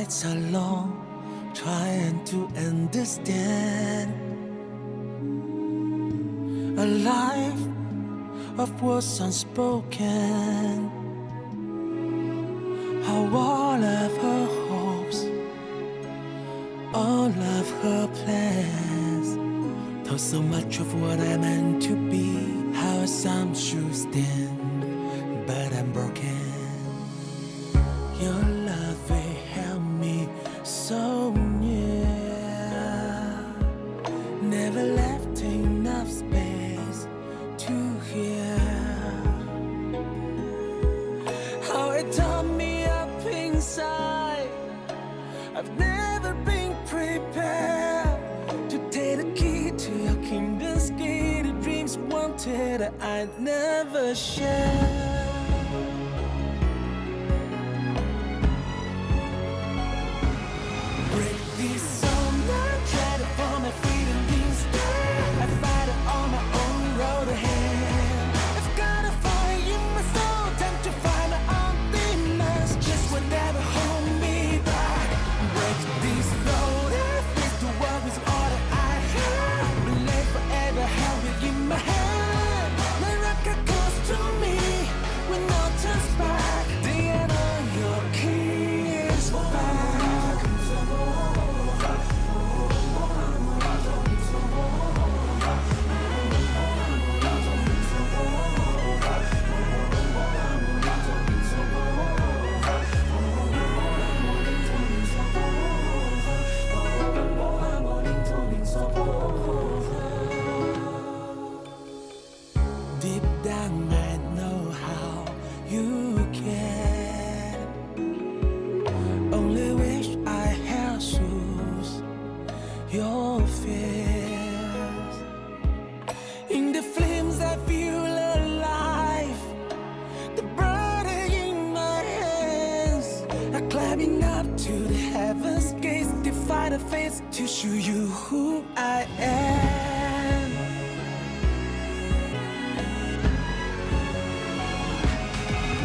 nights are long, trying to understand a life of words unspoken. How all of her hopes, all of her plans, told so much of what I meant to be. How some should stand, but I'm broken. Your love will help me so near. Never left enough space to hear how it tore me up inside. I've never been prepared to take the key to your kingdom's gate. The dreams wanted that I never shared. Break this song, I try to find my freedom instead. I fight it on my own road ahead. I've gotta find you, my soul, time to find my own demons. Just will never hold me back. Break this road, I face the world with all that I have. Live forever, held within my hand. NARAKA calls to me with no turns back. The end of your king is back. Deep down I know how you care. Only wish I had shoes your fears. In the flames I feel alive. The burden in my hands are climbing up to the heavens gates. Defy the fates to show you who I am.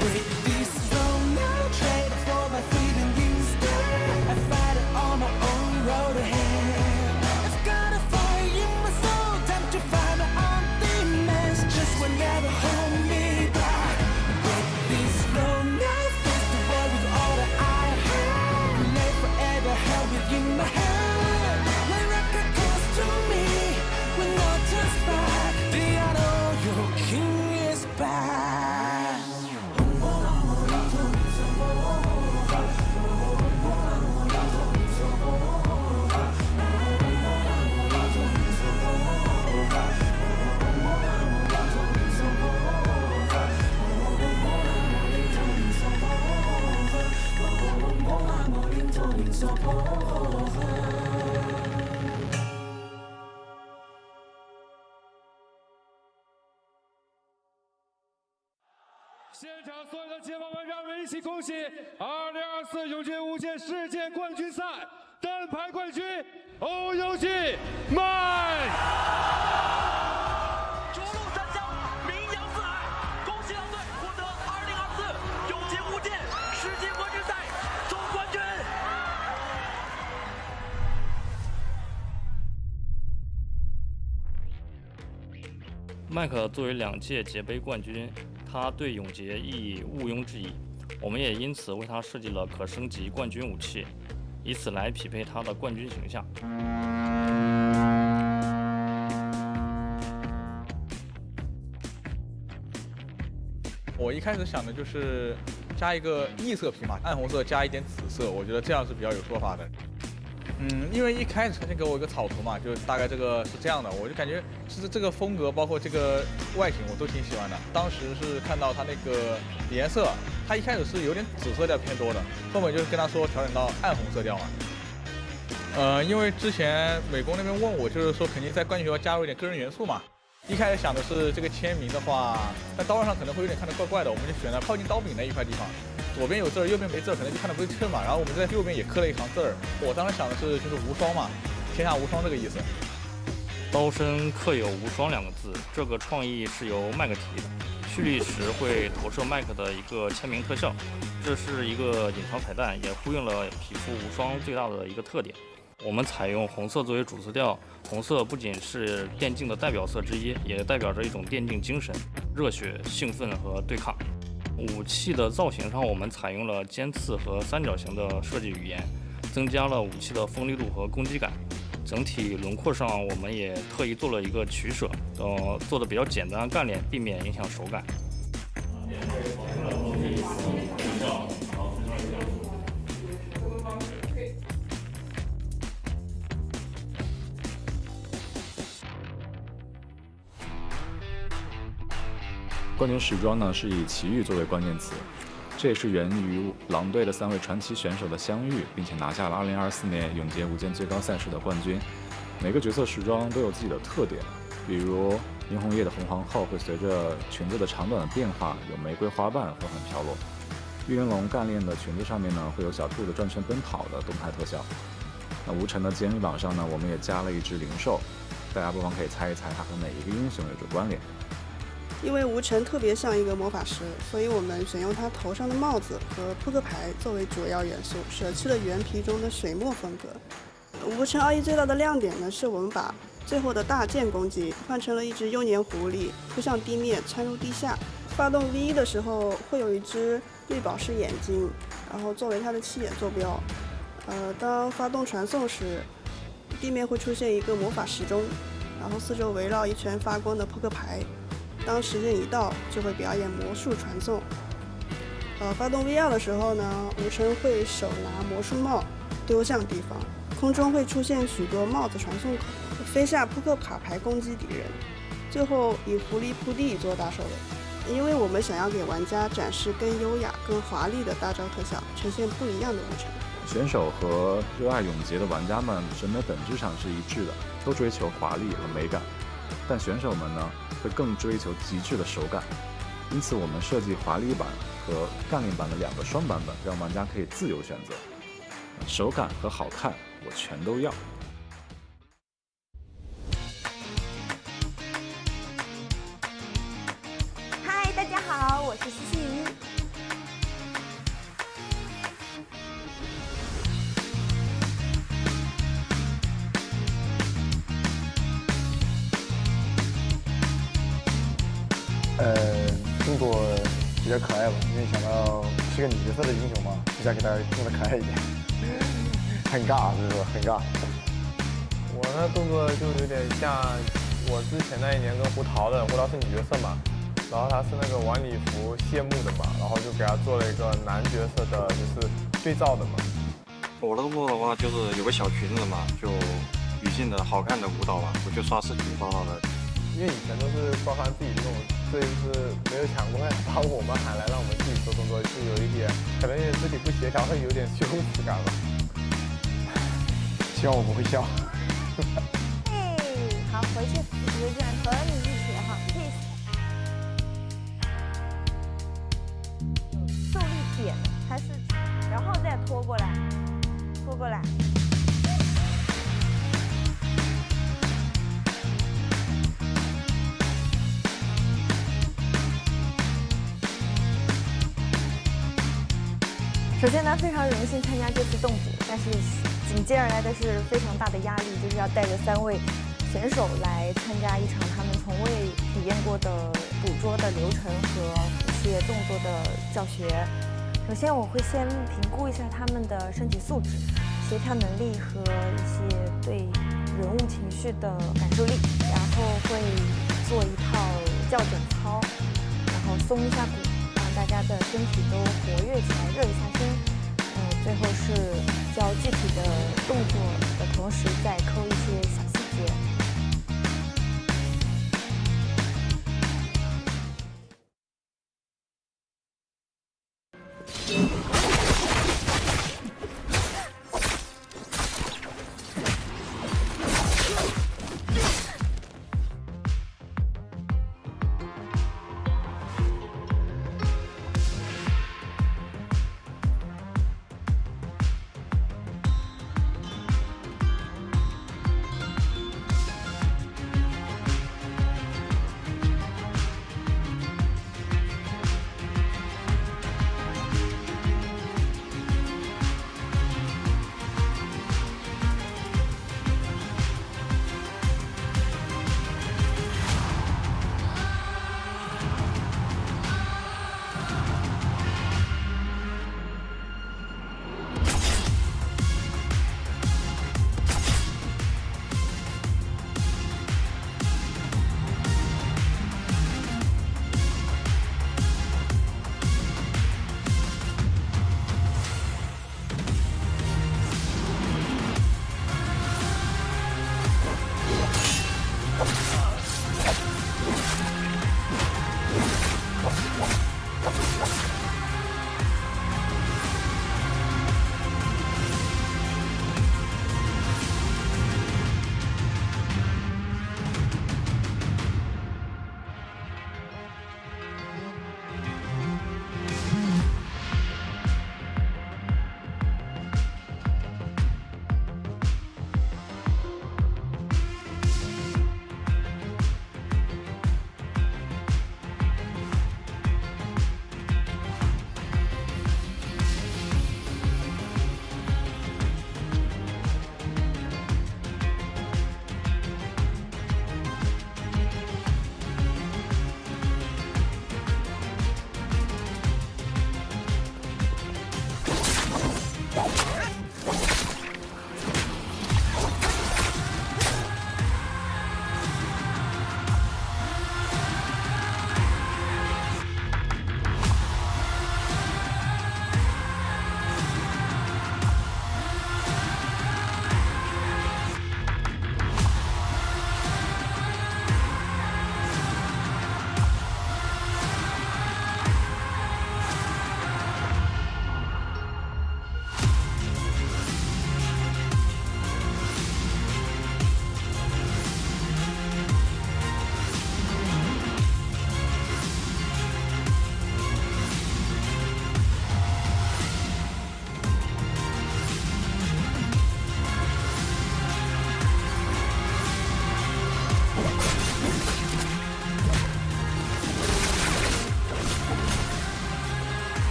Break this road, now trade for my freedom instead. I fight it on my own road ahead. I've gotta find you, my soul, time to find my own demons. Just will never hold me back. Break this road, now face the world with all that I have. Live forever, held within my hand. NARAKA calls to me with no turns back. The I know your king is back.现场所有的街坊们，让我们一起恭喜2024泳界无界世界冠军赛单排冠军欧游记麦。逐鹿三江，名扬四海，恭喜狼队获得2024泳界无界世界冠军赛总冠军。麦克作为2届洁杯冠军，他对泳洁意义毋庸置疑。我们也因此为他设计了可升级冠军武器，以此来匹配他的冠军形象。我一开始想的就是加一个异色皮嘛，暗红色加一点紫色，我觉得这样是比较有说法的。因为一开始呈现给我一个草图嘛，就大概这个是这样的，我就感觉是这个风格，包括这个外形我都挺喜欢的。当时是看到它那个颜色，它一开始是有点紫色调偏多的，后面就是跟他说调整到暗红色调嘛。因为之前美工那边问我，就是说肯定在冠军要加入一点个人元素嘛。一开始想的是这个签名的话，在刀上可能会有点看得怪怪的，我们就选了靠近刀柄那一块地方。左边有字儿，右边没字儿，可能就看得不对称嘛。然后我们在右边也刻了一行字儿。我当时想的是就是无双嘛，天下无双这个意思。刀身刻有无双2个字，这个创意是由麦克提的。蓄力时会投射麦克的一个签名特效，这是一个隐藏彩蛋，也呼应了皮肤无双最大的一个特点。我们采用红色作为主色调，红色不仅是电竞的代表色之一，也代表着一种电竞精神、热血、兴奋和对抗。武器的造型上，我们采用了尖刺和三角形的设计语言，增加了武器的锋利度和攻击感。整体轮廓上，我们也特意做了一个取舍，做的比较简单干练，避免影响手感。冠军时装呢是以奇遇作为关键词，这也是源于狼队的3位传奇选手的相遇，并且拿下了2024年永劫无间最高赛事的冠军。每个角色时装都有自己的特点，比如殷红叶的红皇后会随着裙子的长短的变化，有玫瑰花瓣缓缓飘落。玉玲珑干练的裙子上面呢会有小兔子转圈奔跑的动态特效。那无尘的肩膀上呢，我们也加了一只灵兽，大家不妨可以猜一猜它和哪一个英雄有着关联。因为吴晨特别像一个魔法师，所以我们选用他头上的帽子和扑克牌作为主要元素，舍弃了原皮中的水墨风格。吴晨奥义最大的亮点呢，是我们把最后的大剑攻击换成了一只幼年狐狸扑向地面，窜入地下。发动 V1 的时候会有一只绿宝石眼睛，然后作为它的气眼坐标。当发动传送时，地面会出现一个魔法时钟，然后四周围绕一圈发光的扑克牌。当时间一到，就会表演魔术传送。发动 V2 的时候呢，吴晨会手拿魔术帽丢向地方，空中会出现许多帽子传送口，飞下扑克卡牌攻击敌人，最后以狐狸扑地做大收尾。因为我们想要给玩家展示更优雅、更华丽的大招特效，呈现不一样的吴晨。选手和热爱永劫的玩家们审美本质上是一致的，都追求华丽和美感，但选手们呢会更追求极致的手感，因此我们设计华丽版和干练版的2个双版本，让玩家可以自由选择。手感和好看，我全都要。嗨，大家好，我是西西鱼。动作比较可爱吧，因为想到是个女角色的英雄嘛，就想给她弄得可爱一点，很尬，是不是？很尬。我那动作就有点像我之前那一年跟胡桃的，胡桃是女角色嘛，然后她是那个晚礼服谢幕的嘛，然后就给她做了一个男角色的，就是对照的嘛。我的动作的话就是有个小裙子嘛，就女性的好看的舞蹈吧，我就刷视频刷到的。因为以前都是官方自己弄，这一次没有抢过来，把我们喊来让我们自己做动作，就有一点可能肢体不协调，会有点羞耻感吧。希望我不会笑。嘿，好，回去随便和你一起哈 ，peace。受力点还是，然后再拖过来，拖过来。首先呢，非常荣幸参加这次动捕，但是紧接而来的是非常大的压力，就是要带着3位选手来参加一场他们从未体验过的捕捉的流程和一些动作的教学。首先，我会先评估一下他们的身体素质、协调能力和一些对人物情绪的感受力，然后会做一套校准操，然后松一下骨。大家的身体都活跃起来，热一下身。最后是教具体的动作的同时，再抠一些小细节。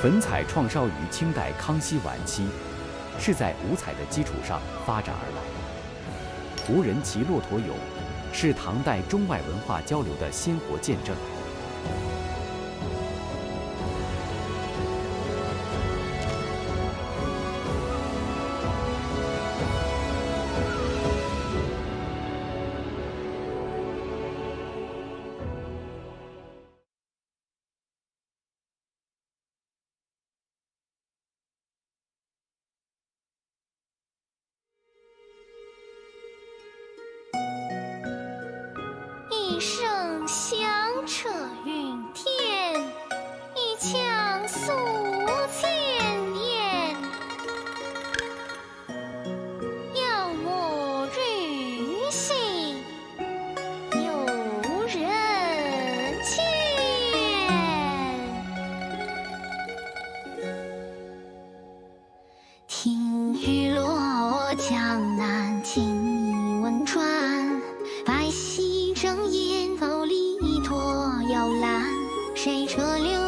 粉彩创烧于清代康熙晚期，是在五彩的基础上发展而来。胡人骑骆驼俑，是唐代中外文化交流的鲜活见证。一声响彻云天，一腔诉千言。要我日行，有人牵。听雨落江南，情意温转，白皙睁眼，抱里托摇篮。谁折柳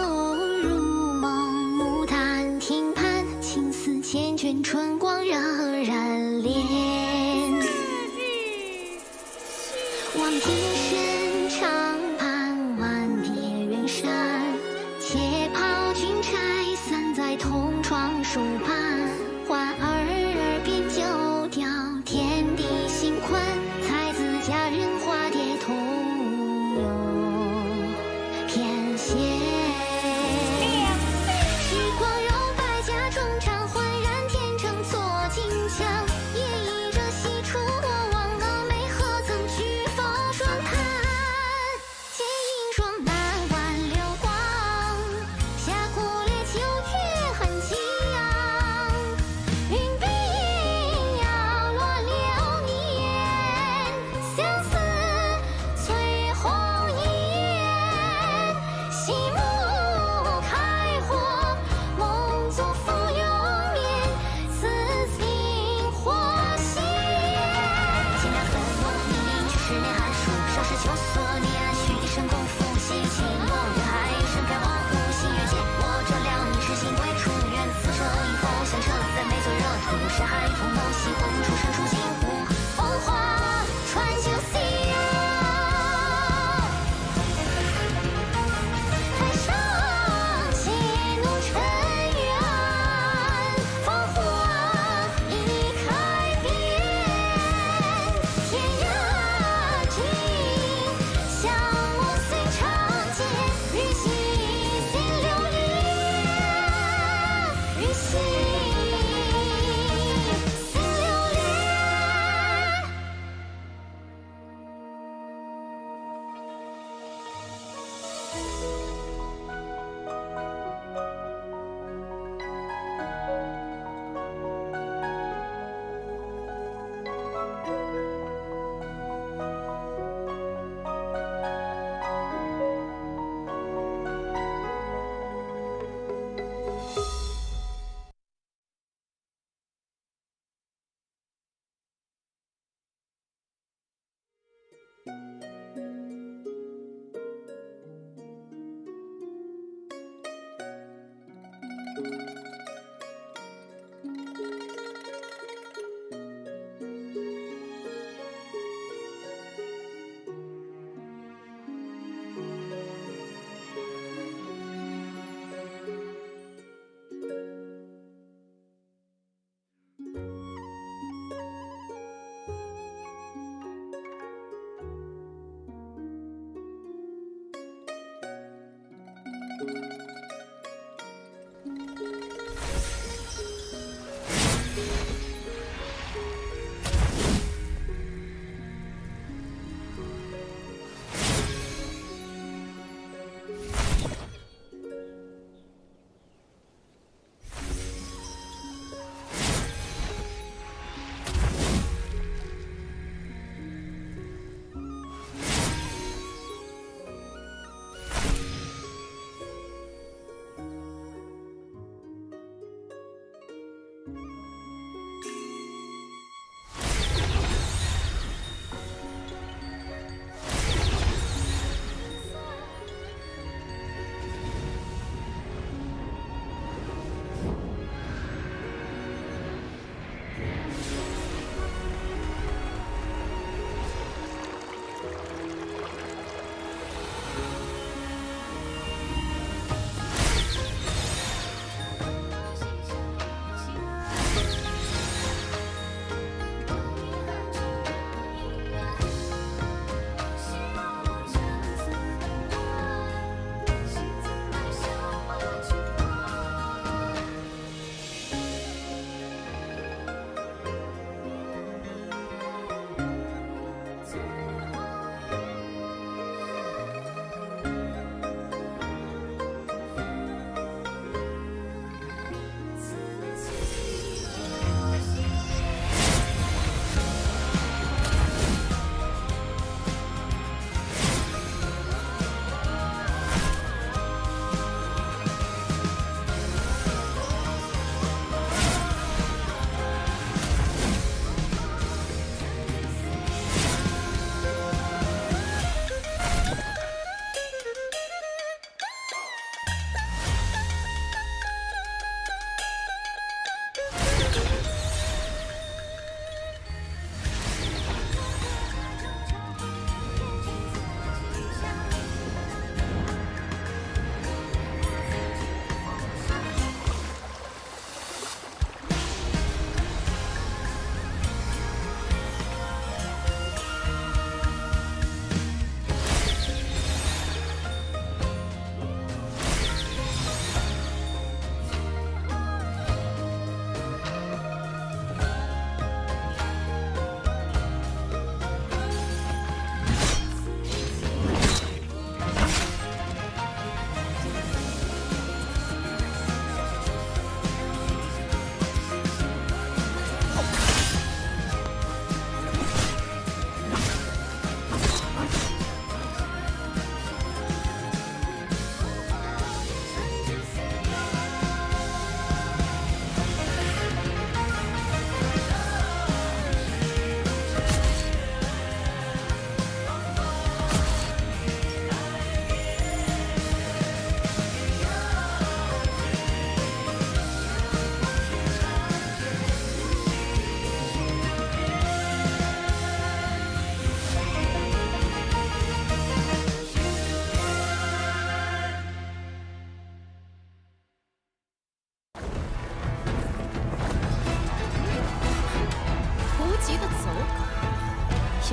如梦，木炭听畔，青丝缱绻，春光惹人怜。望平生长畔，晚蝶远山，且抛君拆散在同窗书畔。花儿便就掉，天地心宽，才子佳人花蝶同游偏舷。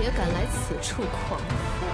且敢来此处狂欢？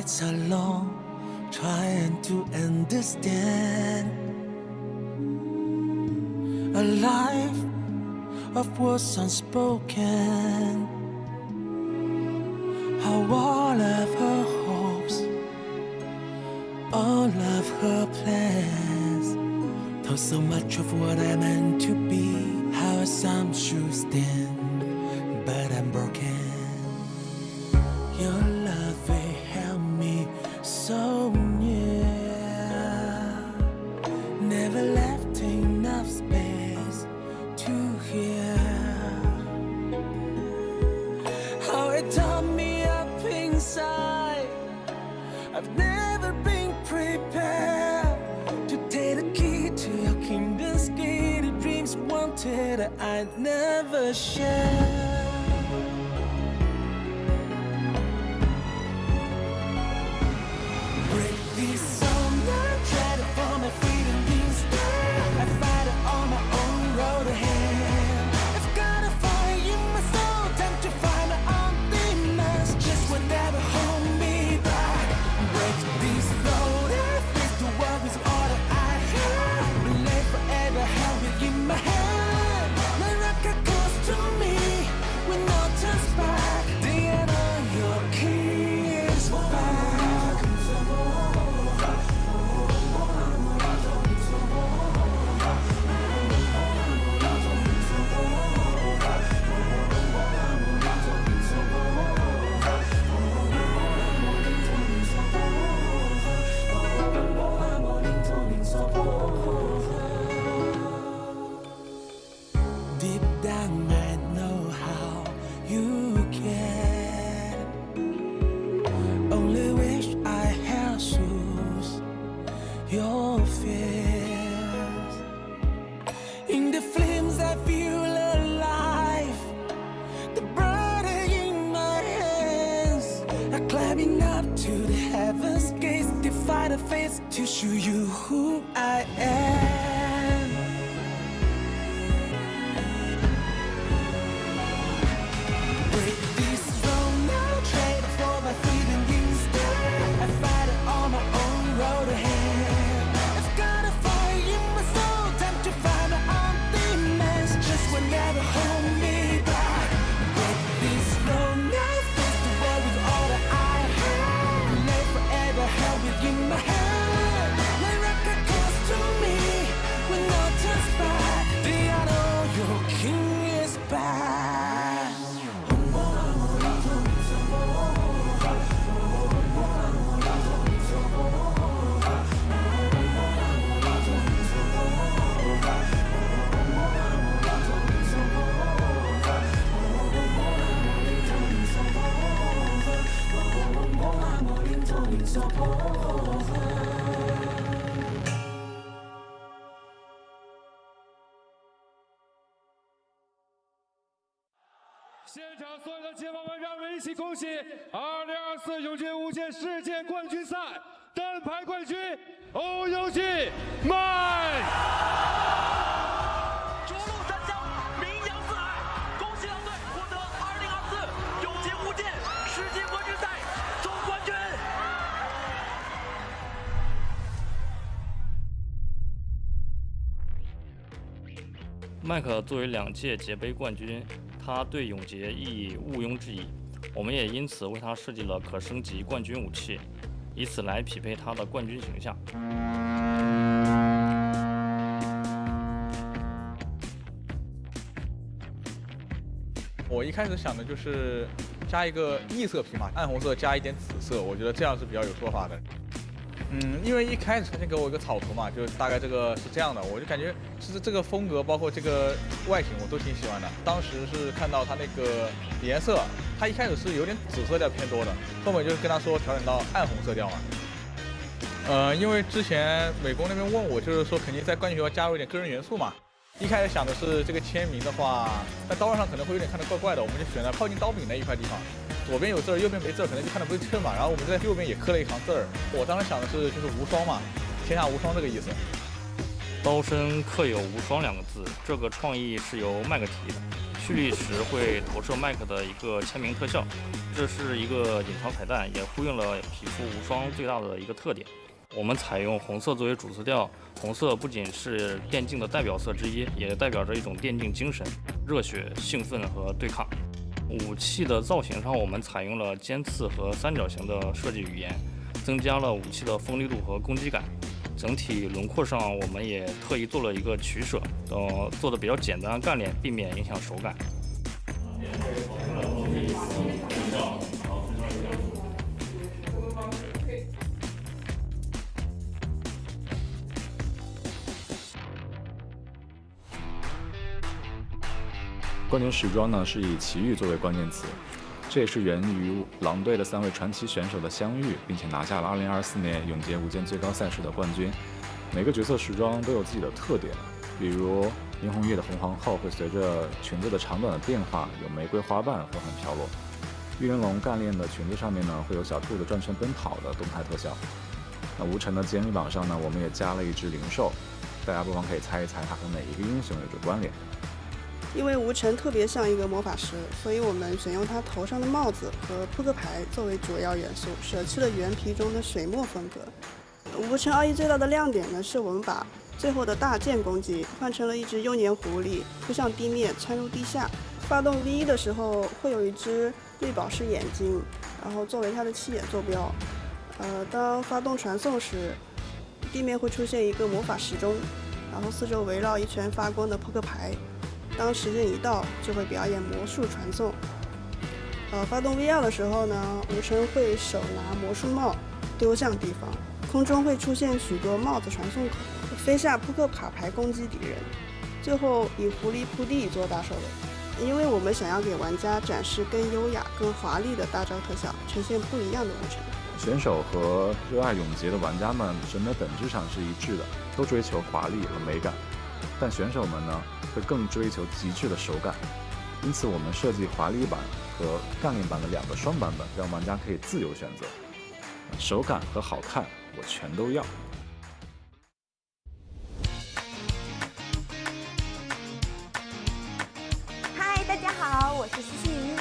nights alone, trying to understand a life of words unspoken. How all of her hopes, all of her plans, told so much of what I meant to be. How some should stand, but I'm broken. Your love will help me so near. Never left enough space to hear how it tore me up inside. I've never been prepared to take the key to your kingdom's gate. The dreams wanted I'd never share. Deep down I know how you care. Only wish I had shoes your fears. In the flames I feel alive, the burden in my hands. I'm climbing up to the heavens gates, defy the fates to show you who I am.现场所有的街坊们，让我们一起恭喜2024永军无界世界冠军赛单排冠军欧游记麦。逐鹿三乡，名扬四海，恭喜狼队获得2024永杰无界世界冠军赛总冠军。麦克作为2届杰杯冠军，他对永杰意义毋庸置疑。我们也因此为他设计了可升级冠军武器，以此来匹配他的冠军形象。我一开始想的就是加一个异色皮嘛，暗红色加一点紫色，我觉得这样是比较有说法的。因为一开始呈现给我一个草图嘛，就大概这个是这样的，我就感觉是这个风格，包括这个外形，我都挺喜欢的。当时是看到它那个颜色，它一开始是有点紫色调偏多的，后面就是跟他说调整到暗红色调嘛。因为之前美工那边问我，就是说肯定在冠军要加入一点个人元素嘛。一开始想的是这个签名的话，在刀上可能会有点看得怪怪的，我们就选了靠近刀柄那一块地方。左边有字儿，右边没字儿，可能就看得不对称嘛。然后我们就在右边也刻了一行字儿。我当时想的是就是无双嘛，天下无双这个意思。刀身刻有无双2个字，这个创意是由麦克提的，蓄力时会投射麦克的一个签名特效，这是一个隐藏彩蛋，也呼应了皮肤无双最大的一个特点。我们采用红色作为主色调，红色不仅是电竞的代表色之一，也代表着一种电竞精神、热血、兴奋和对抗。武器的造型上，我们采用了尖刺和三角形的设计语言，增加了武器的锋利度和攻击感。整体轮廓上，我们也特意做了一个取舍，做的比较简单干练，避免影响手感。冠军时装呢是以奇遇作为关键词，这也是源于狼队的3位传奇选手的相遇，并且拿下了2024年永劫无间最高赛事的冠军。每个角色时装都有自己的特点，比如殷红叶的红皇后会随着裙子的长短的变化，有玫瑰花瓣或很飘落。玉玲珑干练的裙子上面呢会有小兔子转圈奔跑的动态特效。那无尘的监狱榜上呢，我们也加了一只灵兽，大家不妨可以猜一猜它和哪一个英雄有着关联。因为吴晨特别像一个魔法师，所以我们选用他头上的帽子和扑克牌作为主要元素，舍弃了原皮中的水墨风格。吴晨奥义最大的亮点呢，是我们把最后的大剑攻击换成了一只幼年狐狸扑向地面，窜入地下。发动 V1 的时候会有一只绿宝石眼睛，然后作为它的气眼坐标。当发动传送时，地面会出现一个魔法时钟，然后四周围绕一圈发光的扑克牌。当时间一到，就会表演魔术传送。发动 V2 的时候呢，吴晨会手拿魔术帽丢向敌方，空中会出现许多帽子传送口，飞下扑克卡牌攻击敌人，最后以狐狸扑地做大收尾。因为我们想要给玩家展示更优雅、更华丽的大招特效，呈现不一样的吴晨。选手和热爱永劫的玩家们审美本质上是一致的，都追求华丽和美感，但选手们呢会更追求极致的手感，因此我们设计华丽版和干练版的2个双版本，让玩家可以自由选择。手感和好看我全都要。嗨，大家好，我是西西鱼。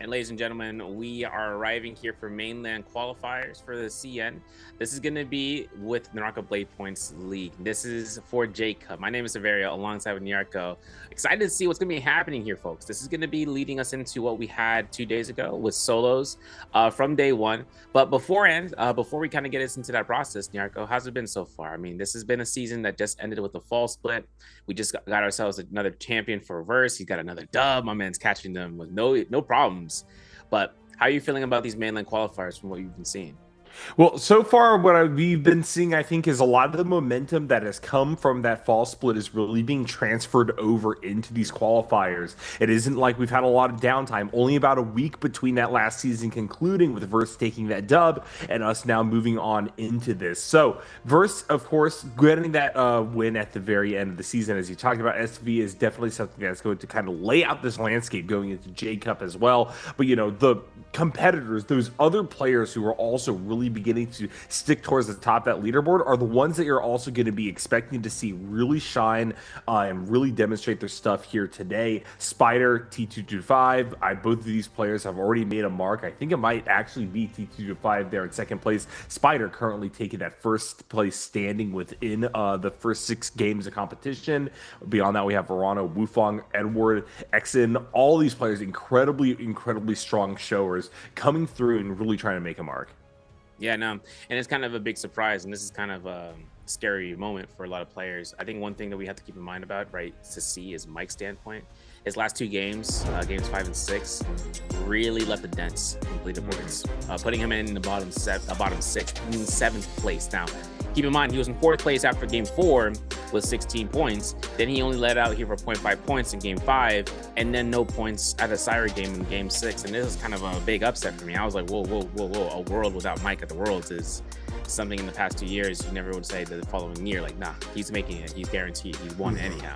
And ladies and gentlemen, we are arriving here for mainland qualifiers for the CN. This is going to be with NARAKA BLADEPOINT's league. This is for Jacob. My name is Severio alongside with Nyarko. Excited to see what's going to be happening here, folks. This is going to be leading us into what we had 2 days ago with solos from day one. But before we kind of get us into that process, Nyarko, how's it been so far? I mean, this has been a season that just ended with a fall split. We just got ourselves another champion for Verse. He's got another dub. My man's catching them with no problems. But how are you feeling about these mainland qualifiers from what you've been seeing? Well, so far, what we've been seeing, I think, is a lot of the momentum that has come from that fall split is really being transferred over into these qualifiers. It isn't like we've had a lot of downtime, only about a week between that last season concluding with Verse taking that dub and us now moving on into this. So, Verse, of course, getting that win at the very end of the season, as you talked about, SV is definitely something that's going to kind of lay out this landscape going into J-Cup as well. But, you know, the competitors, those other players who are also really beginning to stick towards the top of that leaderboard are the ones that you're also going to be expecting to see really shine and really demonstrate their stuff here today. Spider, T225, both of these players have already made a mark. I think it might actually be T225 there in second place. Spider currently taking that first place standing within the first 6 games of competition. Beyond that, we have Verano, Wufang, Edward, Exen, all these players incredibly strong showers coming through and really trying to make a mark. Yeah, no, and it's kind of a big surprise, and this is kind of a scary moment for a lot of players. I think one thing that we have to keep in mind about, right, to see is Mike's standpoint. His last 2 games, games 5 and 6, really left a dent in leaderboards, putting him in the bottom 6, in 7th place. Now, keep in mind, he was in 4th place after game 4 with 16 points. Then he only let out here for 0.5 points in game 5, and then no points at a Siren game in game 6. And this is kind of a big upset for me. I was like, whoa. A world without Mike at the Worlds is something in the past 2 years you never would say the following year. Like, nah, he's making it. He's guaranteed. He's won anyhow.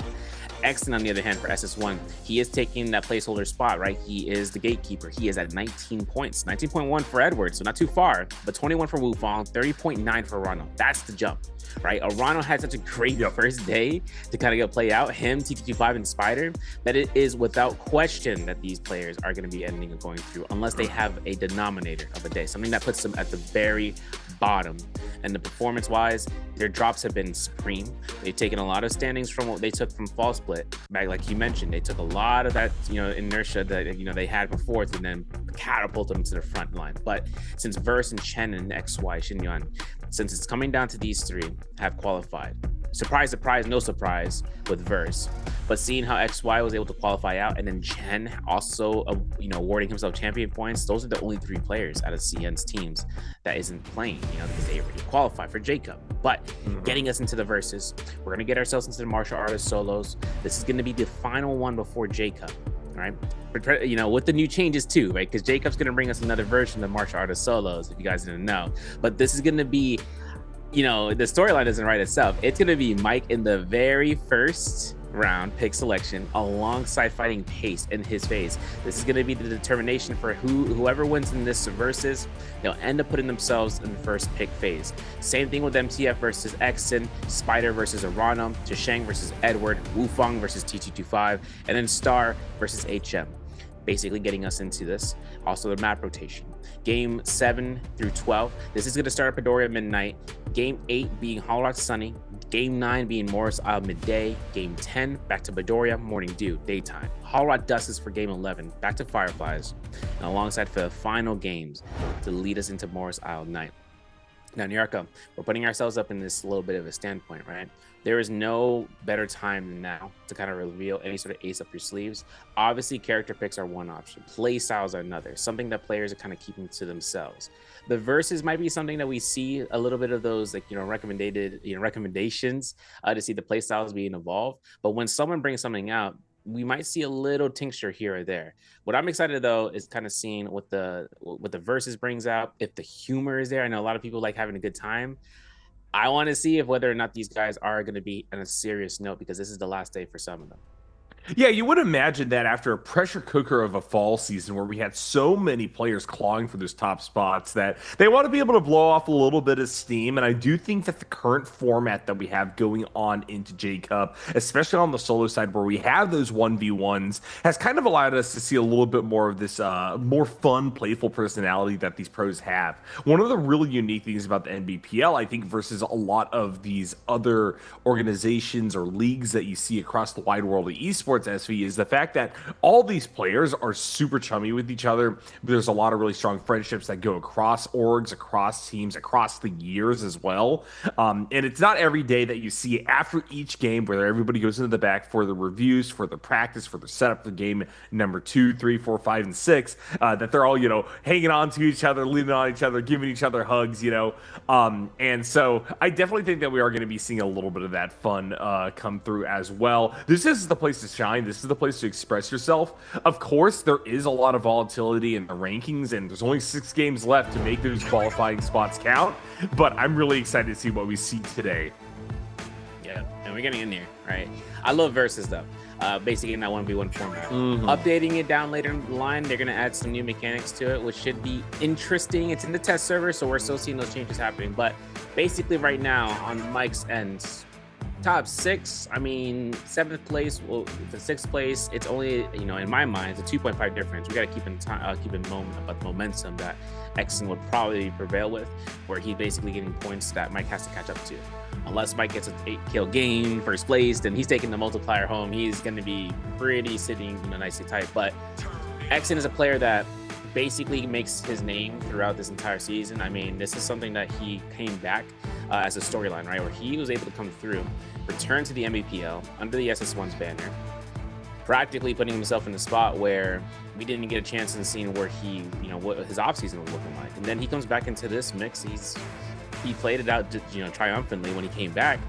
Exton, on the other hand, for SS1, he is taking that placeholder spot, right? He is the gatekeeper. He is at 19 points. 19.1 for Edward, so not too far, but 21 for Wufang, 30.9 for Arano. That's the jump, right? Arano had such a great first day to kind of get play out, him, TT25, and Spider, that it is without question that these players are going to be ending up going through, unless they have a denominator of a day, something that puts them at the very bottom. And the performance-wise, their drops have been supreme. They've taken a lot of standings from what they took from Fall Split. Back, like you mentioned, they took a lot of that, inertia that, they had before to then catapult them to the front line. But since Verse and Chen and XY, Xinyan, since it's coming down to these 3, have qualified. Surprise, no surprise with Verse. But seeing how XY was able to qualify out, and then Chen also, awarding himself champion points, those are the only 3 players out of CN's teams that isn't playing, because they already qualified for J-Cup. But getting us into the Verses, we're going to get ourselves into the martial artist solos. This is going to be the final one before J-Cup. All right, with the new changes too, right? Because J-Cup's going to bring us another version of martial artist solos, if you guys didn't know. But this is going to be, the storyline doesn't write itself. It's going to be Mike in the very first round pick selection alongside fighting Pace in his phase. This is going to be the determination for whoever wins in this versus, they'll end up putting themselves in the first pick phase. Same thing with MTF versus Exen, Spider versus Arano, Chisheng versus Edward, Wufang versus T225, and then Star versus HM. Basically getting us into this. Also the map rotation. Game 7 through 12. This is going to start at Padoria midnight. Game 8 being Hollow Rock Sunny. Game 9 being Morris Isle midday. Game 10 back to Padoria Morning Dew daytime. Hollow Rock Dust is for game 11 back to Fireflies, and alongside for the final games to lead us into Morris Isle night. Now, Nyarka, we're putting ourselves up in this little bit of a standpoint, right? There is no better time than now to kind of reveal any sort of ace up your sleeves. Obviously, character picks are one option. Play styles are another, something that players are kind of keeping to themselves. The verses might be something that we see a little bit of those, like, recommendations to see the play styles being evolved. But when someone brings something out, we might see a little tincture here or there. What I'm excited though is kind of seeing what the verses brings out, if the humor is there. I know a lot of people like having a good time. I want to see if whether or not these guys are going to be on a serious note, because this is the last day for some of them. Yeah, you would imagine that after a pressure cooker of a fall season where we had so many players clawing for those top spots that they want to be able to blow off a little bit of steam. And I do think that the current format that we have going on into J-Cup, especially on the solo side where we have those 1v1s, has kind of allowed us to see a little bit more of this more fun, playful personality that these pros have. One of the really unique things about the NBPL, I think, versus a lot of these other organizations or leagues that you see across the wide world of esports, SV, is the fact that all these players are super chummy with each other. There's a lot of really strong friendships that go across orgs, across teams, across the years as well. And it's not every day that you see after each game where everybody goes into the back for the reviews, for the practice, for the setup for game number 2, 3, 4, 5, and 6, that they're all, you know, hanging on to each other, leaning on each other, giving each other hugs, you know. And so I definitely think that we are going to be seeing a little bit of that fun come through as well. This is the place to shine. This is the place to express yourself. Of course, there is a lot of volatility in the rankings, and there's only 6 games left to make those qualifying spots count. But I'm really excited to see what we see today. Yeah, and we're getting in there, right? I love versus though. Basically in that 1v1 format. Updating it down later in the line, they're going to add some new mechanics to it, which should be interesting. It's in the test server, so we're still seeing those changes happening. But basically right now, on Mike's end, top 6, I mean, 7th place, well, the 6th place, it's only, you know, in my mind, it's a 2.5 difference. We got to keep in moment about the momentum that Exon would probably prevail with, where he's basically getting points that Mike has to catch up to. Unless Mike gets an 8-kill game, first place, then he's taking the multiplier home. He's going to be pretty sitting, you know, nicely tight. But Exon is a player that basically makes his name throughout this entire season. I mean, this is something that he came back as a storyline, right? Where he was able to come through, return to the NBPL under the SS1's banner, practically putting himself in a spot where we didn't get a chance in seeing where he, you know, what his offseason was looking like. And then he comes back into this mix. He played it out, you know, triumphantly when he came back,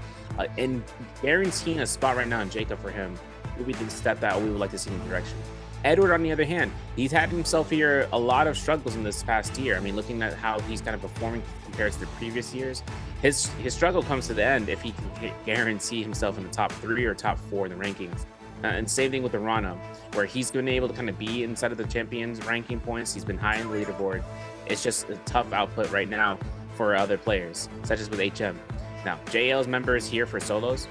and guaranteeing a spot right now in Jacob for him would be the step that we would like to see in the direction. Edward, on the other hand, he's had himself here a lot of struggles in this past year. I mean, looking at how he's kind of performing compared to the previous years, his struggle comes to the end if he can guarantee himself in the top 3 or top 4 in the rankings. And same thing with Arano, where he's been able to kind of be inside of the champions ranking points. He's been high in the leaderboard. It's just a tough output right now for other players, such as with HM. Now, JL's member is here for solos.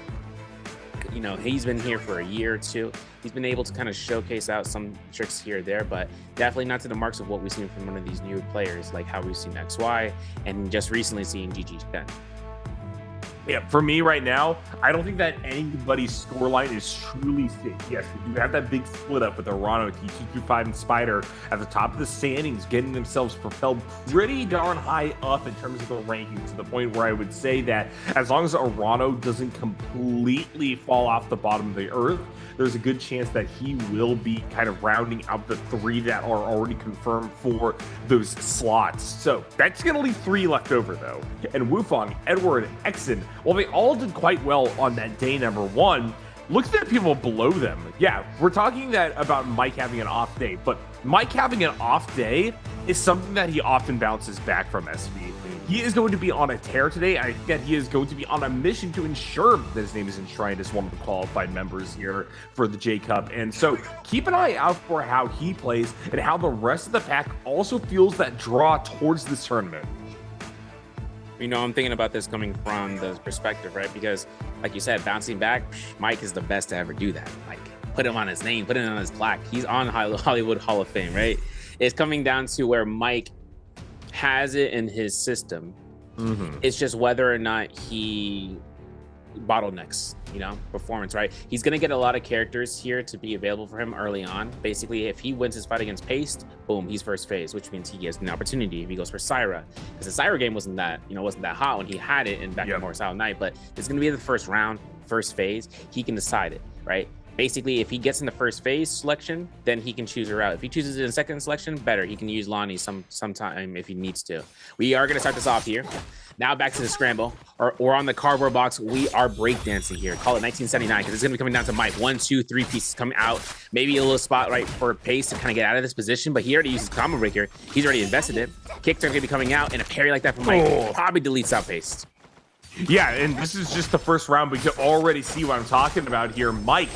You know, he's been here for a year or 2. He's been able to kind of showcase out some tricks here or there, but definitely not to the marks of what we've seen from one of these new players, like how we've seen XY and just recently seen GG10. Yeah, for me right now, I don't think that anybody's scoreline is truly safe. Yes, we do have that big split up with Arano, T225, and Spider at the top of the standings, getting themselves propelled pretty darn high up in terms of the rankings, to the point where I would say that as long as Arano doesn't completely fall off the bottom of the earth, there's a good chance that he will be kind of rounding out the 3 that are already confirmed for those slots. So that's going to leave 3 left over, though. And Wufong, Edward, Exon, well, they all did quite well on that day number 1. Look at the people below them. Yeah, we're talking that about Mike having an off day, but Mike having an off day is something that he often bounces back from, SV. He is going to be on a tear today. I think that he is going to be on a mission to ensure that his name is enshrined as one of the qualified members here for the J-Cup. And so keep an eye out for how he plays and how the rest of the pack also feels that draw towards this tournament. You know, I'm thinking about this coming from the perspective, right? Because like you said, bouncing back, Mike is the best to ever do that. Like, put him on his name, put it on his plaque. He's on Hollywood Hall of Fame, right? It's coming down to where Mike has it in his system. It's just whether or not he bottlenecks, you know, performance, right? He's going to get a lot of characters here to be available for him early on. Basically, if he wins his fight against Paste, boom, he's first phase, which means he has an opportunity if he goes for Syra. Because the Syra game wasn't that hot when he had it in back in Morris Isle Night, but it's going to be the first round, first phase. He can decide it, right? Basically, if he gets in the first phase selection, then he can choose a route. If he chooses it in second selection, better. He can use Lonnie sometime if he needs to. We are going to start this off here. Now back to the scramble, or on the cardboard box. We are breakdancing here. Call it 1979, because it's going to be coming down to Mike. 1, 2, 3 pieces coming out. Maybe a little spotlight for Pace to kind of get out of this position, but he already uses combo breaker. He's already invested it. Kick turn going to be coming out, and a parry like that from Mike probably deletes out Pace. Yeah, and this is just the first round, but you can already see what I'm talking about here. Mike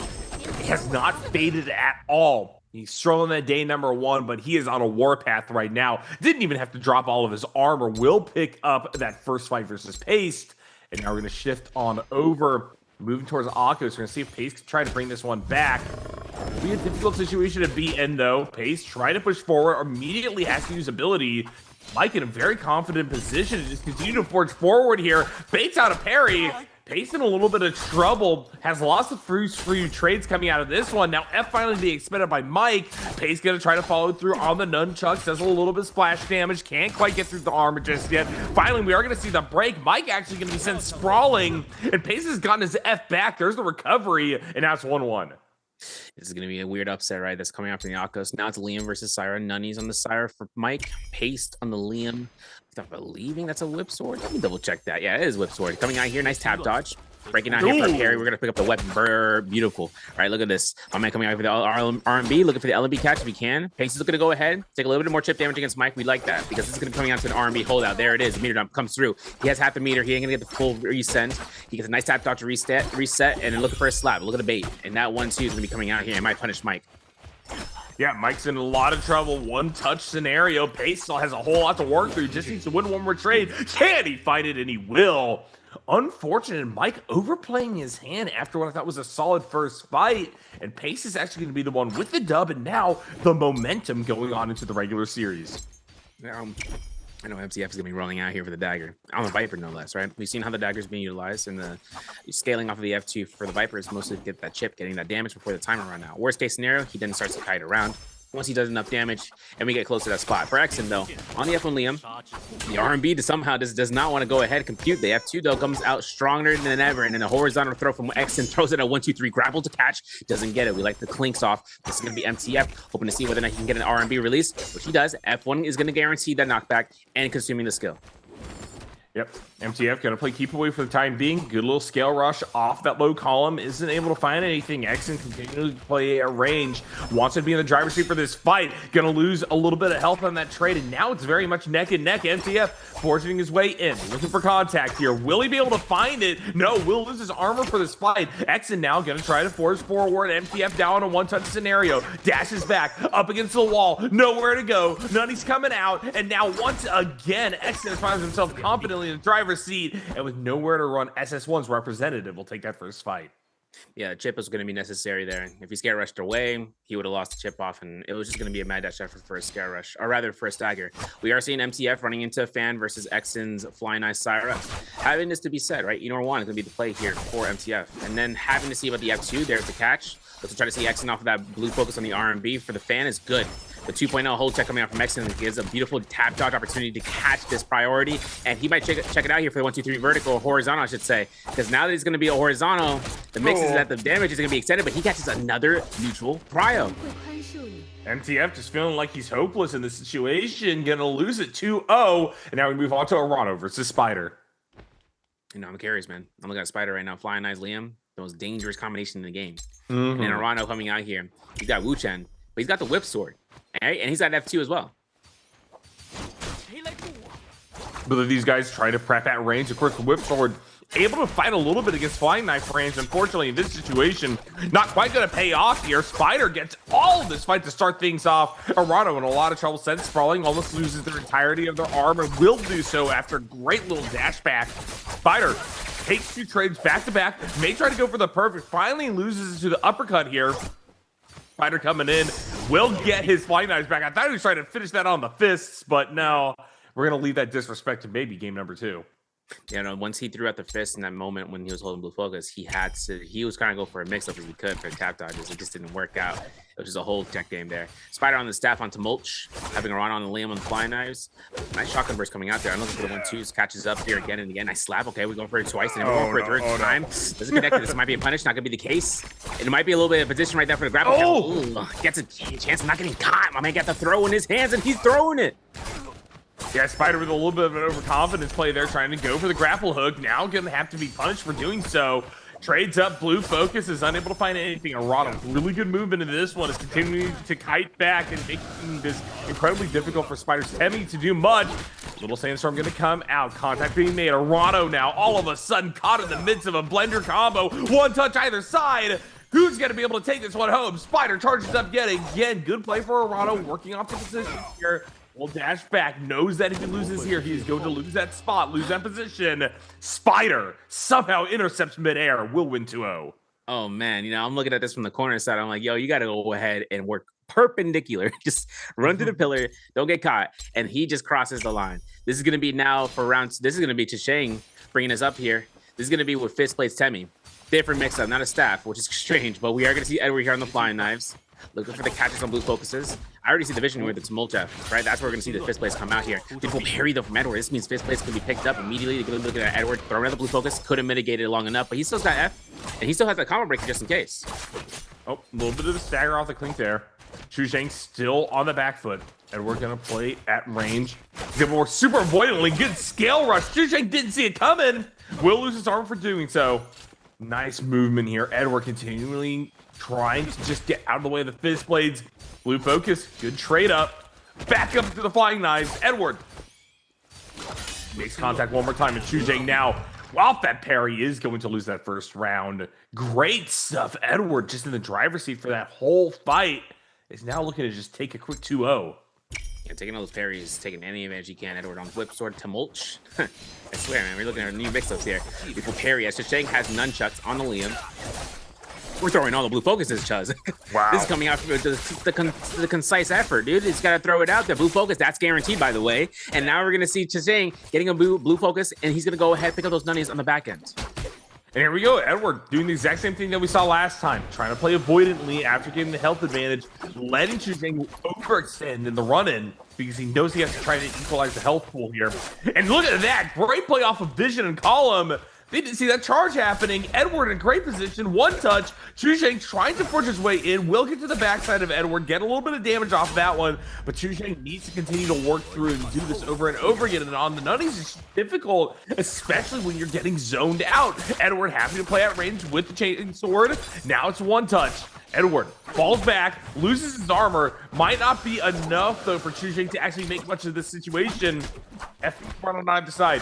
has not faded at all. He's strolling that day number 1, but he is on a warpath right now. Didn't even have to drop all of his armor. Will pick up that first fight versus Paste. And now we're going to shift on over. Moving towards Akos. We're going to see if Pace can try to bring this one back. It'll be a difficult situation to be in, though. Pace trying to push forward. Immediately has to use ability. Mike in a very confident position to just continue to forge forward here. Baits out a parry. Pace in a little bit of trouble. Has lots of free trades coming out of this one. Now F finally being expended by Mike. Pace gonna try to follow through on the nunchucks. Does a little bit of splash damage. Can't quite get through the armor just yet. Finally, we are gonna see the break. Mike actually gonna be sent sprawling. And Pace has gotten his F back. There's the recovery. And now it's 1-1. This is going to be a weird upset, right? That's coming out from the Akos. Now it's Liam versus Syra. Nunnies on the Syra for Mike. Paste on the Liam. I'm believing that's a whip sword. Let me double check that. Yeah, it is whip sword. Coming out here. Nice tap dodge. Breaking out here for a parry. We're going to pick up the weapon. Beautiful. All right, look at this. My man coming out for the R&B. Looking for the LB catch if he can. Pace is going to go ahead. Take a little bit more chip damage against Mike. We like that because this is going to be coming out to an R&B holdout. There it is. Meter dump comes through. He has half the meter. He ain't going to get the full resend. He gets a nice tap dodge to reset, and then looking for a slap. Look at the bait. And that 1-2 is going to be coming out here. It might punish Mike. Yeah, Mike's in a lot of trouble. One touch scenario. Pace still has a whole lot to work through. Just needs to win one more trade. Can he find it? And he will. Unfortunate, Mike overplaying his hand after what I thought was a solid first fight. And Pace is actually going to be the one with the dub. And now the momentum going on into the regular series. I know MCF is going to be rolling out here for the dagger. On the Viper, no less, right? We've seen how the dagger is being utilized, and the scaling off of the F2 for the Viper is mostly to get that chip, getting that damage before the timer run out. Worst case scenario, he then starts to kite around. Once he does enough damage, and we get close to that spot. For Exon, though, on the F1 Liam, the R&B somehow does not want to go ahead and compute. The F2, though, comes out stronger than ever, and then a horizontal throw from Exon throws it at 1-2-3, grapple to catch, doesn't get it. We like the clinks off. This is going to be MTF, hoping to see whether or not he can get an R&B release, which he does. F1 is going to guarantee that knockback and consuming the skill. Yep, MTF gonna play keep away for the time being. Good little scale rush off that low column. Isn't able to find anything. Exon continues to play at range. Wants to be in the driver's seat for this fight. Gonna lose a little bit of health on that trade, and now it's very much neck and neck. MTF forging his way in, looking for contact here. Will he be able to find it? No, will lose his armor for this fight. Exon now gonna try to force forward. MTF down on a one-touch scenario. Dashes back, up against the wall. Nowhere to go. Nunny's coming out, and now once again, Exon finds himself confidently in the driver's seat, and with nowhere to run, SS1's representative will take that first fight. Yeah, chip was going to be necessary there. If he scare rushed away, he would have lost the chip off, and it was just going to be a mad dash effort for a scare rush, or rather for a stagger. We are seeing MTF running into a fan versus Exon's Flying Eye Syra. Having this to be said, right? Enor 1 is going to be the play here for MTF, and then having to see about the F2, there's the catch. Let's try to see Exon off of that blue focus on the R&B for the fan is good. The 2.0 hold check coming out from Exon gives a beautiful tap dodge opportunity to catch this priority, and he might check it out here for the 1-2-3 vertical, or horizontal, I should say, because now that he's going to be a horizontal, the mix is that the damage is going to be extended, but he catches another neutral prio. MTF just feeling like he's hopeless in this situation, going to lose it 2-0, and now we move on to Arano versus Spider. You know, I'm curious, man. I'm looking at Spider right now. Flying Eyes Liam, the most dangerous combination in the game. And then Arano coming out here. He's got Wu Chen, but he's got the whip sword. Right? And he's got F2 as well. Both of these guys trying to prep at range. Of course, the whip sword able to fight a little bit against Flying Knife range. Unfortunately, in this situation, not quite going to pay off here. Spider gets all of this fight to start things off. Arano in a lot of trouble. Sent sprawling, almost loses the entirety of their armor. Will do so after a great little dash back. Spider takes 2 trades back to back. May try to go for the perfect. Finally loses to the uppercut here. Spider coming in, will get his Flying Knives back. I thought he was trying to finish that on the fists, but no. We're going to leave that disrespect to maybe game number 2. You know, once he threw out the fist in that moment when he was holding blue focus, he was trying to go for a mix-up as he could for tap dodges. It just didn't work out. It was just a whole check game there. Spider on the staff onto Mulch, having a run on the Liam on the Flying Knives. Nice shotgun burst coming out there. I'm looking for the 1-2s, catches up here again and again. Nice slap. Okay, we're going for it twice, and then we're going for a third time. Doesn't connect. This might be a punish, not going to be the case. It might be a little bit of position right there for the grapple. Ooh, gets a chance of not getting caught. My man got the throw in his hands, and he's throwing it. Yeah, Spider with a little bit of an overconfidence play there, trying to go for the grapple hook. Now going to have to be punished for doing so. Trades up, blue focus, is unable to find anything. Arano, really good movement into this one, is continuing to kite back and making this incredibly difficult for Spider Semi to do much. Little Sandstorm going to come out. Contact being made. Arano now all of a sudden caught in the midst of a blender combo. One touch either side. Who's going to be able to take this one home? Spider charges up yet again. Good play for Arano, working off the position here. Will dash back, knows that if he loses here, he's going to lose that spot, lose that position. Spider somehow intercepts midair, will win 2-0. Oh man, you know, I'm looking at this from the corner side. I'm like, yo, you got to go ahead and work perpendicular. Just run through the pillar, don't get caught. And he just crosses the line. This is going to be now for rounds. This is going to be Chisheng bringing us up here. This is going to be with Fist Plates Temi. Different mix-up, not a staff, which is strange, but we are going to see Edward here on the flying knives. Looking for the catches on blue focuses. I already see the vision with the Tumult Jeff, right? That's where we're going to see the Fist Plates come out here. Beautiful parry, though, from Edward. This means Fist Plates can be picked up immediately. They're looking at Edward, throwing another blue focus. Couldn't mitigate it long enough, but he still's got F, and he still has that combo breaker just in case. Oh, a little bit of the stagger off the clink there. Chisheng still on the back foot. Edward going to play at range. He's going to work super avoidantly. Good scale rush. Chisheng didn't see it coming. Will lose his arm for doing so. Nice movement here. Edward continually trying to just get out of the way of the fist blades. Blue focus, good trade up. Back up to the flying knives. Edward makes contact one more time, and Chisheng now, off that parry, is going to lose that first round. Great stuff. Edward just in the driver's seat for that whole fight. Is now looking to just take a quick 2-0. Yeah, taking all those parries, taking any advantage he can. Edward on Whip Sword, Tumult. I swear, man, we're looking at new mix-ups here. Beautiful parry as Chisheng has nunchucks on the Liam. We're throwing all the blue focuses, Chuz. Wow. This is coming out from the concise effort, dude. He's got to throw it out there. Blue focus, that's guaranteed, by the way. And now we're going to see Chisheng getting a blue focus, and he's going to go ahead pick up those nunnies on the back end. And here we go, Edward doing the exact same thing that we saw last time, trying to play avoidantly after getting the health advantage, letting Chisheng overextend in the run-in because he knows he has to try to equalize the health pool here. And look at that, great play off of Vision and Column. They didn't see that charge happening. Edward in great position, one touch. Chisheng trying to force his way in, will get to the backside of Edward, get a little bit of damage off that one, but Chisheng needs to continue to work through and do this over and over again, and on the nutties it's difficult, especially when you're getting zoned out. Edward happy to play at range with the chain sword. Now it's one touch. Edward falls back, loses his armor. Might not be enough, though, for Chisheng to actually make much of this situation. F front on either side.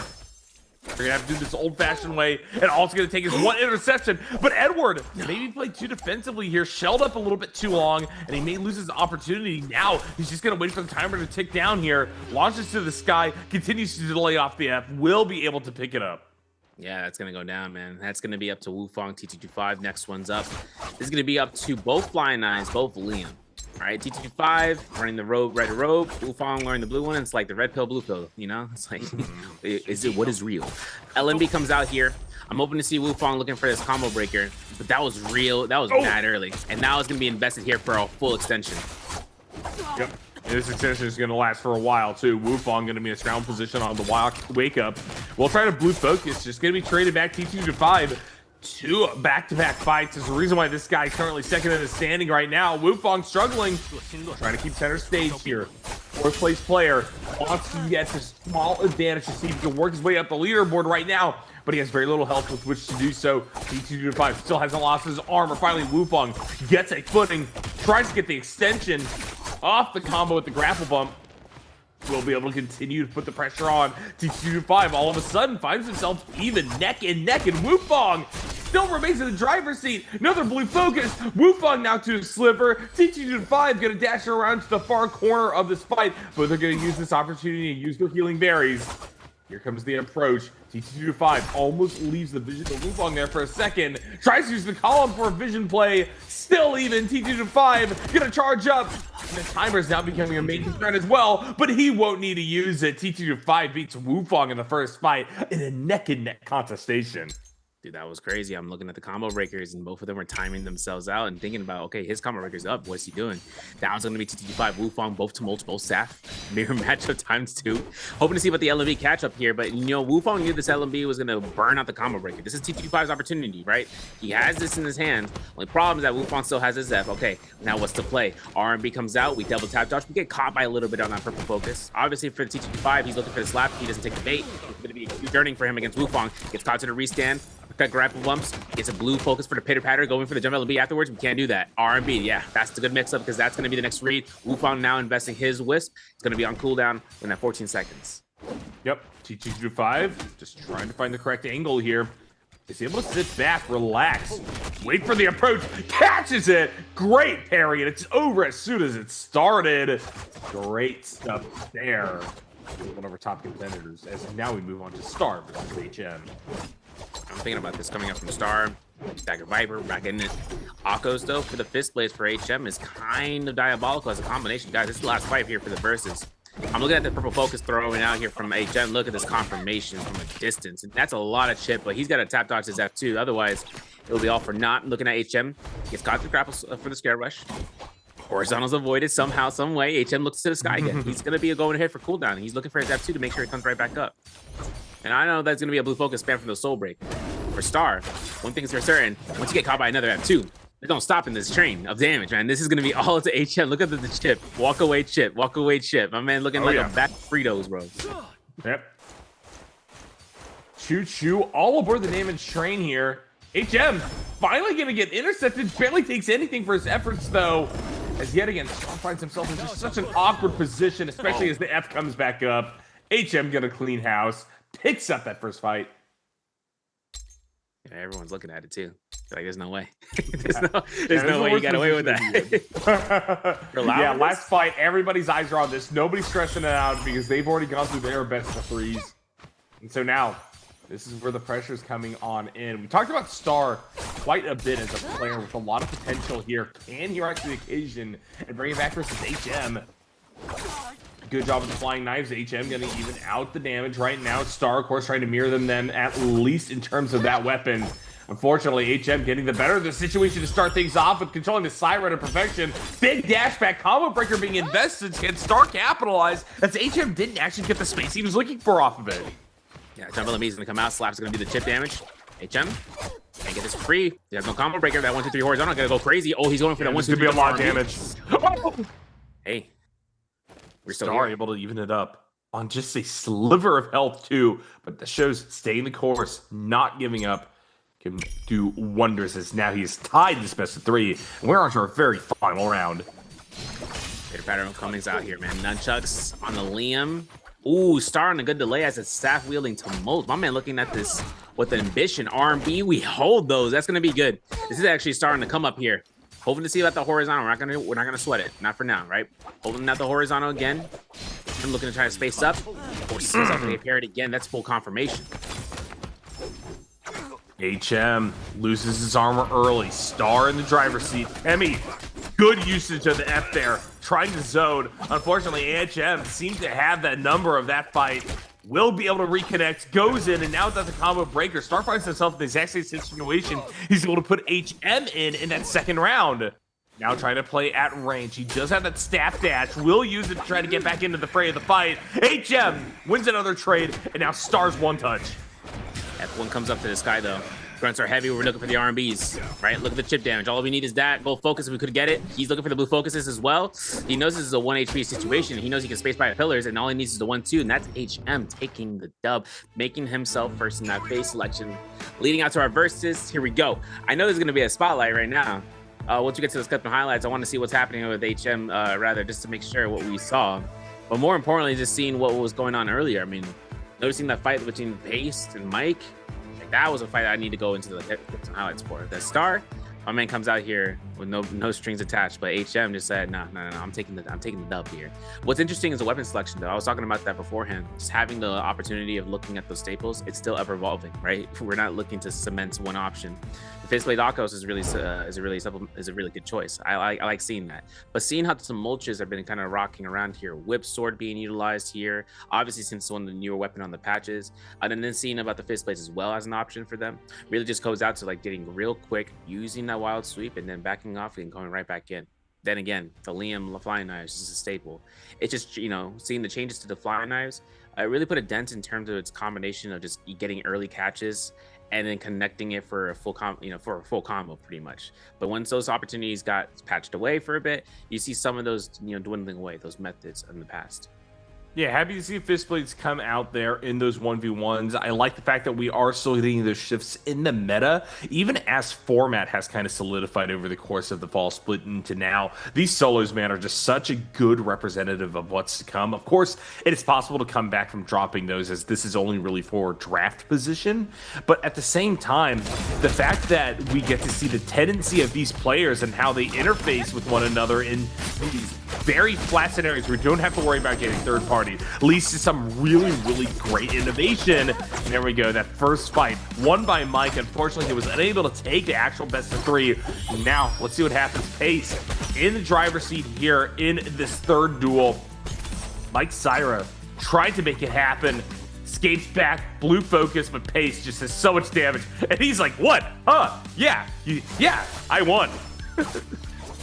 We're gonna have to do this old-fashioned way, and all it's gonna take is one interception. But Edward maybe played too defensively here, shelled up a little bit too long, and he may lose his opportunity. Now he's just gonna wait for the timer to tick down here, launches to the sky, continues to delay off the F, will be able to pick it up. Yeah, that's going to go down, man. That's going to be up to Wufong, T225. Next one's up. This is going to be up to both Flying Nines, both Liam. All right, T225 running the red robe. Wufong wearing the blue one. It's like the red pill, blue pill, you know? It's like, what is real? LMB comes out here. I'm hoping to see Wufong looking for this combo breaker, but that was real. That was mad early. And now it's going to be invested here for a full extension. Yep. This extension is going to last for a while, too. Wufong going to be in a scround position on the wake up. We'll try to blue focus. Just going to be traded back T225. Two back-to-back fights is the reason why this guy is currently second in the standing right now. Wufong struggling, trying to keep center stage here. Fourth place player wants to get a small advantage to see if he can work his way up the leaderboard right now, but he has very little health with which to do so. T225 still hasn't lost his armor. Finally, Wufong gets a footing, tries to get the extension off the combo with the grapple bump. Will be able to continue to put the pressure on. T225 all of a sudden finds himself even neck and neck, and Wufong still remains in the driver's seat. Another blue focus. Wufong now to his sliver. T225 gonna dash around to the far corner of this fight, but they're gonna use this opportunity to use their healing berries. Here comes the approach. T225 almost leaves the vision of Wufong there for a second. Tries to use the column for a vision play. Still even. T225 gonna charge up. And the timer is now becoming a main concern as well, but he won't need to use it. T225 beats Wufong in the first fight in a neck-and-neck contestation. Dude, that was crazy. I'm looking at the combo breakers, and both of them are timing themselves out and thinking about, okay, his combo breaker's up. What's he doing? Down's going to be T225, Wufong, both Tumult, both Staff. Mirror matchup times 2. Hoping to see about the LMB catch up here, but, you know, Wufong knew this LMB was going to burn out the combo breaker. This is T225's opportunity, right? He has this in his hand. Only problem is that Wufong still has his F. Okay, now what's the play? R&B comes out. We double tap dodge. We get caught by a little bit on that purple focus. Obviously, for the T225, he's looking for the slap. He doesn't take the bait. It's going to be a yearning for him against Wufong. Gets caught to the restand. Got grapple bumps, gets a blue focus for the pitter patter, going for the jump LB afterwards. We can't do that. R&B, yeah, that's the good mix up because that's going to be the next read. Wufong now investing his wisp. It's going to be on cooldown in that 14 seconds. Yep, T225 just trying to find the correct angle here. is able to sit back, relax, wait for the approach, catches it. Great parry, and it's over as soon as it started. Great stuff there. One of our top contenders. As now we move on to Star versus HM. I'm thinking about this coming up from Star. Dagger Viper, we're not getting it. Akos, though, for the Fist Blades for HM is kind of diabolical as a combination. Guys, this is the last fight here for the versus. I'm looking at the purple focus throwing out here from HM. Look at this confirmation from a distance. And that's a lot of chip, but he's got to tap dodge his F2. Otherwise, it'll be all for naught. Looking at HM. Gets caught the grapples for the scare rush. Horizontals avoided somehow, some way. HM looks to the sky again. He's going to be going ahead for cooldown. He's looking for his F2 to make sure he comes right back up. And I know that's going to be a blue focus spam from the Soul Break. For Star, one thing's for certain, once you get caught by another F2, they don't stop in this train of damage, man. This is going to be all to HM. Look at the chip. Walk away chip. Walk away chip. My man looking like a back Fritos, bro. Yep. Choo-choo all aboard the damage train here. HM finally going to get intercepted. Barely takes anything for his efforts, though. As yet again, Star finds himself in just such an awkward position, especially as the F comes back up. HM going to clean house. Picks up that first fight. Yeah, everyone's looking at it too. Like, there's no way. there's no way you got away with that. Yeah, last fight, everybody's eyes are on this. Nobody's stressing it out because they've already gone through their best of threes. And so now, this is where the pressure's coming on in. We talked about Star quite a bit as a player with a lot of potential here. Can he rise to the occasion and bring it back versus HM? Good job with the flying knives. HM getting even out the damage right now. Star, of course, trying to mirror them then, at least in terms of that weapon. Unfortunately, HM getting the better of the situation to start things off with controlling the Siren to perfection. Big dash back combo breaker being invested. Can Star capitalize? As HM didn't actually get the space he was looking for off of it. Yeah, Jump Elam's going to come out. Slap's going to do the chip damage. HM can't get this free. He has no combo breaker. That 1-2-3 horizontal going to go crazy. Oh, he's going for that 1-2-3. This could be a lot of damage. Hey. We're still Star here. able to even it up on just a sliver of health too, but that shows staying the course, not giving up, can do wonders as now he's tied this best of 3, and we're on to our very final round. Peter Pattern Cummings out here, man. Nunchucks on the Liam. Ooh, Star on a good delay as a staff wielding tumult. My man looking at this with ambition. R&B, we hold those. That's gonna be good. This is actually starting to come up here. Hoping to see about the horizontal. We're not gonna sweat it. Not for now, right? Holding out the horizontal again. I'm looking to try to space up. Forces himself to get parried again. That's full confirmation. HM loses his armor early. Star in the driver's seat. Emmy, good usage of the F there. Trying to zone. Unfortunately, HM seems to have that number of that fight. Will be able to reconnect, goes in, and now does a combo breaker. Star finds himself in the exact same situation. He's able to put HM in that second round. Now trying to play at range. He does have that staff dash. Will use it to try to get back into the fray of the fight. HM wins another trade, and now Star's one touch. F1 comes up to this guy, though. Grunts are heavy. We're looking for the RBs, right? Look at the chip damage. All we need is that. Gold focus if we could get it. He's looking for the blue focuses as well. He knows this is a 1 HP situation. He knows he can space by the pillars, and all he needs is the 1-2, and that's HM taking the dub, making himself first in that phase selection. Leading out to our verses. Here we go. I know there's going to be a spotlight right now. Once we get to those clip and highlights, I want to see what's happening with HM, rather, just to make sure what we saw. But more importantly, just seeing what was going on earlier. I mean, noticing that fight between Paste and Mike. That was a fight I need to go into the clips and highlights for. The Star, my man comes out here with no strings attached, but HM just said, no, I'm taking the dub here. What's interesting is the weapon selection, though. I was talking about that beforehand. Just having the opportunity of looking at those staples, it's still ever evolving, right? We're not looking to cement one option. The Faceblade Akos is a really good choice. I like seeing that, but seeing how the Tumultuous have been kind of rocking around here, Whip Sword being utilized here, obviously since one of the newer weapon on the patches, and then seeing about the Fistblades as well as an option for them, really just goes out to like getting real quick, using that wild sweep, and then backing off and going right back in. Then again, the Liam flying knives is a staple. It's just, you know, seeing the changes to the flying knives, it really put a dent in terms of its combination of just getting early catches and then connecting it for a full combo pretty much. But once those opportunities got patched away for a bit, you see some of those, dwindling away, those methods in the past. Yeah, happy to see Fistblades come out there in those 1v1s. I like the fact that we are still getting those shifts in the meta, even as format has kind of solidified over the course of the fall split into now. These solos, man, are just such a good representative of what's to come. Of course, it is possible to come back from dropping those, as this is only really for draft position. But at the same time, the fact that we get to see the tendency of these players and how they interface with one another in these very flat scenarios where we don't have to worry about getting third party leads to some really, really great innovation. And there we go, that first fight won by Mike. Unfortunately, he was unable to take the actual best of 3. Now, let's see what happens. Pace in the driver's seat here in this third duel. Mike Syra tried to make it happen. Escapes back, blue focus, but Pace just has so much damage. And he's like, what? Yeah, I won.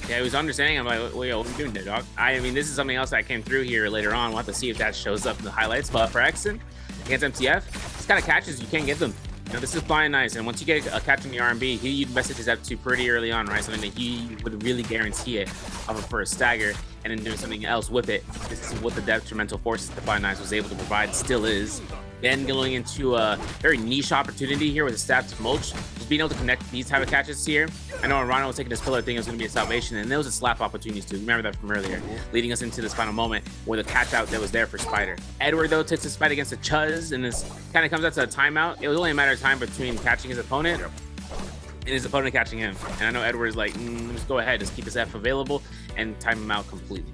Yeah, he was understanding. I'm like, what are you doing there, dog? I mean, this is something else that came through here later on. We'll have to see if that shows up in the highlights. But for Exon against MTF, this kind of catches, you can't get them. You know, this is blind nice. And once you get a catch in the R&B, he invested his F2 pretty early on, right? Something that he would really guarantee it off of for a stagger and then doing something else with it. This is what the detrimental forces that Blind Nice was able to provide, still is. Then going into a very niche opportunity here with a stab to mulch, just being able to connect these type of catches here. I know when Rhino was taking this pillar thing, it was going to be a salvation, and there was a slap opportunities too. Remember that from earlier, leading us into this final moment where the catch out that was there for Spider. Edward though takes this fight against the Chuz, and this kind of comes out to a timeout. It was only a matter of time between catching his opponent and his opponent catching him. And I know Edward is like, just go ahead, just keep his F available and time him out completely.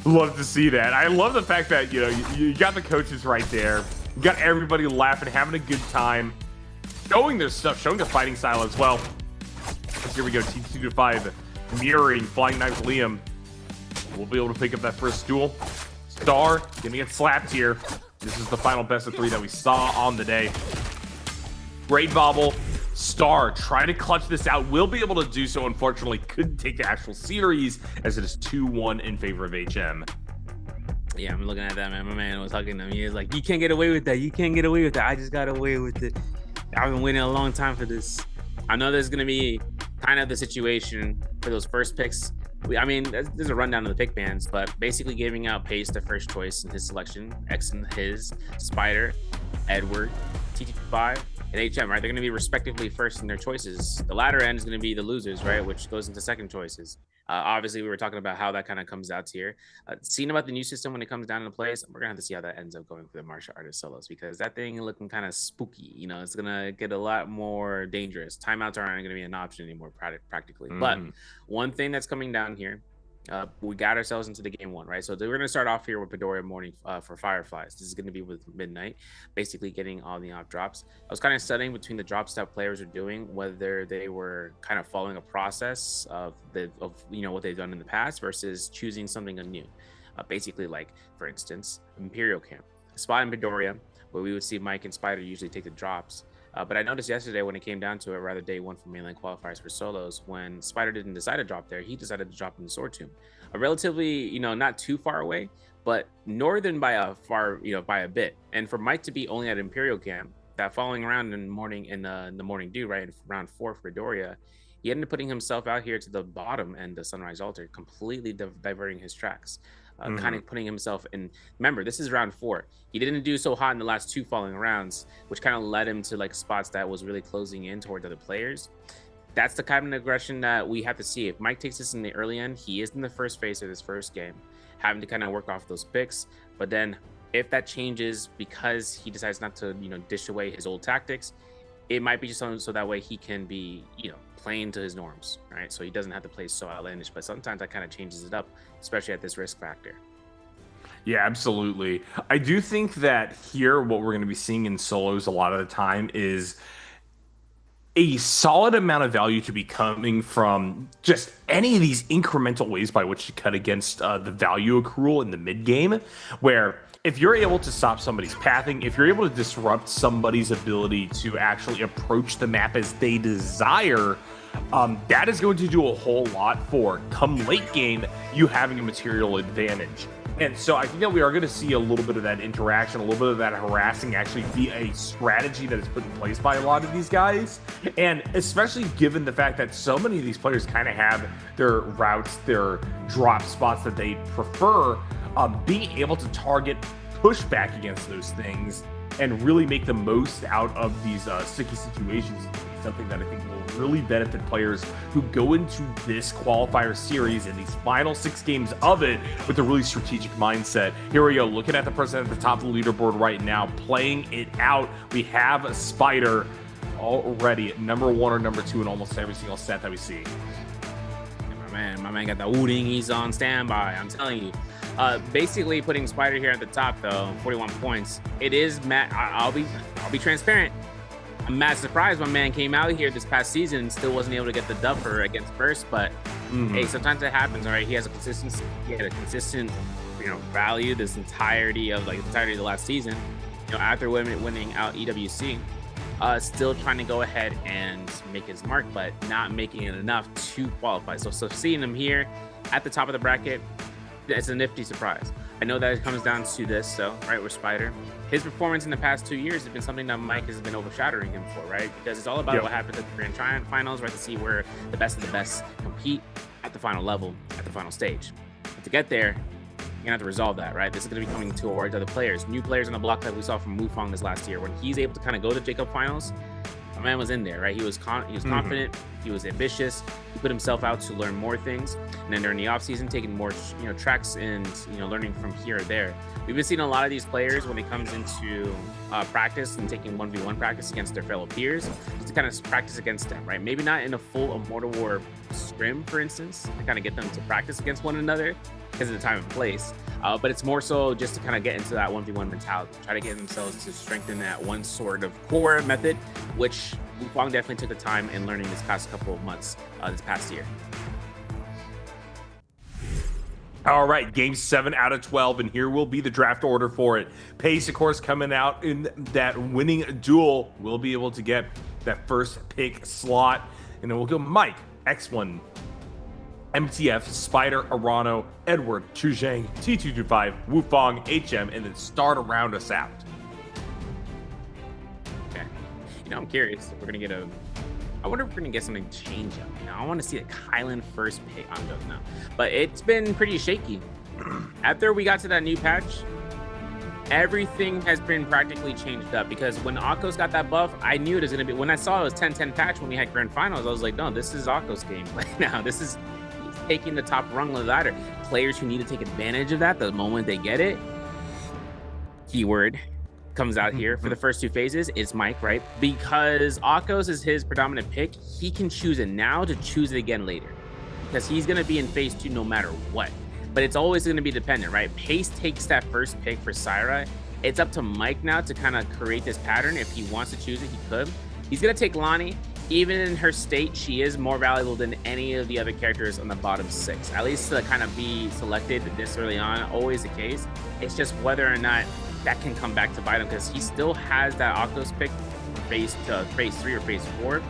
Love to see that. I love the fact that, you know, you got the coaches right there. You got everybody laughing, having a good time, showing their stuff, showing their fighting style as well. Here we go, T2-5 mirroring Flying Knife Liam. We'll be able to pick up that first duel. Star gonna get slapped here. This is the final best of 3 that we saw on the day. Great bobble. Star trying to clutch this out, will be able to do so. Unfortunately, couldn't take the actual series as it is 2-1 in favor of HM. Yeah, I'm looking at that, man. My man was hugging him. He was like, you can't get away with that. You can't get away with that. I just got away with it. I've been waiting a long time for this. I know there's going to be kind of the situation for those first picks. I mean, there's a rundown of the pick bands, but basically giving out Pace the first choice in his selection, X and his, Spider, Edward, T2-5, and HM, right? They're going to be respectively first in their choices. The latter end is going to be the losers, right? Which goes into second choices. Obviously, we were talking about how that kind of comes out here. Seeing about the new system when it comes down to plays, we're going to have to see how that ends up going for the martial artist solos, because that thing looking kind of spooky. You know, it's going to get a lot more dangerous. Timeouts aren't going to be an option anymore, practically. But one thing that's coming down here, we got ourselves into the game 1, right? So we're going to start off here with Midoriya Morning for Fireflies. This is going to be with Midnight, basically getting all the off drops. I was kind of studying between the drop step players are doing, whether they were kind of following a process of you know, what they've done in the past versus choosing something anew. Basically, like, for instance, Imperial Camp. Spot in Midoriya, where we would see Mike and Spider usually take the drops. But I noticed yesterday when it came down to it, rather day 1 for mainland qualifiers for solos, when Spider didn't decide to drop there, he decided to drop in the Sword Tomb. A relatively, you know, not too far away, but northern by a bit. And for Mike to be only at Imperial Camp, that following round in the morning dew, right, in round 4 for Midoriya, he ended up putting himself out here to the bottom end of Sunrise Altar, completely diverting his tracks. Kind of putting himself in. Remember, this is round 4. He didn't do so hot in the last 2 following rounds, which kind of led him to like spots that was really closing in towards other players. That's the kind of aggression that we have to see. If Mike takes this in the early end, he is in the first phase of this first game, having to kind of work off those picks. But then if that changes because he decides not to, you know, dish away his old tactics, it might be just so that way he can be, you know, playing to his norms, right? So he doesn't have to play so outlandish, but sometimes that kind of changes it up, especially at this risk factor. Yeah, absolutely. I do think that here, what we're going to be seeing in solos a lot of the time is a solid amount of value to be coming from just any of these incremental ways by which to cut against the value accrual in the mid game, where if you're able to stop somebody's pathing, if you're able to disrupt somebody's ability to actually approach the map as they desire, that is going to do a whole lot for, come late game, you having a material advantage. And so I think that we are going to see a little bit of that interaction, a little bit of that harassing actually be a strategy that is put in place by a lot of these guys. And especially given the fact that so many of these players kind of have their routes, their drop spots that they prefer, being able to target pushback against those things and really make the most out of these sticky situations is something that I think will really benefit players who go into this qualifier series and these final 6 games of it with a really strategic mindset. Here we go, looking at the person at the top of the leaderboard right now, playing it out. We have a Spider already at number 1 or number 2 in almost every single set that we see. My man got the Wooding. He's on standby. I'm telling you. Basically putting Spider here at the top though, 41 points. It is Matt. I'll be transparent. I'm mad surprised my man came out here this past season and still wasn't able to get the dubber against Burst, but hey, sometimes it happens. All right, he had a consistent, value this entirety of the last season. After winning out EWC, still trying to go ahead and make his mark, but not making it enough to qualify. So seeing him here at the top of the bracket, it's a nifty surprise. I know that it comes down to this, though, right, with Spider. His performance in the past 2 years has been something that Mike has been overshadowing him for, right? Because it's all about what happens at the Grand Finals, right? To see where the best of the best compete at the final level, at the final stage. But to get there, you're gonna have to resolve that, right? This is gonna be coming towards other players, new players on the block that we saw from Wufang this last year. When he's able to kind of go to Jacob Finals, my man was in there, right? He was confident, he was ambitious, he put himself out to learn more things, and then during the offseason, taking more tracks and learning from here or there. We've been seeing a lot of these players when it comes into practice and taking 1v1 practice against their fellow peers, just to kind of practice against them, right? Maybe not in a full Immortal War scrim, for instance, to kind of get them to practice against one another because of the time and place. But it's more so just to kind of get into that 1v1 mentality, try to get themselves to strengthen that one sort of core method, which Wufang definitely took the time in learning this past couple of months, this past year. All right, game 7 out of 12, and here will be the draft order for it. Pace, of course, coming out in that winning duel, will be able to get that first pick slot. And then we'll go Mike, X1, MTF, Spider, Arano, Edward, Chuzheng, T225, Wufang, HM, and then start to round us out. Okay. I'm curious if we're going to get I wonder if we're going to get something to change up. I want to see a Kylan first pick. I don't know. But it's been pretty shaky. After we got to that new patch, everything has been practically changed up, because when Akos got that buff, I knew it was going to be, when I saw it was 10-10 patch when we had Grand Finals, I was like, no, this is Akos gameplay now. This is taking the top rung of the ladder. Players who need to take advantage of that the moment they get it, keyword comes out here for the first 2 phases, is Mike, right? Because Akos is his predominant pick, he can choose it now to choose it again later, because he's going to be in phase 2 no matter what. But it's always going to be dependent, right? Pace takes that first pick for Syra. It's up to Mike now to kind of create this pattern. If he wants to choose it, he could. He's going to take Lonnie. Even in her state, she is more valuable than any of the other characters on the bottom 6, at least to kind of be selected this early on. Always the case. It's just whether or not that can come back to bite him, because he still has that Akos pick phase 3 or phase 4.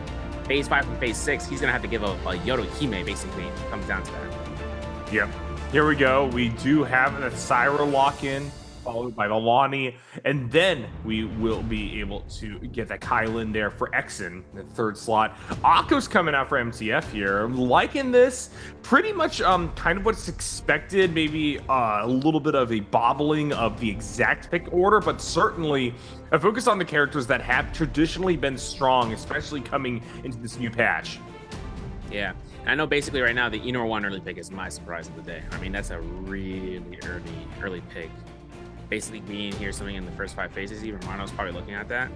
Phase 5 and phase 6, he's gonna have to give a Yorohime, basically. It comes down to that. Yep. Here we go. We do have the Syra lock-in, followed by the Lonnie, and then we will be able to get that Kylan there for Exen, the 3rd slot. Akos coming out for MTF here. I'm liking this. Pretty much kind of what's expected, maybe a little bit of a bobbling of the exact pick order, but certainly a focus on the characters that have traditionally been strong, especially coming into this new patch. Yeah. I know basically right now the Enor 1 early pick is my surprise of the day. I mean, that's a really early pick. Basically being here something in the first 5 phases. Even Romano's probably looking at that,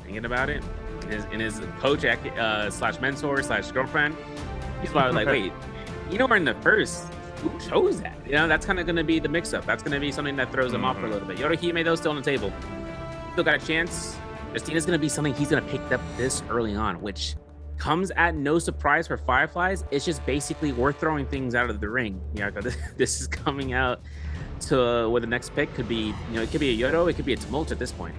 thinking about it. In his coach slash mentor slash girlfriend, he's probably like, wait, we're in the first. Who chose that? That's kind of going to be the mix-up. That's going to be something that throws him off for a little bit. Yorohime, though, still on the table. Still got a chance. Justina's going to be something he's going to pick up this early on, which comes at no surprise for Fireflies. It's just basically we're throwing things out of the ring. This is coming out to where the next pick could be, it could be a Yodo, it could be a Tumult at this point.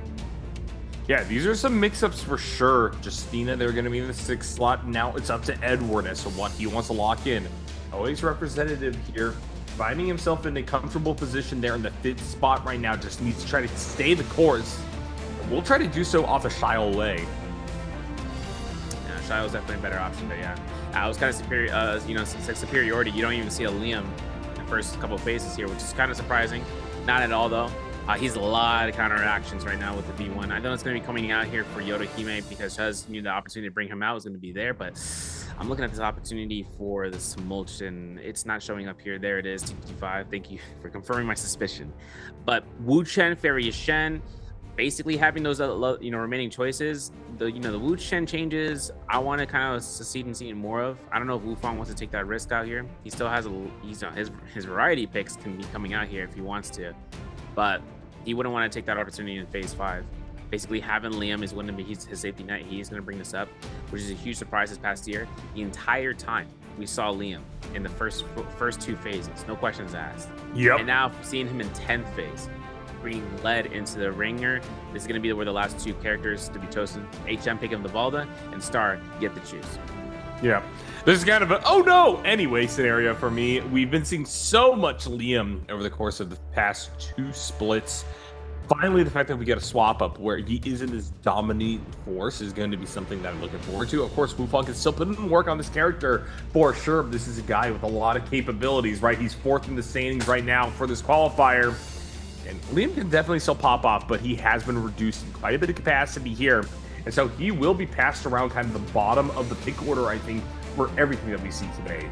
Yeah, these are some mix-ups for sure. Justina, they're going to be in the 6th slot. Now it's up to Edward as to what he wants to lock in. Always representative here finding himself in a comfortable position there in the 5th spot right now. Just needs to try to stay the course. We'll try to do so off of Shiolei. Yeah, Shiloh's definitely a better option, but yeah. I was kind of superior, you know, superiority. You don't even see a Liam in the first couple of phases here, which is kind of surprising. Not at all, though. He's a lot of counter actions right now with the V1. I know it's going to be coming out here for Yoda Hime because Chuz knew the opportunity to bring him out was going to be there, but I'm looking at this opportunity for the Smolchen. It's not showing up here. There it is, T55. Thank you for confirming my suspicion. But Wu Chen, Fairy Shen, basically having those remaining choices. The Wu Chen changes I want to kind of succeed in seeing more of. I don't know if Wu Fang wants to take that risk out here. He still has his variety picks can be coming out here if he wants to, but he wouldn't want to take that opportunity in phase 5. Basically having Liam is going to be his safety net. He is going to bring this up, which is a huge surprise this past year. The entire time we saw Liam in the first 2 phases, no questions asked. Yep. And now seeing him in 10th phase, bringing Lead into the ringer. This is going to be where the last 2 characters to be chosen. HM picking the Valda, and Star get to choose. Yeah, this is kind of a oh no anyway scenario for me. We've been seeing so much Liam over the course of the past 2 splits. Finally, the fact that we get a swap up where he isn't this dominant force is going to be something that I'm looking forward to. Of course, Wu Fang can still put in work on this character for sure. This is a guy with a lot of capabilities, right? He's 4th in the standings right now for this qualifier. And Liam can definitely still pop off, but he has been reducing quite a bit of capacity here. And so he will be passed around kind of the bottom of the pick order, I think, for everything that we see today.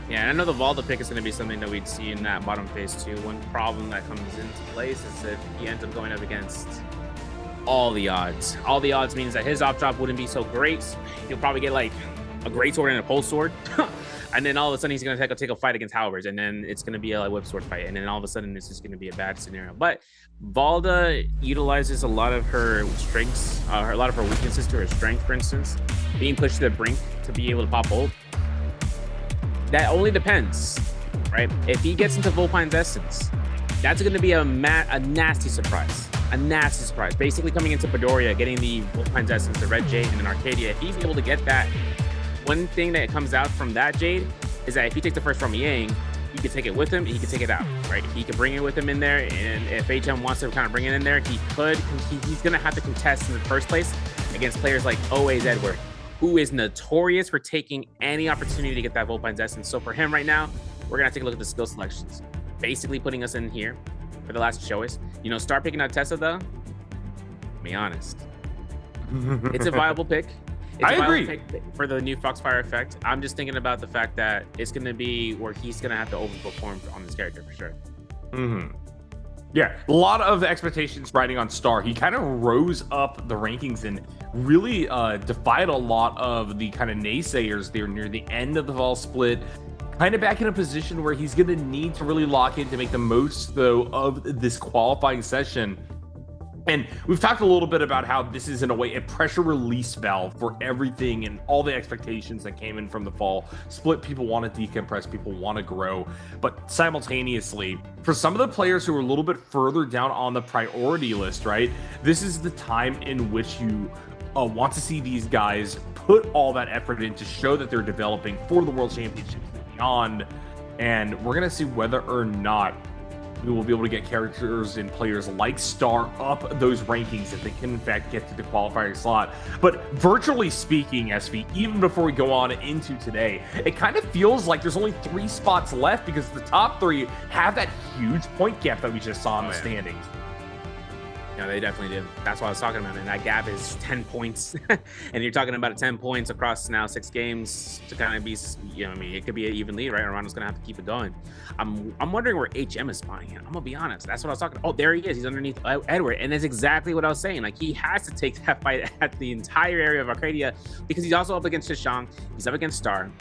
Yeah, and I know the Valda pick is going to be something that we'd see in that bottom phase 2. One problem that comes into place is that he ends up going up against all the odds. All the odds means that his op drop wouldn't be so great. He'll probably get like a great sword and a pole sword. And then all of a sudden he's going to take a fight against Halberds, and then it's going to be a whip sword fight, and then all of a sudden it's just going to be a bad scenario. But Valda utilizes a lot of her strengths, a lot of her weaknesses to her strength, for instance, being pushed to the brink to be able to pop ult. That only depends, right? If he gets into Volpine's Essence, that's going to be a nasty surprise. A nasty surprise. Basically coming into Padoria, getting the Volpine's Essence, the Red Jade, and then Arcadia. If he's able to get that, one thing that comes out from that Jade is that if he takes the first from Yang, he can take it with him, and he can take it out, right? He can bring it with him in there, and if HM wants to kind of bring it in there, he's going to have to contest in the first place against players like Always Edward, who is notorious for taking any opportunity to get that Volpine's Essence. So for him right now, we're going to take a look at the skill selections. Basically putting us in here for the last choice. Start picking out Tessa, though. Be honest. It's a viable pick. I agree. Pick for the new Foxfire effect. I'm just thinking about the fact that it's going to be where he's going to have to overperform on this character for sure. Mm-hmm. Yeah, a lot of expectations riding on Star. He kind of rose up the rankings and really defied a lot of the kind of naysayers there near the end of the fall split. Kind of back in a position where he's going to need to really lock in to make the most, though, of this qualifying session. And we've talked a little bit about how this is, in a way, a pressure release valve for everything and all the expectations that came in from the fall split. People want to decompress, people want to grow, but simultaneously, for some of the players who are a little bit further down on the priority list, right, this is the time in which you want to see these guys put all that effort in to show that they're developing for the World Championships and beyond. And we're going to see whether or not we will be able to get characters and players like Star up those rankings if they can in fact get to the qualifying slot. But virtually speaking, SV, even before we go on into today, it kind of feels like there's only 3 spots left because the top 3 have that huge point gap that we just saw in the standings. Yeah, they definitely did. That's what I was talking about, and that gap is 10 points. And you're talking about 10 points across now 6 games to kind of be, it could be an even lead, right? Ronaldo's going to have to keep it going. I'm wondering where HM is spying him. I'm going to be honest. That's what I was talking about. Oh, there he is. He's underneath Edward. And that's exactly what I was saying. Like, he has to take that fight at the entire area of Arcadia because he's also up against Shishang. He's up against Star.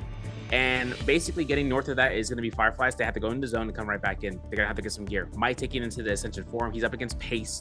And basically getting north of that is going to be Fireflies. They have to go into the zone and come right back in. They're going to have to get some gear. Might take it into the Ascension Forum. He's up against Pace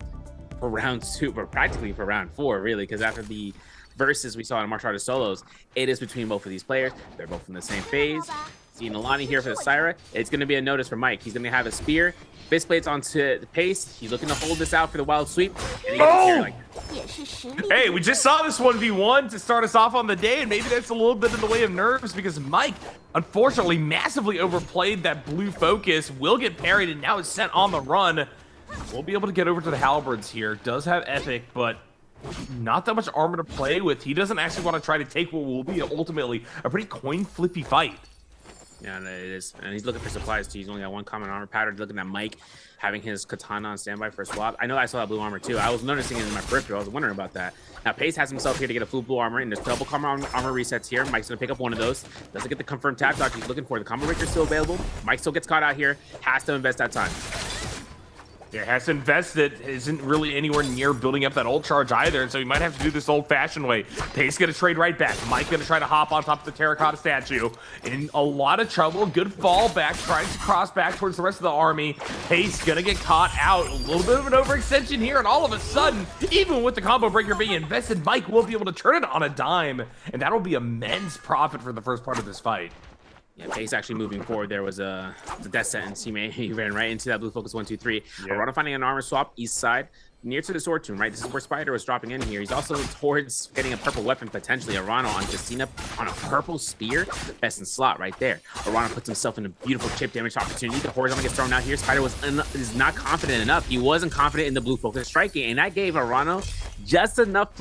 for round 2, but practically for round 4, really, because after the verses we saw in martial artist solos, it is between both of these players. They're both in the same phase. Seeing Alani here for the Syra. It's going to be a notice for Mike. He's going to have a spear. Fist plates onto the pace. He's looking to hold this out for the wild sweep. And he gets Hey, we just saw this 1v1 to start us off on the day, and maybe that's a little bit in the way of nerves because Mike, unfortunately, massively overplayed that blue focus, will get parried, and now is sent on the run. We'll be able to get over to the halberds here. Does have Epic, but not that much armor to play with. He doesn't actually want to try to take what will be ultimately a pretty coin-flippy fight. Yeah, it is. And he's looking for supplies too. He's only got one common armor pattern. Looking at Mike having his katana on standby for a swap. I know I saw that blue armor too. I was noticing it in my peripheral. I was wondering about that. Now Pace has himself here to get a full blue armor, and there's double armor resets here. Mike's gonna pick up one of those. Doesn't get the confirmed tap dodge he's looking for. The combo breaker is still available. Mike still gets caught out here. Has to invest that time. Yeah, has to invest it. Isn't really anywhere near building up that ult charge either, and so he might have to do this old-fashioned way. Pace gonna trade right back. Mike gonna try to hop on top of the terracotta statue. In a lot of trouble. Good fallback. Trying to cross back towards the rest of the army. Pace gonna get caught out. A little bit of an overextension here, and all of a sudden, even with the combo breaker being invested, Mike will be able to turn it on a dime, and that'll be immense profit for the first part of this fight. Yeah, Pace actually moving forward. There was the death sentence. He ran right into that blue focus 1, 2, 3. Yeah. Arano finding an armor swap east side near to the sword tomb, right? This is where Spider was dropping in here. He's also towards getting a purple weapon, potentially. Arano on Justina on a purple spear. Best in slot right there. Arano puts himself in a beautiful chip damage opportunity. The horizontal gets thrown out here. Spider is not confident enough. He wasn't confident in the blue focus striking, and that gave Arano just enough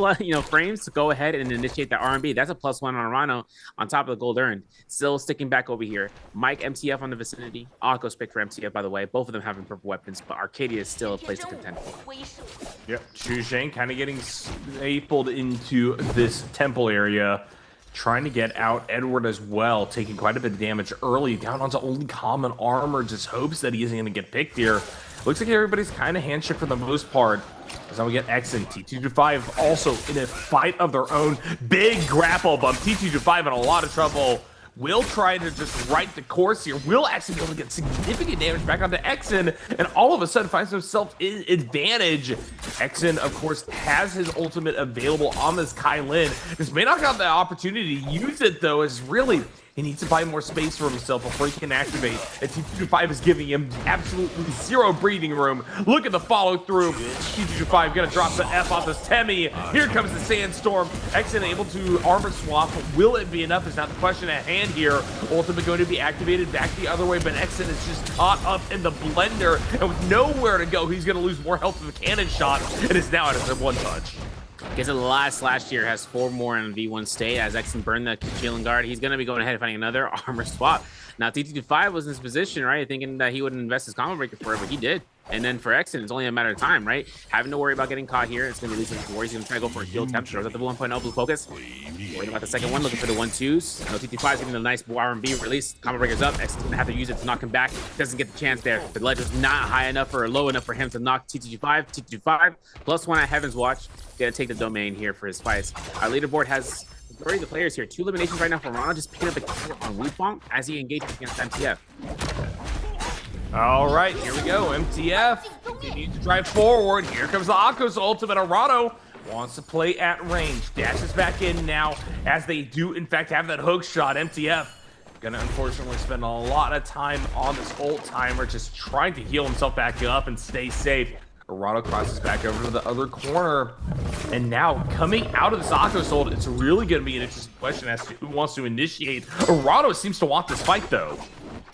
frames to go ahead and initiate that R&B. That's a +1 on Arano on top of the gold earned. Still sticking back over here. Mike MTF on the vicinity. Akko's picked for MTF, by the way. Both of them having purple weapons, but Arcadia is still a place to contend for. Yep, Xu Zhang kind of getting stapled into this temple area, trying to get out. Edward as well, taking quite a bit of damage early, down onto only common armor, just hopes that he isn't going to get picked here. Looks like everybody's kind of handshake for the most part. As now we get X and T225 also in a fight of their own. Big grapple bump. T225 in a lot of trouble. Will try to just right the course here. Will actually be able to get significant damage back onto Exen, and all of a sudden finds himself in advantage. Exen, of course, has his ultimate available on this Kai Lin. This may not have the opportunity to use it, though, as really he needs to buy more space for himself before he can activate. And T225 is giving him absolutely zero breathing room. Look at the follow through. T225 gonna drop the F off this Temi. Here comes the Sandstorm. Exen able to armor swap. Will it be enough is not the question at hand here. Ultimate going to be activated back the other way, but Exen is just caught up in the blender. And with nowhere to go, he's gonna lose more health with the cannon shot. And is now at his one touch. Gets a last year, has 4 more in V1 state. As Exen burned the Shield Guard, he's going to be going ahead and finding another armor swap. Now, T225 was in his position, right? Thinking that he wouldn't invest his combo breaker for it, but he did. And then for Exen, it's only a matter of time, right? Having to worry about getting caught here. It's going to be losing his war. He's going to try to go for a heal temp. Throws at the 1.0 blue focus. Worried about the second one, looking for the 1-2s. No, T225 is getting a nice R&B release. Combo breaker's up. Exen's going to have to use it to knock him back. Doesn't get the chance there. The ledge was not high enough or low enough for him to knock T225. T225 +1 at Heaven's Watch. Gonna take the domain here for his fights. Our leaderboard has majority of the players here. 2 eliminations right now for Rana, just picking up the kill on Wufong as he engages against MTF. All right, here we go. MTF continues to drive forward. Here comes the Akko's ultimate. Arano wants to play at range. Dashes back in now as they do, in fact, have that hook shot. MTF gonna unfortunately spend a lot of time on this ult timer, just trying to heal himself back up and stay safe. Arano crosses back over to the other corner. And now, coming out of this Akko's ult, it's really going to be an interesting question as to who wants to initiate. Arano seems to want this fight, though.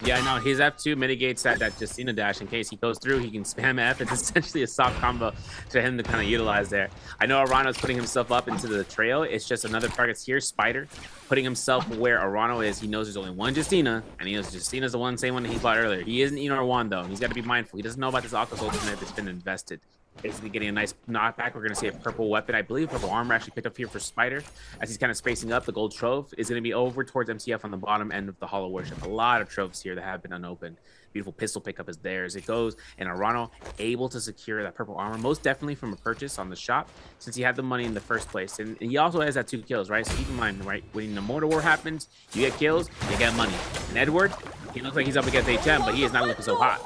Yeah, no, his F2 mitigates that Justina dash. In case he goes through, he can spam F. It's essentially a soft combo to him to kind of utilize there. I know Arano's putting himself up into the trail. It's just another target here, Spider, putting himself where Arano is. He knows there's only one Justina, and he knows Justina's the same one that he bought earlier. He isn't Enor1, though, and he's got to be mindful. He doesn't know about this Akko's ultimate that's been invested. Basically getting a nice knockback. We're going to see a purple weapon. I believe purple armor actually picked up here for Spider. As he's kind of spacing up, the gold trove is going to be over towards MTF on the bottom end of the Hollow Worship. A lot of troves here that have been unopened. Beautiful pistol pickup is there as it goes. And Arano able to secure that purple armor, most definitely from a purchase on the shop, since he had the money in the first place. And he also has that 2 kills, right? So keep in mind, right, when the Mortar War happens, you get kills, you get money. And Edward, he looks like he's up against HM, but he is not looking so hot.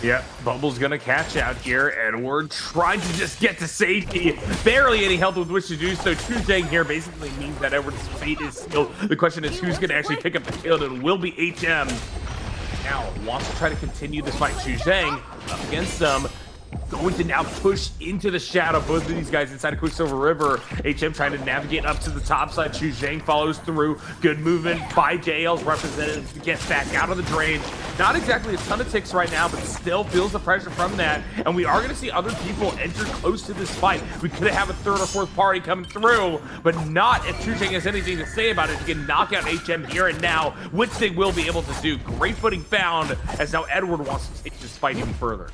Yep, Bubble's gonna catch out here. Edward trying to just get to safety. Barely any health with which to do so. Chuzheng here basically means that Edward's fate is sealed. The question is who's gonna actually pick up the kill. It will be HM. Now wants to try to continue this fight. Chuzheng up against them. Going to now push into the shadow. Both of these guys inside of Quicksilver River. HM trying to navigate up to the top side. Chuzheng follows through. Good movement by JL's representatives to get back out of the drain. Not exactly a ton of ticks right now, but still feels the pressure from that. And we are going to see other people enter close to this fight. We could have a third or fourth party coming through, but not if Chuzheng has anything to say about it. He can knock out HM here and now, which they will be able to do. Great footing found, as now Edward wants to take this fight even further.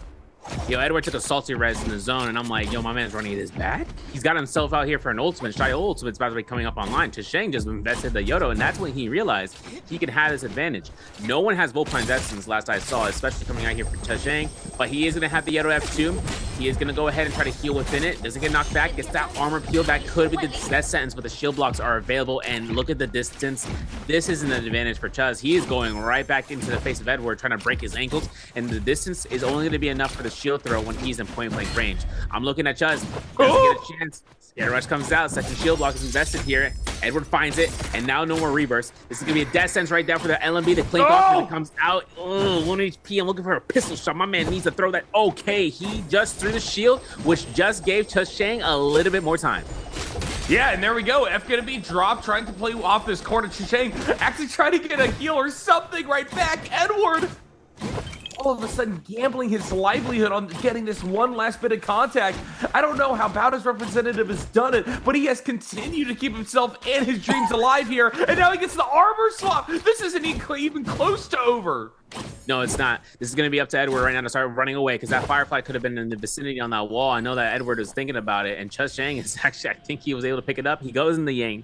Yo, Edward took a salty res in the zone, and I'm like, yo, my man's running this bad. He's got himself out here for an ultimate. Shy ultimate's about to be coming up online. Chuzheng just invested the Yodo, and that's when he realized he could have this advantage. No one has Volpine's Essence last I saw, especially coming out here for Chuzheng, but he is going to have the Yodo F2. He is going to go ahead and try to heal within it. Doesn't get knocked back, gets that armor peel. That could be the death sentence, but the shield blocks are available, and look at the distance. This isn't an advantage for Chuz. He is going right back into the face of Edward, trying to break his ankles, and the distance is only going to be enough for the shield throw when he's in point blank range. I'm looking at Chuz. Doesn't get a chance. Scare Rush comes out. Second shield block is invested here. Edward finds it, and now no more rebirths. This is gonna be a death sentence right down for the LMB. The clink off when it comes out. Oh, 1 HP. I'm looking for a pistol shot. My man needs to throw that. Okay, he just threw the shield, which just gave Chuzheng a little bit more time. Yeah, and there we go. F gonna be dropped, trying to play off this corner. Chuzheng actually trying to get a heal or something right back. Edward all of a sudden gambling his livelihood on getting this one last bit of contact. I don't know how Bowder's representative has done it, but he has continued to keep himself and his dreams alive here, and now he gets the armor swap. This isn't even close to over. No, it's not. This is going to be up to Edward right now to start running away, because that Firefly could have been in the vicinity on that wall. I know that Edward is thinking about it, and Chuzheng is actually, I think he was able to pick it up. He goes in the Yang.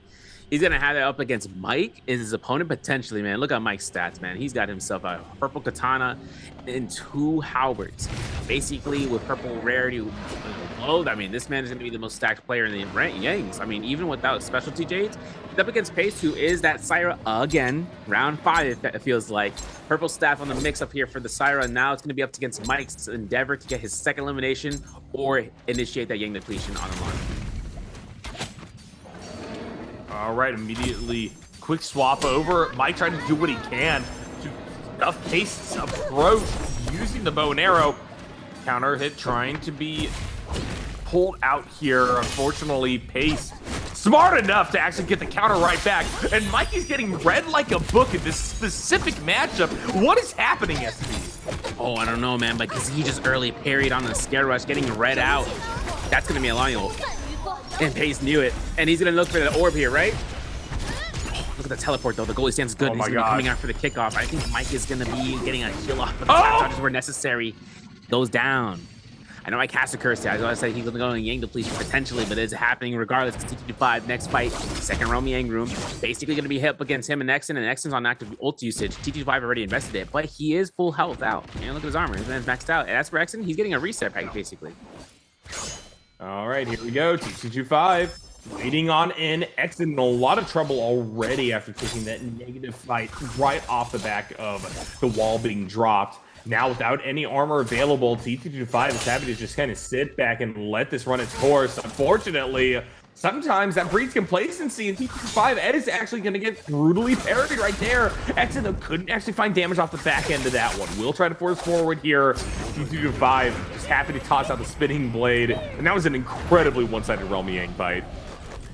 He's going to have that up against Mike, is his opponent, potentially, man. Look at Mike's stats, man. He's got himself a purple katana and 2 halberds. Basically, with purple rarity low, I mean, this man is going to be the most stacked player in the Yangs. I mean, even without specialty Jades, he's up against Pace, who is that Syra again. Round 5, it feels like. Purple staff on the mix up here for the Syra. Now it's going to be up against Mike's endeavor to get his second elimination or initiate that Yang depletion on him on. All right, immediately quick swap over. Mike trying to do what he can to stuff Pace's approach using the bow and arrow. Counter hit trying to be pulled out here. Unfortunately, Pace smart enough to actually get the counter right back. And Mike is getting read like a book in this specific matchup. What is happening, SB? Oh, I don't know, man, because he just early parried on the Scare Rush, getting read out. That's going to be a Lionel. And Pace knew it. And he's going to look for the orb here, right? Oh, look at the teleport, though. The goalie stands good. He's going to be coming out for the kickoff. I think Mike is going to be getting a heal off, but the dodges were necessary. Goes down. I know I cast a curse here. I was going to say he's going to go in Yang depletion potentially, but it's happening regardless. It's TT5. Next fight, second realm Yang room. Basically going to be hit up against him and Exon, and Exon's on active ult usage. TT5 already invested it, but he is full health out. And look at his armor. His man's maxed out. And as for Exon, he's getting a reset pack, basically. All right, here we go. TT25 waiting on in. Exon in a lot of trouble already after taking that negative fight right off the back of the wall being dropped. Now, without any armor available, TT25 is happy to just kind of sit back and let this run its course. Unfortunately, sometimes that breeds complacency, and TT25 is actually going to get brutally parried right there. Exon, though, couldn't actually find damage off the back end of that one. We'll try to force forward here. TT25 just happy to toss out the spinning blade, and that was an incredibly one-sided Realm Yang fight.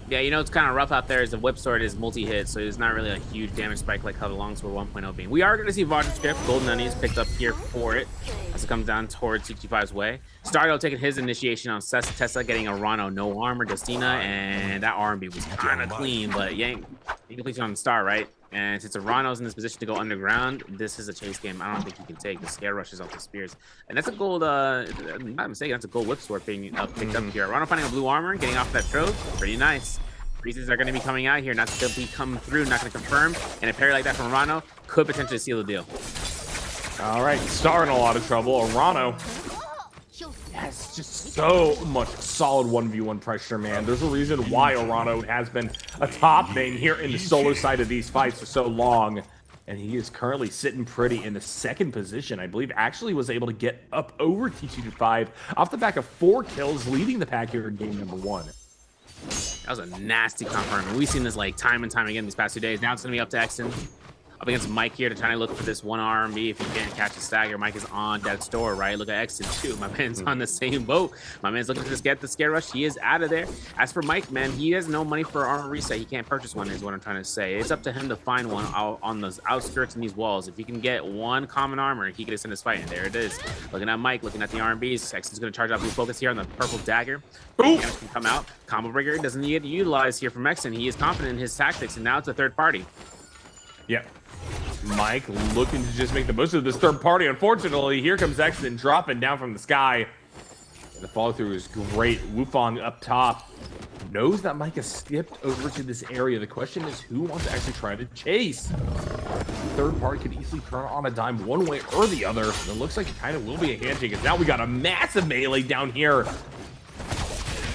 Yeah, you know, it's kind of rough out there as the whip sword is multi-hit, so it's not really a huge damage spike like how the longsword 1.0 being. We are going to see Vajra Script. Golden Onions picked up here for it as it comes down towards 65's way. Stardo taking his initiation on Tessa, getting a Rano, no armor, Justina, and that R&B was kind of clean, but Yang completion on the star, right? And since Arano's in this position to go underground, this is a chase game I don't think he can take. The Scare Rushes off the spears. And that's a gold, I'm not mistaken, that's a gold whip sword being picked up here. Arano finding a blue armor, getting off that trove. Pretty nice. Reasons are going to be coming out here, not to be coming through, not going to confirm. And a parry like that from Arano could potentially seal the deal. All right, Star in a lot of trouble. Arano. Yes, just so much solid 1v1 pressure, man. There's a reason why Arano has been a top name here in the solo side of these fights for so long. and he is currently sitting pretty in the second position. I believe actually was able to get up over T225 off the back of 4 kills, leading the pack here in game number 1. That was a nasty confirm. We've seen this like time and time again these past 2 days. Now it's gonna be up to Exton. Up against Mike here to try to look for this one R&B. If he can't catch a stagger, Mike is on that store, right? Look at Exton too. My man's on the same boat. My man's looking to just get the scare rush. He is out of there. As for Mike, man, he has no money for armor reset. He can't purchase one is what I'm trying to say. It's up to him to find one out on those outskirts and these walls. If he can get one common armor, he can extend his fight. And there it is. Looking at Mike, looking at the R&Bs. Exton's going to charge out blue focus here on the purple dagger. Can come out. Combo breaker doesn't get utilized here from Exton. He is confident in his tactics, and now it's a third party. Yep. Mike looking to just make the most of this third party. Unfortunately, here comes Exton dropping down from the sky. The follow through is great. Wufong up top knows that Mike has skipped over to this area. The question is who wants to actually try to chase? Third party could easily turn on a dime one way or the other. And it looks like it kind of will be a handshake. And now we got a massive melee down here.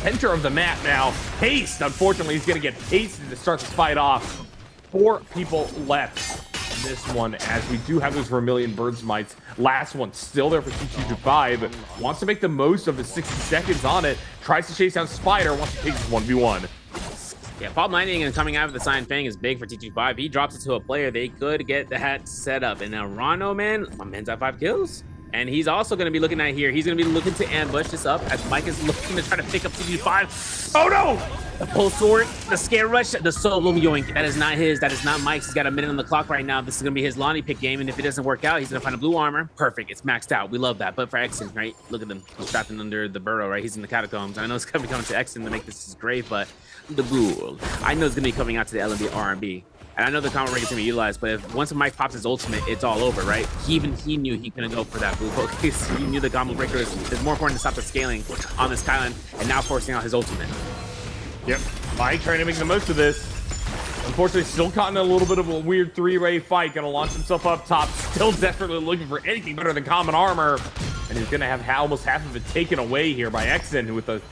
Center of the map now. Haste, unfortunately, he's going to get pasted to start this fight off. 4 people left in this one, as we do have those Vermilion Birds Mites. Last one still there for T225. Wants to make the most of the 60 seconds on it. Tries to chase down Spider. Wants to take this 1v1. Yeah, Pop Lightning and coming out of the Sign Fang is big for T225. He drops it to a player. They could get that set up. And now Rano, man, my man's at 5 kills. And he's also going to be looking at here. He's going to be looking to ambush this up as Mike is looking to try to pick up T225. Oh no! The pull sword, the scare rush, the solo yoink. That is not his. That is not Mike's. He's got a minute on the clock right now. This is going to be his Lonnie pick game. And if it doesn't work out, he's going to find a blue armor. Perfect. It's maxed out. We love that. But for Exton, right? Look at him. He's trapped in under the burrow, right? He's in the catacombs. I know it's going to be coming to Exton to make this great, but the ghoul. I know it's going to be coming out to the LMB R&B. And I know the combo break is going to be utilized, but if once Mike pops his ultimate, it's all over, right? He knew he couldn't go for that blue focus. He knew the combo breaker is more important to stop the scaling on this Kylan, and now forcing out his ultimate. Yep, Mike trying to make the most of this. Unfortunately, still caught in a little bit of a weird 3-way fight. Gonna launch himself up top. Still desperately looking for anything better than common armor. And he's gonna have almost half of it taken away here by Exton with a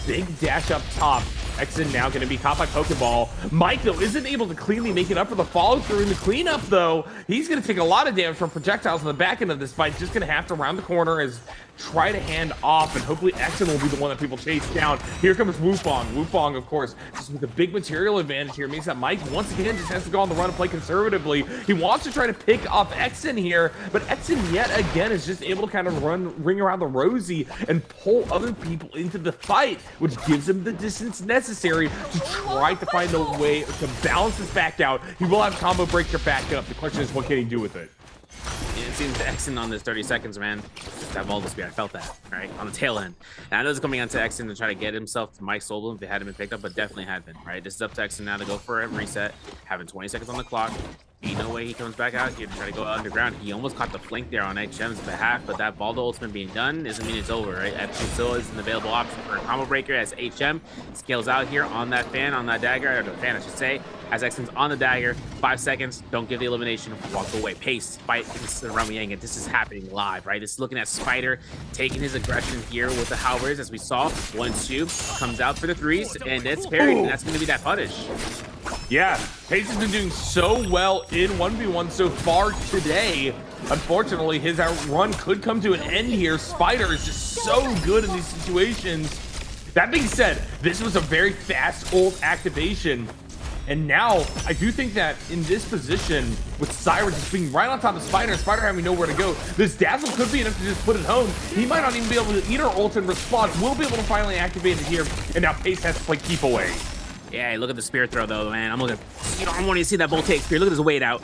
big dash up top. Exton now going to be caught by Pokeball. Mike, though, isn't able to cleanly make it up for the follow-through in the cleanup, though. He's going to take a lot of damage from projectiles on the back end of this fight. Just going to have to round the corner as try to hand off, and hopefully Exton will be the one that people chase down. Here comes Wufong. Wufong, of course, just with a big material advantage here, means that Mike, once again, just has to go on the run and play conservatively. He wants to try to pick off Exton here, but Exton, yet again, is just able to kind of ring around the rosy and pull other people into the fight, which gives him the distance necessary to try to find a way to balance this back out. He will have combo breaker back up. The question is, what can he do with it? It seems Exton on this 30 seconds, man. Just that Voldo speed, I felt that, right? On the tail end. And I know it's coming on to Exton to try to get himself to Mike Sobel if it hadn't been picked up, but definitely had been, right? This is up to Exton now to go for a reset, having 20 seconds on the clock. Ain't no way he comes back out here to try to go underground. He almost caught the flank there on HM's behalf, but that Voldo ultimate being done doesn't mean it's over, right? Exton still is an available option for a combo breaker as HM scales out here on that fan, on that dagger, or the fan, I should say. As Exton's on the dagger, 5 seconds, don't give the elimination, walk away. Pace, fight against the Ramyang, and this is happening live, right? This is looking at Spider taking his aggression here with the Halberds, as we saw. 1-2, comes out for the 3s, and it's parried, and that's going to be that punish. Yeah, Pace has been doing so well in 1v1 so far today. Unfortunately, his run could come to an end here. Spider is just so good in these situations. That being said, this was a very fast ult activation. And now, I do think that in this position, with Cyrus just being right on top of Spider, and Spider having nowhere to go, this Dazzle could be enough to just put it home. He might not even be able to eat our ult in response. We'll be able to finally activate it here, and now Pace has to play keep away. Yeah, look at the spear throw, though, man. I'm looking, you know, I want to see that Bolt take spear. Look at his weight out.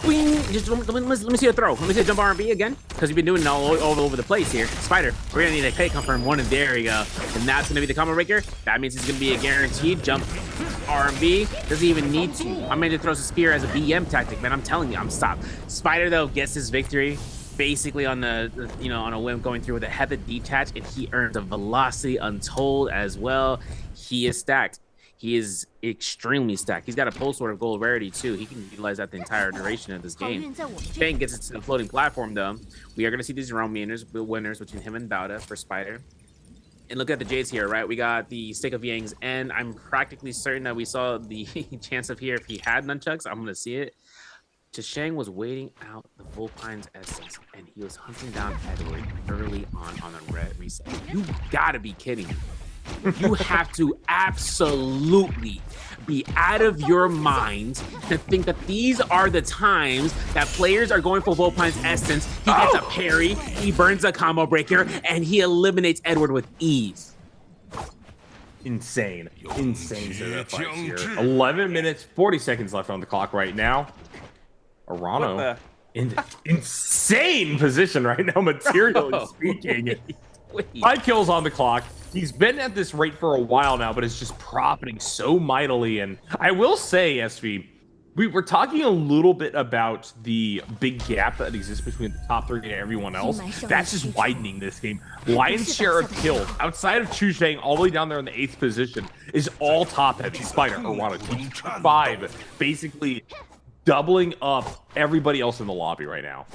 Just let me see a throw. Let me see a jump R&B again, because you've been doing it all over the place here. Spider, we're gonna need a K confirm one, and there we go. And that's gonna be the combo breaker. That means it's gonna be a guaranteed jump R&B. Doesn't even need to. I'm going to throw a spear as a BM tactic, man. I'm telling you, I'm stopped. Spider though gets his victory basically on the on a whim, going through with a heavy detach, and he earns a velocity untold as well. He is stacked. He is extremely stacked. He's got a pulse sword of gold rarity too. He can utilize that the entire duration of this game. Fang gets it to the floating platform though. We are going to see these roam winners between him and Bauda for Spider. And look at the Jades here, right? We got the Stick of Yangs, and I'm practically certain that we saw the chance of here if he had nunchucks. I'm going to see it. Chisheng was waiting out the Vulpine's essence, and he was hunting down Edward early on the red reset. You gotta be kidding me. You have to absolutely be out of your mind to think that these are the times that players are going for Vulpine's essence. He gets a parry, he burns a combo breaker, and he eliminates Edward with ease. Insane set of fights here. 11 minutes, 40 seconds left on the clock right now. Arano in insane position right now, materially speaking. 5 kills on the clock. He's been at this rate for a while now, but it's just profiting so mightily. And I will say, SV, we were talking a little bit about the big gap that exists between the top 3 and everyone else. That's just widening this game. Lion's share of kills, outside of Chuzheng, all the way down there in the 8th position, is all top heavy. Spider, Arano, 5, basically doubling up everybody else in the lobby right now.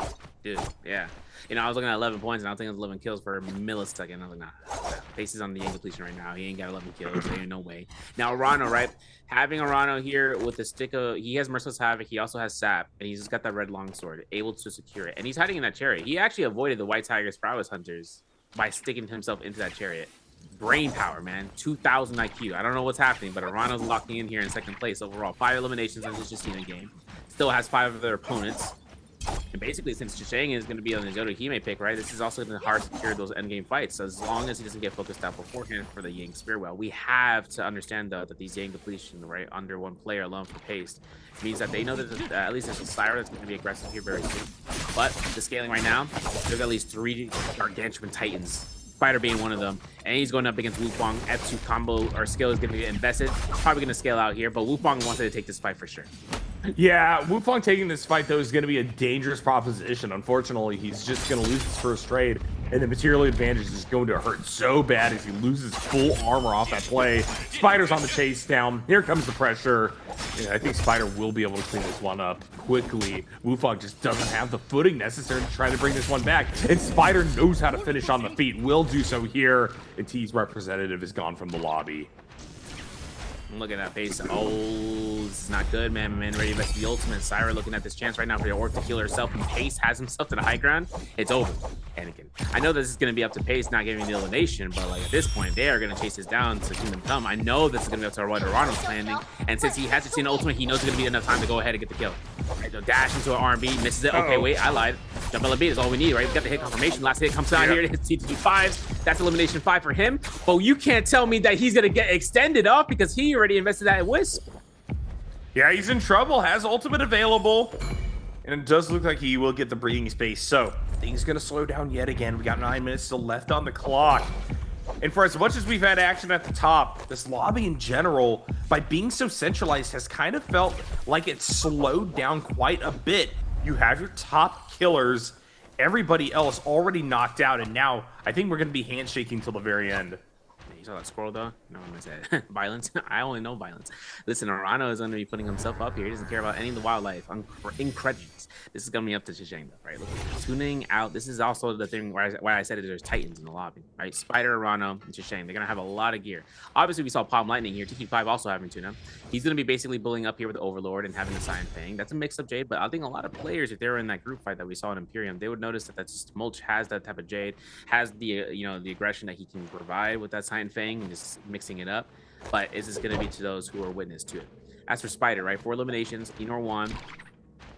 Dude, yeah. You know, I was looking at 11 points, and I was thinking it was 11 kills for a millisecond. I was like, nah. Face is on the Yang depletion right now. He ain't got 11 kills. There ain't no way. Now, Arano, right? Having Arano here with the stick of... He has Merciless Havoc. He also has Sap. And he's just got that red longsword, able to secure it. And he's hiding in that chariot. He actually avoided the White Tiger's Prowess Hunters by sticking himself into that chariot. Brain power, man. 2,000 IQ. I don't know what's happening, but Arano's locking in here in 2nd place overall. 5 eliminations in this Justina game. Still has 5 of their opponents. And basically, since Chisheng is going to be on the Zoto Hime pick, right, this is also going to hard secure those endgame fights. So as long as he doesn't get focused out beforehand for the Yang Spearwell, we have to understand, though, that these Yang depletion, right, under 1 player alone for pace, means that they know that at least there's a Syra that's going to be aggressive here very soon. But the scaling right now, there's at least 3 gargantuan Titans. Spider being one of them, and he's going up against Wufang. F2 combo or skill is going to get invested. Probably going to scale out here, but Wufang wants to take this fight for sure. Yeah, Wufang taking this fight, though, is going to be a dangerous proposition. Unfortunately, he's just going to lose his first trade, and the material advantage is going to hurt so bad as he loses full armor off that play. Spider's on the chase down. Here comes the pressure. Yeah, I think Spider will be able to clean this one up quickly. Wufang just doesn't have the footing necessary to try to bring this one back, and Spider knows how to finish on the feet. Will do so here, and T's representative is gone from the lobby. Look at that pace. Oh, this is not good, man. Man, ready to invest the ultimate. Syra looking at this chance right now for the Orc to heal herself, and Pace has himself to the high ground. It's over. Anakin. I know this is going to be up to Pace not giving the elimination, but like at this point, they are going to chase this down to Kingdom Come. I know this is going to be up to what Arano's landing, and since he hasn't seen an ultimate, he knows it's going to be enough time to go ahead and get the kill. Right, so dash into an R&B, misses it. Okay, wait, I lied. Jump LB is all we need, right? We got the hit confirmation. Last hit comes down here. It hits T2 That's elimination 5 for him. But you can't tell me that he's going to get extended off because he already invested that in Wisp. Yeah, he's in trouble. Has ultimate available. And it does look like he will get the breathing space. So things going to slow down yet again. We got 9 minutes still left on the clock. And for as much as we've had action at the top, this lobby in general, by being so centralized, has kind of felt like it's slowed down quite a bit. You have your top killers, everybody else already knocked out, and now I think we're going to be handshaking till the very end. You saw that squirrel, though? No, I'm going to say violence. I only know violence. Listen, Arano is going to be putting himself up here. He doesn't care about any of the wildlife. Incredulous. This is going to be up to Chisheng, though, right? Look, tuning out. This is also the thing why I said there's Titans in the lobby, right? Spider, Arano, and Chisheng. They're going to have a lot of gear. Obviously, we saw Palm Lightning here. TQ5 also having tuna. He's going to be basically bullying up here with the Overlord and having the Cyan Fang. That's a mix-up Jade, but I think a lot of players, if they were in that group fight that we saw in Imperium, they would notice that that's Mulch has that type of Jade, has the, the aggression that he can provide with that Cyan Fang and just mixing it up. But is this going to be to those who are witness to it? As for Spider, right, 4 eliminations, Enor 1,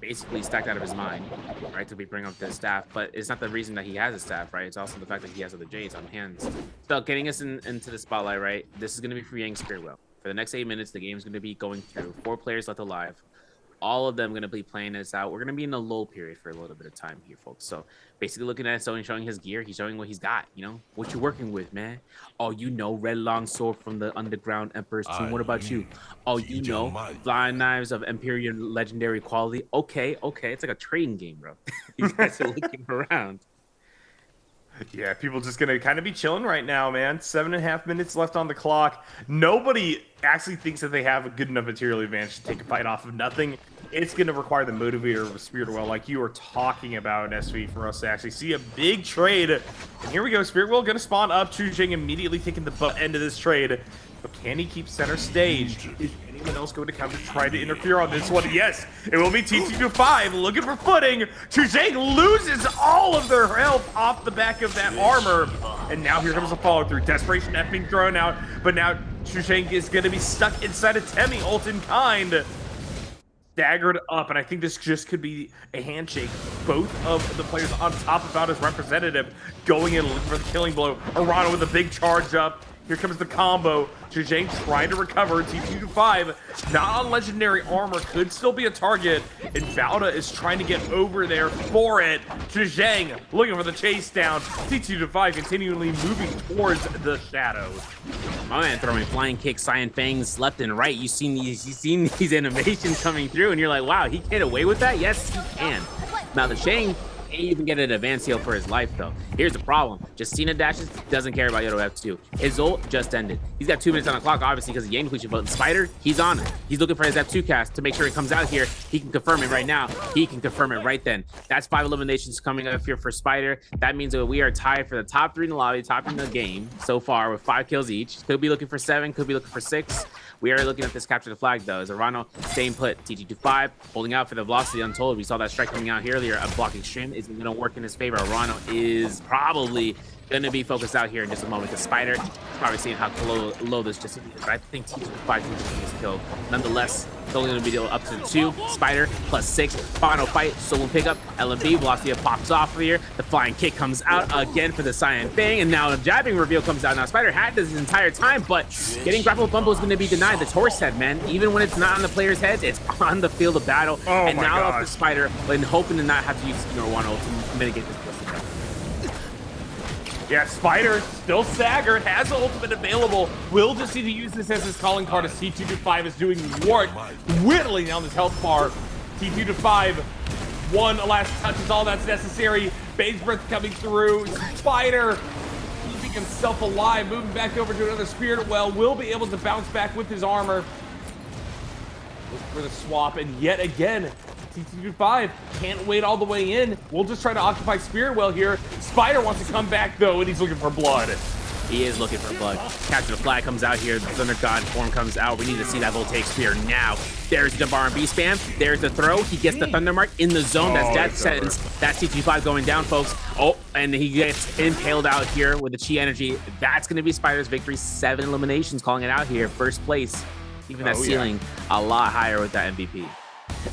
basically stacked out of his mind, right, to be bring up the staff. But it's not the reason that he has a staff, right? It's also the fact that he has other Jades on hands. So getting us into the spotlight, right, this is going to be for Yang Spearwell. For the next 8 minutes, the game's going to be going through 4 players left alive. All of them going to be playing this out. We're going to be in a lull period for a little bit of time here, folks. So basically looking at Sony showing his gear, he's showing what he's got, what you working with, man. Oh, red long sword from the underground Emperor's tomb. What about you? Oh, flying knives of Imperial legendary quality. Okay. It's like a trading game, bro. You guys are looking around. Yeah, people just going to kind of be chilling right now, man. 7.5 minutes left on the clock. Nobody actually thinks that they have a good enough material advantage to take a fight off of nothing. It's going to require the motivator of a Spirit Well, like you were talking about, SV, for us to actually see a big trade. And here we go. Spirit Well going to spawn up. Chuzheng immediately taking the butt end of this trade. But can he keep center stage? Is anyone else going to come to try to interfere on this one? Yes, it will be TT25 looking for footing. Zhang loses all of their health off the back of that armor. And now here comes the follow through. Desperation F being thrown out, but now Zhang is going to be stuck inside of Temi, ult in kind. Staggered up, and I think this just could be a handshake. Both of the players on top about his representative going in looking for the killing blow. Arano with a big charge up. Here comes the combo. Zhang trying to recover. T2-5, not on legendary armor, could still be a target. And Bauda is trying to get over there for it. Zhang looking for the chase down. T2-5 continually moving towards the shadows. My man throwing flying kicks, Cyan Fangs left and right. You've seen these animations coming through, and you're like, wow, he can get away with that? Yes, he can. Now the Zhang can't even get an advance heal for his life, though. Here's the problem. Justina dashes, doesn't care about Yodo F2. His ult just ended. He's got 2 minutes on the clock, obviously, because of Yang depletion, but Spider, he's on it. He's looking for his F2 cast to make sure he comes out here. He can confirm it right now. He can confirm it right then. That's 5 eliminations coming up here for Spider. That means that we are tied for the top 3 in the lobby, top 3 in the game so far with 5 kills each. Could be looking for 7, could be looking for 6. We are looking at this capture the flag, though. As Arano staying put, TT25 holding out for the velocity untold. We saw that strike coming out here earlier. A blocking stream isn't going to work in his favor. Arano is probably going to be focused out here in just a moment. The Spider is probably seeing how low this just is. But I think TT25 can get this kill. Nonetheless, it's only going to be up to 2. Spider plus 6. Final fight. Solo pickup. LMB. Velocity pops off here. The flying kick comes out again for the Cyan Fang. And now the jabbing reveal comes out. Now Spider had this entire time, but getting grapple bumble is going to be denied. The torch head, man. Even when it's not on the player's heads, it's on the field of battle. Oh and my now gosh. the Spider, and hoping to not have to use One ult to mitigate this. Yeah, Spider still staggered, has the ultimate available. Will just need to use this as his calling card as T2-5 is doing work, whittling down this health bar. T2-5, one last touch is all that's necessary. Bane's Breath coming through. Spider keeping himself alive, moving back over to another Spirit Well. Will be able to bounce back with his armor. Look for the swap, and yet again, T2-5 can't wait all the way in. We'll just try to occupy Spirit Well here. Spider wants to come back, though, and he's looking for blood. He is looking for blood. Capture the flag comes out here. The Thunder God form comes out. We need to see that Voltaic Spear now. There's the bar and B spam. There's the throw. He gets the Thunder Mark in the zone. That's death sentence. That's T2-5 going down, folks. Oh, and he gets impaled out here with the Chi energy. That's going to be Spider's victory. 7 eliminations, calling it out here. First place. Even that ceiling a lot higher with that MVP.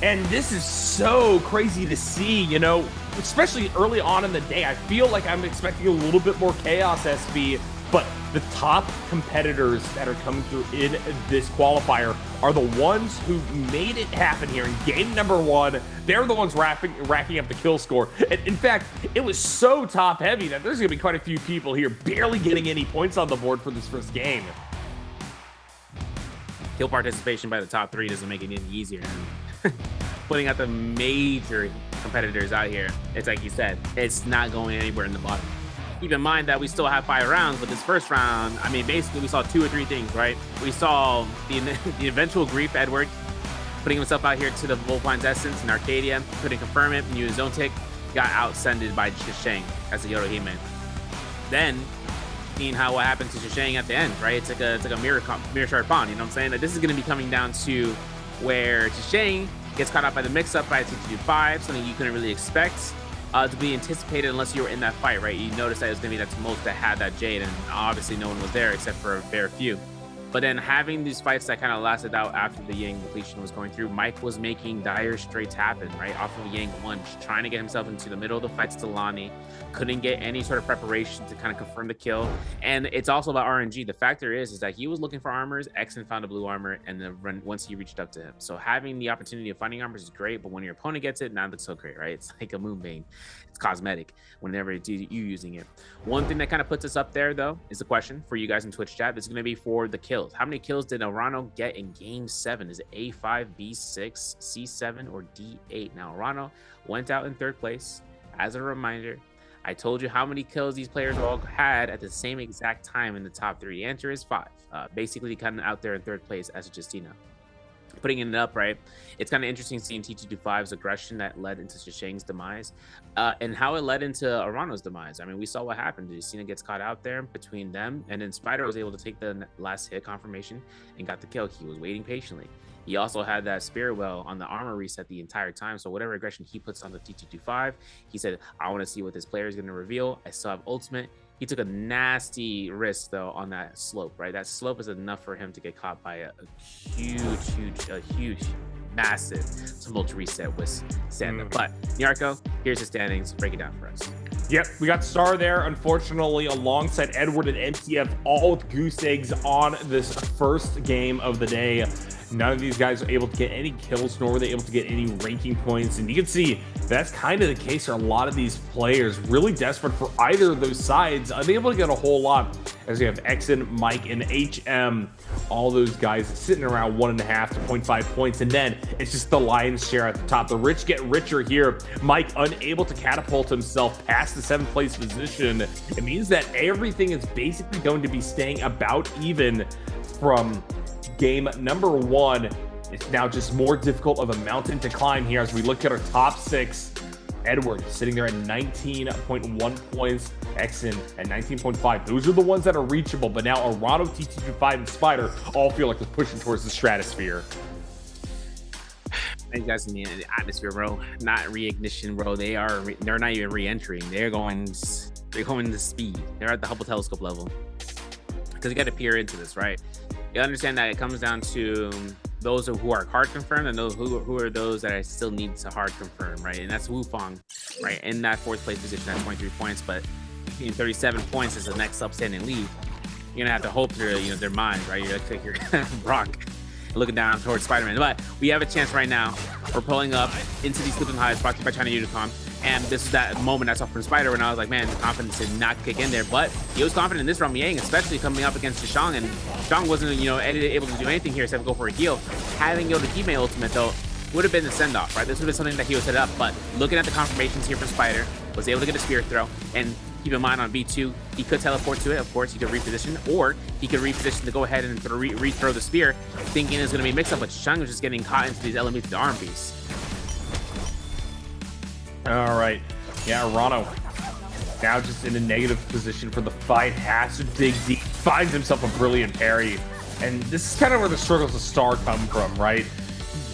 And this is so crazy to see, you know, especially early on in the day. I feel like I'm expecting a little bit more chaos, SB, but the top competitors that are coming through in this qualifier are the ones who made it happen here in game number 1. They're the ones racking up the kill score. And in fact, it was so top heavy that there's going to be quite a few people here barely getting any points on the board for this first game. Kill participation by the top 3 doesn't make it any easier. Putting out the major competitors out here, it's like you said, it's not going anywhere in the bottom. Keep in mind that we still have 5 rounds, but this first round, I mean, basically we saw 2 or 3 things, right? We saw the eventual Grief Edward putting himself out here to the Volpine's Essence in Arcadia, couldn't confirm it, and used zone tick, got outsended by Shishang as a Yodohime. Then, seeing what happened to Shishang at the end, right? It's like a mirror shard bond, you know what I'm saying? Like, this is going to be coming down to where Shishang gets caught up by the mix-up by T2-5, something you couldn't really expect to be anticipated unless you were in that fight, right? You noticed that it was going to be that Tumult that had that Jade, and obviously no one was there except for a very few. But then having these fights that kind of lasted out after the Yang depletion was going through, Mike was making dire straights happen, right? Off of Yang 1, trying to get himself into the middle of the fights to Lani, couldn't get any sort of preparation to kind of confirm the kill. And it's also about RNG. The factor is that he was looking for armors, X and found a blue armor, and then once he reached up to him. So having the opportunity of finding armors is great, but when your opponent gets it, not so great, right? It's like a Moonbane. It's cosmetic whenever you using it. One thing that kind of puts us up there, though, is the question for you guys in Twitch chat. It's going to be for the kills. How many kills did Arano get in game 7? Is it A5, B6, C7, or D8? Now, Arano went out in 3rd place. As a reminder, I told you how many kills these players all had at the same exact time in the top 3. The answer is 5. Basically, kind of out there in 3rd place as Justina. putting it up, right? It's kind of interesting seeing T225's aggression that led into Shishang's demise, and how it led into Arano's demise. I mean, we saw what happened. Cena gets caught out there between them, and then Spider was able to take the last hit confirmation and got the kill. He was waiting patiently. He also had that spirit well on the armor reset the entire time. So whatever aggression he puts on the T225, he said, I want to see what this player is going to reveal. I still have ultimate. He took a nasty risk though on that slope, right? That slope is enough for him to get caught by a huge, massive tumult reset with stand-up. But Nyarko, here's the standings. Break it down for us. Yep, we got Star there, unfortunately, alongside Edward and MTF, all with goose eggs on this first game of the day. None of these guys are able to get any kills, nor were they able to get any ranking points. And you can see that's kind of the case for a lot of these players, really desperate for either of those sides, unable to get a whole lot, as we have Exon, Mike, and HM, all those guys sitting around 1.5 to 0.5 points. And then it's just the lion's share at the top. The rich get richer here. Mike unable to catapult himself past the 7th place position. It means that everything is basically going to be staying about even from game number 1. It's now just more difficult of a mountain to climb here as we look at our top 6. Edward sitting there at 19.1 points, Exon at 19.5. Those are the ones that are reachable, but now Arano, T225, and Spider all feel like they're pushing towards the stratosphere. You guys in the atmosphere, bro. Not reignition, bro. They're not even re-entering. They're going to speed. They're at the Hubble telescope level. Because you got to peer into this, right? You understand that it comes down to those who are hard confirmed and those who are those that I still need to hard confirm, right? And that's Wufong, right? In that 4th place position at 23 points, but 37 points is the next upstanding lead. You're gonna have to hope they're, their mind, right? You're like your Brock looking down towards Spider-Man. But we have a chance right now. We're pulling up into these Clifton Highs brought to you by China Unicom. And this is that moment I saw from Spider when I was like, man, the confidence did not kick in there. But he was confident in this from Yang, especially coming up against Shishang. And Shishang wasn't, able to do anything here except go for a heal. Having Yoda Hime ultimate, though, would have been the send-off, right? This would have been something that he would set up. But looking at the confirmations here from Spider, was able to get a spear throw. And keep in mind on B2, he could teleport to it. Of course, he could reposition, or he could reposition to go ahead and re-throw the spear, thinking it's going to be mixed up. But Shishang was just getting caught into these elevated arm piece. All right. Yeah, Arano now just in a negative position for the fight, has to dig deep, finds himself a brilliant parry. And this is kind of where the struggles of Star come from, right?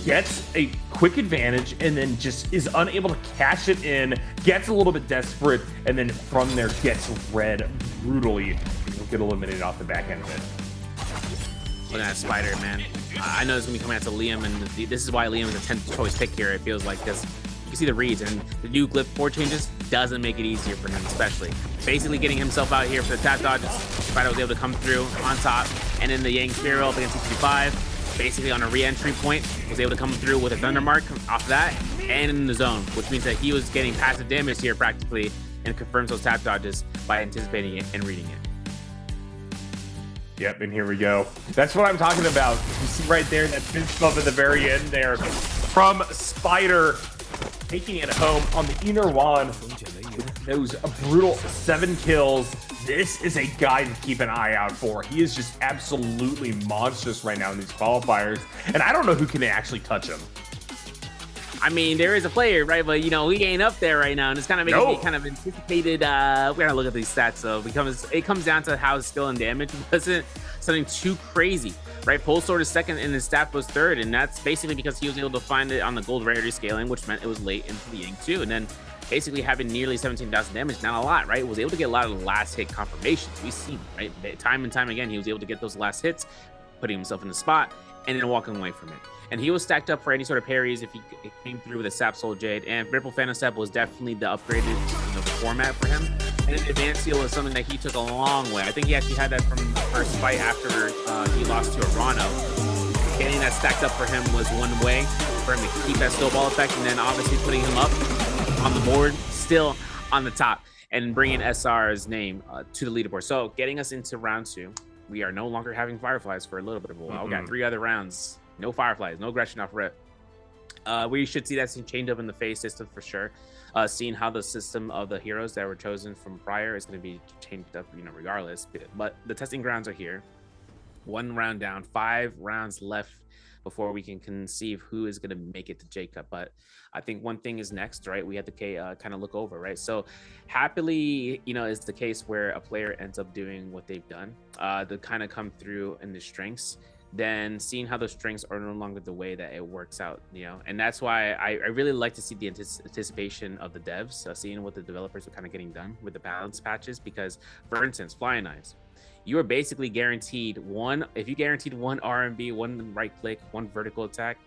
Gets a quick advantage and then just is unable to cash it in, gets a little bit desperate, and then from there gets red brutally. He'll get eliminated off the back end of it. Look at that Spider, man. I know it's going to be coming out to Liam, and this is why Liam is a 10th choice pick here, it feels like, because you see the reads, and the new glyph 4 changes doesn't make it easier for him, especially. Basically getting himself out here for the tap dodges. Spider was able to come through on top, and then the Yang Spear up against 65. Basically on a re-entry point, was able to come through with a Thunder Mark off that, and in the zone, which means that he was getting passive damage here practically, and confirms those tap dodges by anticipating it and reading it. Yep, and here we go. That's what I'm talking about. You see right there that finish bump at the very end there from Spider, taking it home on the inner wand with those brutal 7 kills. This is a guy to keep an eye out for. He is just absolutely monstrous right now in these qualifiers, and I don't know who can actually touch him. I mean, there is a player, right? But, he ain't up there right now, and it's kind of making me kind of anticipated. We're going to look at these stats, though, because it comes down to how skill and damage wasn't something too crazy, right? Pole Sword is 2nd, and his staff was 3rd, and that's basically because he was able to find it on the gold rarity scaling, which meant it was late into the Yang, too, and then basically having nearly 17,000 damage, not a lot, right? Was able to get a lot of last hit confirmations. We've seen, right? Time and time again, he was able to get those last hits, putting himself in the spot, and then walking away from it. And he was stacked up for any sort of parries if he came through with a Sap Soul Jade. And Ripple Phantom Step was definitely the upgraded format for him. And then Advanced Seal was something that he took a long way. I think he actually had that from the first fight after he lost to Arano. Getting that stacked up for him was one way for him to keep that snowball effect, and then obviously putting him up on the board, still on the top, and bringing SR's name to the leaderboard. So getting us into round 2, we are no longer having Fireflies for a little bit of a while. We got 3 other rounds. No Fireflies, no aggression off rip. We should see that change up in the phase system for sure. Seeing how the system of the heroes that were chosen from prior is going to be changed up, regardless. But the testing grounds are here. 1 round down, 5 rounds left before we can conceive who is going to make it to J-Cup. But I think one thing is next, right? We have to kind of look over, right? So happily, you know, is the case where a player ends up doing what they've done to kind of come through in the strengths, then seeing how those strengths are no longer the way that it works out, you know. And that's why I really like to see the anticipation of the devs, seeing what the developers are kind of getting done with the balance patches. Because, for instance, flying knives, you are basically guaranteed one. If you guaranteed one RMB, one right click, one vertical attack,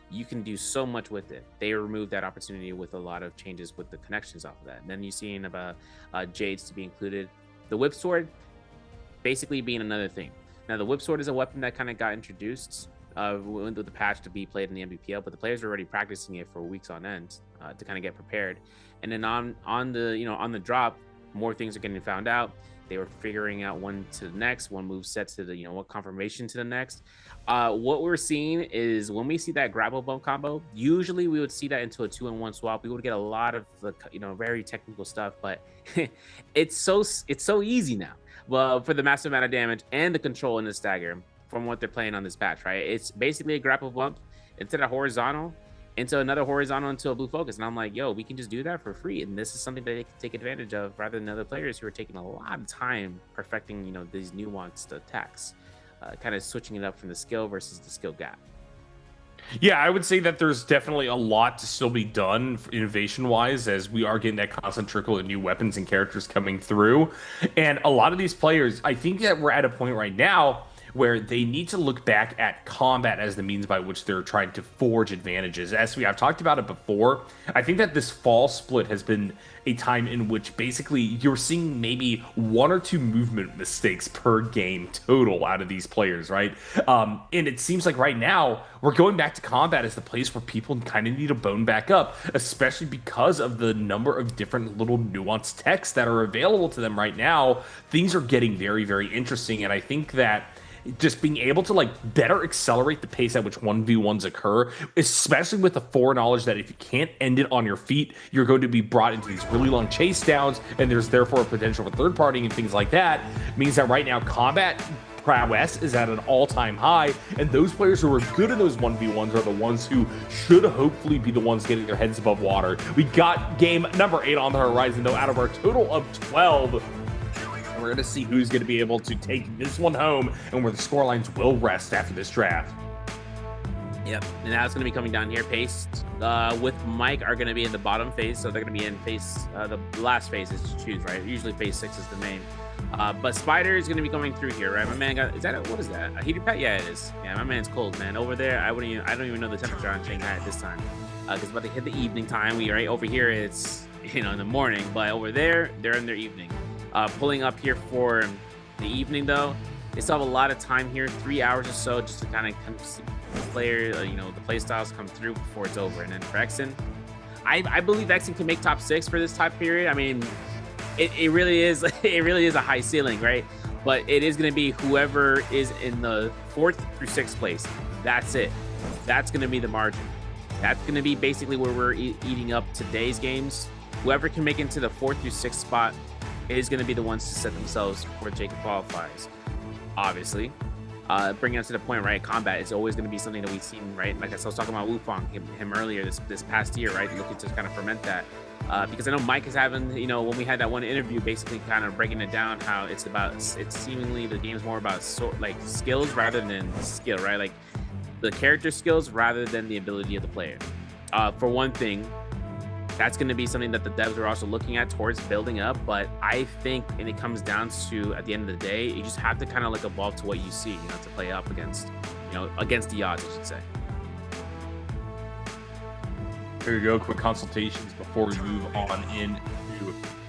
you can do so much with it. They removed that opportunity with a lot of changes with the connections off of that. And then you're seeing about Jades to be included. The whip sword basically being another thing. Now, the whip sword is a weapon that kind of got introduced with the patch to be played in the NBPL, but the players were already practicing it for weeks on end to kind of get prepared. And then on the drop, more things are getting found out. They were figuring out one to the next, one move set to the, what confirmation to the next. What we're seeing is when we see that grapple bump combo, usually we would see that into a 2-in-1 swap. We would get a lot of the, very technical stuff, but it's so easy now. Well, for the massive amount of damage and the control in the stagger from what they're playing on this patch, right? It's basically a grapple bump instead of horizontal into another horizontal into a blue focus. And I'm like, yo, we can just do that for free. And this is something that they can take advantage of rather than other players who are taking a lot of time perfecting, these nuanced attacks, kind of switching it up from the skill versus the skill gap. Yeah, I would say that there's definitely a lot to still be done innovation-wise, as we are getting that constant trickle of new weapons and characters coming through. And a lot of these players, I think that we're at a point right now where they need to look back at combat as the means by which they're trying to forge advantages. As I've talked about it before, I think that this fall split has been a time in which basically you're seeing maybe 1 or 2 movement mistakes per game total out of these players, right? And it seems like right now we're going back to combat as the place where people kind of need to bone back up, especially because of the number of different little nuanced techs that are available to them right now. Things are getting very, very interesting, and I think that just being able to better accelerate the pace at which 1v1s occur, especially with the foreknowledge that if you can't end it on your feet, you're going to be brought into these really long chase downs, and there's therefore a potential for third partying and things like that, means that right now combat prowess is at an all-time high, and those players who are good in those 1v1s are the ones who should hopefully be the ones getting their heads above water. We got game number 8 on the horizon, though, out of our total of 12. We're going to see who's going to be able to take this one home and where the scorelines will rest after this draft. Yep, and now it's going to be coming down here. Pace with Mike are going to be in the bottom phase, so they're going to be in phase, the last phase is to choose, right? Usually phase 6 is the main. But Spider is going to be coming through here, right? My man got, what is that? A heated pet? Yeah, it is. Yeah, my man's cold, man. Over there, I don't even know the temperature on Shanghai at this time. Because it's about to hit the evening time. Right over here, it's, in the morning, but over there, they're in their evening. Pulling up here for the evening, though, they still have a lot of time here, 3 hours or so, just to kind of see the player, the play styles come through before it's over. And then for Exen, I believe Exen can make top 6 for this time period. I mean, it really is a high ceiling, right? But it is going to be whoever is in the 4th through 6th place. That's it. That's going to be the margin. That's going to be basically where we're eating up today's games. Whoever can make it into the 4th through 6th spot is going to be the ones to set themselves for J-Cup qualifiers. Obviously, bringing us to the point, right? Combat is always going to be something that we've seen, right? Like I was talking about Wufang, him earlier this past year, right? Looking to kind of ferment that. Because I know Mike is having, when we had that one interview, basically kind of breaking it down, how it's seemingly the game's more about skills rather than skill, right? Like the character skills rather than the ability of the player. For one thing, that's going to be something that the devs are also looking at towards building up. But I think, and it comes down to, at the end of the day, you just have to kind of evolve to what you see, to play up against, against the odds, I should say. Here you go, quick consultations before we move on into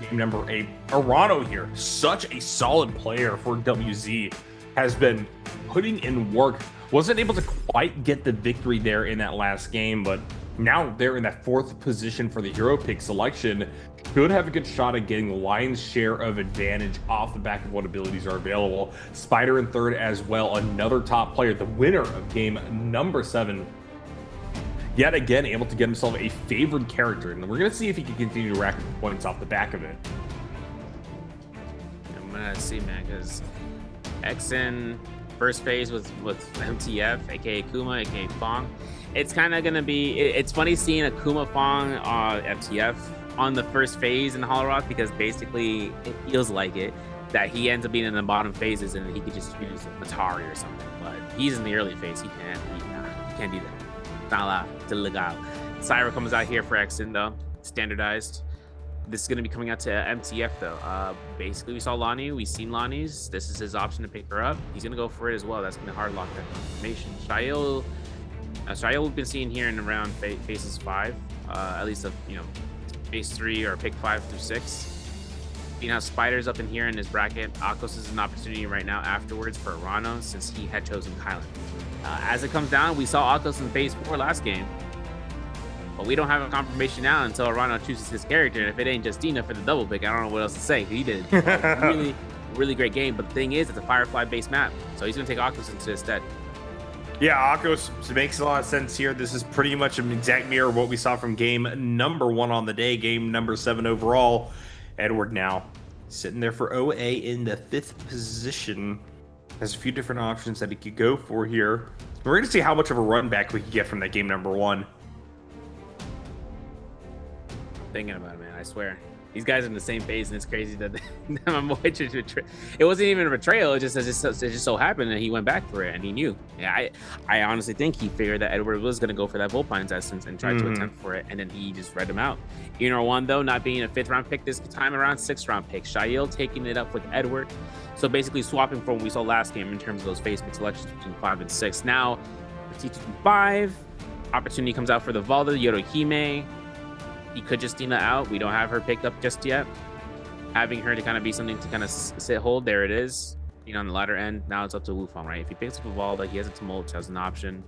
game number 8. Arano here, such a solid player for WZ, has been putting in work. Wasn't able to quite get the victory there in that last game, but now they're in that 4th position for the hero pick selection. Should have a good shot at getting the lion's share of advantage off the back of what abilities are available. Spider in 3rd as well, another top player, the winner of game number 7. Yet again, able to get himself a favored character, and we're going to see if he can continue to rack up points off the back of it. I'm going to see, man, because Exen, first phase with MTF, aka Kuma, aka Fong. It's kind of gonna be. It's funny seeing a Kuma Fong MTF on the first phase in Hollow Rock because basically it feels like it that he ends up being in the bottom phases and he could just use Matari or something. But he's in the early phase. He can't do that. Not allowed to legal. Syra comes out here for Exin though, standardized. This is going to be coming out to MTF though. Basically, we saw Lonnie. We've seen Lonnie's. This is his option to pick her up. He's going to go for it as well. That's going to hard lock that confirmation. Shail we've been seeing here in around phases 5, at least of phase 3 or pick 5 through 6. You know, Spider's up in here in his bracket. Akos is an opportunity right now afterwards for Arano since he had chosen Kylan. As it comes down, we saw Akos in phase 4 last game. But we don't have a confirmation now until Arano chooses his character. And if it ain't Justina for the double pick, I don't know what else to say. He did a really great game. But the thing is, it's a Firefly-based map. So he's going to take Akos into his stead. Yeah, Akos makes a lot of sense here. This is pretty much an exact mirror of what we saw from game number 1 on the day, game number 7 overall. Edward now sitting there for OA in the 5th position. Has a few different options that he could go for here. We're going to see how much of a run back we can get from that game number 1. Thinking about it, man, I swear. These guys are in the same phase, and it's crazy that my boy it wasn't even a betrayal. It just so happened that he went back for it, and he knew. Yeah, I honestly think he figured that Edward was going to go for that Volpine's essence and tried to attempt for it, and then he just read him out. One, though, not being a 5th round pick this time around, 6th round pick. Shail taking it up with Edward. So basically swapping from what we saw last game in terms of those phase pick selections between 5 and 6. Now, for T2-5, opportunity comes out for the Valda, Yorohime. He could Justina out. We don't have her picked up just yet. Having her to kind of be something to kind of sit hold. There it is. On the latter end. Now it's up to Wufang, right? If he picks up Valda, he has a Tumult as an option.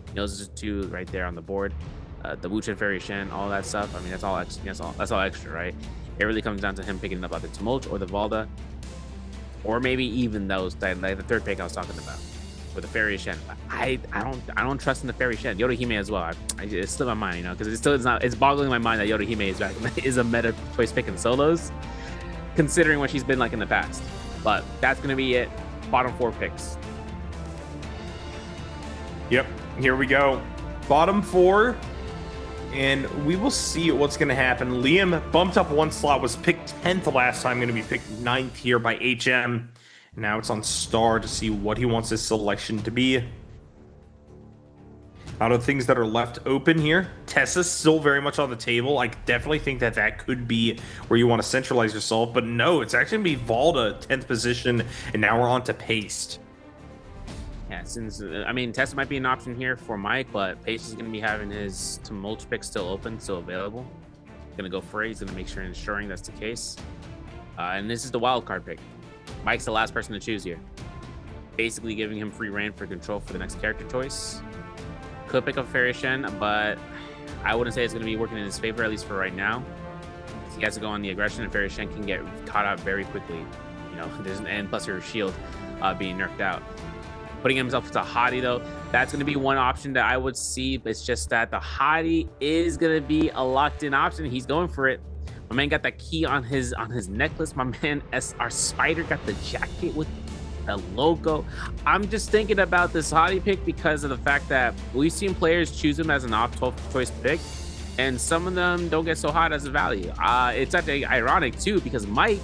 He knows there's 2 right there on the board. The Wuchen, Fairy Shen, all that stuff. I mean, that's all extra, right? It really comes down to him picking up either Tumult or the Valda. Or maybe even those, like the 3rd pick I was talking about. With the Fairy Shen. I don't trust in the Fairy Shen. Yodohime as well. It slipped my mind, because it's boggling my mind that Yodohime is a meta choice pick in solos, considering what she's been like in the past. But that's gonna be it. Bottom 4 picks. Yep, here we go. Bottom 4. And we will see what's going to happen. Liam bumped up 1 slot, was picked 10th last time, going to be picked 9th here by HM. Now it's on Star to see what he wants his selection to be. Out of things that are left open here, Tessa's still very much on the table. I definitely think that could be where you want to centralize yourself. But no, it's actually going to be Valda, 10th position. And now we're on to Paste. Yeah, since, Tessa might be an option here for Mike, but Pace is going to be having his Tumult pick still open, still available. Going to go for it. He's going to make sure ensuring that's the case. And this is the wild card pick. Mike's the last person to choose here. Basically giving him free reign for control for the next character choice. Could pick up Fairy Shen, but I wouldn't say it's going to be working in his favor, at least for right now. He has to go on the aggression, and Fairy Shen can get caught out very quickly. And plus her shield being nerfed out. Putting himself to Hottie, though, that's going to be one option that I would see. It's just that the Hottie is going to be a locked-in option. He's going for it. My man got that key on his necklace. My man SR Spider got the jacket with the logo. I'm just thinking about this Hottie pick because of the fact that we've seen players choose him as an off-12 choice pick, and some of them don't get so hot as a value. It's actually ironic, too, because Mike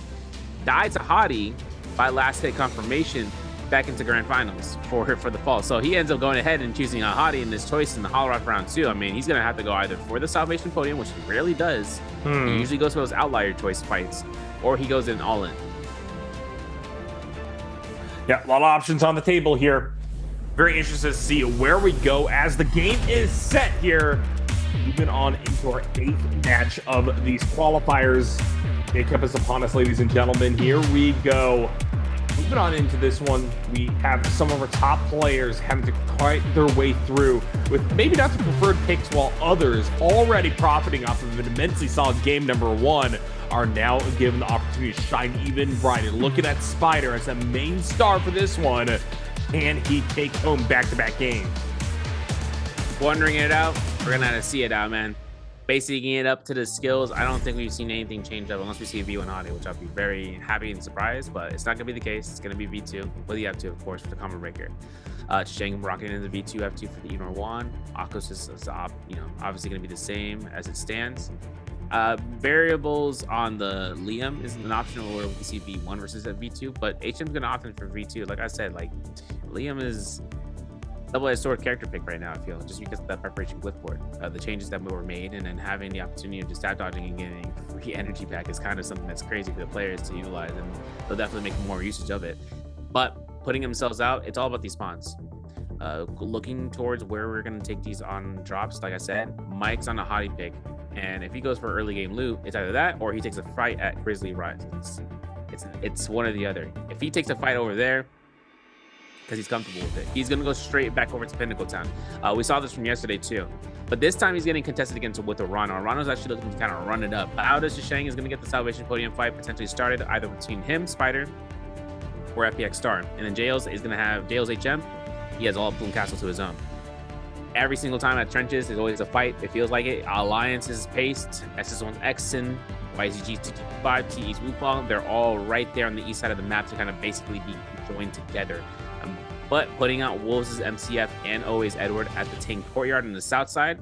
died to Hottie by last hit confirmation back into grand finals for the fall. So he ends up going ahead and choosing a Hottie in this choice in the Hollow Rock round 2. He's going to have to go either for the Salvation Podium, which he rarely does. He usually goes for those outlier choice fights, or he goes in all in. Yeah, a lot of options on the table here. Very interested to see where we go as the game is set here. Moving on into our 8th match of these qualifiers. Jacob is upon us, ladies and gentlemen. Here we go. Moving on into this one, we have some of our top players having to fight their way through with maybe not the preferred picks, while others already profiting off of an immensely solid game number 1 are now given the opportunity to shine even brighter. Looking at Spider as the main star for this one. Can he take home back-to-back games? Wondering it out. We're going to have to see it out, man. basing it up to the skills, I don't think we've seen anything change up unless we see a V1 audio, which I'll be very happy and surprised, but it's not going to be the case. It's going to be V2 with the F2, of course, for the combo breaker. Sheng rocketing into the V2, F2 for the Enor 1. Akos is obviously going to be the same as it stands. Variables on the Liam isn't an option where we see V1 versus a V2, but HM's going to opt in for V2. Like I said, like Liam is double-edged sword character pick right now, I feel, just because of that preparation Glyphboard. The changes that were made, and then having the opportunity of just stat dodging and getting free energy pack is kind of something that's crazy for the players to utilize, and they'll definitely make more usage of it. But putting themselves out, it's all about these spawns. Looking towards where we're going to take these on drops, like I said, Mike's on a hottie pick, and if he goes for early game loot, it's either that or he takes a fight at Grizzly Rise. It's one or the other. If he takes a fight over there, because he's comfortable with it, he's going to go straight back over to Pinnacle Town. We saw this from yesterday too, but this time he's getting contested against with Orano. Orano's actually looking to kind of run it up. Bowda Shisheng is going to get the Salvation Podium fight potentially started either between him, Spider, or FPX Star. And then Jails is going to have Jails HM. He has all of Bloom Castle to his own. Every single time at Trenches, there's always a fight. It feels like it. Alliance is paced. SS1's Exon, YZG's TT5, TE's Wukong. They're all right there on the east side of the map to kind of basically be joined together. But putting out Wolves' MCF and always Edward at the Tank Courtyard on the south side,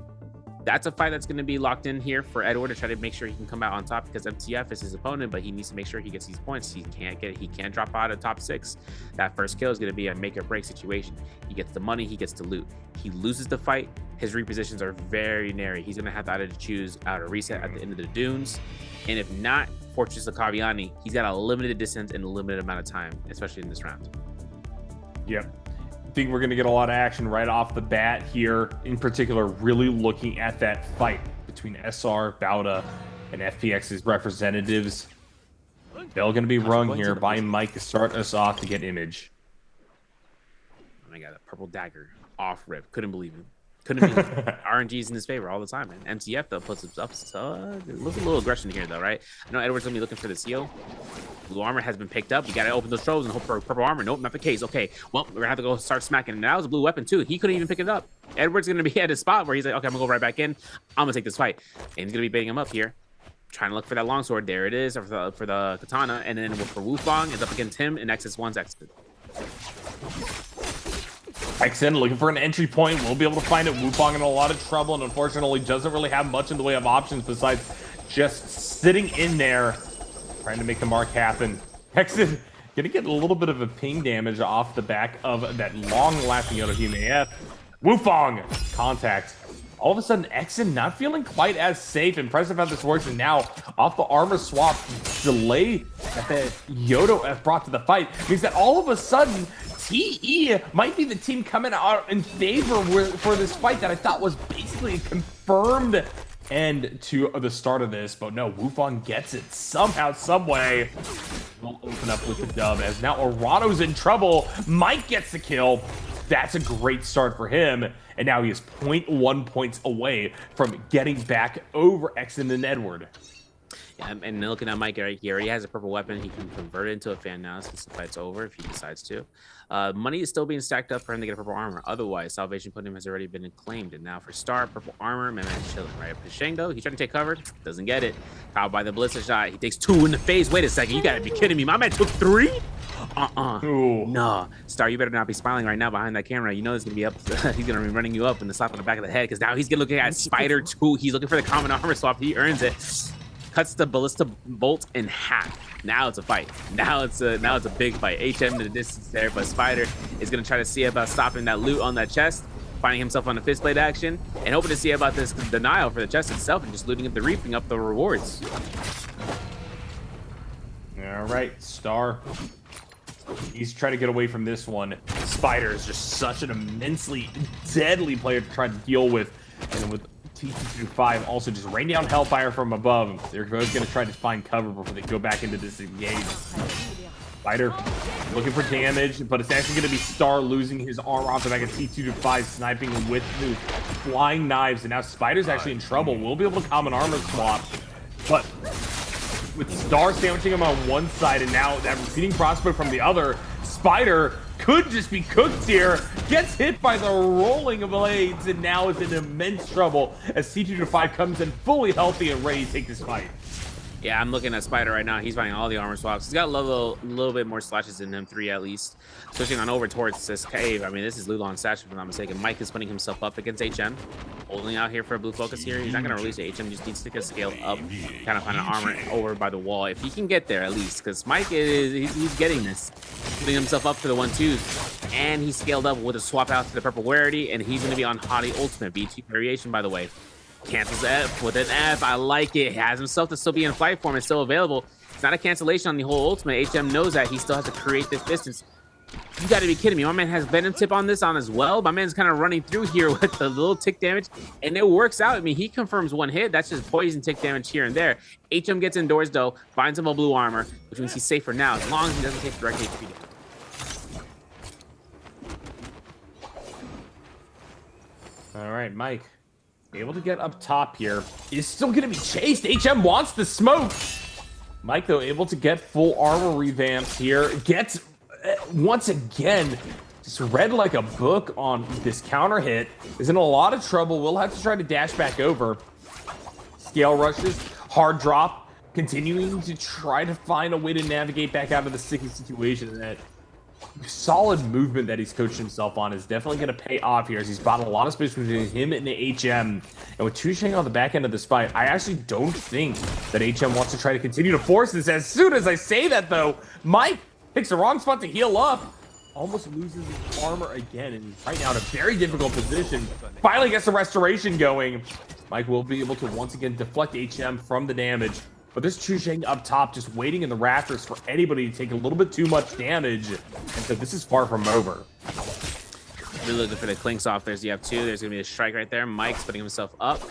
that's a fight that's going to be locked in here for Edward to try to make sure he can come out on top, because MTF is his opponent, but he needs to make sure he gets these points. He can't drop out of top 6. That first kill is going to be a make or break situation. He gets the money, he gets the loot. He loses the fight, his repositions are very nary. He's going to have to either choose out a reset at the end of the dunes, and if not, Fortress of Kaviani, he's got a limited distance and a limited amount of time, especially in this round. Yep. I think we're going to get a lot of action right off the bat here. In particular, really looking at that fight between SR, Bowda, and FPX's representatives. Bell going to be rung here by Mike to start us off to get image. Oh my god, that purple dagger off rip. Couldn't believe it. Couldn't believe it. RNG's in his favor all the time, man. MTF though puts it up. So look a little aggression here though, right? I know Edward's gonna be looking for the seal. Blue armor has been picked up. We gotta open those trolls and hope for purple armor. Nope, not the case. Okay, well, we're gonna have to go start smacking. And that was a blue weapon too. He couldn't even pick it up. Edward's gonna be at a spot where he's like, okay, I'm gonna go right back in. I'm gonna take this fight. And he's gonna be baiting him up here. Trying to look for that longsword. There it is for the katana. And then for Wufang, it's up against him and XS1's exit. Exen looking for an entry point. We'll be able to find it. Wufang in a lot of trouble, and unfortunately doesn't really have much in the way of options besides just sitting in there, trying to make the mark happen. Exen gonna get a little bit of a ping damage off the back of that long-lasting Yodohime F. Wufang contact. All of a sudden, Exen not feeling quite as safe. Impressive how this works, and now off the armor swap delay that the Yodo F brought to the fight means that all of a sudden TE might be the team coming out in favor for this fight that I thought was basically a confirmed end to the start of this. But no, Wufang gets it somehow, someway. We'll open up with the dub as now Orano's in trouble. Mike gets the kill. That's a great start for him. And now he is 0.1 points away from getting back over Exen and Edward. Yeah, and looking at Mike right here, he has a purple weapon. He can convert it into a fan now since the fight's over if he decides to. Money is still being stacked up for him to get a purple armor. Otherwise, Salvation Podium has already been claimed. And now for Star, purple armor, man, chilling, right? For Sheng, though, he's trying to take cover. Doesn't get it. Caught by the blister shot. He takes 2 in the face. Wait a second. You got to be kidding me. My man took 3? No. Star, you better not be smiling right now behind that camera. You know he's going to be up. He's going to be running you up and the slap on the back of the head, because now he's going to look at Spider 2. He's looking for the common armor swap. He earns it. Cuts the ballista bolt in half. Now it's a fight. Now it's a big fight. HM to the distance there, but Spider is gonna try to see about stopping that loot on that chest, finding himself on the fist blade action, and hoping to see about this denial for the chest itself and just looting up the reaping up the rewards. All right, Star. He's trying to get away from this one. Spider is just such an immensely deadly player to try to deal with, and with T225 also just rain down hellfire from above. They're both going to try to find cover before they go back into this engage. Spider looking for damage, but it's actually going to be Star losing his armor off the back of T225, sniping with the flying knives, and now Spider's actually in trouble. We'll be able to common armor swap, but with Star sandwiching him on one side and now that repeating crossbow from the other, Spider could just be cooked here. Gets hit by the rolling blades and now is in immense trouble as T2-5 comes in fully healthy and ready to take this fight. Yeah, I'm looking at Spider right now. He's finding all the armor swaps. He's got a little bit more slashes than him, 3 at least. Switching on over towards this cave. I mean, this is Lulon Sash, if I'm not mistaken. Mike is putting himself up against HM. Holding out here for a blue focus here. He's not going to release it. HM just needs to get scaled up. Kind of find an armor over by the wall. If he can get there, at least. Because Mike he's getting this. Putting himself up for the 1-2s. And he's scaled up with a swap out to the purple rarity. And he's going to be on Hottie Ultimate. BT variation, by the way. Cancels F with an F. I like it. Has himself to still be in flight form. It's still available. It's not a cancellation on the whole ultimate. HM knows that. He still has to create this distance. You got to be kidding me. My man has Venom Tip on this as well. My man's kind of running through here with the little tick damage, and it works out. I mean, he confirms 1 hit. That's just poison tick damage here and there. HM gets indoors, though, finds him a blue armor, which means he's safe for now, as long as he doesn't take direct HP damage. All right, Mike. Able to get up top here. Is still going to be chased. HM wants the smoke. Mike, though, able to get full armor revamps here. Gets, once again, just read like a book on this counter hit. Is in a lot of trouble. We'll have to try to dash back over. Scale rushes. Hard drop. Continuing to try to find a way to navigate back out of the sticky situation. And that solid movement that he's coached himself on is definitely going to pay off here as he's bought a lot of space between him and the HM. And with Chusheng on the back end of this fight, I actually don't think that HM wants to try to continue to force this. As soon as I say that, though, Mike picks the wrong spot to heal up. Almost loses his armor again, and he's right now in a very difficult position. Finally gets the restoration going. Mike will be able to once again deflect HM from the damage. But this Chusheng up top just waiting in the rafters for anybody to take a little bit too much damage. And so this is far from over. Really looking for the clinks off. There's the F2. There's going to be a strike right there. Mike's putting himself up,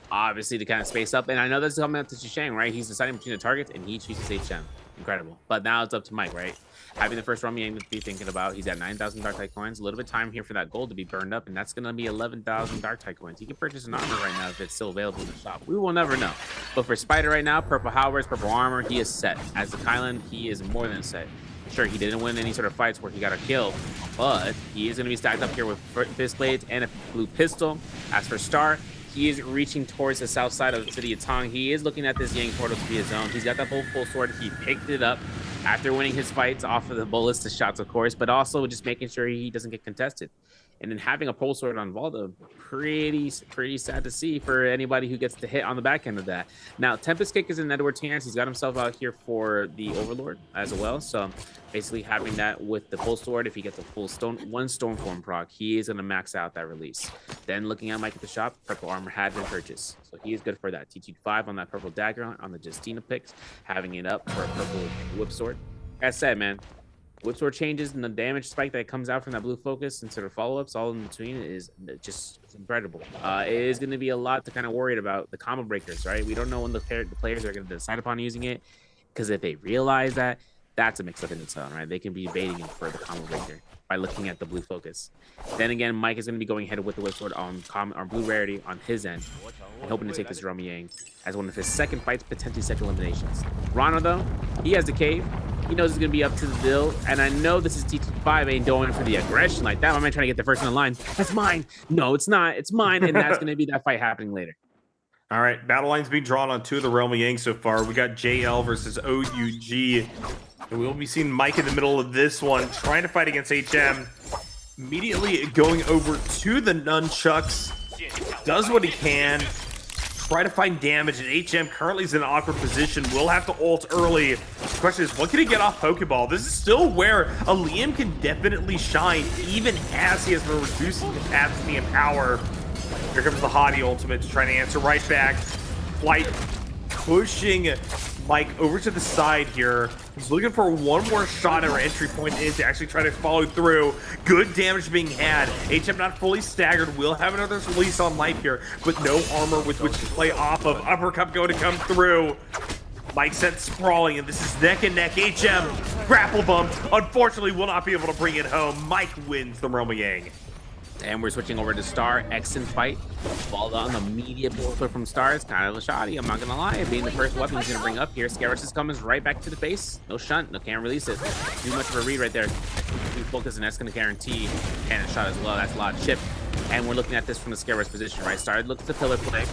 obviously, to kind of space up. And I know this is coming up to Chusheng, right? He's deciding between the targets, and he chooses HM. Incredible. But now it's up to Mike, right? Having the first Romy Yang to be thinking about. He's at 9,000 Dark Tide coins. A little bit of time here for that gold to be burned up, and that's going to be 11,000 Dark Tide coins. He can purchase an armor right now if it's still available in the shop. We will never know. But for Spider right now, purple halberds, purple armor, he is set. As the Kylan, he is more than set. Sure, he didn't win any sort of fights where he got a kill, but he is going to be stacked up here with fist blades and a blue pistol. As for Star, he is reaching towards the south side of the city of Tong. He is looking at this Yang portal to be his own. He's got that full sword. He picked it up after winning his fights off of the ballista shots, of course, but also just making sure he doesn't get contested. And then having a pole sword on Valda, pretty sad to see for anybody who gets to hit on the back end of that. Now, Tempest Kick is in Edward's hands. He's got himself out here for the Overlord as well. So basically having that with the pole sword, if he gets a full one Stormform proc, he is going to max out that release. Then looking at Mike at the shop, purple armor had been purchased. So he is good for that. T2-5 on that purple dagger on the Justina picks, having it up for a purple whip sword. As I said, man, whip sword changes and the damage spike that comes out from that blue focus and sort of follow-ups all in between is just incredible. It is going to be a lot to kind of worry about the combo breakers, right? We don't know when the players are going to decide upon using it, because if they realize that, that's a mix-up in its own, right? They can be baiting it for the combo breaker by looking at the blue focus. Then again, Mike is going to be going ahead with the whip sword on blue rarity on his end and hoping to take this Romy Yang as one of his second fights, potentially second eliminations. Rana, though, he has the cave. He knows he's going to be up to the deal, and I know this is T2-5 ain't going for the aggression like that. My man trying to get the first in the line. That's mine. No, it's not. It's mine, and that's going to be that fight happening later. All right, battle lines being drawn on 2 of the Romy Yang so far. We got JL versus OUG. And we'll be seeing Mike in the middle of this one, trying to fight against HM. Immediately going over to the nunchucks. Does what he can. Try to find damage, and HM currently is in an awkward position. Will have to ult early. The question is, what can he get off Pokeball? This is still where a Liam can definitely shine, even as he has been reducing capacity and power. Here comes the Hottie ultimate to try to answer right back. Flight pushing Mike over to the side here. He's looking for one more shot at our entry point in to actually try to follow through. Good damage being had. HM not fully staggered. Will have another release on life here, but no armor with which to play off of. Uppercut going to come through. Mike sent sprawling, and this is neck and neck. HM grapple bumped. Unfortunately, will not be able to bring it home. Mike wins the Romy Yang. And we're switching over to Star. Excellent fight. Ball on the immediate blow from Star. It's kind of a shoddy, I'm not going to lie. Being the first weapon he's going to bring up here. Scarus is coming right back to the face. No shunt. No, can't release it. Too much of a read right there. focus, and that's going to guarantee and a shot as well. That's a lot of chip. And we're looking at this from the scare rush position, right? Started looks at the pillar play.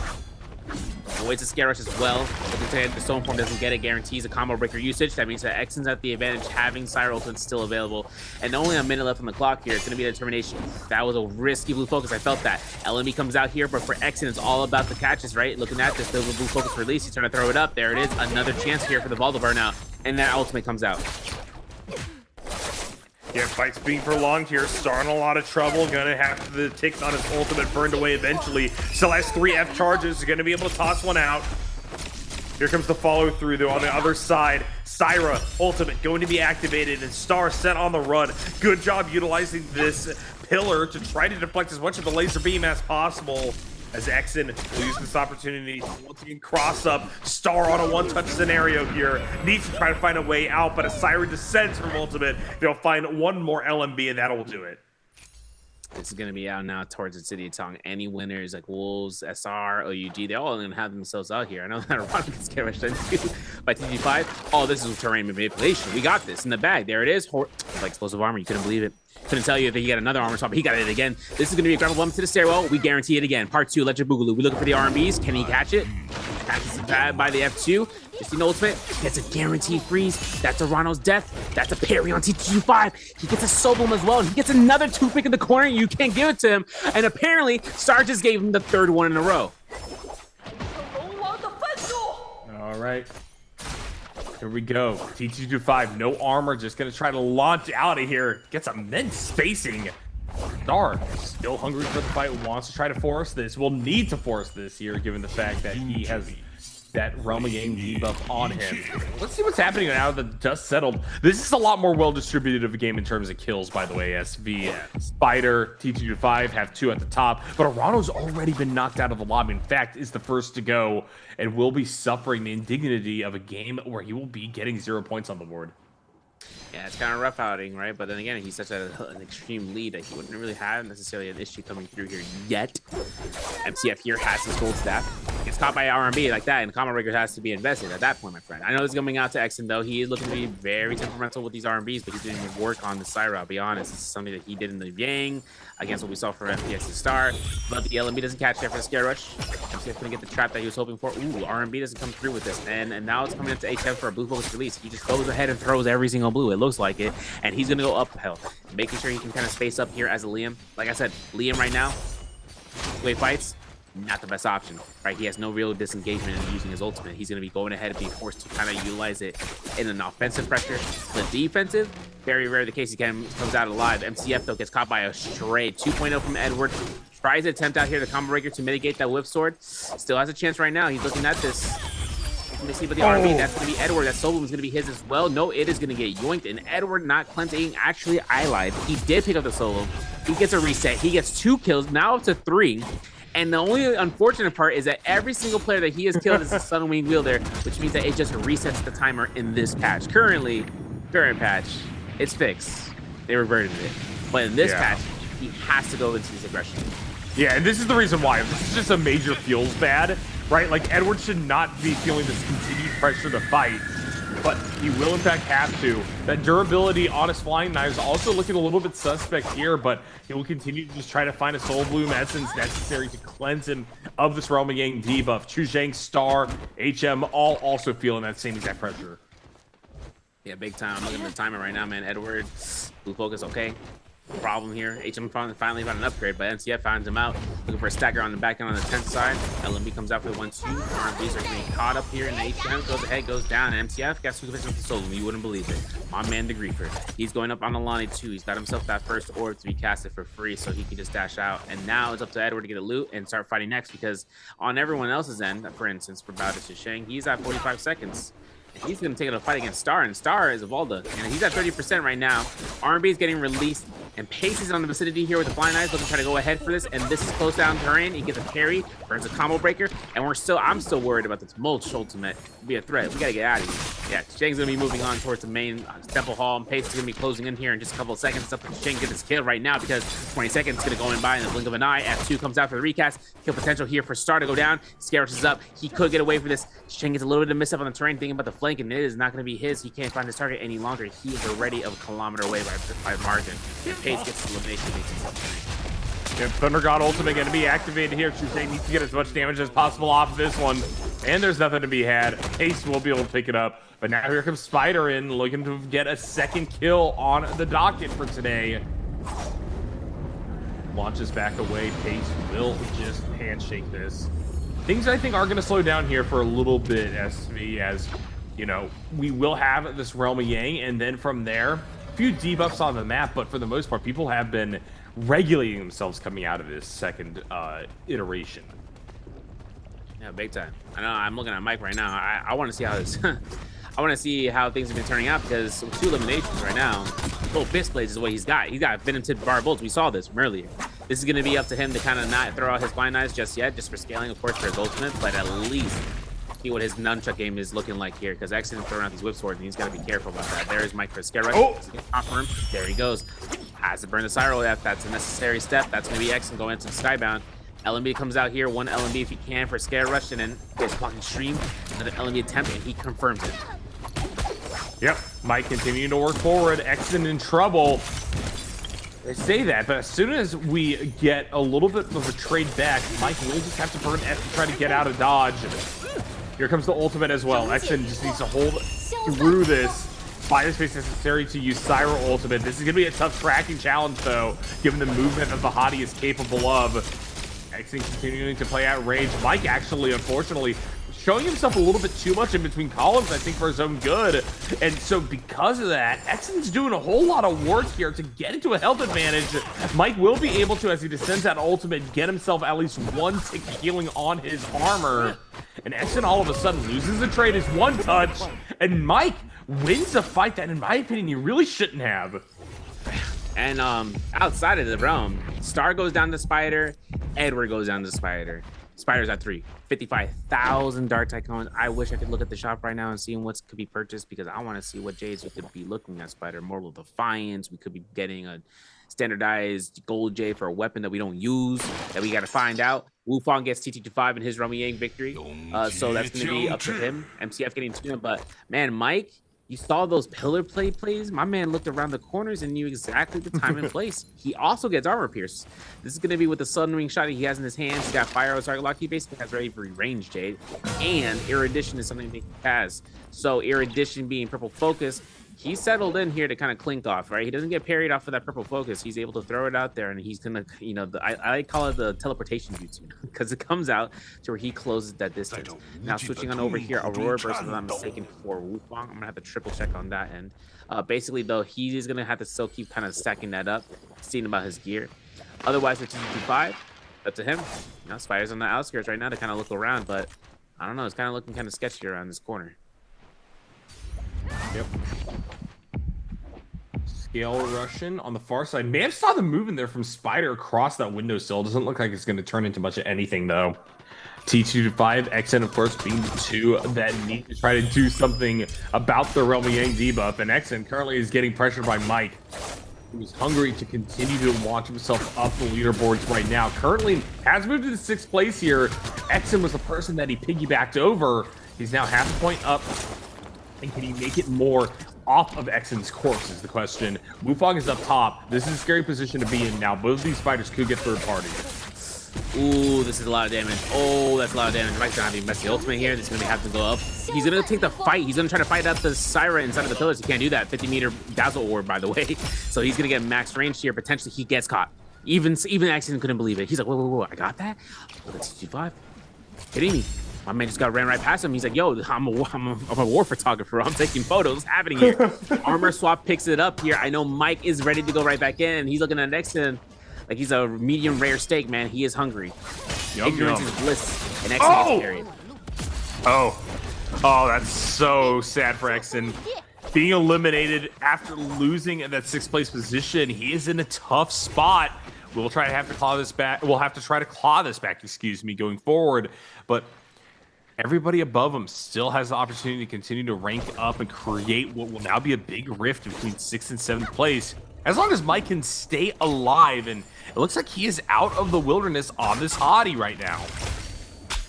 Avoids the scare rush as well. Looking to hit the stone form, doesn't get it, guarantees a combo breaker usage. That means that Exon's at the advantage, having Syra ultimate still available. And only a minute left on the clock here. It's going to be a determination. That was a risky blue focus. I felt that. LME comes out here, but for Exon, it's all about the catches, right? Looking at this, the blue focus release. He's trying to throw it up. There it is. Another chance here for the Valdivar now. And that ultimate comes out. Yeah, fight's being prolonged here. Star in a lot of trouble. Gonna have the ticks on his ultimate burned away eventually. Still has 3 F charges. Gonna be able to toss one out. Here comes the follow through though on the other side. Syra ultimate going to be activated and Star set on the run. Good job utilizing this pillar to try to deflect as much of the laser beam as possible. As Exon will use this opportunity to once again cross up. Star on a one-touch scenario here. Needs to try to find a way out, but as Syra descends from ultimate, they'll find one more LMB and that'll do it. This is going to be out now towards the City of Tong. Any winners like Wolves, SR, OUG, they're all going to have themselves out here. I know that Ron gets carried by TG5. Oh, this is terrain manipulation. We got this in the bag. There it is. Like explosive armor. You couldn't believe it. Couldn't tell you if he got another armor swap, but he got it again. This is going to be a grapple bump to the stairwell. We guarantee it again. Part 2, Electric Boogaloo. We're looking for the RMBs. Can he catch it? Catches it bad by the F2. Just an ultimate. Gets a guaranteed freeze. That's a Rano's death. That's a parry on TTU5. He gets a soul boom as well. And he gets another toothpick in the corner. You can't give it to him. And apparently, Star just gave him the 3rd one in a row. All right. Here we go. T225, no armor, just gonna try to launch out of here. Gets immense spacing. Star still hungry for the fight, wants to try to force this. Will need to force this here, given the fact that he has that Realm of Gang debuff on him. Let's see what's happening now that the dust settled. This is a lot more well distributed of a game in terms of kills, by the way. SV, Spider, T225 have 2 at the top, but Arano's already been knocked out of the lobby. In fact, is the first to go and will be suffering the indignity of a game where he will be getting 0 points on the board. Yeah, it's kind of rough outing, right? But then again, he's such an extreme lead that he wouldn't really have necessarily an issue coming through here yet. MCF here has his gold staff. Gets caught by RMB like that, and the combo breaker has to be invested at that point, my friend. I know this is coming out to Exon, though. He is looking to be very temperamental with these RMBs, but he's doing work on the Syra. I'll be honest, this is something that he did in the Yang against what we saw for FPS and Star. But the LMB doesn't catch there for the scare rush. MCF couldn't get the trap that he was hoping for. Ooh, RMB doesn't come through with this. And now it's coming into HM for a blue focus release. He just goes ahead and throws every single blue. It looks like it. And he's going to go uphill, making sure he can kind of space up here as a Liam. Like I said, Liam right now, way fights, not the best option, right? He has no real disengagement in using his ultimate. He's going to be going ahead and being forced to kind of utilize it in an offensive pressure. The defensive, very rare the case he comes out alive. MCF, though, gets caught by a stray 2.0 from Edward. Tries to attempt out here the combo breaker to mitigate that whip sword. Still has a chance right now. He's looking at this. Let me see, but the RB, that's going to be Edward. That soul boom is going to be his as well. No, it is going to get yoinked, and Edward not cleansing. Actually, I lied. He did pick up the solo. He gets a reset. He gets 2 kills, now up to 3. And the only unfortunate part is that every single player that he has killed is a Sunwing Wielder, which means that it just resets the timer in this patch. Current patch, it's fixed. They reverted it. But in this patch, he has to go into his aggression. Yeah, and this is the reason why. This is just a major feels bad, right? Like, Edward should not be feeling this continued pressure to fight, but he will in fact have to. That durability on his flying knife is also looking a little bit suspect here, but he will continue to just try to find a soul bloom essence necessary to cleanse him of this Realm of Gang debuff. Chu Zhang, Star, HM, all also feeling that same exact pressure. Yeah, big time. I'm looking at the timer right now, man. Edward, blue focus, okay. Problem here. HM finally found an upgrade, but NCF finds him out. Looking for a stacker on the back end on the 10th side. LMB comes out for the 1-2. RMBs are getting caught up here, and HM goes ahead, goes down. And MCF got 2 positions with the solo. You wouldn't believe it. My man, the Griefer. He's going up on Alani too. He's got himself that first orb to be casted for free, so he can just dash out. And now it's up to Edward to get a loot and start fighting next, because on everyone else's end, for instance, for Bao Sheng, he's at 45 seconds. He's going to take it a fight against Star, and Star is Evalda, and he's at 30% right now. RMB is getting released And Pace is on the vicinity here with the blind eyes, looking to try to go ahead for this. And this is close down terrain. He gets a parry, burns a combo breaker, and I'm still worried about this mulch ultimate. Be a threat. We gotta get out of here. Yeah, Shang's gonna be moving on towards the main temple hall, and Pace is gonna be closing in here in just a couple of seconds. It's up to Shang to get this kill right now because 20 seconds is gonna go in by in the blink of an eye. F2 comes out for the recast. Kill potential here for Star to go down. Scarus is up. He could get away for this. Shang gets a little bit of miss up on the terrain, thinking about the flank, and it is not gonna be his. He can't find his target any longer. He is already a kilometer away by margin. And Pace gets the elimination. Yeah, Thunder God ultimate going to be activated here. Shang needs to get as much damage as possible off of this one. And there's nothing to be had. Pace will be able to pick it up. But now here comes Spider in, looking to get a second kill on the docket for today. Launches back away. Pace will just handshake this. Things I think are going to slow down here for a little bit, SV, as, you know, we will have this Realm of Yang, and then from there, a few debuffs on the map, but for the most part, people have been regulating themselves coming out of this second iteration. Yeah, big time. I know. I'm looking at Mike right now. I want to see how this. I want to see how things have been turning out because with 2 eliminations right now, Little Fist Blades is what he's got. He's got Venom Tipped Bar Bolts. We saw this from earlier. This is going to be up to him to kind of not throw out his blind eyes just yet, just for scaling, of course, for his ultimate, but at least see what his nunchuck game is looking like here, because X is throwing out these whip swords, and he's got to be careful about that. There is Mike for a scare rush. Oh! Him. There he goes. Has to burn the Cyro. That's a necessary step. That's going to be X and go into the Skybound. LMB comes out here, 1 LMB if he can for scare rush, and then gets blocking stream. Another LMB attempt, and he confirms it. Yep, Mike continuing to work forward. Exon in trouble. They say that, but as soon as we get a little bit of a trade back, Mike will just have to burn F to try to get out of dodge. Here comes the ultimate as well. Exon just needs to hold through this. Fire space necessary to use Cyro ultimate. This is going to be a tough tracking challenge, though, given the movement that the Hottie is capable of. Exon continuing to play out range. Mike actually, unfortunately, showing himself a little bit too much in between columns, I think, for his own good. And so because of that, Exon's doing a whole lot of work here to get into a health advantage. Mike will be able to, as he descends that ultimate, get himself at least 1 tick healing on his armor. And Exon all of a sudden loses the trade, his 1 touch, and Mike wins a fight that, in my opinion, he really shouldn't have. And outside of the realm, Star goes down to Spider, Edward goes down to Spider. Spider's at 3. 55,000 Dark Tycoons. I wish I could look at the shop right now and see what could be purchased, because I want to see what Jades we could be looking at. Spider, Mortal Defiance. We could be getting a standardized gold Jade for a weapon that we don't use, that we got to find out. Wufang gets TT25 in his Realm of Yang victory. So that's going to be up to him. MCF getting 2. But man, Mike, you saw those pillar plays. My man looked around the corners and knew exactly the time and place. He also gets armor pierce. This is going to be with the Sun Ring shot he has in his hands. He's got fire target lock. He basically has very range Jade. And Erudition is something that he has. So Erudition being purple focus, he settled in here to kind of clink off, right? He doesn't get parried off of that purple focus. He's able to throw it out there, and he's gonna, you know, I call it the teleportation jutsu, because it comes out to where he closes that distance. Now switching on over here, Aurora versus, if I'm mistaken, for Wufang. I'm gonna have to triple check on that end. Basically, though, he is gonna have to still keep kind of stacking that up, seeing about his gear. Otherwise, for TT5, up to him. You know, Spider's on the outskirts right now to kind of look around, but I don't know. It's kind of looking kind of sketchy around this corner. Yep. Scale Russian on the far side. May have saw the movement there from Spider across that windowsill. Doesn't look like it's going to turn into much of anything, though. T2 to 5, XN, of course, being the 2 that need to try to do something about the Realm of Yang debuff. And XN currently is getting pressured by Mike, who's hungry to continue to launch himself up the leaderboards right now. Currently has moved to the 6th place here. XN was the person that he piggybacked over. He's now half a point up. And can he make it more off of Exon's corpse is the question. Wufang is up top. This is a scary position to be in now. Both of these fighters could get third party. Ooh, this is a lot of damage. Oh, that's a lot of damage. Mike's gonna have to mess the ultimate here. This is gonna have to go up. He's gonna take the fight. He's gonna try to fight out the Syra inside of the pillars. He can't do that. 50-meter dazzle orb, by the way. So he's gonna get max range here. Potentially, he gets caught. Even Exon couldn't believe it. He's like, whoa, I got that? Oh, that's T5. Hitting me. My man just ran right past him. He's like, yo, I'm a war photographer. I'm taking photos. What's happening here? Armor swap picks it up here. I know Mike is ready to go right back in. He's looking at Exon like he's a medium rare steak, man. He is hungry. Ignorance is bliss. And Exon gets carried. Oh, that's so sad for Exon. being eliminated after losing that 6th place position. He is in a tough spot. We'll try to have to claw this back. We'll have to try to claw this back, excuse me, going forward. But everybody above him still has the opportunity to continue to rank up and create what will now be a big rift between 6th and 7th place. As long as Mike can stay alive, and it looks like he is out of the wilderness on this hottie right now.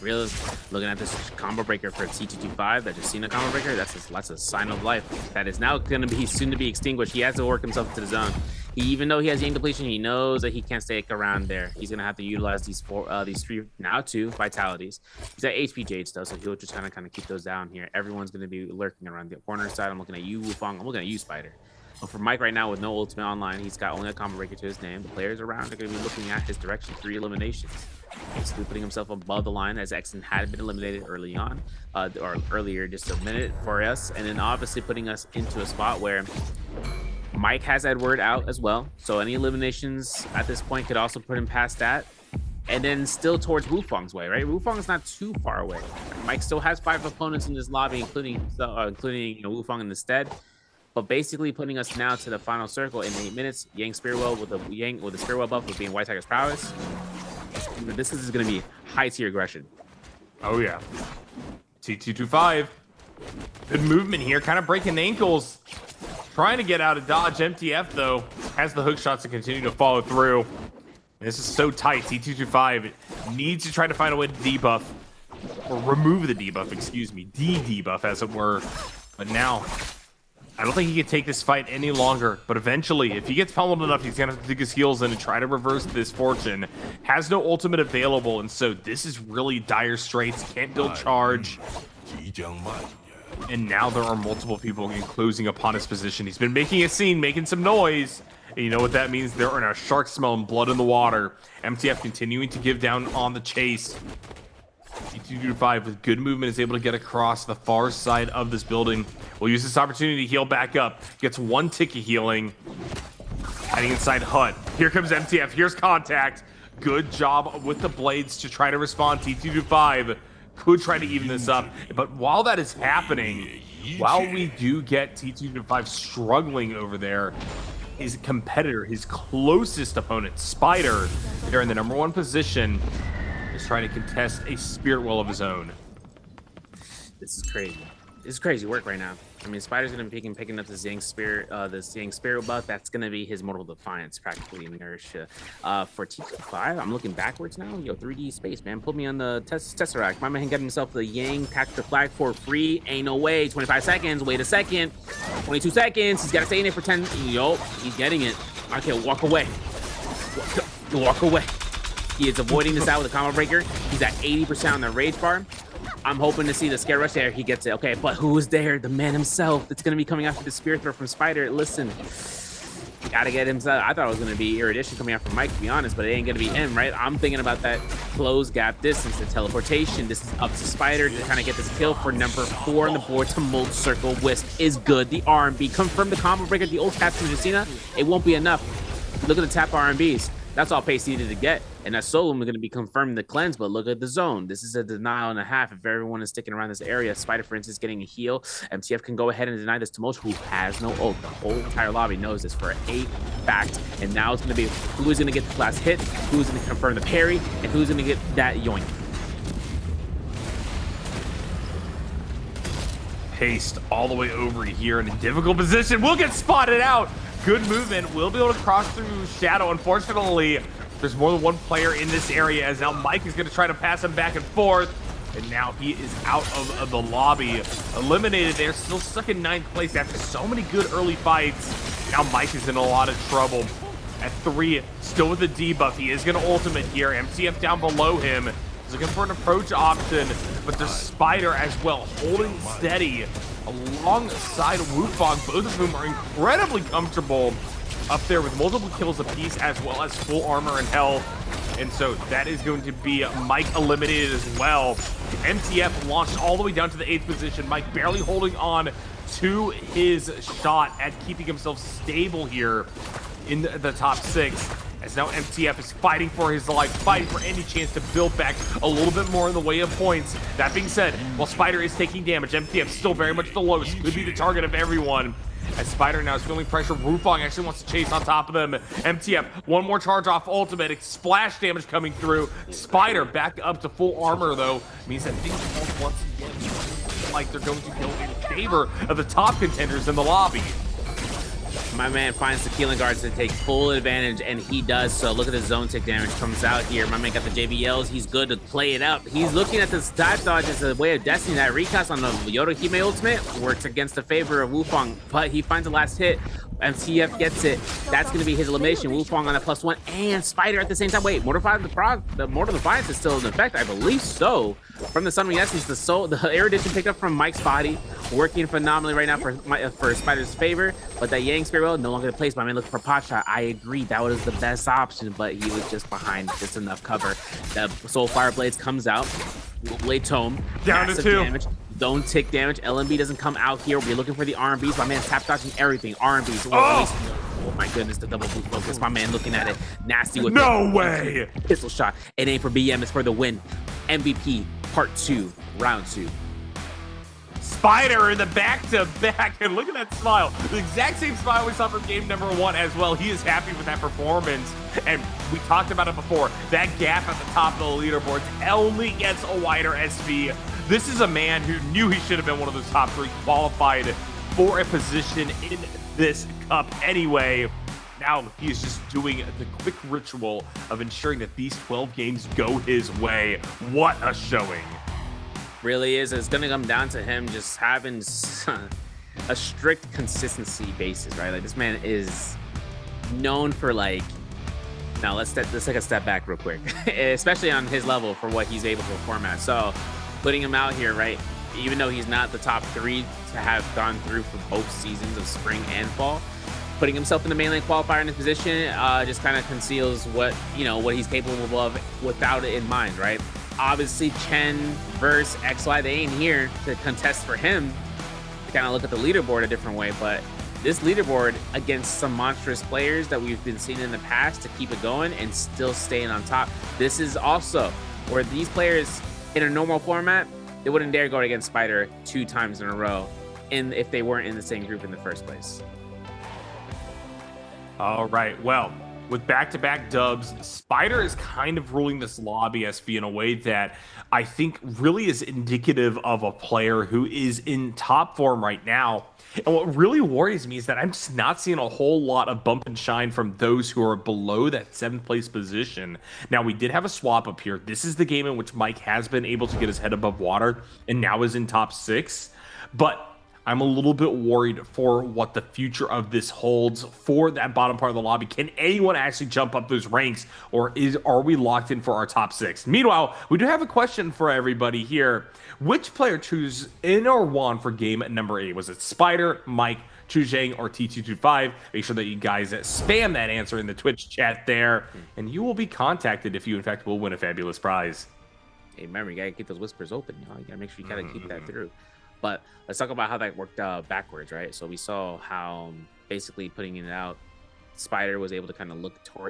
Real looking at this combo breaker for T225, that Justina combo breaker, that's a sign of life that is now going to be soon to be extinguished. He has to work himself to the zone. Even though he has Yang depletion, he knows that he can't stay around there. He's gonna have to utilize these 2 vitalities. He's at HP Jades though, so he'll just kind of keep those down here. Everyone's gonna be lurking around the corner side. I'm looking at you, Wufang. I'm looking at you, Spider. But for Mike right now with no ultimate online, he's got only a combo breaker to his name. The players around are gonna be looking at his direction. 3 eliminations. He's still putting himself above the line as Exon had been eliminated early on, or earlier, just a minute for us, and then obviously putting us into a spot where Mike has Edward out as well, so any eliminations at this point could also put him past that. And then still towards Wufang's way, right? Wufang is not too far away. Mike still has 5 opponents in this lobby, including Wufang in the stead. But basically putting us now to the final circle in 8 minutes. Yang Spearwell with the Spearwell buff with being White Tiger's prowess. This is going to be high tier aggression. Oh yeah. T225. Good movement here, kind of breaking ankles. Trying to get out of dodge. MTF, though, has the hook shots to continue to follow through. This is so tight. T225 needs to try to find a way to debuff. Or remove the debuff, excuse me. De-debuff, as it were. But now, I don't think he can take this fight any longer. But eventually, if he gets pummeled enough, he's going to have to dig his heels in and try to reverse this fortune. Has no ultimate available, and so this is really dire straits. Can't build charge. And now there are multiple people enclosing upon his position. He's been making a scene, making some noise. And you know what that means? There are sharks smelling blood in the water. MTF continuing to give down on the chase. T225 with good movement is able to get across the far side of this building. We'll use this opportunity to heal back up. Gets 1 tick of healing. Hiding inside hut. Here comes MTF. Here's contact. Good job with the blades to try to respond. T225 could try to even this up, but while that is happening, while we do get T225 struggling over there, his competitor, his closest opponent, Spider, there in the #1 position, is trying to contest a spirit well of his own. This is crazy. This is crazy work right now. I mean, Spider's gonna be picking up the Zing Spirit buff. That's gonna be his Mortal Defiance, practically in inertia. For T225, I'm looking backwards now. Yo, 3D space, man. Put me on the Tesseract. My man got himself the Yang Tactical Flag for free. Ain't no way. 25 seconds. Wait a second. 22 seconds. He's gotta stay in it for 10. Yo, he's getting it. Okay, walk away. Walk away. He is avoiding this out with a combo breaker. He's at 80% on the rage bar. I'm hoping to see the scare rush there. He gets it. Okay, but who's there? The man himself that's going to be coming after the spear throw from Spider. Listen, gotta get him. I thought it was going to be Erudition coming out from Mike, to be honest, but it ain't going to be him, right? I'm thinking about that close gap distance, the teleportation. This is up to Spider to kind of get this kill for #4 on the board. Tumult Circle Wisp is good. The R&B confirmed the combo breaker. The ult tap from Justina. It won't be enough. Look at the tap R&Bs. That's all Pace needed to get. And that Solum is going to be confirming the cleanse, but look at the zone. This is a denial and a half if everyone is sticking around this area. Spider, for instance, getting a heal. MTF can go ahead and deny this to Tumult, who has no ult. The whole entire lobby knows this for a fact. And now it's going to be who is going to get the last hit, who's going to confirm the parry, and who's going to get that yoink. Paced all the way over here in a difficult position. We'll get spotted out. Good movement. We'll be able to cross through Shadow. Unfortunately, there's more than one player in this area, as now Mike is going to try to pass him back and forth. And now he is out of the lobby. Eliminated there, still stuck in 9th place after so many good early fights. Now Mike is in a lot of trouble. At 3, still with the debuff. He is going to ultimate here. MTF down below him. He's looking for an approach option, but there's Spider as well, holding steady alongside Wufang, both of whom are incredibly comfortable up there with multiple kills apiece, as well as full armor and health. And so that is going to be Mike eliminated as well. MTF launched all the way down to the 8th position. Mike barely holding on to his shot at keeping himself stable here in the top 6. as now MTF is fighting for his life, fighting for any chance to build back a little bit more in the way of points. That being said, while Spider is taking damage, MTF still very much the lowest, could be the target of everyone. As Spider now is feeling pressure, Wufang actually wants to chase on top of them. MTF, one more charge off ultimate, splash damage coming through. Spider back up to full armor though, means that things once again like they're going to go in favor of the top contenders in the lobby. My man finds the Keelan guards to take full advantage, and he does so. Look at the zone tick damage comes out here. My man got the JBLs. He's good to play it up. He's looking at this dive dodge as a way of destiny. That recast on the Yodohime ultimate works against the favor of Wufang, but he finds the last hit. MTF gets it. That's going to be his elimination. Wufang on a +1 and Spider at the same time. Wait, Mortal Defiance is still in effect, I believe so. From the Sunwing Essence, the erudition picked up from Mike's body, working phenomenally right now for Spider's favor. But that Yang Spirit Well no longer in place. My man looking for pot shot. I agree, that was the best option, but he was just behind just enough cover. The Soul Fire Blades comes out. Blade Tome down to 2 damage. Don't tick damage. LMB doesn't come out here. We're looking for the RMBs. My man tap dodging everything. RMBs. Oh my goodness, the double boot focus. My man looking at it. Nasty with no way. Pistol shot. It ain't for BM. It's for the win. MVP Part 2, Round 2. Spider in the back-to-back, and look at that smile. The exact same smile we saw from game number 1 as well. He is happy with that performance, and we talked about it before. That gap at the top of the leaderboards only gets a wider SV. This is a man who knew he should have been one of those top 3 qualified for a position in this cup anyway. Now he's just doing the quick ritual of ensuring that these 12 games go his way. What a showing. Really is. It's gonna come down to him just having a strict consistency basis, right? Like, this man is known for, like, now let's take a step back real quick, especially on his level for what he's able to perform at. So putting him out here, right, even though he's not the top 3 to have gone through for both seasons of spring and fall, putting himself in the mainland qualifier in this position just kind of conceals what he's capable of without it in mind, right? Obviously, Chen versus XY, they ain't here to contest for him, to kind of look at the leaderboard a different way, but this leaderboard against some monstrous players that we've been seeing in the past to keep it going and still staying on top. This is also where these players in a normal format, they wouldn't dare go against Spider 2 times in a row if they weren't in the same group in the first place. All right, well, with back-to-back dubs, Spider is kind of ruling this lobby SV in a way that I think really is indicative of a player who is in top form right now. And what really worries me is that I'm just not seeing a whole lot of bump and shine from those who are below that 7th place position. Now, we did have a swap up here. This is the game in which Mike has been able to get his head above water and now is in top 6. But I'm a little bit worried for what the future of this holds for that bottom part of the lobby. Can anyone actually jump up those ranks, or are we locked in for our top 6? Meanwhile, we do have a question for everybody here. Which player chose in or won for game number 8? Was it Spider, Mike, Chuzheng, or T225? Make sure that you guys spam that answer in the Twitch chat there, and you will be contacted if you, in fact, will win a fabulous prize. Hey, remember, you gotta keep those whispers open. You gotta make sure you gotta keep that through. But let's talk about how that worked backwards, right? So we saw how basically putting it out, Spider was able to kind of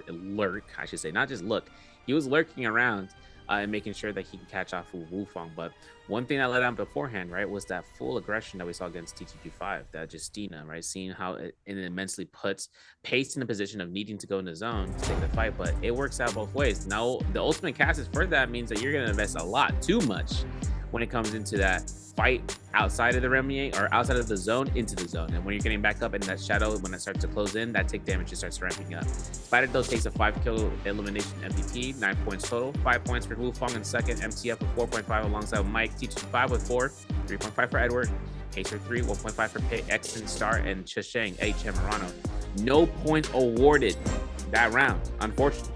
lurk, I should say, not just look. He was lurking around and making sure that he could catch off with Wufang. But one thing that led on beforehand, right, was that full aggression that we saw against T225, that Justina, right, seeing how it immensely puts Pace in a position of needing to go in the zone to take the fight, but it works out both ways. Now, the ultimate cast for that means that you're going to invest a lot, too much, when it comes into that fight outside of the Remier or outside of the zone into the zone. And when you're getting back up in that shadow, when it starts to close in, that tick damage just starts ramping up. Spider though takes a 5-kill elimination MVP, 9 points total, 5 points for Wufang in second, MTF with 4.5 alongside Mike, T225 with 4, 3.5 for Edward, Pacer 3, 1.5 for Exton Star, and Chisheng, HM Murano. No point awarded that round, unfortunately.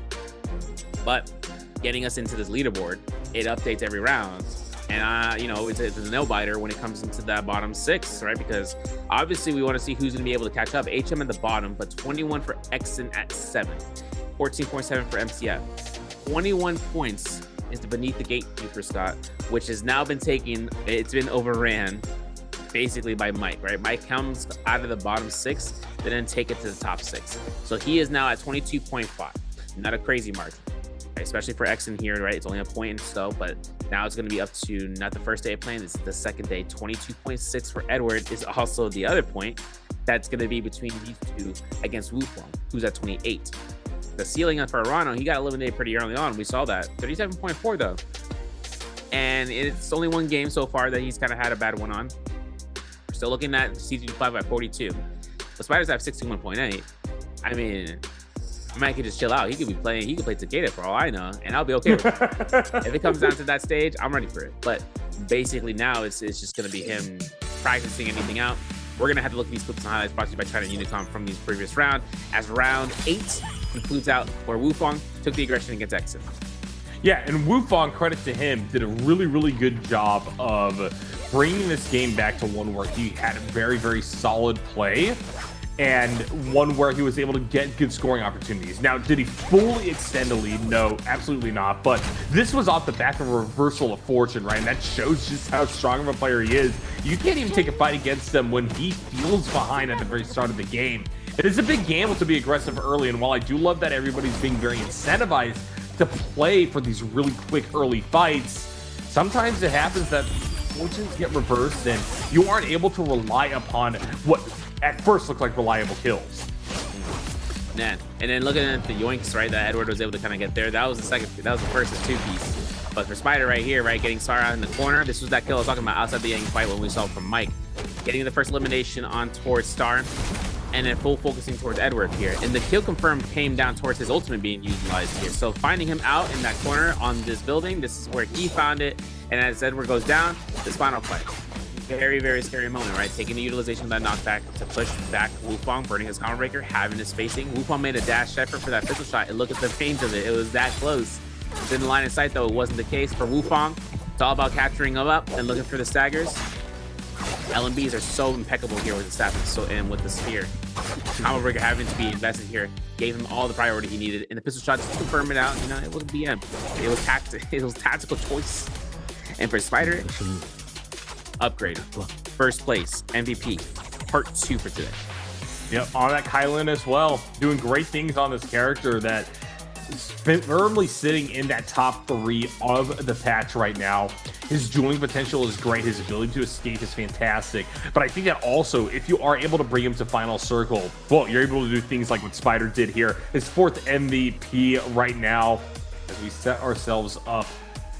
But getting us into this leaderboard, it updates every round. And, it's a nail-biter when it comes into that bottom 6, right? Because obviously we want to see who's going to be able to catch up. HM at the bottom, but 21 for Exton at 7. 14.7 for MTF. 21 points is the beneath the gatekeeper, Scott, which has now been it's been overran basically by Mike, right? Mike comes out of the bottom 6, then take it to the top 6. So he is now at 22.5. not a crazy mark, right? Especially for X in here, right? It's only a point and so, but now it's going to be up to not the first day of playing. This is the second day. 22.6 for Edward is also the other point. That's going to be between these two against Wufang, who's at 28. The ceiling for Arano, he got eliminated pretty early on. We saw that. 37.4 though. And it's only one game so far that he's kind of had a bad one on. We're still looking at CG5 at 42. The Spiders have 61.8. I mean, Mike could just chill out. He could be playing. He could play Takeda for all I know, and I'll be okay with it. If it comes down to that stage, I'm ready for it. But basically now it's just going to be him practicing anything out. We're going to have to look at these clips and highlights brought to you by China Unicom from these previous round, as round 8 concludes out where Wufang took the aggression against Exit. Yeah, and Wufang, credit to him, did a really, really good job of bringing this game back to one where he had a very, very solid play and one where he was able to get good scoring opportunities. Now, did he fully extend the lead? No, absolutely not. But this was off the back of a reversal of fortune, right? And that shows just how strong of a player he is. You can't even take a fight against him when he feels behind at the very start of the game. It is a big gamble to be aggressive early, and while I do love that everybody's being very incentivized to play for these really quick early fights, sometimes it happens that fortunes get reversed and you aren't able to rely upon what at first looked like reliable kills. Man, and then looking at the yoinks, right, that Edward was able to kind of get there. That was the first of 2 piece. But for Spider right here, right, getting Sara in the corner, this was that kill I was talking about outside the Yang fight when we saw from Mike. Getting the first elimination on towards Star, and then full focusing towards Edward here. And the kill confirmed came down towards his ultimate being utilized here. So finding him out in that corner on this building, this is where he found it. And as Edward goes down, this final play. Very, very scary moment, right? Taking the utilization of that knockback to push back Wufang, burning his counter breaker, having his spacing. Wufang made a dash effort for that pistol shot, and look at the range of it. It was that close. Didn't line of sight, though. It wasn't the case for Wufang. It's all about capturing him up and looking for the staggers. LMBs are so impeccable here with the staff and with the spear. Combo breaker having to be invested here gave him all the priority he needed, and the pistol shot just to confirm it out. You know, it was BM. It was tactical choice. And for Spider, upgrade, first place, MVP, part 2 for today. Yep, on that Kylan as well, doing great things on this character that is firmly sitting in that top 3 of the patch right now. His dueling potential is great. His ability to escape is fantastic. But I think that also, if you are able to bring him to Final Circle, well, you're able to do things like what Spider did here. His 4th MVP right now as we set ourselves up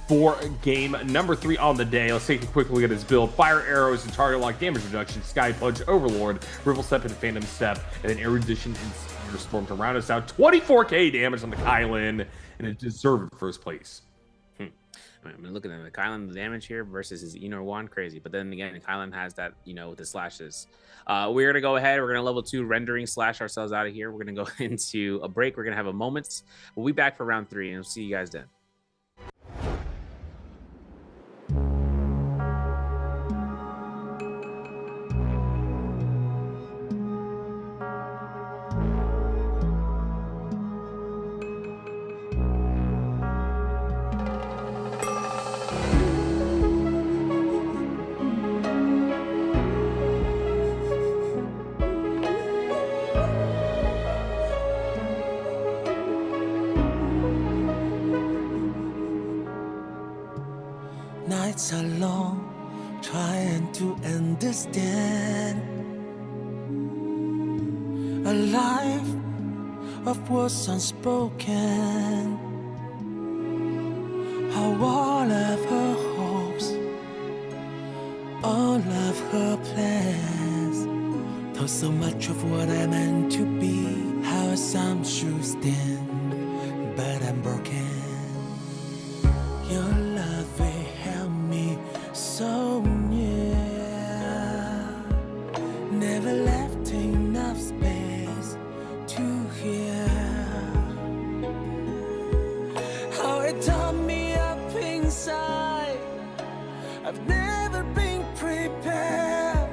for game number 3 on the day. Let's take a quick look at his build. Fire arrows and target lock damage reduction, Sky Punch, Overlord, Rival Step and Phantom Step, and then Erudition and Spear Storm to round us out. 24k damage on the Kylan, and a deserved first place. I mean, looking at the Kylan, the damage here versus his Eno 1, crazy. But then again, Kylan has that, you know, with the slashes. We're going to go ahead. We're going to level 2 rendering slash ourselves out of here. We're going to go into a break. We're going to have a moment. We'll be back for round 3, and we'll see you guys then. Nights are long, trying to understand a life of words unspoken. How all of her hopes, all of her plans, told so much of what I meant to be. How some should stand, but I'm broken. Your love will help me so near. Never left enough space to hear how it tore me up inside. I've never been prepared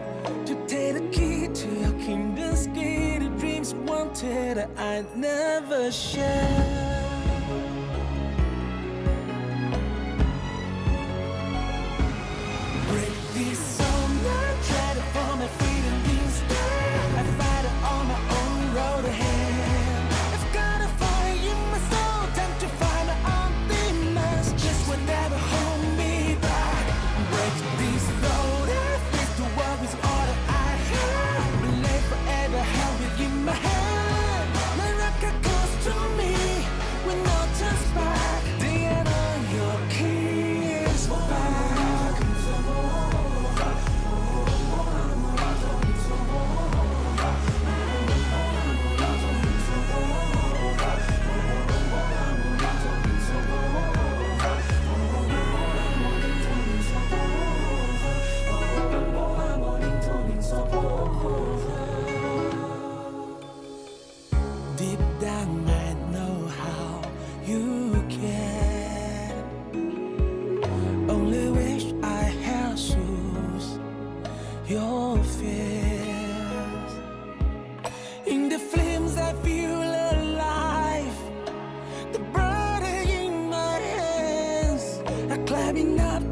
to take the key to your kingdom's gate. The dreams wanted I'd never share. I fight it on my own road ahead. I've got a fire in my soul.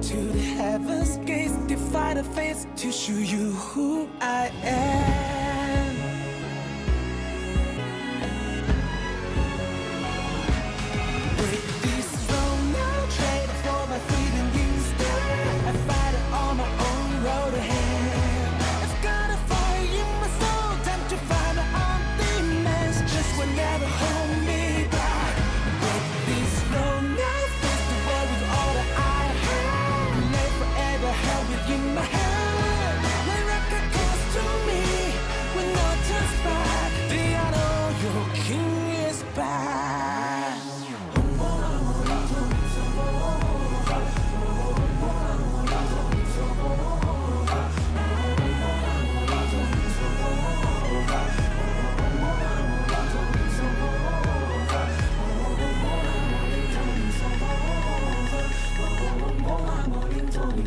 to the heavens gates, defy the fates to show you who I am. Break this throne, now trade for my freedom instead. I fight it on my own road ahead. I've got a fire in my soul, time to find my own demons. Just will never hold me back. Break this throne, now face the world with all that I have. Live forever held within my hand. NARAKA calls to me when no turns back. They all know your king is back.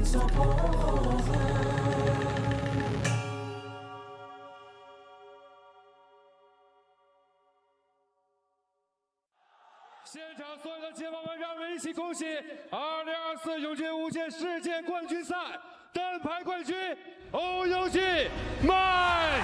So 现场所有的解放们，让我们一起恭喜2024永劫无间世界冠军赛单排冠军欧游记麦。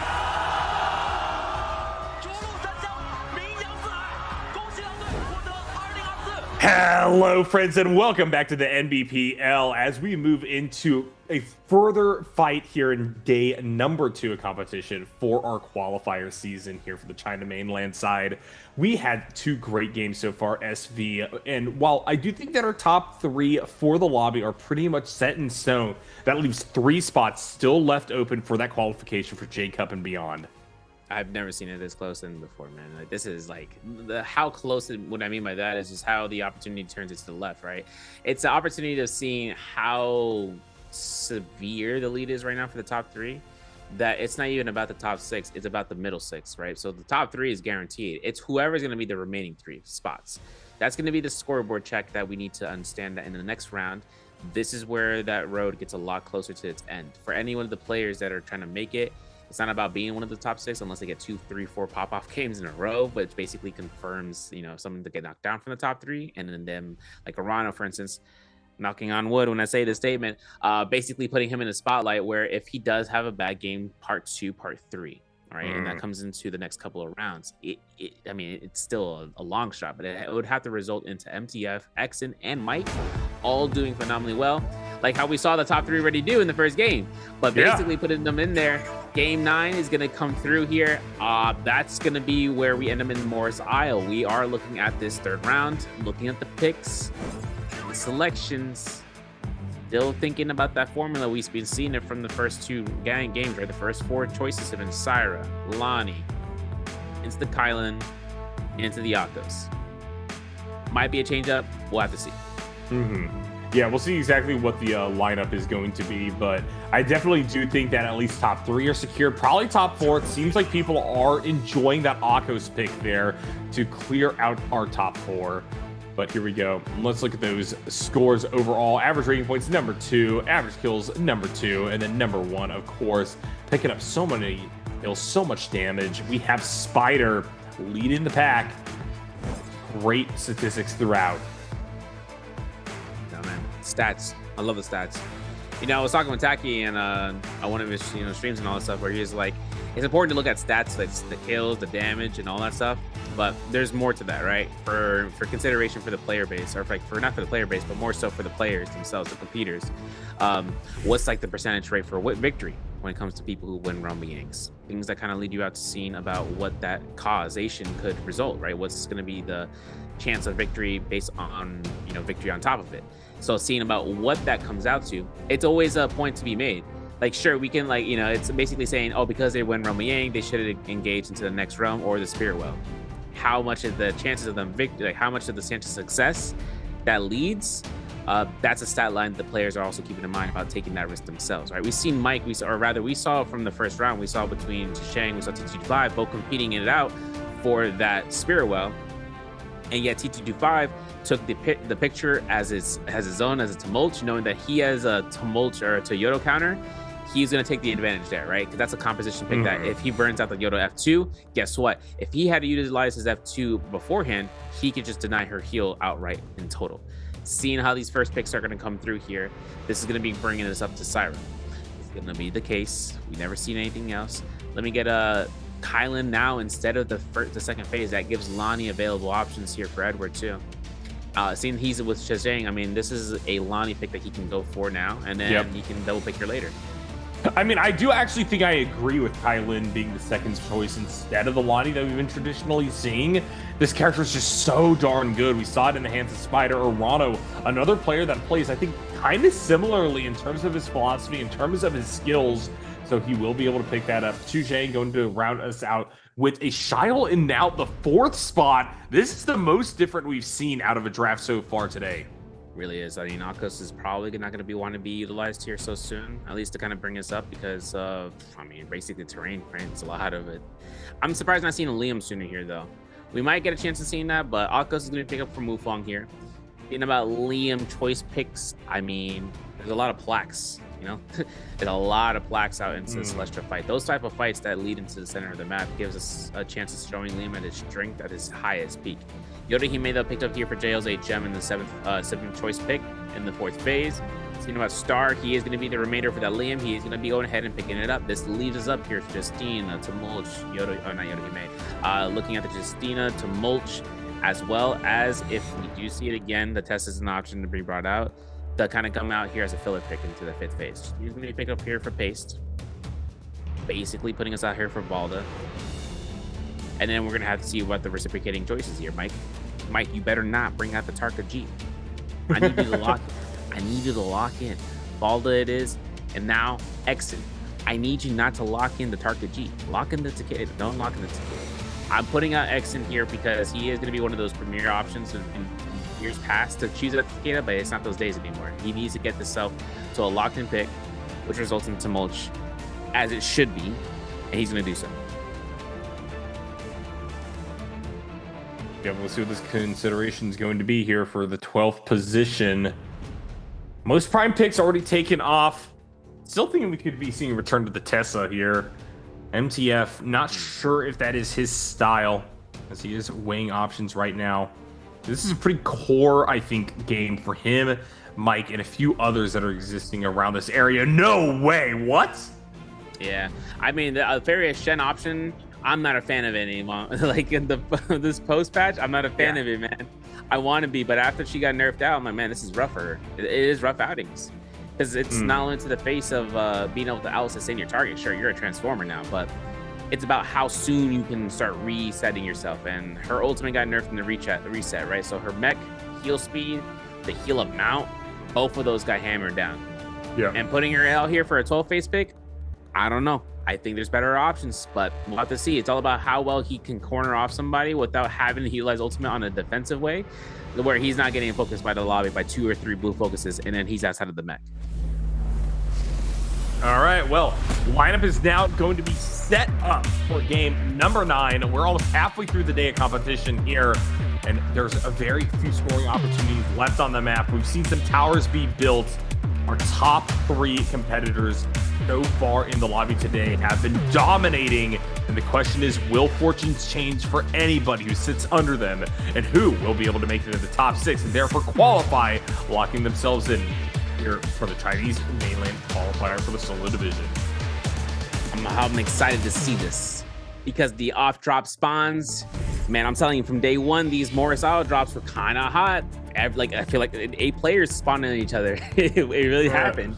逐鹿三江，名扬四海，恭喜狼队获得2024。 Hello, friends, and welcome back to the NBPL as we move into a further fight here in day number 2 of competition for our qualifier season here for the China mainland side. We had 2 great games so far, SV, and while I do think that our top 3 for the lobby are pretty much set in stone, that leaves 3 spots still left open for that qualification for J-Cup and beyond. I've never seen it this close in before, man. Like, this is like how close what I mean by that is just how the opportunity turns it to the left, right? It's the opportunity of seeing how severe the lead is right now for the top 3, that it's not even about the top 6, it's about the middle 6, right? So the top 3 is guaranteed. It's whoever's going to be the remaining 3 spots. That's going to be the scoreboard check that we need to understand that in the next round. This is where that road gets a lot closer to its end. For any one of the players that are trying to make it, it's not about being one of the top 6 unless they get 2, 3, 4 pop-off games in a row, but it basically confirms, you know, someone to get knocked down from the top 3, and then them, like Arano, for instance, knocking on wood when I say this statement, basically putting him in the spotlight where if he does have a bad game, part 2, part 3, right, and that comes into the next couple of rounds, I mean, it's still a long shot, but it would have to result into MTF, Exon, and Mike all doing phenomenally well, like how we saw the top 3 already do in the first game, but basically putting them in there. Game 9 is going to come through here. That's going to be where we end up in Morris Isle. We are looking at this 3rd round, looking at the picks, the selections, still thinking about that formula. We've been seeing it from the first 2 games, right? The first 4 choices have been Syra, Lonnie, into the Kylan, into the Akos. Might be a change up. We'll have to see. Yeah, we'll see exactly what the lineup is going to be, but I definitely do think that at least top 3 are secured. Probably top 4. It seems like people are enjoying that Akos pick there to clear out our top 4. But here we go. Let's look at those scores overall. Average rating points, number 2. Average kills, number 2. And then number 1, of course, picking up so many kills, so much damage. We have Spider leading the pack. Great statistics throughout. Stats. I love the stats. You know, I was talking with Taki and on one of his streams and all that stuff where he's like, it's important to look at stats, like the kills, the damage, and all that stuff. But there's more to that, right? For consideration for the player base, or for not for the player base, but more so for the players themselves, the competitors. What's like the percentage rate for victory when it comes to people who win Rumble Yanks? Things that kind of lead you out to seeing about what that causation could result, right? What's going to be the chance of victory based on victory on top of it. So seeing about what that comes out to, it's always a point to be made. Like, sure, we can it's basically saying, oh, because they win Rumble Yang, they should have engaged into the next realm or the Spirit Well. How much of the chances of them victory, how much of the chance of success that leads, that's a stat line the players are also keeping in mind about taking that risk themselves, right? We've seen Mike, we saw from the first round, we saw between Shang, we saw T225 both competing it out for that Spirit Well. And yet T225 took the picture as his own, as a tumult, knowing that he has a tumult or a Yodo counter. He's going to take the advantage there, right? Because that's a composition pick that if he burns out the Yodo F2, guess what? If he had to utilize his F2 beforehand, he could just deny her heal outright in total. seeing how these first picks are going to come through here, this is going to be bringing us up to Siren. It's going to be the case. We've never seen anything else. Let me get a Kylan now instead of the second phase. That gives Lonnie available options here for Edward too. Seeing he's with Shazang, I mean, this is a Lonnie pick that he can go for now, and then he can double pick her later. I mean, I do actually think I agree with Kylan being the second choice instead of the Lonnie that we've been traditionally seeing. This character is just so darn good. We saw it in the hands of Spider or Rano, another player that plays, I think, kind of similarly in terms of his philosophy, in terms of his skills. So he will be able to pick that up. Chuzhang going to round us out with a Shile in now the 4th spot. This is the most different we've seen out of a draft so far today. Really is. I mean, Akos is probably not going to be want to be utilized here so soon, at least to kind of bring us up because of, I mean, basically terrain, right? It's a lot of it. I'm surprised not seeing a Liam sooner here, though. We might get a chance of seeing that, but Akos is going to pick up from Mufong here. Thinking about Liam choice picks, I mean, there's a lot of plaques, you know? There's a lot of plaques out into the Celestial fight. Those type of fights that lead into the center of the map gives us a chance of showing Liam at his strength at his highest peak. Yoda Himeda picked up here for JL's 8 gem in the 7th choice pick in the 4th phase. Speaking about Star, he is going to be the remainder for that Liam. He is going to be going ahead and picking it up. This leaves us up here to Justina, to Mulch, not Yoda Himeda. Looking at the Justina to Mulch, as well as if we do see it again, the test is an option to be brought out. To kind of come out here as a filler pick into the 5th phase. He's going to be picked up here for Paste. Basically putting us out here for Balda. And then we're going to have to see what the reciprocating choices here, Mike. Mike, you better not bring out the Tarka G. I need you to lock in. I need you to lock in. Balda it is. And now, Exit. I need you not to lock in the Tarka G. Lock in the Takeda. Don't lock in the Takeda. I'm putting out Exit here because he is going to be one of those premier options in years past to choose a Takeda, but it's not those days anymore. He needs to get himself to a locked-in pick, which results into Mulch, as it should be, and he's going to do so. Yeah, we'll see what this consideration is going to be here for the 12th position. Most prime picks already taken off. Still thinking we could be seeing a return to the Tessa here. MTF, not sure if that is his style, as he is weighing options right now. This is a pretty core, I think, game for him, Mike, and a few others that are existing around this area. No way, what? Yeah, I mean, the Farius Shen option, I'm not a fan of it anymore. Like in this post patch, I'm not a fan of it, man. I want to be, but after she got nerfed out, I'm like, man, this is rougher. It is rough outings. Because it's not only to the face of being able to out-sustain your target. Sure, you're a transformer now, but it's about how soon you can start resetting yourself. And her ultimate got nerfed in the reset, right? So her mech heal speed, the heal amount, both of those got hammered down. Yeah. And putting her out here for a 12 face pick, I don't know. I think there's better options, but we'll have to see. It's all about how well he can corner off somebody without having to utilize ultimate on a defensive way, where he's not getting focused by the lobby by 2 or 3 blue focuses, and then he's outside of the mech. All right, well, lineup is now going to be set up for game number 9. We're almost halfway through the day of competition here, and there's a very few scoring opportunities left on the map. We've seen some towers be built. Our top 3 competitors so far in the lobby today have been dominating, and the question is, will fortunes change for anybody who sits under them, and who will be able to make it to the top 6 and therefore qualify, locking themselves in here for the Chinese mainland qualifier for the solo division. I'm excited to see this because the off drop spawns, man, I'm telling you, from day one, these Morris auto drops were kind of hot. I feel like 8 players spawned on each other. It really happened.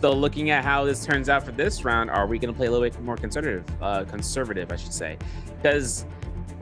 So looking at how this turns out for this round, are we going to play a little bit more conservative, I should say? Because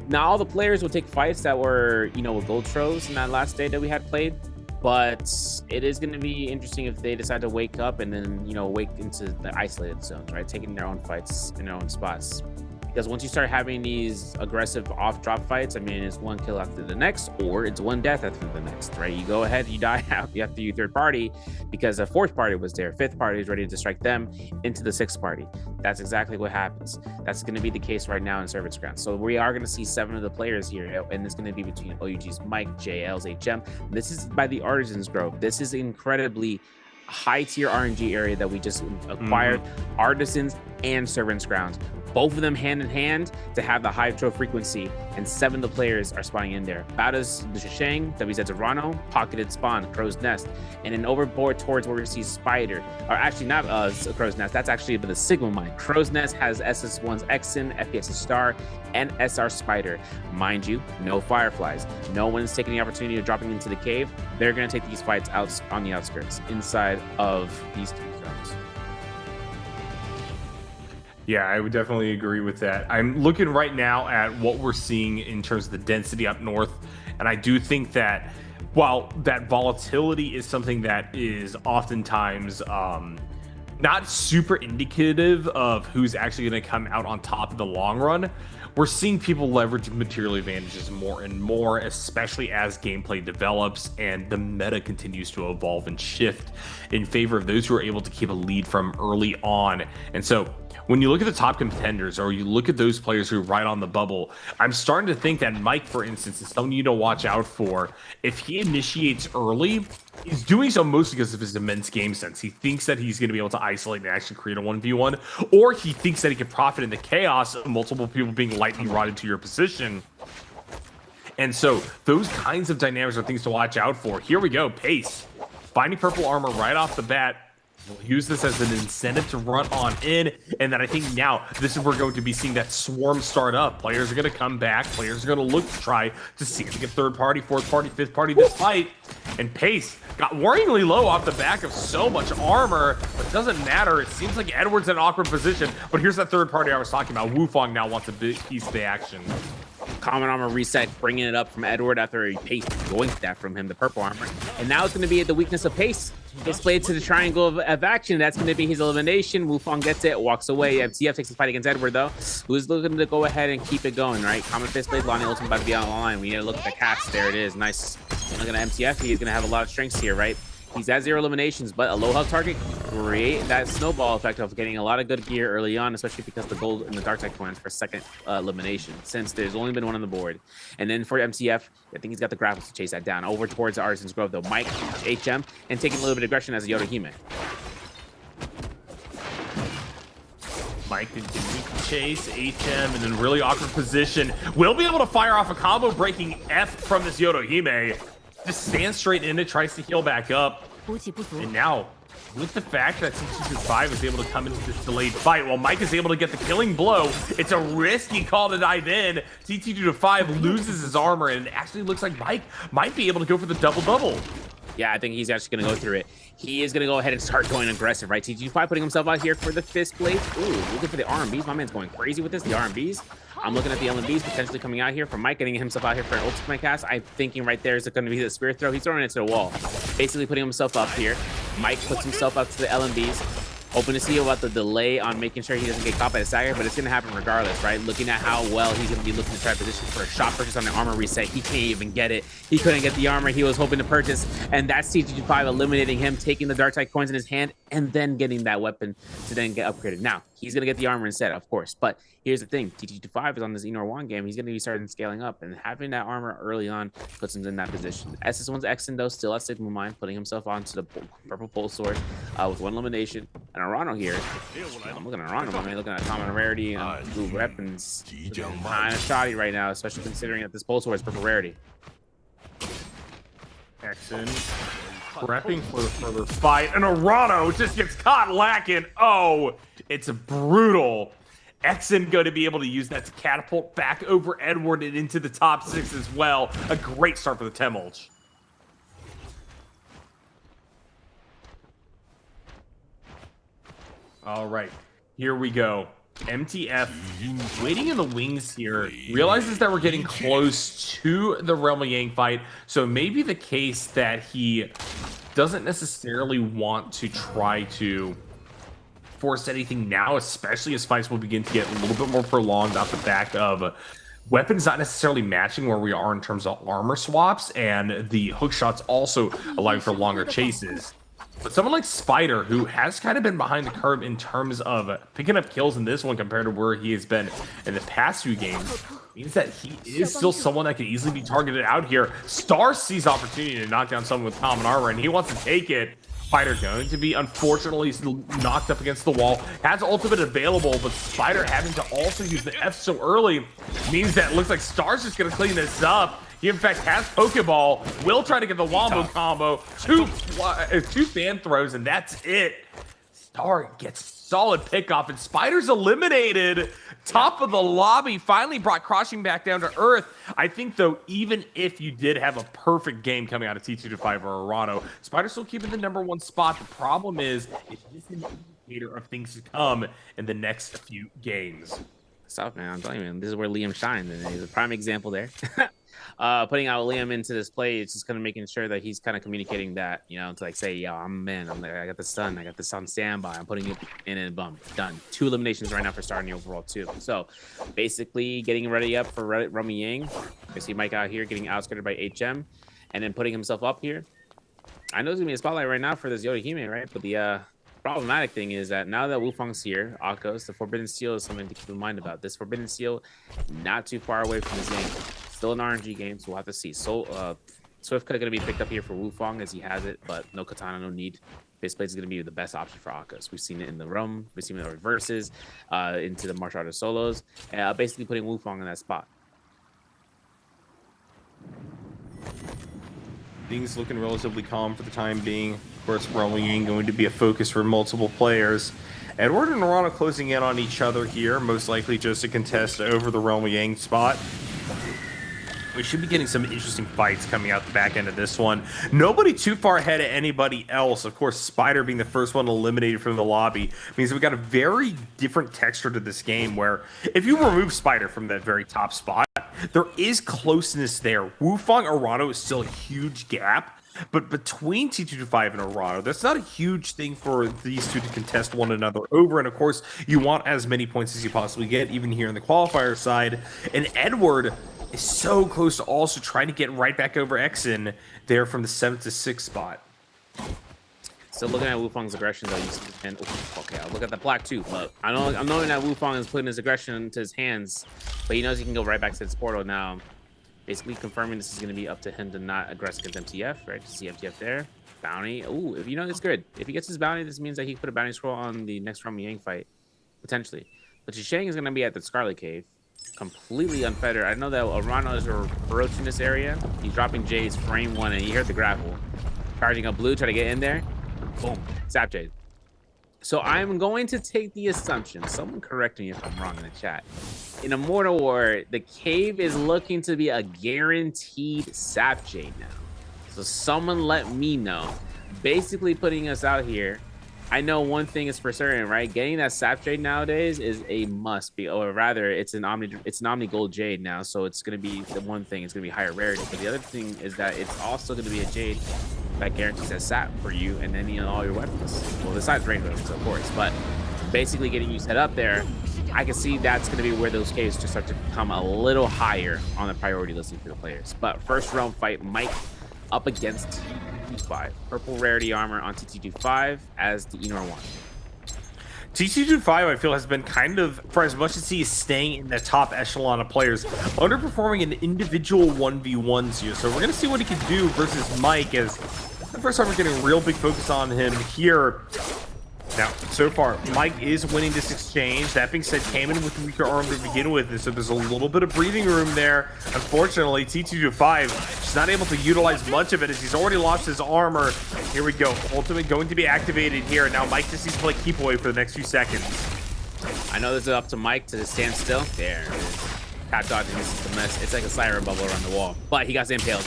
not all the players will take fights that were, with gold throws in that last day that we had played. But it is going to be interesting if they decide to wake up and then, wake into the isolated zones, right? Taking their own fights in their own spots. Because once you start having these aggressive off-drop fights, I mean, it's 1 kill after the next, or it's 1 death after the next, right? You go ahead, you die out, you have to use 3rd party because a 4th party was there. 5th party is ready to strike them into the 6th party. That's exactly what happens. That's going to be the case right now in Servants Ground. So we are going to see 7 of the players here, and it's going to be between OUG's Mike, JL's HM. This is by the Artisans Grove. This is incredibly high tier RNG area that we just acquired. Artisans and Servants Grounds both of them hand in hand to have the high throw frequency, and 7 of the players are spawning in there. Bada's the Shang, WZ's Rano, pocketed spawn, Crow's Nest, and then overboard towards where we see Spider, or actually not Crow's Nest, that's actually the Sigma Mine. Crow's Nest has SS1's Exin, FPS's Star, and SR Spider. Mind you, no Fireflies. No one's taking the opportunity of dropping into the cave. They're going to take these fights out on the outskirts, inside of these 2 zones. Yeah, I would definitely agree with that. I'm looking right now at what we're seeing in terms of the density up north, and I do think that while that volatility is something that is oftentimes not super indicative of who's actually going to come out on top in the long run, we're seeing people leverage material advantages more and more, especially as gameplay develops and the meta continues to evolve and shift in favor of those who are able to keep a lead from early on. And so when you look at the top contenders, or you look at those players who ride on the bubble, I'm starting to think that Mike, for instance, is someone you need to watch out for. If he initiates early, he's doing so mostly because of his immense game sense. He thinks that he's going to be able to isolate and actually create a 1v1, or he thinks that he can profit in the chaos of multiple people being lightning rodded to your position. And so those kinds of dynamics are things to watch out for. Here we go, Pace. Finding purple armor right off the bat. We'll use this as an incentive to run on in, and then I think now this is where we're going to be seeing that swarm start up. Players are going to come back. Players are going to look to try to see if they get 3rd party, 4th party, 5th party this fight. And Pace got worryingly low off the back of so much armor, but it doesn't matter. It seems like Edward's in an awkward position, but here's that 3rd party I was talking about. Wufong now wants a big piece of the action. Common armor reset, bringing it up from Edward after he Pace yoinked that from him, the purple armor. And now it's going to be at the weakness of Pace. It's played to the triangle of action. That's going to be his elimination. Wufong gets it, walks away. MTF takes the fight against Edward, though, who's looking to go ahead and keep it going, right? Common Fist Blade, Lonnie ultimate about to be on the line. We need to look at the cast. There it is. Nice. Looking at MTF, he's going to have a lot of strengths here, right? He's at 0 eliminations, but a low health target create that snowball effect of getting a lot of good gear early on, especially because the gold and the dark tech coins for 2nd elimination, since there's only been 1 on the board. And then for MTF, I think he's got the grapples to chase that down. Over towards Artisan's Grove, though. Mike, HM, and taking a little bit of aggression as a Yodohime. Mike continuing to chase HM in a really awkward position. Will be able to fire off a combo breaking F from this Yodohime. Just stands straight in it, tries to heal back up. And now, with the fact that TT25 is able to come into this delayed fight, while Mike is able to get the killing blow, it's a risky call to dive in. TT25 loses his armor, and it actually looks like Mike might be able to go for the double-double. Yeah, I think he's actually going to go through it. He is going to go ahead and start going aggressive, right? TT5 putting himself out here for the Fist Blade. Ooh, looking for the RMBs. My man's going crazy with this, the RMBs. I'm looking at the LMBs potentially coming out here for Mike, getting himself out here for an ultimate cast. I'm thinking right there is it going to be the Spirit Throw. He's throwing it to the wall, basically putting himself up here. Mike puts himself up to the LMBs. Hoping to see about the delay on making sure he doesn't get caught by the stagger, but it's going to happen regardless, right? Looking at how well he's going to be looking to try to position for a shot purchase on the armor reset. He can't even get it. He couldn't get the armor he was hoping to purchase, and that's TT5 eliminating him, taking the Dark Tide coins in his hand, and then getting that weapon to then get upgraded. Now, he's going to get the armor instead, of course, but here's the thing. TT25 is on this Enor 1 game. He's going to be starting scaling up, and having that armor early on puts him in that position. SS1's Exin, though, still at Sigma Mine, putting himself onto the purple pole sword with 1 elimination. And Arano here. I'm looking at Arano, man. Looking at common rarity and blue weapons. Kind of shoddy right now, especially considering that this pole sword is purple rarity. Exin prepping for the further fight, and Arano just gets caught lacking. Oh, it's a brutal. Exin going to be able to use that to catapult back over Edward and into the top 6 as well. A great start for the Temulch. All right, here we go. MTF waiting in the wings here, realizes that we're getting close to the Realm of Yang fight, so maybe the case that he doesn't necessarily want to try to force anything now, especially as fights will begin to get a little bit more prolonged off the back of weapons not necessarily matching where we are in terms of armor swaps, and the hook shots also allowing for longer chases. But someone like Spider, who has kind of been behind the curve in terms of picking up kills in this one compared to where he has been in the past few games, means that he is still someone that can easily be targeted out here. Star sees opportunity to knock down someone with common armor, and he wants to take it. Spider going to be unfortunately knocked up against the wall. Has ultimate available, but Spider having to also use the F so early means that it looks like Star's just going to clean this up. He, in fact, has Pokeball, will try to get the Wombo combo, two fan throws, and that's it. Star gets solid pickoff, and Spider's eliminated. Top of the lobby, finally brought Crushing back down to earth. I think, though, even if you did have a perfect game coming out of T2-5 or Arano, Spider's still keeping the #1 spot. The problem is, it's just an indicator of things to come in the next few games. Stop, man. I'm telling you, man, this is where Liam shines, and he's a prime example there. Putting out Liam into this play, it's just kind of making sure that he's kind of communicating that, you know, to like say, yo, I'm a man. I got the stun. I got this on standby. I'm putting it in and bum. Done. 2 eliminations right now for starting the overall 2. So basically getting ready up for Rummy Yang. I see Mike out here getting outscored by HM and then putting himself up here. I know there's going to be a spotlight right now for this Yoda-Hime, right? But the problematic thing is that now that Wufang's here, Akos, the Forbidden Seal is something to keep in mind about. This Forbidden Seal, not too far away from this game. Still an RNG game, so we'll have to see. So, Swift going to be picked up here for Wufang as he has it, but no Katana, no need. Face plate is going to be the best option for Akos. We've seen it in the roam, we've seen it in the reverses, into the martial artist solos, basically putting Wufang in that spot. Things looking relatively calm for the time being. Of course, Rolling in going to be a focus for multiple players. Edward and Norano closing in on each other here, most likely just to contest over the Realm Yang spot. We should be getting some interesting fights coming out the back end of this one. Nobody too far ahead of anybody else. Of course, Spider being the first one eliminated from the lobby means we've got a very different texture to this game where if you remove Spider from that very top spot, there is closeness there. Wufang Arano is still a huge gap, but between T2-5 and Arano, that's not a huge thing for these two to contest one another over. And of course, you want as many points as you possibly get, even here in the qualifier side. And Edward is so close to also trying to get right back over Exen there from the 7th to 6th spot. Still looking at Wufang's aggression though. And okay, I'll look at the block too. But I'm knowing that Wufang is putting his aggression into his hands, but he knows he can go right back to his portal now. Basically confirming this is going to be up to him to not aggress against MTF, right? To see MTF there. Bounty. Ooh, if you know, it's good. If he gets his bounty, this means that he can put a bounty scroll on the next Rummy Yang fight, potentially. But Shishang is going to be at the Scarlet Cave. Completely unfettered. I know that Arano is approaching this area. He's dropping Jay's frame 1, and you heard the grapple. Charging up blue, try to get in there. Boom. Zap Jade. So I'm going to take the assumption, someone correct me if I'm wrong in the chat. In Immortal War, the cave is looking to be a guaranteed Sap Jade now. So someone let me know. Basically putting us out here. I know one thing is for certain, right? Getting that Sap Jade nowadays is a must be, or rather, it's an Omni Gold Jade now, so it's gonna be the one thing. It's gonna be higher rarity. But the other thing is that it's also gonna be a Jade that guarantees that Sap for you, and then you know all your weapons. Well, besides range weapons, of course, but basically getting you set up there. I can see that's gonna be where those caves just start to come a little higher on the priority listing for the players. But first round fight, Mike up against T2-5. Purple rarity armor on T2-5 as the Enor 1. T2-5, I feel, has been kind of, for as much as he is staying in the top echelon of players, underperforming in individual 1v1s here. So we're going to see what he can do versus Mike, as the first time we're getting a real big focus on him here. Now, so far, Mike is winning this exchange. That being said, came in with a weaker arm to begin with, and so there's a little bit of breathing room there. Unfortunately, T2-5 just not able to utilize much of it as he's already lost his armor. Here we go. Ultimate going to be activated here. Now, Mike just needs to play keep away for the next few seconds. I know this is up to Mike to stand still. There it is. Tap dodging is a mess. It's like a siren bubble around the wall, but he got impaled.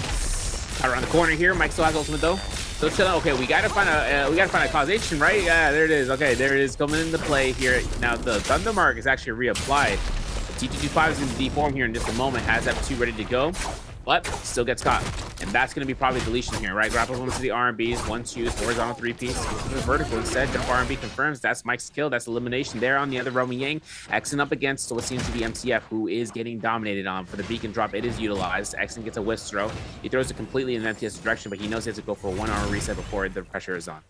Around the corner here. Mike still has ultimate though. So chilling. Okay, we gotta find a causation, right? Yeah, there it is. Okay, there it is coming into play here. Now the Thunder Mark is actually reapplied. T2-5 is gonna deform here in just a moment. Has F2 ready to go, but still gets caught. And that's gonna be probably deletion here, right? Grapples onto the R&Bs, 1-2, horizontal 3-piece. Vertical instead. Jump R&B confirms. That's Mike's kill. That's elimination there on the other Roman Yang. Exen up against what seems to be MTF, who is getting dominated on for the beacon drop. It is utilized. Exen gets a whisk throw. He throws it completely in MTF's direction, but he knows he has to go for a 1 hour reset before the pressure is on.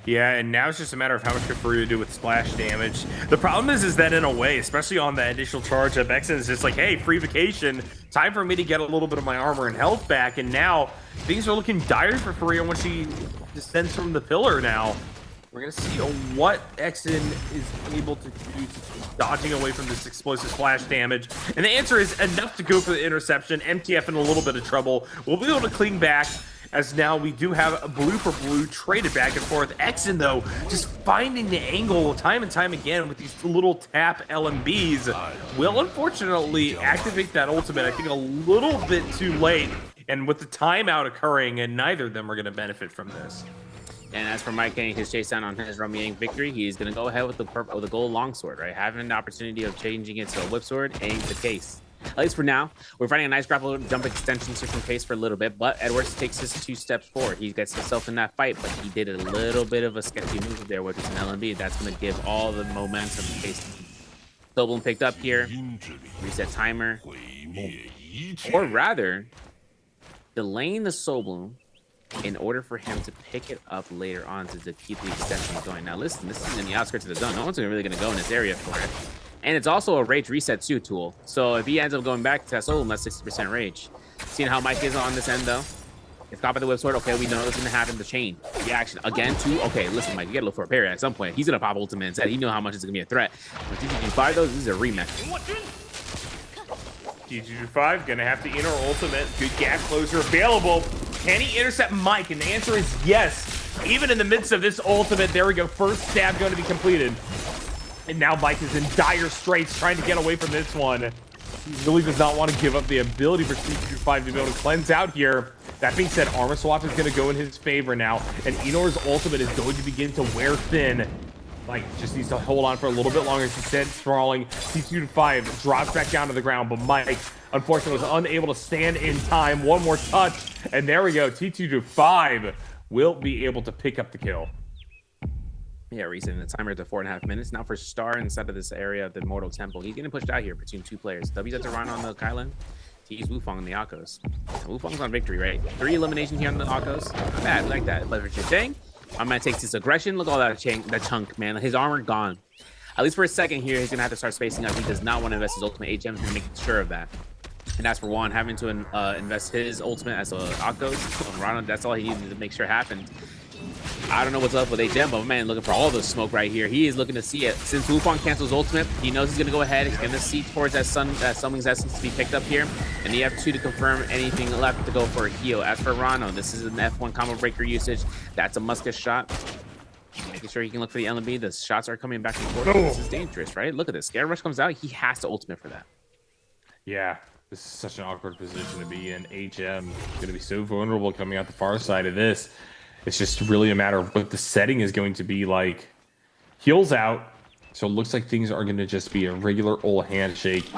Yeah, and now it's just a matter of how much can Furia do with splash damage. The problem is that in a way, especially on that initial charge up, Exen is just like, hey, free vacation. Time for me to get a little bit of my armor and health back. And now things are looking dire for Furia when she descends from the pillar now. We're going to see what Exen is able to do, dodging away from this explosive splash damage. And the answer is enough to go for the interception. MTF in a little bit of trouble. We'll be able to clean back, as now we do have a blue for blue traded back and forth. Exen, though, just finding the angle time and time again with these little tap LMBs will unfortunately activate that ultimate, I think, a little bit too late. And with the timeout occurring, and neither of them are going to benefit from this. And as for Mike getting his chase down on his Rumyang victory, he's going to go ahead with the gold longsword, right? Having the opportunity of changing it to a whip sword ain't the case. At least for now, we're finding a nice grapple jump extension switching pace for a little bit, but Edwards takes his 2 steps forward. He gets himself in that fight, but he did a little bit of a sketchy move there, which is an LMB. That's going to give all the momentum and pace. Soulbloom picked up here. Reset timer. Or rather, delaying the Soulbloom in order for him to pick it up later on to keep the extension going. Now listen, this is in the outskirts of the zone. No one's really going to go in this area for it. And it's also a rage reset too tool. So if he ends up going back to that Soulbloom, that's 60% rage. Seeing how Mike is on this end though. It's caught by the whip sword. Okay, we know what's going to happen. The chain reaction again too. Okay, listen, Mike, you got to look for a parry at some point. He's going to pop ultimate instead. He knows how much it's going to be a threat. But if you can fire those, this is a rematch. G225 gonna have to enter ultimate. Good gap closer available. Can he intercept Mike? And the answer is yes. Even in the midst of this ultimate, there we go. First stab going to be completed. And now Mike is in dire straits trying to get away from this one. He really does not want to give up the ability for G225 to be able to cleanse out here. That being said, armor swap is going to go in his favor now. And Enor's ultimate is going to begin to wear thin. Mike just needs to hold on for a little bit longer. He said sprawling. T2-5 drops back down to the ground, but Mike, unfortunately, was unable to stand in time. One more touch, and there we go. T2-5 will be able to pick up the kill. Yeah, resetting the timer to 4.5 minutes. Now for Star inside of this area of the Mortal Temple. He's getting pushed out here between 2 players. W's at to run on the Kylan. He's Wufong on the Akos. Wufong's on victory, right? 3 elimination here on the Akos. Not bad, I like that. But what you're saying? I'm gonna take this aggression. Look at all that chunk, man. His armor gone. At least for a second here, he's gonna have to start spacing up. He does not want to invest his ultimate 8 gems. He's gonna make sure of that. And as for Juan, having to invest his ultimate as a Akos, Ronald, that's all he needed to make sure happened. I don't know what's up with 8 gem, but man, looking for all the smoke right here. He is looking to see it. Since Wufong cancels ultimate, he knows he's gonna go ahead. He's gonna see towards that Summoning's Essence to be picked up here. And the F2 to confirm anything left to go for a heal. As for Rano, this is an F1 combo breaker usage. That's a musket shot. Making sure he can look for the LMB. The shots are coming back and forth. This is dangerous, right? Look at this. Scare Rush comes out. He has to ultimate for that. Yeah, this is such an awkward position to be in. HM is going to be so vulnerable coming out the far side of this. It's just really a matter of what the setting is going to be like. Heals out, so it looks like things are going to just be a regular old handshake.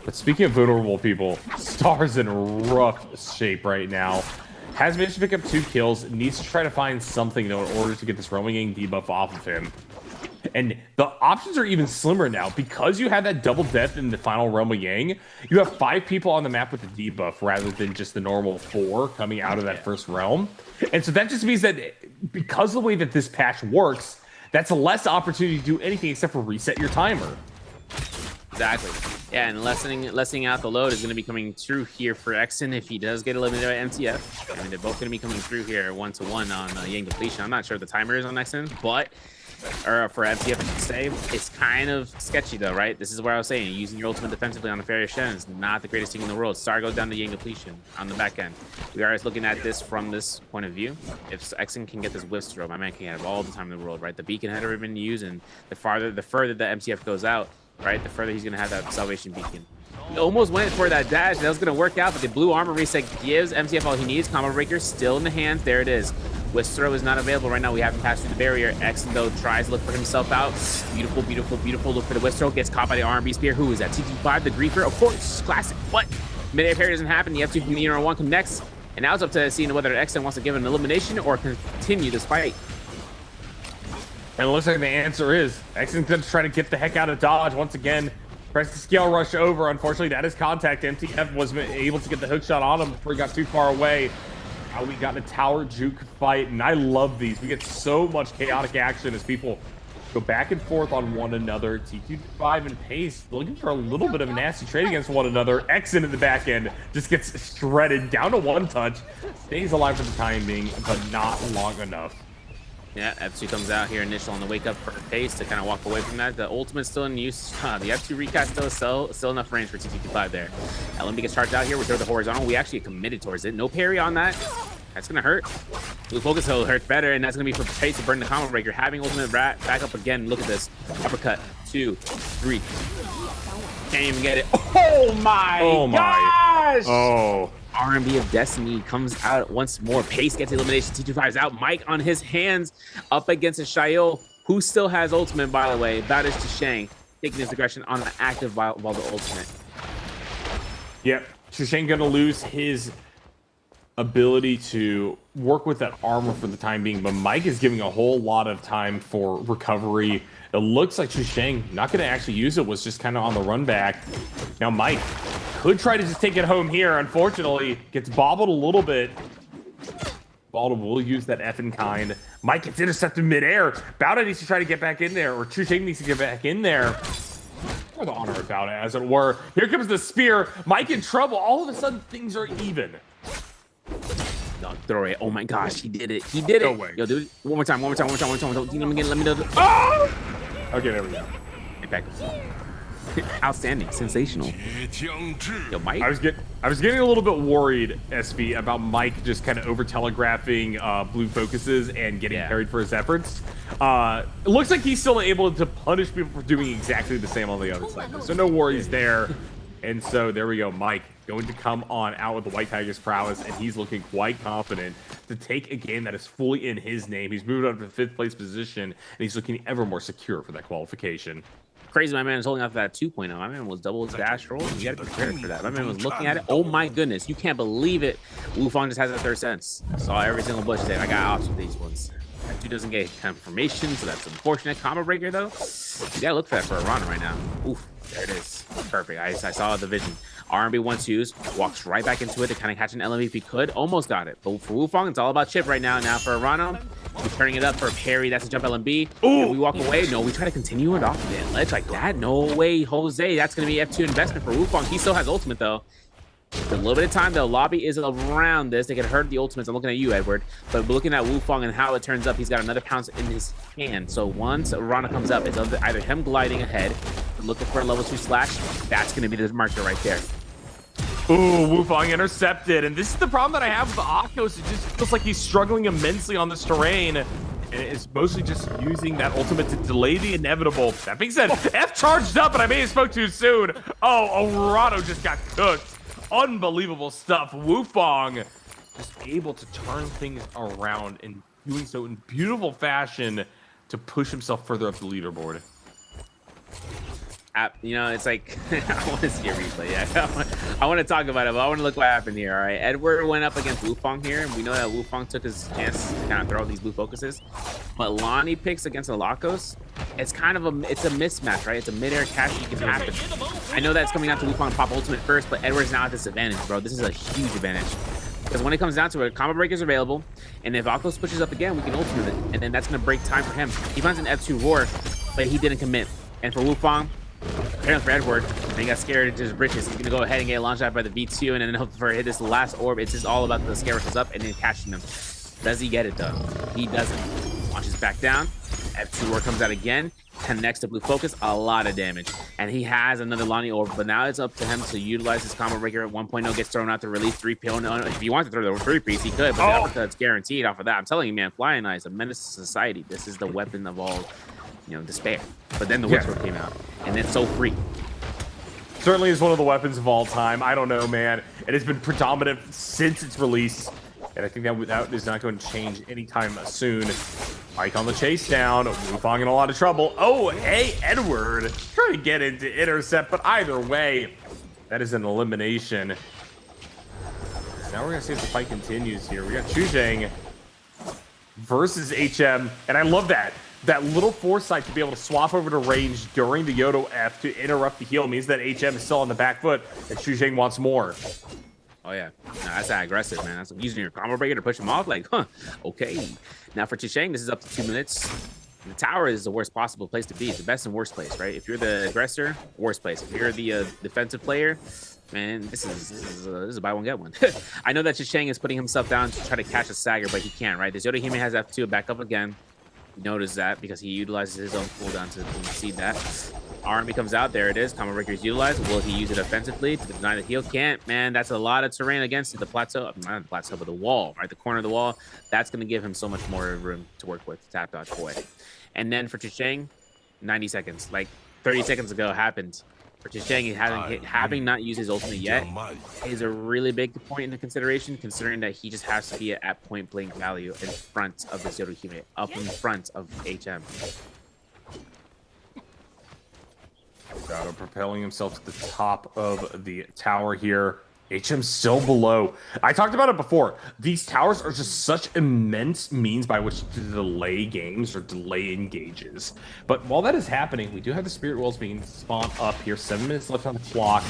But speaking of vulnerable people, Star's in rough shape right now. Has managed to pick up 2 kills, needs to try to find something though in order to get this Roaming debuff off of him. And the options are even slimmer now. Because you had that double death in the final realm of Yang, you have 5 people on the map with the debuff rather than just the normal 4 coming out of that first realm. And so that just means that because of the way that this patch works, that's less opportunity to do anything except for reset your timer. Exactly. Yeah, and lessening out the load is going to be coming through here for Exen if he does get eliminated by MTF. I mean, they're both going to be coming through here 1-to-1 on Yang depletion. I'm not sure what the timer is on Exen, but for MTF to stay, it's kind of sketchy though, right? This is where I was saying, using your ultimate defensively on the Fairy Shen is not the greatest thing in the world. Star goes down to Yang depletion on the back end. We are looking at this from this point of view. If Exen can get this whip throw, my man can have all the time in the world, right? The beacon had already been used, and the further the MTF goes out, right, the further he's gonna have that salvation beacon. He almost went for that dash. That was gonna work out, but the blue armor reset gives MTF all he needs. Combo breaker still in the hands. There it is. Whisk throw is not available right now. We haven't passed through the barrier. Exen though tries to look for himself out. Beautiful, beautiful, beautiful. Look for the whisk throw. Gets caught by the R&B spear. Who is that? TT5, the griefer. Of course, classic. What? Mid-air parry doesn't happen. The F2 from the Euro 1 connects. And now it's up to seeing whether Exen wants to give an elimination or continue this fight. And it looks like the answer is Exen's going to try to get the heck out of dodge once again. Press the scale rush over. Unfortunately, that is contact. MTF was able to get the hook shot on him before he got too far away. Now we got a tower juke fight, and I love these. We get so much chaotic action as people go back and forth on one another. T2-5 and Pace looking for a little bit of a nasty trade against one another. Exen in the back end just gets shredded down to 1 touch. Stays alive for the time being, but not long enough. Yeah, F2 comes out here initial on the wake up for pace to kind of walk away from that. The ultimate's still in use. The F2 recast still enough range for TT25 there. LMB gets charged out here. We throw the horizontal. We actually committed towards it. No parry on that. That's gonna hurt. Blue focus will hurt better, and that's gonna be for pace to burn the combo breaker. Having ultimate back up again. Look at this. Uppercut. 2, 3. Can't even get it. Oh my gosh! Oh. R&B of Destiny comes out once more. Pace gets elimination. T25's out. Mike on his hands up against a Shayo, who still has ultimate, by the way. Badish to Shang, taking his aggression on the active while the ultimate. Yep. Shang gonna lose his ability to work with that armor for the time being, but Mike is giving a whole lot of time for recovery. It looks like Shang not gonna actually use it, was just kind of on the run back. Now Mike could try to just take it home here. Unfortunately, gets bobbled a little bit. Baldo will use that F in kind. Mike gets intercepted midair. Bauda needs to try to get back in there, or Chusheng needs to get back in there. Or the honor of Bauda, as it were. Here comes the spear. Mike in trouble. All of a sudden, things are even. No, throw it. Oh my gosh, he did it. He did it. No way. Yo, dude, one more time. Let me know. Oh! Okay, there we go. Get back. Outstanding, sensational. Yo, Mike. I was getting a little bit worried, SV, about Mike just kind of over telegraphing blue focuses and getting carried for his efforts. It looks like he's still able to punish people for doing exactly the same on the other side, so no worries there. And so there we go, Mike going to come on out with the White Tiger's prowess, and he's looking quite confident to take a game that is fully in his name. He's moved up to 5th place position, and he's looking ever more secure for that qualification. Crazy, my man is holding off that 2.0. My man was double his dash roll. You gotta be prepared for that. My man was looking at it. Oh my goodness, you can't believe it. Wu Fang just has a 3rd sense. Saw every single bush there. I got ops with these ones. That dude doesn't get confirmation, so that's unfortunate. Combo breaker though, you gotta look for that for a run right now. Oof, there it is. Perfect. I saw the vision. R&B 1-2s, walks right back into it to kind of catch an LMB if he could. Almost got it. But for Wu Fang, it's all about chip right now. Now for Arano, he's turning it up for a parry. That's a jump LMB. Ooh, we walk away. No, we try to continue it off of it. Ledge like that. No way, Jose. That's going to be F2 investment for Wu Fang. He still has ultimate, though. It's a little bit of time, though. Lobby is around this. They can hurt the ultimates. I'm looking at you, Edward. But looking at Wu Fang and how it turns up, he's got another pounce in his hand. So once Arana comes up, it's either him gliding ahead, looking for a level 2 slash. That's going to be the marker right there. Ooh, Wu Fang intercepted. And this is the problem that I have with the Akos. It just feels like he's struggling immensely on this terrain. And it's mostly just using that ultimate to delay the inevitable. That being said, F charged up, and I may have spoke too soon. Oh, Orado just got cooked. Unbelievable stuff. Wu Fang just able to turn things around and doing so in beautiful fashion to push himself further up the leaderboard. You know, it's like, I want to see a replay. Yeah, I want to talk about it, but I want to look what happened here. All right, Edward went up against Wu Fang here, and we know that Wu Fang took his chance to kind of throw these blue focuses. But Lonnie picks against the Lakos. It's kind of it's a mismatch, right? It's a mid-air catch that can happen. I know that's coming out to Wu Fang pop ultimate first, but Edward's now at this advantage, bro. This is a huge advantage. Because when it comes down to it, combo breaker is available, and if Akos pushes up again, we can ultimate it, and then that's going to break time for him. He finds an F2 roar, but he didn't commit. And for Wu Fang, apparently for Edward, and he got scared into his britches. He's gonna go ahead and get launched out by the V2, and then hope for hit this last orb. It's just all about the scare comes up and then catching him. Does he get it though? He doesn't. Launches back down. F2 orb comes out again. Connects to blue focus. A lot of damage, and he has another Lonnie orb. But now it's up to him to utilize his combo breaker at 1.0. Gets thrown out to release 3P. If he wants to throw the 3Ps, he could. But the uppercut's guaranteed off of that. I'm telling you, man, Flying Eye is a menace to society. This is the weapon of all, despair. But then the Whisper came out, and it's so free. Certainly is one of the weapons of all time. I don't know, man. It has been predominant since its release, and I think that is not going to change anytime soon. Mike on the chase down. Wu Fang in a lot of trouble. Oh, hey, Edward trying to get into intercept, but either way, that is an elimination. Now we're gonna see if the fight continues here. We got Chusheng versus HM, and I love that. That little foresight to be able to swap over to range during the Yodo F to interrupt the heal means that HM is still on the back foot, and Chusheng wants more. Oh, yeah. No, that's that aggressive, man. That's using your combo breaker to push him off. Like, okay. Now for Chusheng, this is up to 2 minutes. The tower is the worst possible place to be. It's the best and worst place, right? If you're the aggressor, worst place. If you're the defensive player, man, this is a buy one, get one. I know that Chusheng is putting himself down to try to catch a Sager, but he can't, right? This Yodohime has F2 back up again. Notice that because he utilizes his own cooldown to concede that. Army comes out. There it is. Combo Breaker is utilized. Will he use it offensively to deny the heal? Can't, man. That's a lot of terrain against it. The plateau, not the plateau, but the wall, right? The corner of the wall. That's going to give him so much more room to work with. Tap dodge boy. And then for Chicheng, 90 seconds. Like 30 seconds ago happened. For Chicheng, having not used his ultimate yet is a really big point into consideration, considering that he just has to be at point blank value in front of this Yodohime, up in front of HM. Gato propelling himself to the top of the tower here. HM's still below. I talked about it before. These towers are just such immense means by which to delay games or delay engages. But while that is happening, we do have the Spirit Wells being spawned up here. 7 minutes left on the clock.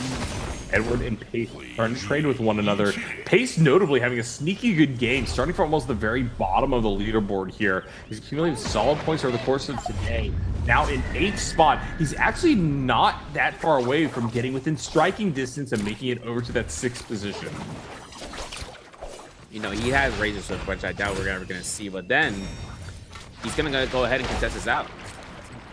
Edward and Pace trying to trade with one another. Pace notably having a sneaky good game, starting from almost the very bottom of the leaderboard here. He's accumulated solid points over the course of today. Now in 8th spot, he's actually not that far away from getting within striking distance and making it over to that 6th position. You know, he has Razor Swift, which I doubt we're ever going to see, but then he's going to go ahead and contest this out.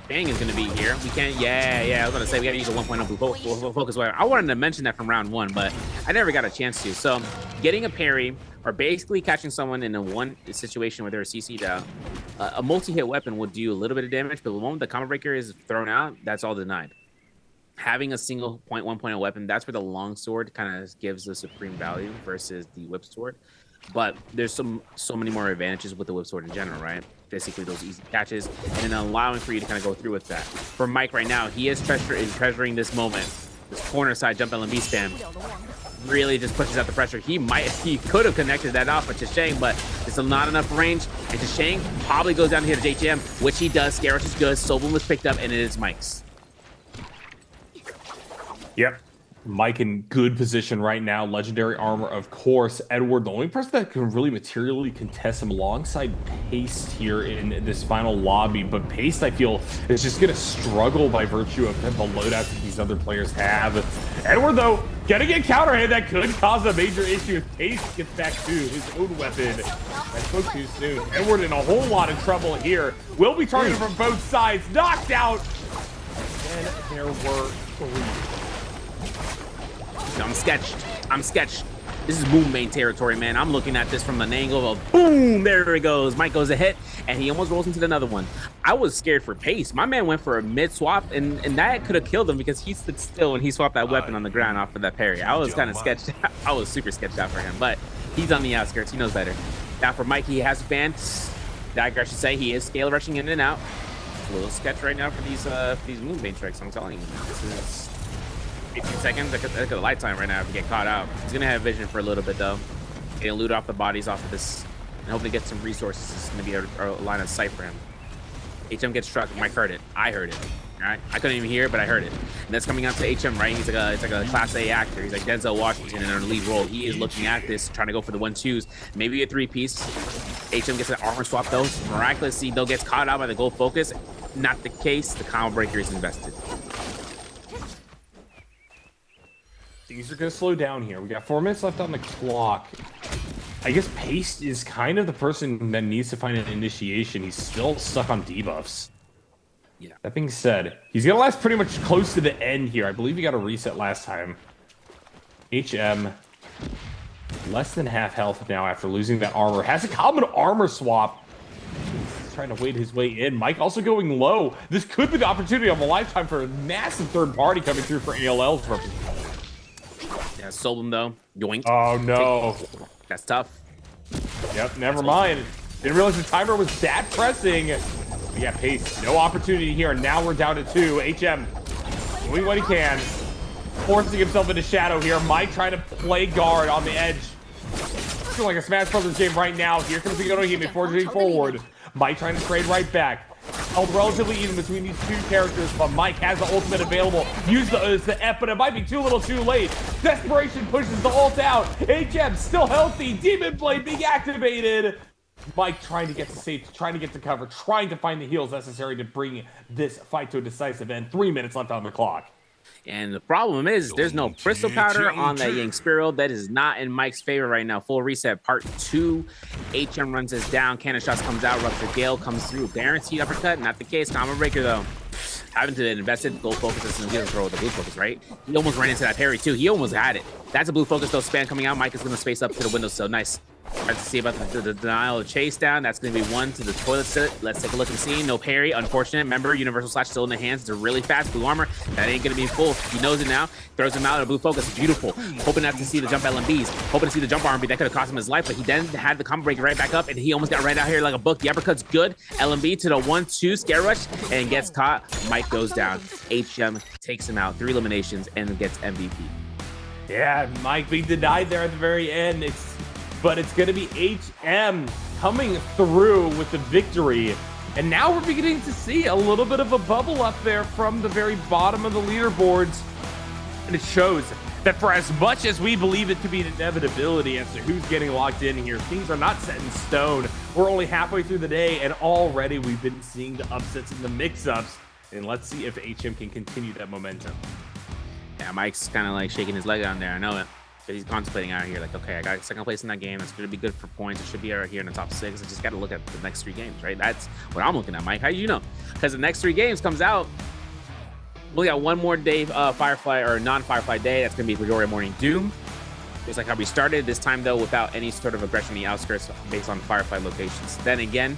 Bang is going to be here. We can't, yeah, I was going to say we got to use a 1.0 focus wire. I wanted to mention that from round 1, but I never got a chance to. So getting a parry or basically catching someone in a one situation where they're CC'd out, a multi-hit weapon will do a little bit of damage, but the moment the combo breaker is thrown out, that's all denied. Having a single 1.0 weapon, that's where the longsword kind of gives the supreme value versus the whip sword. But there's so many more advantages with the whip sword in general, right? Basically those easy catches and then allowing for you to kind of go through with that. For Mike right now, he is treasuring this moment. This corner side jump LMB spam really just pushes out the pressure. He could have connected that off with Chicheng, but it's not enough range. And Chicheng probably goes down here to JTM, which he does. Scaros is good. Sobel was picked up, and it is Mike's. Yep. Mike in good position right now. Legendary armor, of course. Edward, the only person that can really materially contest him alongside Paste here in this final lobby. But Paste, I feel, is just going to struggle by virtue of the loadouts that these other players have. Edward, though, gonna get counter hit. That could cause a major issue if Paste gets back to his own weapon. That spoke too soon. Edward in a whole lot of trouble here. Will be targeted from both sides. Knocked out. And there were 3. I'm sketched. This is boom main territory, man. I'm looking at this from an angle of boom. There it goes. Mike goes ahead, and he almost rolls into another one. I was scared for Pace. My man went for a mid swap, and that could have killed him because he stood still and he swapped that weapon on the ground off of that parry. I was kind of sketched. I was super sketched out for him, but he's on the outskirts. He knows better. Now for Mike, he has banned. Dagger, I should say, he is scale rushing in and out. It's a little sketch right now for these moonbane tricks. I'm telling you, this is 15 seconds. Look at the light time right now if you get caught out. He's gonna have vision for a little bit though. Gonna loot off the bodies off of this and hopefully get some resources. This is gonna be a line of sight for him. HM gets struck. Mike heard it. I heard it. All right, I couldn't even hear it, but I heard it. And that's coming out to HM, right? He's like a Class A actor. He's like Denzel Washington in a lead role. He is looking at this, trying to go for the 1-2s, maybe a 3-piece. HM gets an armor swap though. Miraculously, though, gets caught out by the gold focus. Not the case. The combo breaker is invested. Things are going to slow down here. We got 4 minutes left on the clock. I guess Paste is kind of the person that needs to find an initiation. He's still stuck on debuffs. Yeah. That being said, he's going to last pretty much close to the end here. I believe he got a reset last time. HM, less than half health now after losing that armor. Has a common armor swap. He's trying to wade his way in. Mike also going low. This could be the opportunity of a lifetime for a massive third party coming through for ALL's representation. Yeah, sold him though. Yoink. Oh no. That's tough. Yep, never mind. Didn't realize the timer was that pressing. But yeah, Pace, no opportunity here. Now we're down to 2. HM doing what he can. Forcing himself into shadow here. Mike trying to play guard on the edge. Feeling like a Smash Brothers game right now. Here comes the Yodohime forging forward. Mike trying to trade right back. Held relatively even between these two characters, but Mike has the ultimate available. Use the F, but it might be too little too late. Desperation pushes the ult out. HM still healthy. Demon Blade being activated. Mike trying to get to safety, trying to get to cover, trying to find the heals necessary to bring this fight to a decisive end. 3 minutes left on the clock. And the problem is there's no Crystal Powder on that Yang Spear. That is not in Mike's favor right now. Full reset part 2. HM runs this down. Cannon shots comes out. Rupture Gale comes through. Guaranteed uppercut. Not the case. Combo breaker though. Having to invest in gold focus and he'll throw the blue focus, right? He almost ran into that parry too. He almost had it. That's a blue focus though. Spam coming out. Mike is going to space up to the window. So nice. Hard to see about the denial of chase down. That's going to be 1 to the toilet sit. Let's take a look and see. No parry. Unfortunate. Remember, Universal Slash still in the hands. It's a really fast blue armor. That ain't going to be full. He knows it now. Throws him out of blue focus. Beautiful. Hoping not to see the jump LMBs. Hoping to see the jump RMB. That could have cost him his life, but he then had the combo break right back up, and he almost got right out here like a book. The uppercut's good. LMB to the 1-2 scare rush and gets caught. Mike goes down. HM takes him out. 3 eliminations and gets MVP. Yeah, Mike being denied there at the very end. But it's going to be HM coming through with the victory. And now we're beginning to see a little bit of a bubble up there from the very bottom of the leaderboards. And it shows that for as much as we believe it to be an inevitability as to who's getting locked in here, things are not set in stone. We're only halfway through the day, and already we've been seeing the upsets and the mix-ups. And let's see if HM can continue that momentum. Yeah, Mike's kind of like shaking his leg down there. I know it. But he's contemplating out here like, okay, I got second place in that game. That's going to be good for points. It should be out here in the top 6. I just got to look at the next 3 games, right? That's what I'm looking at, Mike. How do you know? Because the next 3 games comes out. We got one more day, Firefly or non-Firefly day. That's going to be Midoriya Morning Doom. Just like how we started. This time, though, without any sort of aggression in the outskirts based on Firefly locations. Then again,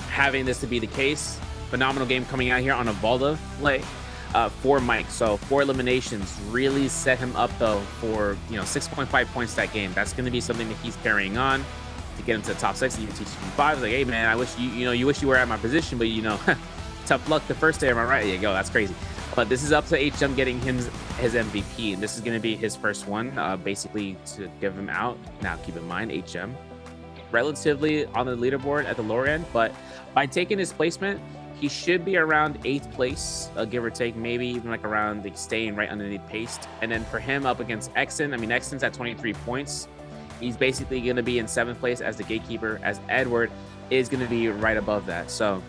having this to be the case, phenomenal game coming out here on a Valda play. For Mike, so 4 eliminations really set him up though for 6.5 points that game. That's going to be something that he's carrying on to get him to the top 6. Even TT5 like, hey man, I wish you wish you were at my position, but tough luck the first day. Am I right? There you go. That's crazy. But this is up to HM getting him his MVP, and this is going to be his first one, basically to give him out. Now keep in mind, HM relatively on the leaderboard at the lower end, but by taking his placement, he should be around 8th place, give or take, maybe even like around staying right underneath Paste. And then for him up against Exon, Exon's at 23 points. He's basically going to be in 7th place as the gatekeeper, as Edward is going to be right above that. So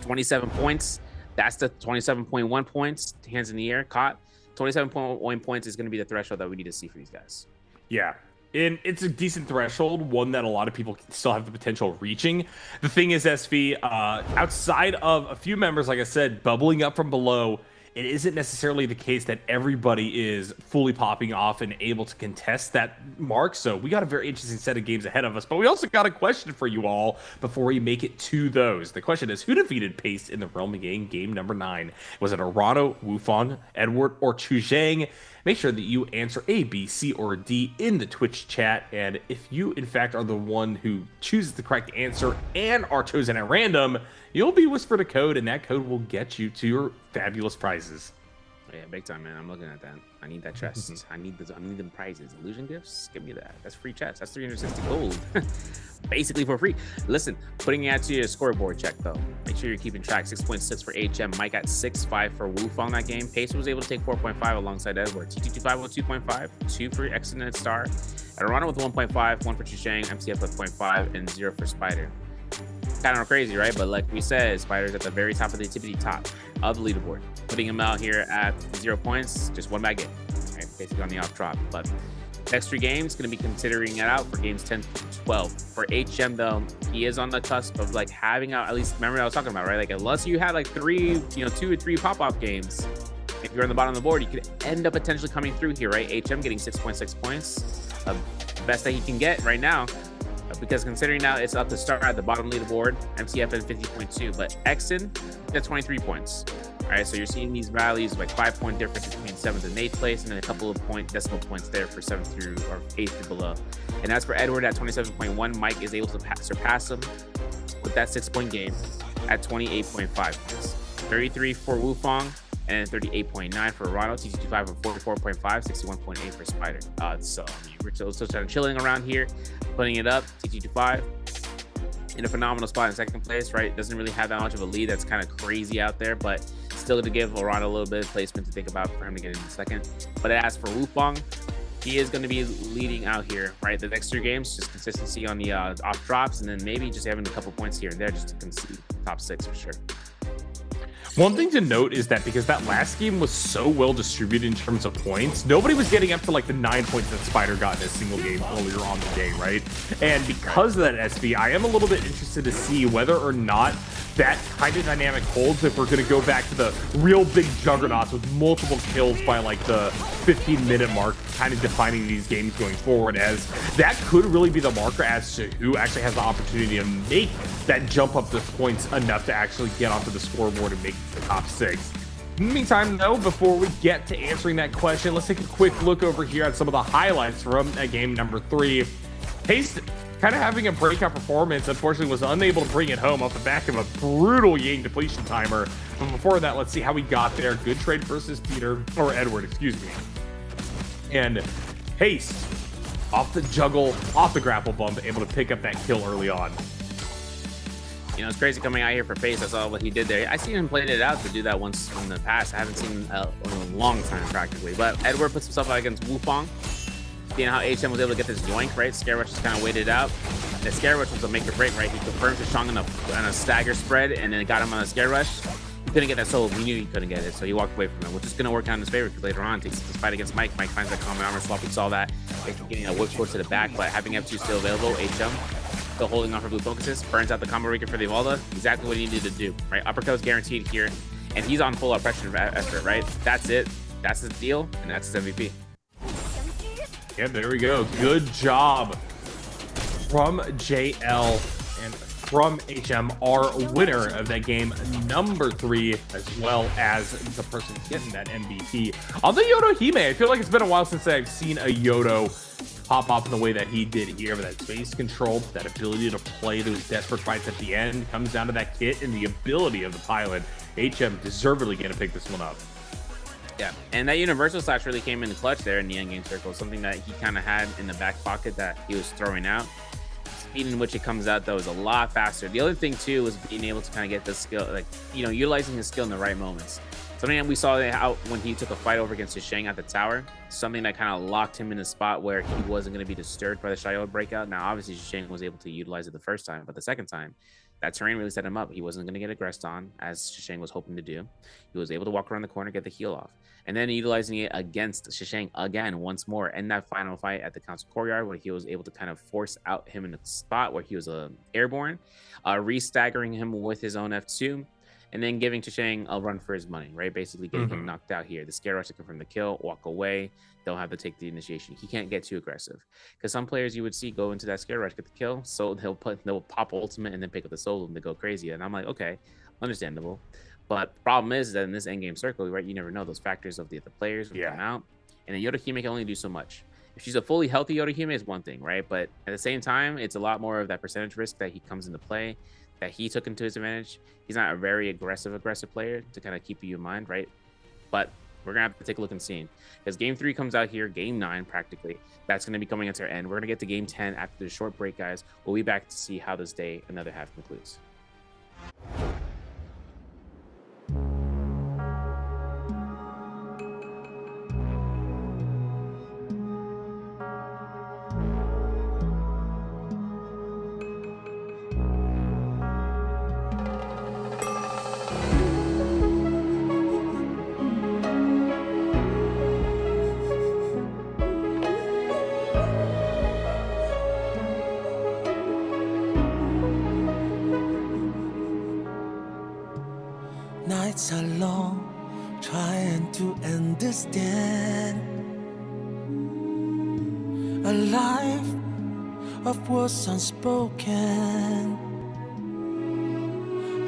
27 points. That's the 27.1 points, hands in the air, caught. 27.1 points is going to be the threshold that we need to see for these guys. Yeah. And it's a decent threshold, one that a lot of people still have the potential of reaching. The thing is, SV, outside of a few members, like I said, bubbling up from below, it isn't necessarily the case that everybody is fully popping off and able to contest that mark. So we got a very interesting set of games ahead of us. But we also got a question for you all before we make it to those. The question is, who defeated Pace in the Realm game number 9? Was it Arano, Wufang, Edward, or Chu Zhang? Make sure that you answer A, B, C, or D in the Twitch chat. And if you, in fact, are the one who chooses the correct answer and are chosen at random, you'll be whispered a code, and that code will get you to your fabulous prizes. Yeah, big time, man. I'm looking at that. I need that chest. I need them prizes. Illusion gifts? Give me that. That's free chest. That's 360 gold. Basically for free. Listen, putting it out to your scoreboard check, though. Make sure you're keeping track. 6.6 for HM. Mike got 6.5 for Wufang that game. Pacer was able to take 4.5 alongside Edward. T225 with 2.5. 2 for Excellent Star. Arana with 1.5. 1 for Chushang. MCF with 0.5. And 0 for Spider. Kind of crazy, right? But like we said, Spider's at the very top of the tippity top of the leaderboard. Putting him out here at 0 points, just 1 bad game, right? Basically on the off drop. But next 3 games, going to be considering it out for games 10 to 12. For HM though, he is on the cusp of like having out, at least remember what I was talking about, right? Like unless you had like 2 or 3 pop-off games, if you're on the bottom of the board, you could end up potentially coming through here, right? HM getting 6.6 points, best that he can get right now. Because considering now it's up to start at the bottom leaderboard, MCF at 50.2, but Exon at 23 points. All right, so you're seeing these values like 5-point difference between 7th and 8th place, and then a couple of decimal points there for 7th through or 8th through below. And as for Edward at 27.1, Mike is able to surpass him with that 6-point game at 28.5 points. 33 for Wufang and 38.9 for Arano. TT25 with 44.5, 61.8 for Spider. So we're still kind of chilling around here, putting it up. TT25 in a phenomenal spot in 2nd place, right? Doesn't really have that much of a lead. That's kind of crazy out there, but still to give Arano a little bit of placement to think about for him to get into 2nd. But as for Wufang, he is going to be leading out here, right? The next 3 games, just consistency on the off drops, and then maybe just having a couple points here and there just to concede top 6 for sure. One thing to note is that because that last game was so well distributed in terms of points, nobody was getting up to like the 9 points that Spider got in a single game earlier on the day, right? And because of that, SB, I am a little bit interested to see whether or not that kind of dynamic holds if we're going to go back to the real big juggernauts with multiple kills by like the 15-minute mark, kind of defining these games going forward, as that could really be the marker as to who actually has the opportunity to make that jump up the points enough to actually get onto the scoreboard and make the top 6. In the meantime, though, before we get to answering that question, let's take a quick look over here at some of the highlights from game number 3. Haste kind of having a breakout performance, unfortunately was unable to bring it home off the back of a brutal Yang depletion timer. But before that, let's see how we got there. Good trade versus Edward, excuse me. And Haste, off the juggle, off the grapple bump, able to pick up that kill early on. You know, it's crazy coming out here for FaZe. I saw what he did there. I seen him played it out to do that once in the past. I haven't seen him in a long time, practically. But Edward puts himself out against Wufong. Seeing how HM was able to get this yoink, right? Scare Rush just kind of waited out. The Scare Rush was a make or break, right? He confirmed Shang on a stagger spread, and then got him on a Scare Rush. He couldn't get that solo. He knew he couldn't get it, so he walked away from it, which is going to work out in his favor because later on, takes this fight against Mike. Mike finds that common armor swap. We saw that. Getting a whip sword to the back, but having F2 still available, HM still holding on for blue focuses, burns out the combo breaker for the Evalda. Exactly what he needed to do, right? Uppercut was guaranteed here, and he's on full out pressure effort, right? That's it. That's his deal, and that's his MVP. Yeah, there we go. Good job from JL and from HM, our winner of that game number 3, as well as the person getting that MVP. On the Yodo Hime, I feel like it's been a while since I've seen a Yodo pop up in the way that he did here, with that space control, that ability to play those desperate fights at the end. Comes down to that kit and the ability of the pilot. HM deservedly going to pick this one up. Yeah, and that universal slash really came in the clutch there in the end game circle. Something that he kind of had in the back pocket that he was throwing out. Speed in which it comes out, though, is a lot faster. The other thing, too, was being able to kind of get the skill, like, you know, utilizing his skill in the right moments. Something that we saw out when he took a fight over against Shang at the tower. Something that kind of locked him in a spot where he wasn't going to be disturbed by the Shayod breakout. Now, obviously, Shang was able to utilize it the first time, but the second time, that terrain really set him up. He wasn't going to get aggressed on, as Shang was hoping to do. He was able to walk around the corner, get the heal off. And then utilizing it against Shang again once more in that final fight at the council courtyard, where he was able to kind of force out him in a spot where he was airborne, re-staggering him with his own F2, and then giving Shang a run for his money, right? Basically getting him knocked out here. The Scare Rush to confirm the kill, walk away. They'll have to take the initiation. He can't get too aggressive, because some players you would see go into that Scare Rush, get the kill, so they'll pop ultimate and then pick up the solo and they go crazy. And I'm like, okay, understandable. But the problem is that in this endgame circle, right, you never know. Those factors of the players will come out, and then Yodo Hime can only do so much. If she's a fully healthy Yodo Hime is one thing, right? But at the same time, it's a lot more of that percentage risk that he comes into play, that he took into his advantage. He's not a very aggressive player to kind of keep you in mind, right? But we're going to have to take a look and see. Because game 3 comes out here, game 9 practically. That's going to be coming at our end. We're going to get to game 10 after the short break, guys. We'll be back to see how this day, another half, concludes. Nights are long, trying to understand a life of words unspoken.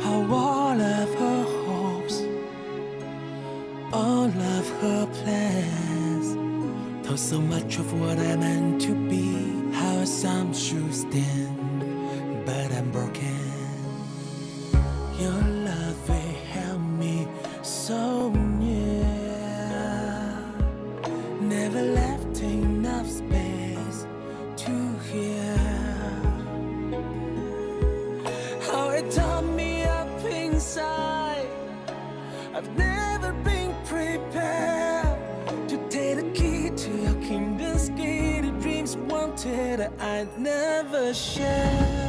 How all of her hopes, all of her plans, told so much of what I meant to be. How some should stand, but I'm broken. Your love will help me so near. Never left enough space to hear how it tore me up inside. I've never been prepared to take the key to your kingdom's gate. The dreams wanted I'd never share.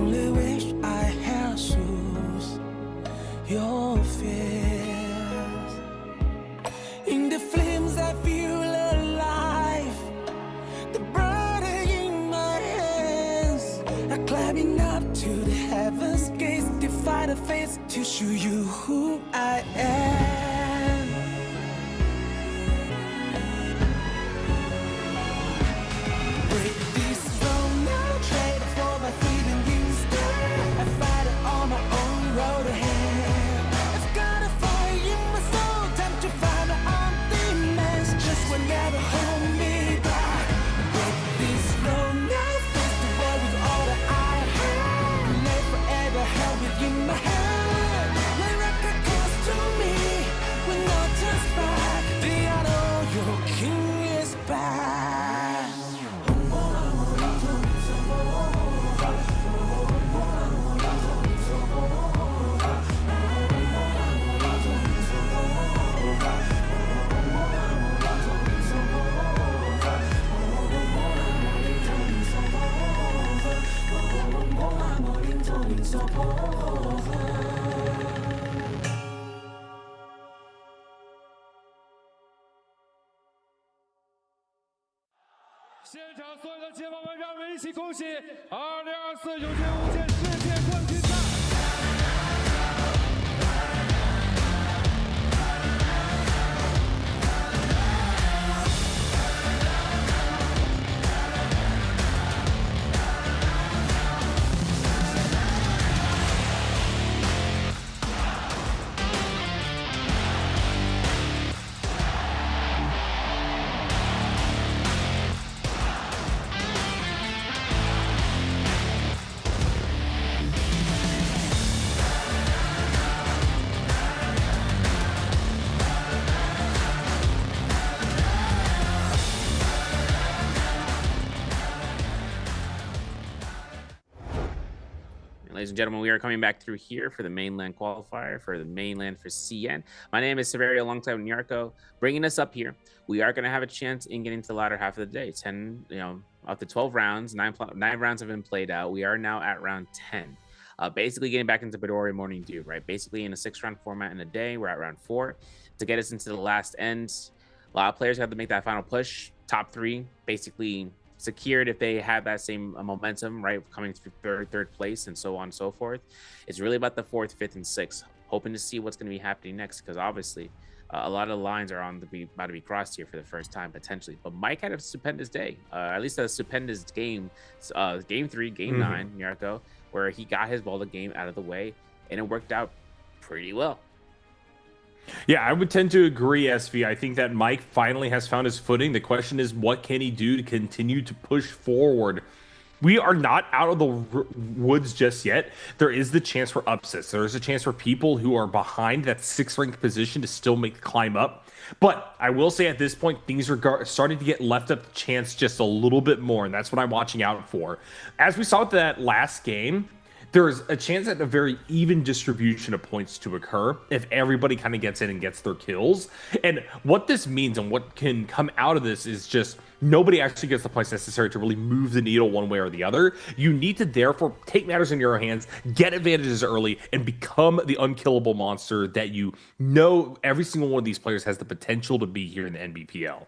only wish I had shoes your fears. In the flames I feel alive, the burden in my hands. I'm climbing up to the heavens gates, defy the fates to show you who I am. Break this road, now trade it for my freedom instead. I fight it on my own road ahead. I've got a fire in my soul, time to find my own demons. Just will never hold me back. Break this road, now face the world with all that I have. Live forever, held within my hand. NARAKA comes to me with no turns back. They are know your king is back. So 现场所有的解放们，让我们一起恭喜2024永劫无间世界冠军赛。Ladies and gentlemen, we are coming back through here for the Mainland qualifier, for the Mainland for CN. My name is Severio, alongside Nyarko, bringing us up here. We are going to have a chance in getting to the latter half of the day. 10, up to 12 rounds, nine rounds have been played out. We are now at round 10. Basically getting back into Midori Morning Dew, right? Basically in a 6-round format in a day, we're at round 4. To get us into the last end, a lot of players have to make that final push. Top 3, basically secured if they have that same momentum, right, coming through third place and so on and so forth. It's really about the 4th, 5th, and 6th, hoping to see what's going to be happening next, because obviously a lot of the lines are about to be crossed here for the first time potentially. But Mike had a stupendous day, at least a stupendous game, game 3, game 9, Nyarko, where he got his Balda game out of the way, and it worked out pretty well. Yeah, I would tend to agree, SV. I think that Mike finally has found his footing. The question is, what can he do to continue to push forward? We are not out of the woods just yet. There is the chance for upsets. There is a chance for people who are behind that 6th ranked position to still make the climb up. But I will say at this point, things are starting to get left up to chance just a little bit more, and that's what I'm watching out for. As we saw with that last game, there's a chance at a very even distribution of points to occur if everybody kind of gets in and gets their kills. And what this means and what can come out of this is just nobody actually gets the points necessary to really move the needle one way or the other. You need to therefore take matters in your hands, get advantages early, and become the unkillable monster that you know every single one of these players has the potential to be here in the NBPL.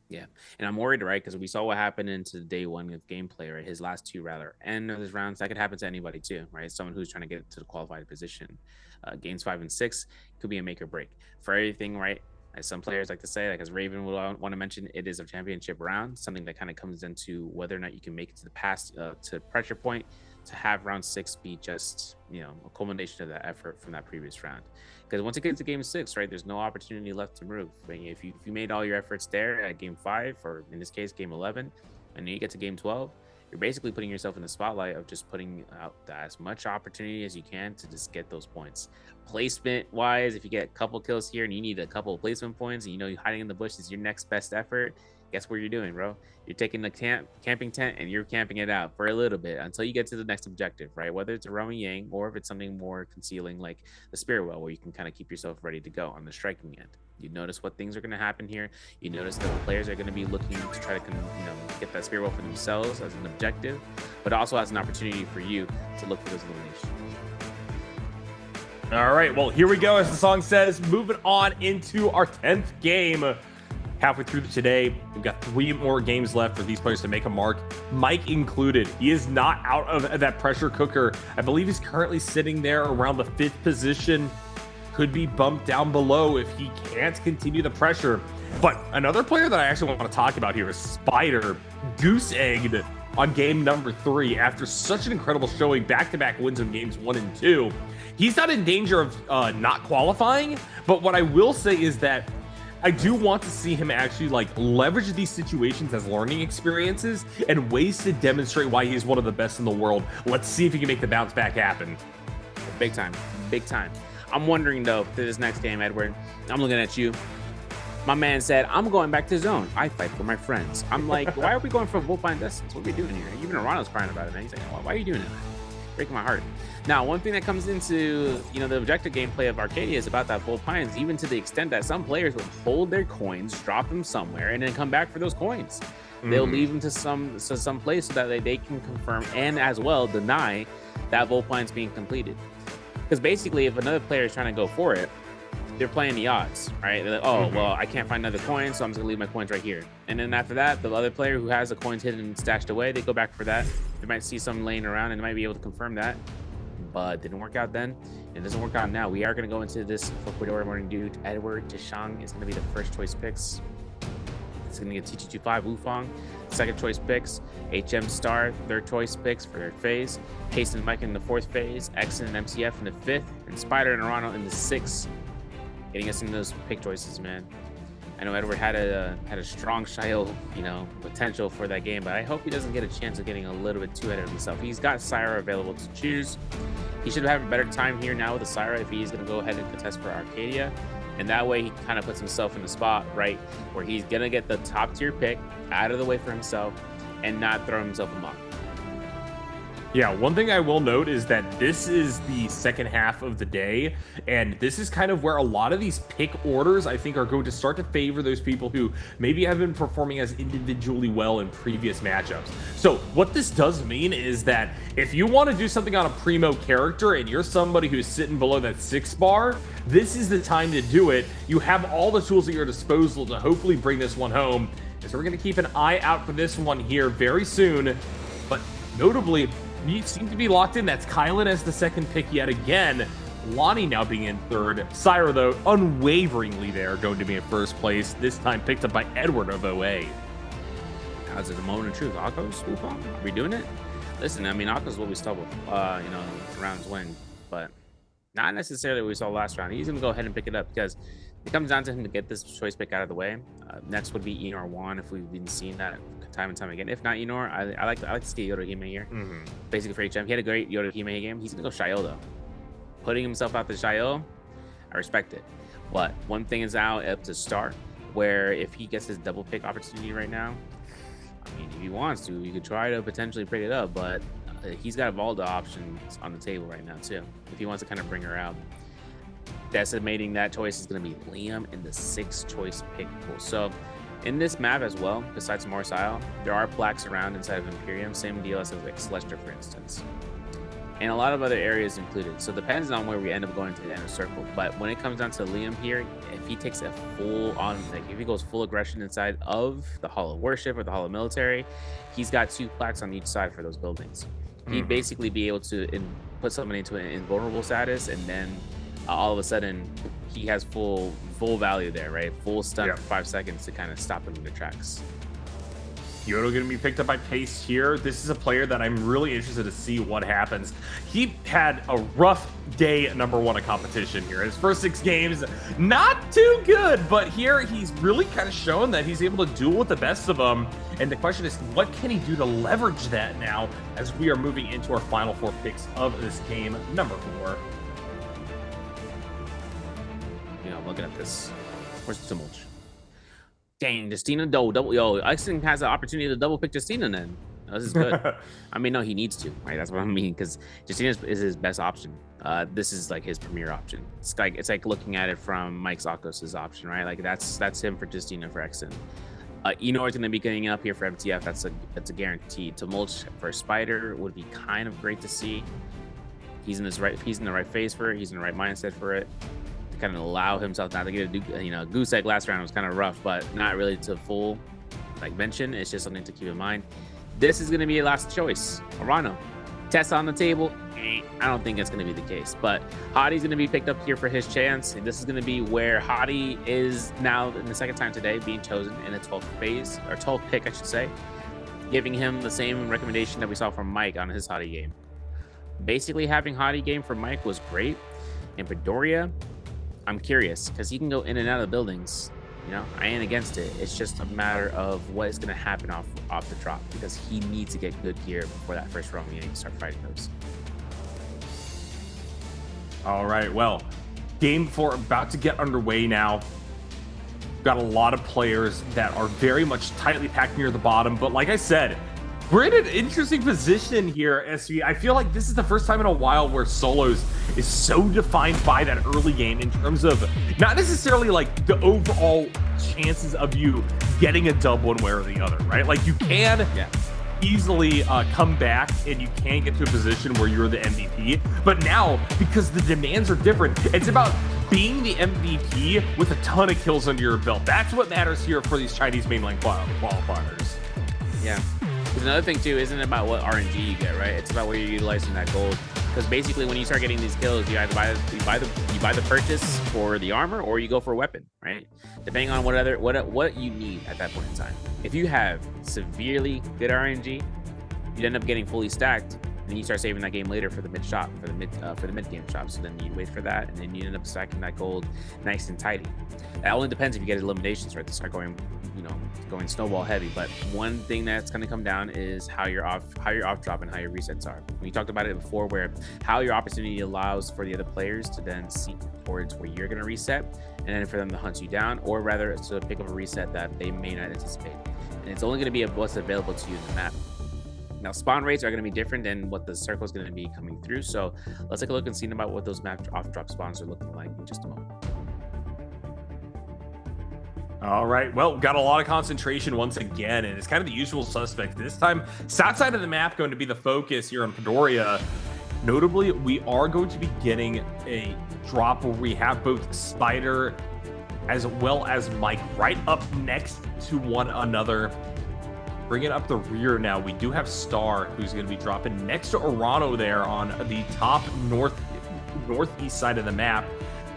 Yeah, and I'm worried, right? Because we saw what happened into day 1 of gameplay, right? His last 2 rather end of his rounds. That could happen to anybody too, right? Someone who's trying to get to the qualified position. Games 5 and 6 could be a make or break for everything, right? As some players like to say, like as Raven would want to mention, it is a championship round, something that kind of comes into whether or not you can make it to the past to pressure point, to have round 6 be just, a culmination of that effort from that previous round. Because once it gets to game 6, right, there's no opportunity left to move. I mean, if you made all your efforts there at game 5, or in this case game 11, and then you get to game 12, you're basically putting yourself in the spotlight of just putting out as much opportunity as you can to just get those points. Placement wise, if you get a couple kills here and you need a couple of placement points, and you hiding in the bush is your next best effort, guess what you're doing, bro? You're taking the camping tent and you're camping it out for a little bit until you get to the next objective, right? Whether it's a Roman Yang or if it's something more concealing like the Spirit Well, where you can kind of keep yourself ready to go on the striking end. You notice what things are going to happen here. You notice that the players are going to be looking to try to get that Spirit Well for themselves as an objective, but also as an opportunity for you to look for those eliminations. All right, well, here we go. As the song says, moving on into our 10th game. Halfway through today, we've got 3 more games left for these players to make a mark, Mike included. He is not out of that pressure cooker. I believe he's currently sitting there around the 5th position. Could be bumped down below if he can't continue the pressure. But another player that I actually want to talk about here is Spider, goose-egged on game number 3 after such an incredible showing, back-to-back wins in games 1 and 2. He's not in danger of not qualifying, but what I will say is that I do want to see him actually leverage these situations as learning experiences and ways to demonstrate why he's one of the best in the world. Let's see if he can make the bounce back happen. Big time, big time. I'm wondering though, for this next game, Edward, I'm looking at you. My man said, I'm going back to zone. I fight for my friends. I'm like, why are we going for Wolfine Distance? What are we doing here? Even Arano's crying about it, man. He's like, why are you doing it? Breaking my heart. Now, one thing that comes into, the objective gameplay of Arcadia is about that full pines, even to the extent that some players will hold their coins, drop them somewhere, and then come back for those coins. They'll leave them to some place so that they can confirm and as well deny that Volt Pine's being completed. Because basically, if another player is trying to go for it, they're playing the odds, right? They're like, oh, well, I can't find another coin, so I'm just gonna leave my coins right here. And then after that, the other player who has the coins hidden and stashed away, they go back for that. They might see some laying around and they might be able to confirm that. But didn't work out then. It doesn't work out now. We are gonna go into this Ecuador morning dude. Edward Tishang is gonna be the first choice picks. It's gonna get TT25 Wufang, second choice picks. HM Star, third choice picks for their phase. Hasten and Mike in the 4th phase. Exon and MCF in the 5th. And Spider and Arano in the 6th. Getting us into those pick choices, man. I know Edward had a strong Shail, potential for that game, but I hope he doesn't get a chance of getting a little bit too ahead of himself. He's got Syra available to choose. He should have a better time here now with the Syra if he's going to go ahead and contest for Arcadia. And that way he kind of puts himself in the spot, right, where he's going to get the top tier pick out of the way for himself and not throw himself amok. Yeah, one thing I will note is that this is the second half of the day, and this is kind of where a lot of these pick orders, I think, are going to start to favor those people who maybe have been performing as individually well in previous matchups. So what this does mean is that if you want to do something on a primo character and you're somebody who's sitting below that 6 bar, this is the time to do it. You have all the tools at your disposal to hopefully bring this one home. So we're going to keep an eye out for this one here very soon, but notably, you seem to be locked in. That's Kylan as the second pick yet again. Lonnie now being in 3rd. Syra, though, unwaveringly there, going to be in 1st place. This time picked up by Edward of OA. How's it the moment of truth? Akko's Wufang? Are we doing it? Listen, I mean, Akko's what we saw with, rounds win, but not necessarily what we saw last round. He's going to go ahead and pick it up because it comes down to him to get this choice pick out of the way. Next would be Enor 1 if we've been seeing that time and time again. If not Enor, I like to see Yodohime here. Basically for HM, he had a great Yodohime game. He's gonna go Shail though. Putting himself out to Shail, I respect it. But one thing is now up to Star, where if he gets his double pick opportunity right now, I mean, if he wants to, you could try to potentially pick it up, but he's got Valda options on the table right now too, if he wants to kind of bring her out. Decimating that choice is going to be Liam in the 6th choice pick pool. So in this map as well, besides Morsile, there are plaques around inside of Imperium, same deal as like Celestia, for instance, and a lot of other areas included. So it depends on where we end up going to the inner circle. But when it comes down to Liam here, if he takes a full on, like if he goes full aggression inside of the Hall of Worship or the Hall of Military, he's got 2 plaques on each side for those buildings. He'd basically be able to put somebody into an invulnerable status, and then all of a sudden he has full value there, right? Full stun for 5 seconds to kind of stop him in the tracks. Yodo going to be picked up by Pace here. This is a player that I'm really interested to see what happens. He had a rough day number 1 of competition here. His first 6 games, not too good, but here he's really kind of shown that he's able to duel with the best of them. And the question is, what can he do to leverage that now as we are moving into our final 4 picks of this game number 4? I'm looking at this. Where's the mulch? Dang, Justina double. Yo, Exton has the opportunity to double pick Justina then. This is good. I mean, no, he needs to, right? That's what I mean, because Justina is his best option. This is like his premier option. It's like looking at it from Mike Zakos's option, right? Like that's him for Justina for Exton. You know what's going to be getting up here for MTF. That's a guarantee. To mulch for Spider would be kind of great to see. He's in the right phase for it. He's in the right mindset for it. To kind of allow himself not to get a goose egg last round was kind of rough, but not really to full like mention. It's just something to keep in mind. This is going to be a last choice. Arano, Tessa on the table. I don't think it's going to be the case, but Hadi's going to be picked up here for his chance. And this is going to be where Hadi is now in the second time today being chosen in the 12th phase, or 12th pick, I should say, giving him the same recommendation that we saw from Mike on his Hadi game. Basically, having Hadi game for Mike was great. In Padoria, I'm curious because he can go in and out of buildings. You know, I ain't against it. It's just a matter of what is going to happen off the drop, because he needs to get good gear before that first round meeting to start fighting those. All right, well, game 4 about to get underway now. Got a lot of players that are very much tightly packed near the bottom, but like I said, we're in an interesting position here, SV. I feel like this is the first time in a while where solos is so defined by that early game in terms of not necessarily like the overall chances of you getting a dub one way or the other, right? Like you can easily come back and you can get to a position where you're the MVP. But now, because the demands are different, it's about being the MVP with a ton of kills under your belt. That's what matters here for these Chinese mainland qualifiers. Yeah. There's another thing too, isn't it about what RNG you get, right? It's about where you're utilizing that gold. Because basically, when you start getting these kills, you either buy the purchase for the armor, or you go for a weapon, right? Depending on what you need at that point in time. If you have severely good RNG, you end up getting fully stacked, and then you start saving that game later for the mid shop, for the mid game shop. So then you wait for that, and then you end up stacking that gold nice and tidy. That only depends if you get eliminations, right? To start going, going snowball heavy. But one thing that's going to come down is how your off drop and how your resets are. We talked about it before, where how your opportunity allows for the other players to then seek towards where you're going to reset, and then for them to hunt you down, or rather to pick up a reset that they may not anticipate. And it's only going to be what's available to you in the map. Now, spawn rates are going to be different than what the circle is going to be coming through. So let's take a look and see about what those map off drop spawns are looking like in just a moment. All right, well, got a lot of concentration once again, and it's kind of the usual suspect. This time, south side of the map going to be the focus here on Padoria. Notably, we are going to be getting a drop where we have both Spider as well as Mike right up next to one another. Bringing up the rear now, we do have Star, who's going to be dropping next to Arano there on the top northeast side of the map.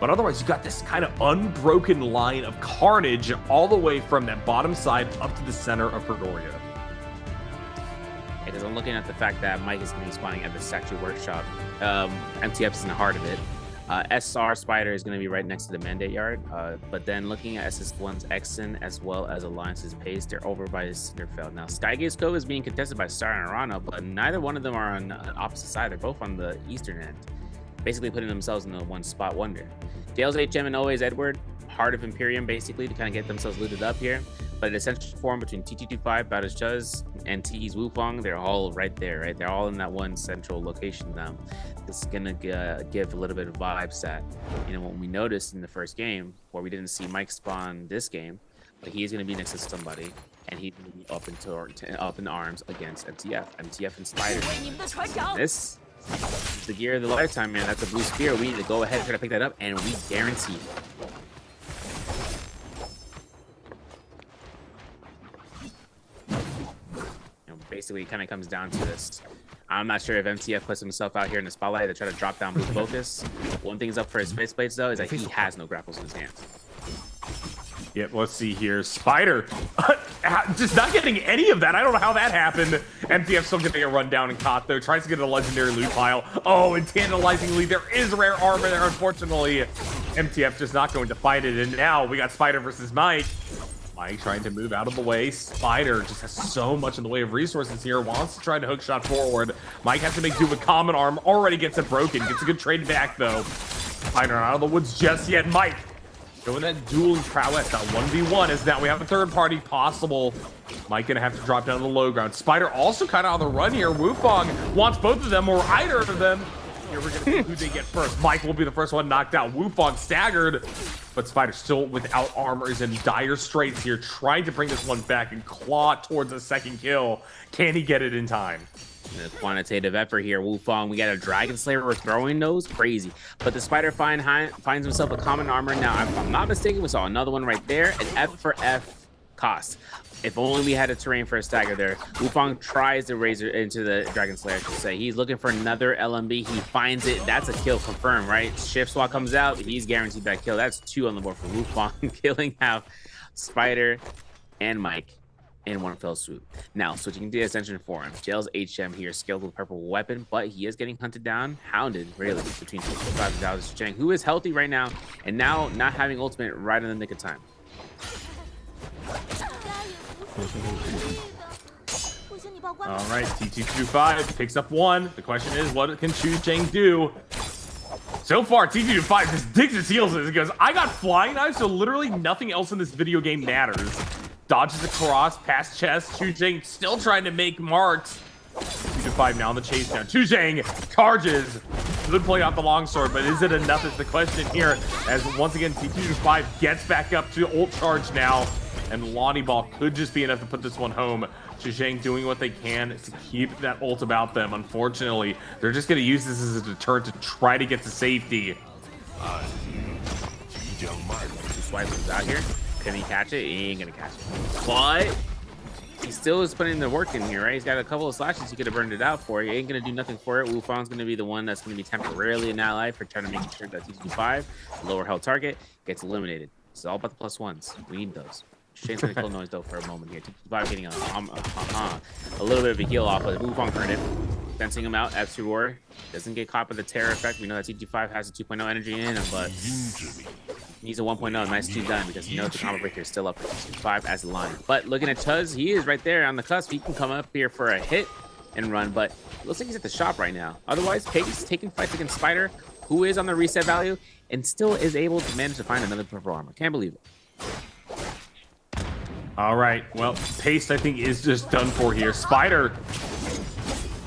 But otherwise, you got this kind of unbroken line of carnage all the way from that bottom side up to the center of Padoria. Because I'm looking at the fact that Mike is going to be spawning at the Statue Workshop. MTF is in the heart of it. SR Spider is going to be right next to the Mandate Yard. But then looking at SS1's Exon as well as Alliance's Pace, they're over by Cinderfell. Now, Skygate's Cove is being contested by Star and Arano, but neither one of them are on the opposite side. They're both on the eastern end, basically putting themselves in the one spot wonder. Dale's HM and always Edward, Heart of Imperium, basically, to kind of get themselves looted up here. But an essential form between TT25, Bada's Chuz, and T's Wukong, they're all right there, right? They're all in that one central location now. This is going to give a little bit of vibes that, what we noticed in the first game, where we didn't see Mike spawn this game, but he is going to be next to somebody, and he's going to be up in arms against MTF and Spider. This is the gear of the lifetime, man. That's a blue spear. We need to go ahead and try to pick that up, and we guarantee. Basically, it kind of comes down to this. I'm not sure if MTF puts himself out here in the spotlight to try to drop down blue focus. One thing is up for his face plates, though, is that he has no grapples in his hands. Yep, let's see here. Spider, just not getting any of that. I don't know how that happened. MTF still getting a run down and caught, though. Tries to get a legendary loot pile. Oh, and tantalizingly, there is rare armor there. Unfortunately, MTF just not going to fight it. And now we got Spider versus Mike. Mike trying to move out of the way. Spider just has so much in the way of resources here. Wants to try to hook shot forward. Mike has to make do with common arm. Already gets it broken. Gets a good trade back, though. Spider not out of the woods just yet. Mike Showing that dueling prowess, that 1v1 is now we have a third party possible. Mike gonna have to drop down to the low ground. Spider also kind of on the run here. Wufong wants both of them or either of them. Here we're gonna see who they get first. Mike will be the first one knocked out. Wufong staggered, but Spider still without armor is in dire straits here, trying to bring this one back and claw towards a second kill. Can he get it in time? The quantitative effort here, Wufong. We got a Dragon Slayer. We're throwing those, crazy. But the Spider finds himself a common armor. Now, if I'm not mistaken, we saw another one right there. An F for F cost. If only we had a terrain for a stagger there. Wufong tries to raise it into the Dragon Slayer, I should say. He's looking for another LMB. He finds it. That's a kill confirmed, right? Shift swap comes out. He's guaranteed that kill. That's 2 on the board for Wufong, killing out Spider and Mike in one fell swoop. Now, switching to Ascension Forum. Jail's HM here, skilled with purple weapon, but he is getting hunted down, hounded, really, between 65 and Dallas Chang, who is healthy right now, and now not having ultimate right in the nick of time. All right, T225 picks up 1. The question is, what can Chu Cheng do? So far, T225 just digs his heels and goes, I got flying knives, so literally nothing else in this video game matters. Dodges across, past chest. Chu Cheng still trying to make marks. 2-5 now on the chase down. Chu Cheng charges. Good play off the longsword, but is it enough is the question here. As once again, T2-5 gets back up to ult charge now. And Lonnie Ball could just be enough to put this one home. Chu Cheng doing what they can to keep that ult about them. Unfortunately, they're just going to use this as a deterrent to try to get to safety. Two swipes out here. Can he catch it? He ain't gonna catch it. But he still is putting the work in here, right? He's got a couple of slashes he could have burned it out for. He ain't gonna do nothing for it. Wufong's gonna be the one that's gonna be temporarily an ally for trying to make sure that T2-5, lower health target, gets eliminated. It's all about the +1s. We need those. Shane's gonna kill noise though for a moment here. T2-5 getting a little bit of a heal off, but Wufong earned it. Fencing him out, F2 Roar. Doesn't get caught by the terror effect. We know that T2-5 has a 2.0 energy in him, but needs a 1.0. Nice 2 done because he knows the combo breaker is still up for T2-5 as a line. But looking at Chuz, he is right there on the cusp. He can come up here for a hit and run, but it looks like he's at the shop right now. Otherwise, Pace taking fights against Spider, who is on the reset value and still is able to manage to find another purple armor. Can't believe it. All right, well, Pace, I think, is just done for here. Spider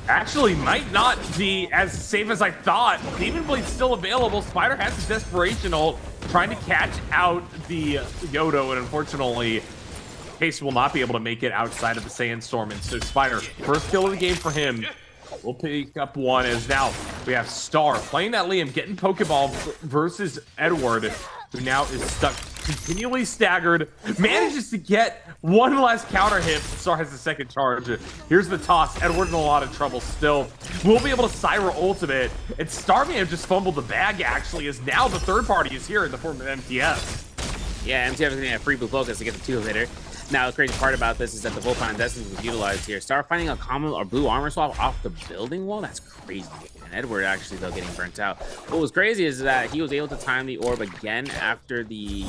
actually might not be as safe as I thought. Demon Blade's still available. Spider has his Desperation ult, trying to catch out the Yodo, and unfortunately, Pace will not be able to make it outside of the Sandstorm. And so Spider, first kill of the game for him. We'll pick up 1 as now we have Star playing that Liam, getting Pokeball versus Edward, who now is stuck, continually staggered, manages to get 1 less counter hit. Star has the second charge. Here's the toss. Edward in a lot of trouble still. We'll be able to Syra ultimate. And Star may have just fumbled the bag, actually, as now the third party is here in the form of MTF. Yeah, MTF is going to have free blue focus to get the 2 hitter. Now, the crazy part about this is that the Volpine Destiny was utilized here. Star finding a common or blue armor swap off the building wall. That's crazy. And Edward actually, though, getting burnt out. What was crazy is that he was able to time the orb again after the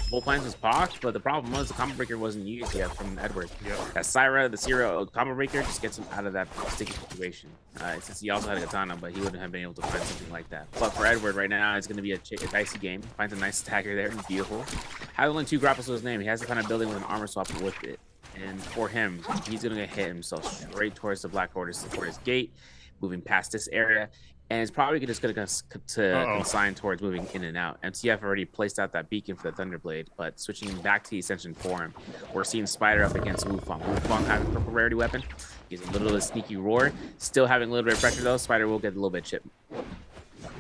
Volpines was popped, but the problem was the combo breaker wasn't used yet from Edward. That Syra, the Syra combo breaker, just gets him out of that sticky situation. Since he also had a katana, but he wouldn't have been able to find something like that. But for Edward right now, it's going to be a dicey game. Finds a nice stagger there, beautiful. Has only 2 grapples to his name. He has to find a building with an armor swap with it. And for him, he's going to hit himself straight towards the Black Order support his gate, moving past this area. And it's probably just going to consign towards moving in and out. MTF already placed out that beacon for the Thunderblade, but switching back to the Ascension Forum, we're seeing Spider up against Wufong. Wufong having purple rarity weapon. He's a little bit of sneaky roar. Still having a little bit of pressure though. Spider will get a little bit chipped.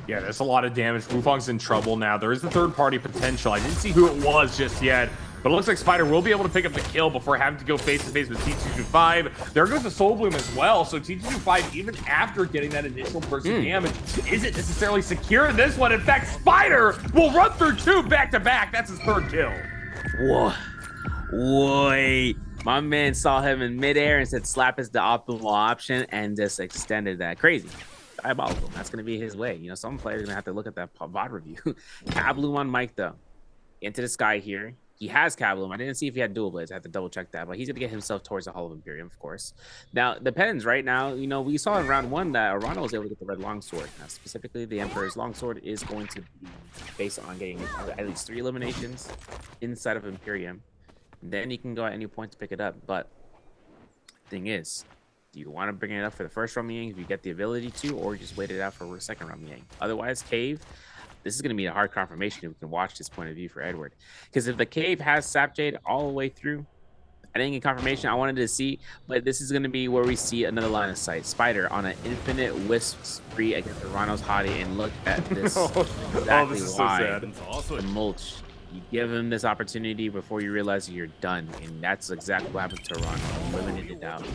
Yeah, there's a lot of damage. Wufong's in trouble now. There is the third party potential. I didn't see who it was just yet, but it looks like Spider will be able to pick up the kill before having to go face-to-face with T225. There goes the Soul Bloom as well, so T225, even after getting that initial burst of damage, isn't necessarily secure in this one. In fact, Spider will run through 2 back-to-back. That's his 3rd kill. Whoa. Wait. My man saw him in midair and said slap is the optimal option and just extended that. Crazy. Diabolical. That's going to be his way. You know, some players are going to have to look at that VOD review. Kabloom on Mike, though. Into the sky here. He has Kabbalum. I didn't see if he had dual blades. I had to double check that, but he's gonna get himself towards the Hall of Imperium, of course. Now, depends right now. You know, we saw in round 1 that Arano was able to get the red longsword. Now, specifically, the Emperor's longsword is going to be based on getting at least 3 eliminations inside of Imperium. Then you can go at any point to pick it up. But thing is, do you want to bring it up for the first round Yang if you get the ability to, or just wait it out for the second round Yang? Otherwise, Cave, this is going to be a hard confirmation if we can watch this point of view for Edward. Because if the Cave has Sapjade all the way through, I didn't get confirmation. I wanted to see, but this is going to be where we see another line of sight. Spider on an infinite wisp spree against Arano's Hottie, and look at this. Exactly this is why. so sad. It's awesome. The mulch. You give him this opportunity before you realize you're done, and that's exactly what happened to Arano. Eliminated out.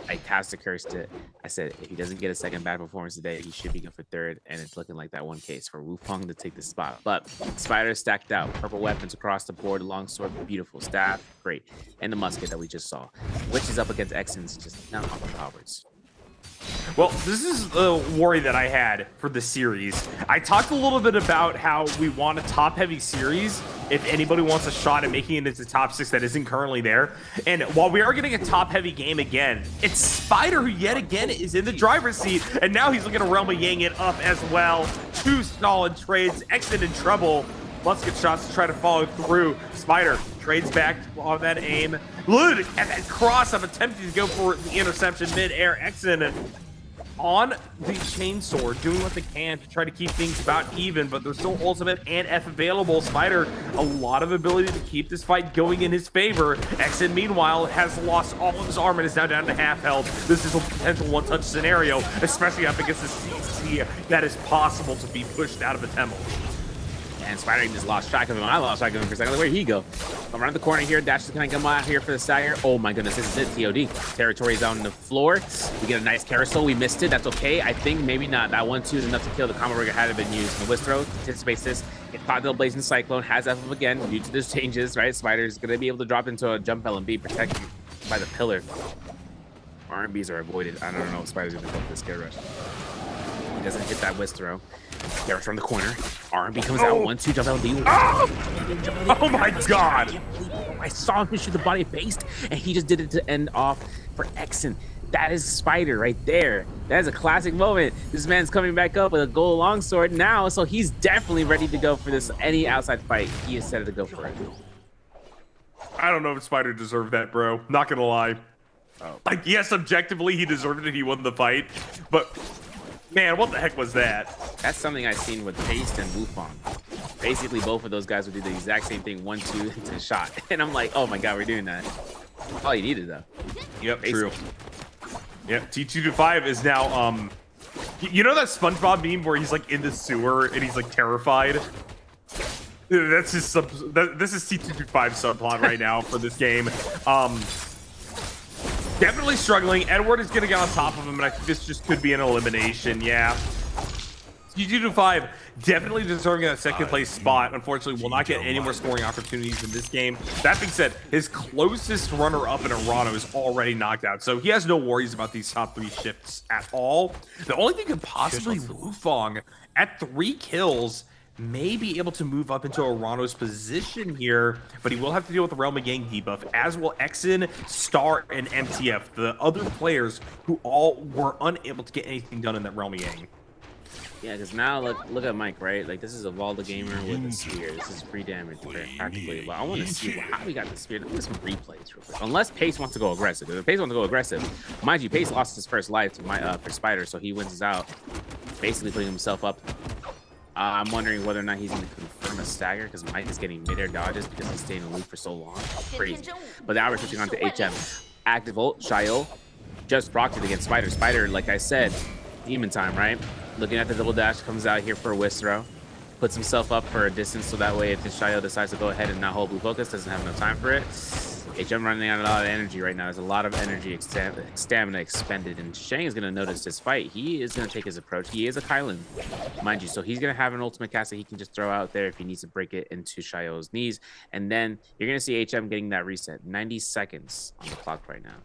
I cast a curse to. I said if he doesn't get a second bad performance today, he should be good for third, and it's looking like that one case for Wufong to take the spot. But Spider stacked out, purple weapons across the board, longsword, beautiful staff, great, and the musket that we just saw, which is up against Exon's just not on the Howards. Well, this is the worry that I had for the series. I talked a little bit about how we want a top-heavy series if anybody wants a shot at making it into top 6 that isn't currently there. And while we are getting a top-heavy game again, it's Spider who yet again is in the driver's seat, and now he's looking to Realm of Yang it up as well. 2 solid trades, Exit in trouble. Musket shots to try to follow through. Spider trades back on that aim. Look at that cross. I'm attempting to go for the interception mid-air. Exon on the chainsaw, doing what they can to try to keep things about even, but there's still ultimate and F available. Spider, a lot of ability to keep this fight going in his favor. Exon, meanwhile, has lost all of his armor and is now down to half health. This is a potential one-touch scenario, especially up against the CC that is possible to be pushed out of the temple. And Spider just lost track of him. I lost track of him for a second. Where'd he go? Around the corner here. Dash is going to come out here for the stagger. Oh my goodness, this is it. TOD. Territory is on the floor. We get a nice carousel. We missed it. That's okay. I think maybe not. That 1-2 is enough to kill. The combo rigger had been used. The whisk throw anticipates this. It caught the Blazing Cyclone. Has F up again due to those changes, right? Spider is going to be able to drop into a jump LMB, protected by the pillar. R&Bs are avoided. I don't know if Spider's going to go for the scare rush. He doesn't hit that whisk throw. Garrett's from the corner. R&B comes out. 1-2 jump LMB. Oh my god! I saw him shoot the body based, and he just did it to end off for Exon. That is Spider right there. That is a classic moment. This man's coming back up with a gold longsword now, so he's definitely ready to go for this any outside fight. He is set to go for it. I don't know if Spider deserved that, bro. Not gonna lie. Like, yes, objectively, he deserved it. He won the fight, but man, what the heck was that? That's something I've seen with Paste and Wufong. Basically, both of those guys would do the exact same thing, 1-2 into the shot. And I'm like, oh my god, we're doing that. All you needed, though. Yep, true. Yep, T225 is now, you know that SpongeBob meme where he's like in the sewer and he's like terrified? That's his this is T225 subplot right now for this game. Definitely struggling. Edward is going to get on top of him, and I think this just could be an elimination. Yeah. T225 definitely deserving that second place spot. Unfortunately, will not get any more scoring opportunities in this game. That being said, his closest runner-up in Arano is already knocked out, so he has no worries about these top 3 shifts at all. The only thing could possibly Wufong at 3 kills may be able to move up into Arano's position here, but he will have to deal with the Realm of Yang debuff, as will Exon, Star, and MTF, the other players who all were unable to get anything done in that Realm of Yang. Yeah, because now look at Mike, right? Like, this is a Valda gamer with a spear. This is free damage practically. But I want to see how we got the spear. Look at some replays real quick. Unless Pace wants to go aggressive. If Pace wants to go aggressive, mind you, Pace lost his first life to for Spider, so he wins out, basically putting himself up. I'm wondering whether or not he's going to confirm a stagger, because Mike is getting mid-air dodges because he's staying in the loop for so long. Crazy. But now we're switching on to HM. Active ult, Shayo just procced it against Spider. Spider, like I said, demon time, right? Looking at the double dash, comes out here for a whisk throw. Puts himself up for a distance, so that way if the Shayo decides to go ahead and not hold blue focus, doesn't have enough time for it. HM running out a lot of energy right now. There's a lot of energy stamina expended, and Shang is going to notice this fight. He is going to take his approach. He is a Kylan, mind you, so he's going to have an ultimate cast that he can just throw out there if he needs to break it into Shayo's knees, and then you're going to see HM getting that reset. 90 seconds on the clock right now.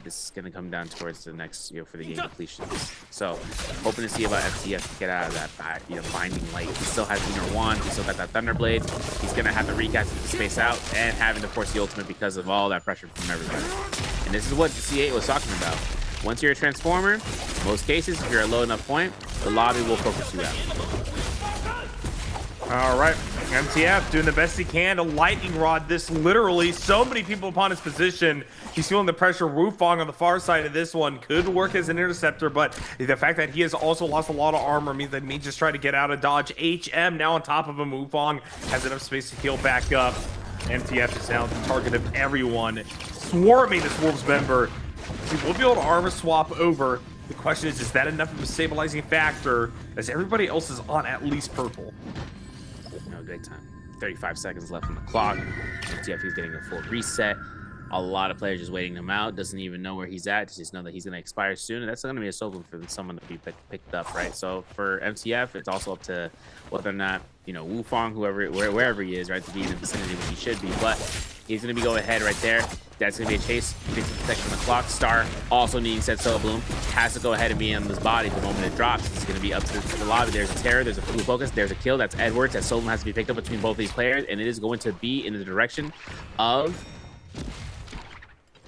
This is going to come down towards the next, for the game completion. So, hoping to see about FTF get out of that, binding light. He still has Inner Wand. He still got that Thunderblade. He's going to have to recast it to space out and having to force the ultimate because of all that pressure from everybody. And this is what C8 was talking about. Once you're a Transformer, in most cases, if you're at a low enough point, the lobby will focus you out. All right, MTF doing the best he can to lightning rod this literally. So many people upon his position. He's feeling the pressure. Wufong on the far side of this one could work as an interceptor, but the fact that he has also lost a lot of armor means that he just try to get out of dodge. HM now on top of him. Wufong has enough space to heal back up. MTF is now the target of everyone, swarming this Wolves member. He will be able to armor swap over. The question is that enough of a stabilizing factor as everybody else is on at least purple? Big time. 35 seconds left on the clock. MTF is getting a full reset. A lot of players just waiting him out. Doesn't even know where he's at. Just know that he's going to expire soon. And that's going to be a solo for someone to be picked up, right? So for MTF, it's also up to whether or not, Wufong, wherever he is, right, to be in the vicinity where he should be. But he's going to be going ahead right there. That's going to be a chase. Big protection on the clock. Star also needing said Soul Bloom. Has to go ahead and be on this body the moment it drops. It's going to be up to the lobby. There's a Terror. There's a Blue Focus. There's a kill. That's Edwards. That Soul Bloom has to be picked up between both these players. And it is going to be in the direction of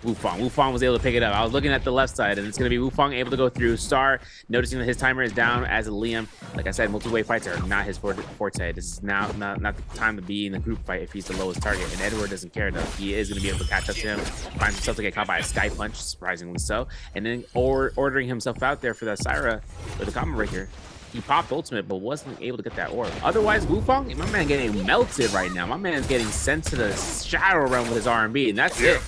Wufong. Wufong was able to pick it up. I was looking at the left side, and it's going to be Wufong able to go through. Star noticing that his timer is down as a Liam. Like I said, multi-way fights are not his forte. This is now not the time to be in the group fight if he's the lowest target. And Edward doesn't care enough. He is going to be able to catch up to him. Finds himself to get caught by a Sky Punch, surprisingly so. And then ordering himself out there for that Syra with a Combo Breaker. He popped ultimate, but wasn't able to get that orb. Otherwise, Wufong, my man getting melted right now. My man is getting sent to the Shadow Realm with his R&B, and that's it.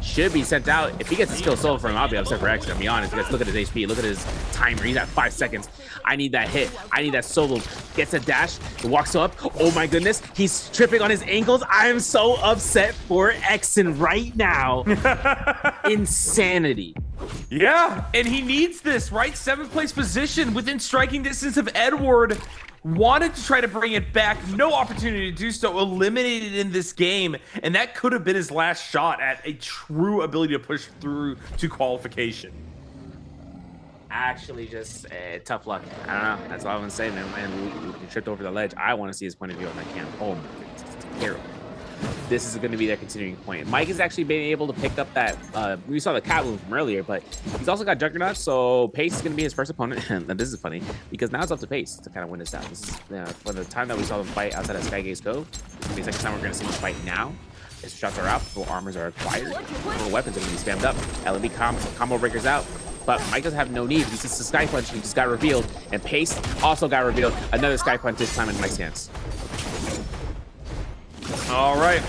Should be sent out. If he gets a skill solo from him, I'll be upset for X, to be honest. Because look at his HP, look at his timer. He's at 5 seconds. I need that hit. I need that solo. Gets a dash, walks up. Oh my goodness, he's tripping on his ankles. I am so upset for Xen right now. Insanity. Yeah, and he needs this, right? 7th place position within striking distance of Edward. Wanted to try to bring it back, no opportunity to do so, eliminated in this game, and that could have been his last shot at a true ability to push through to qualification. Actually, just tough luck. I don't know. That's all I'm gonna say, man. We tripped over the ledge. I want to see his point of view on that camp. Oh my goodness, it's terrible. This is going to be their continuing point. Mike has actually been able to pick up that. We saw the cat wound from earlier, but he's also got Juggernaut, so Pace is going to be his first opponent. And this is funny because now it's up to Pace to kind of win this out. This is for the time that we saw them fight outside of Skygaze Cove. It's going to be the second time we're going to see them fight now. His shots are out, full armors are acquired, full weapons are going to be spammed up. LMB combo breakers out. But Mike doesn't have no need. He's just a Sky Punch. He just got revealed. And Pace also got revealed. Another Sky Punch this time in Mike's hands. All right.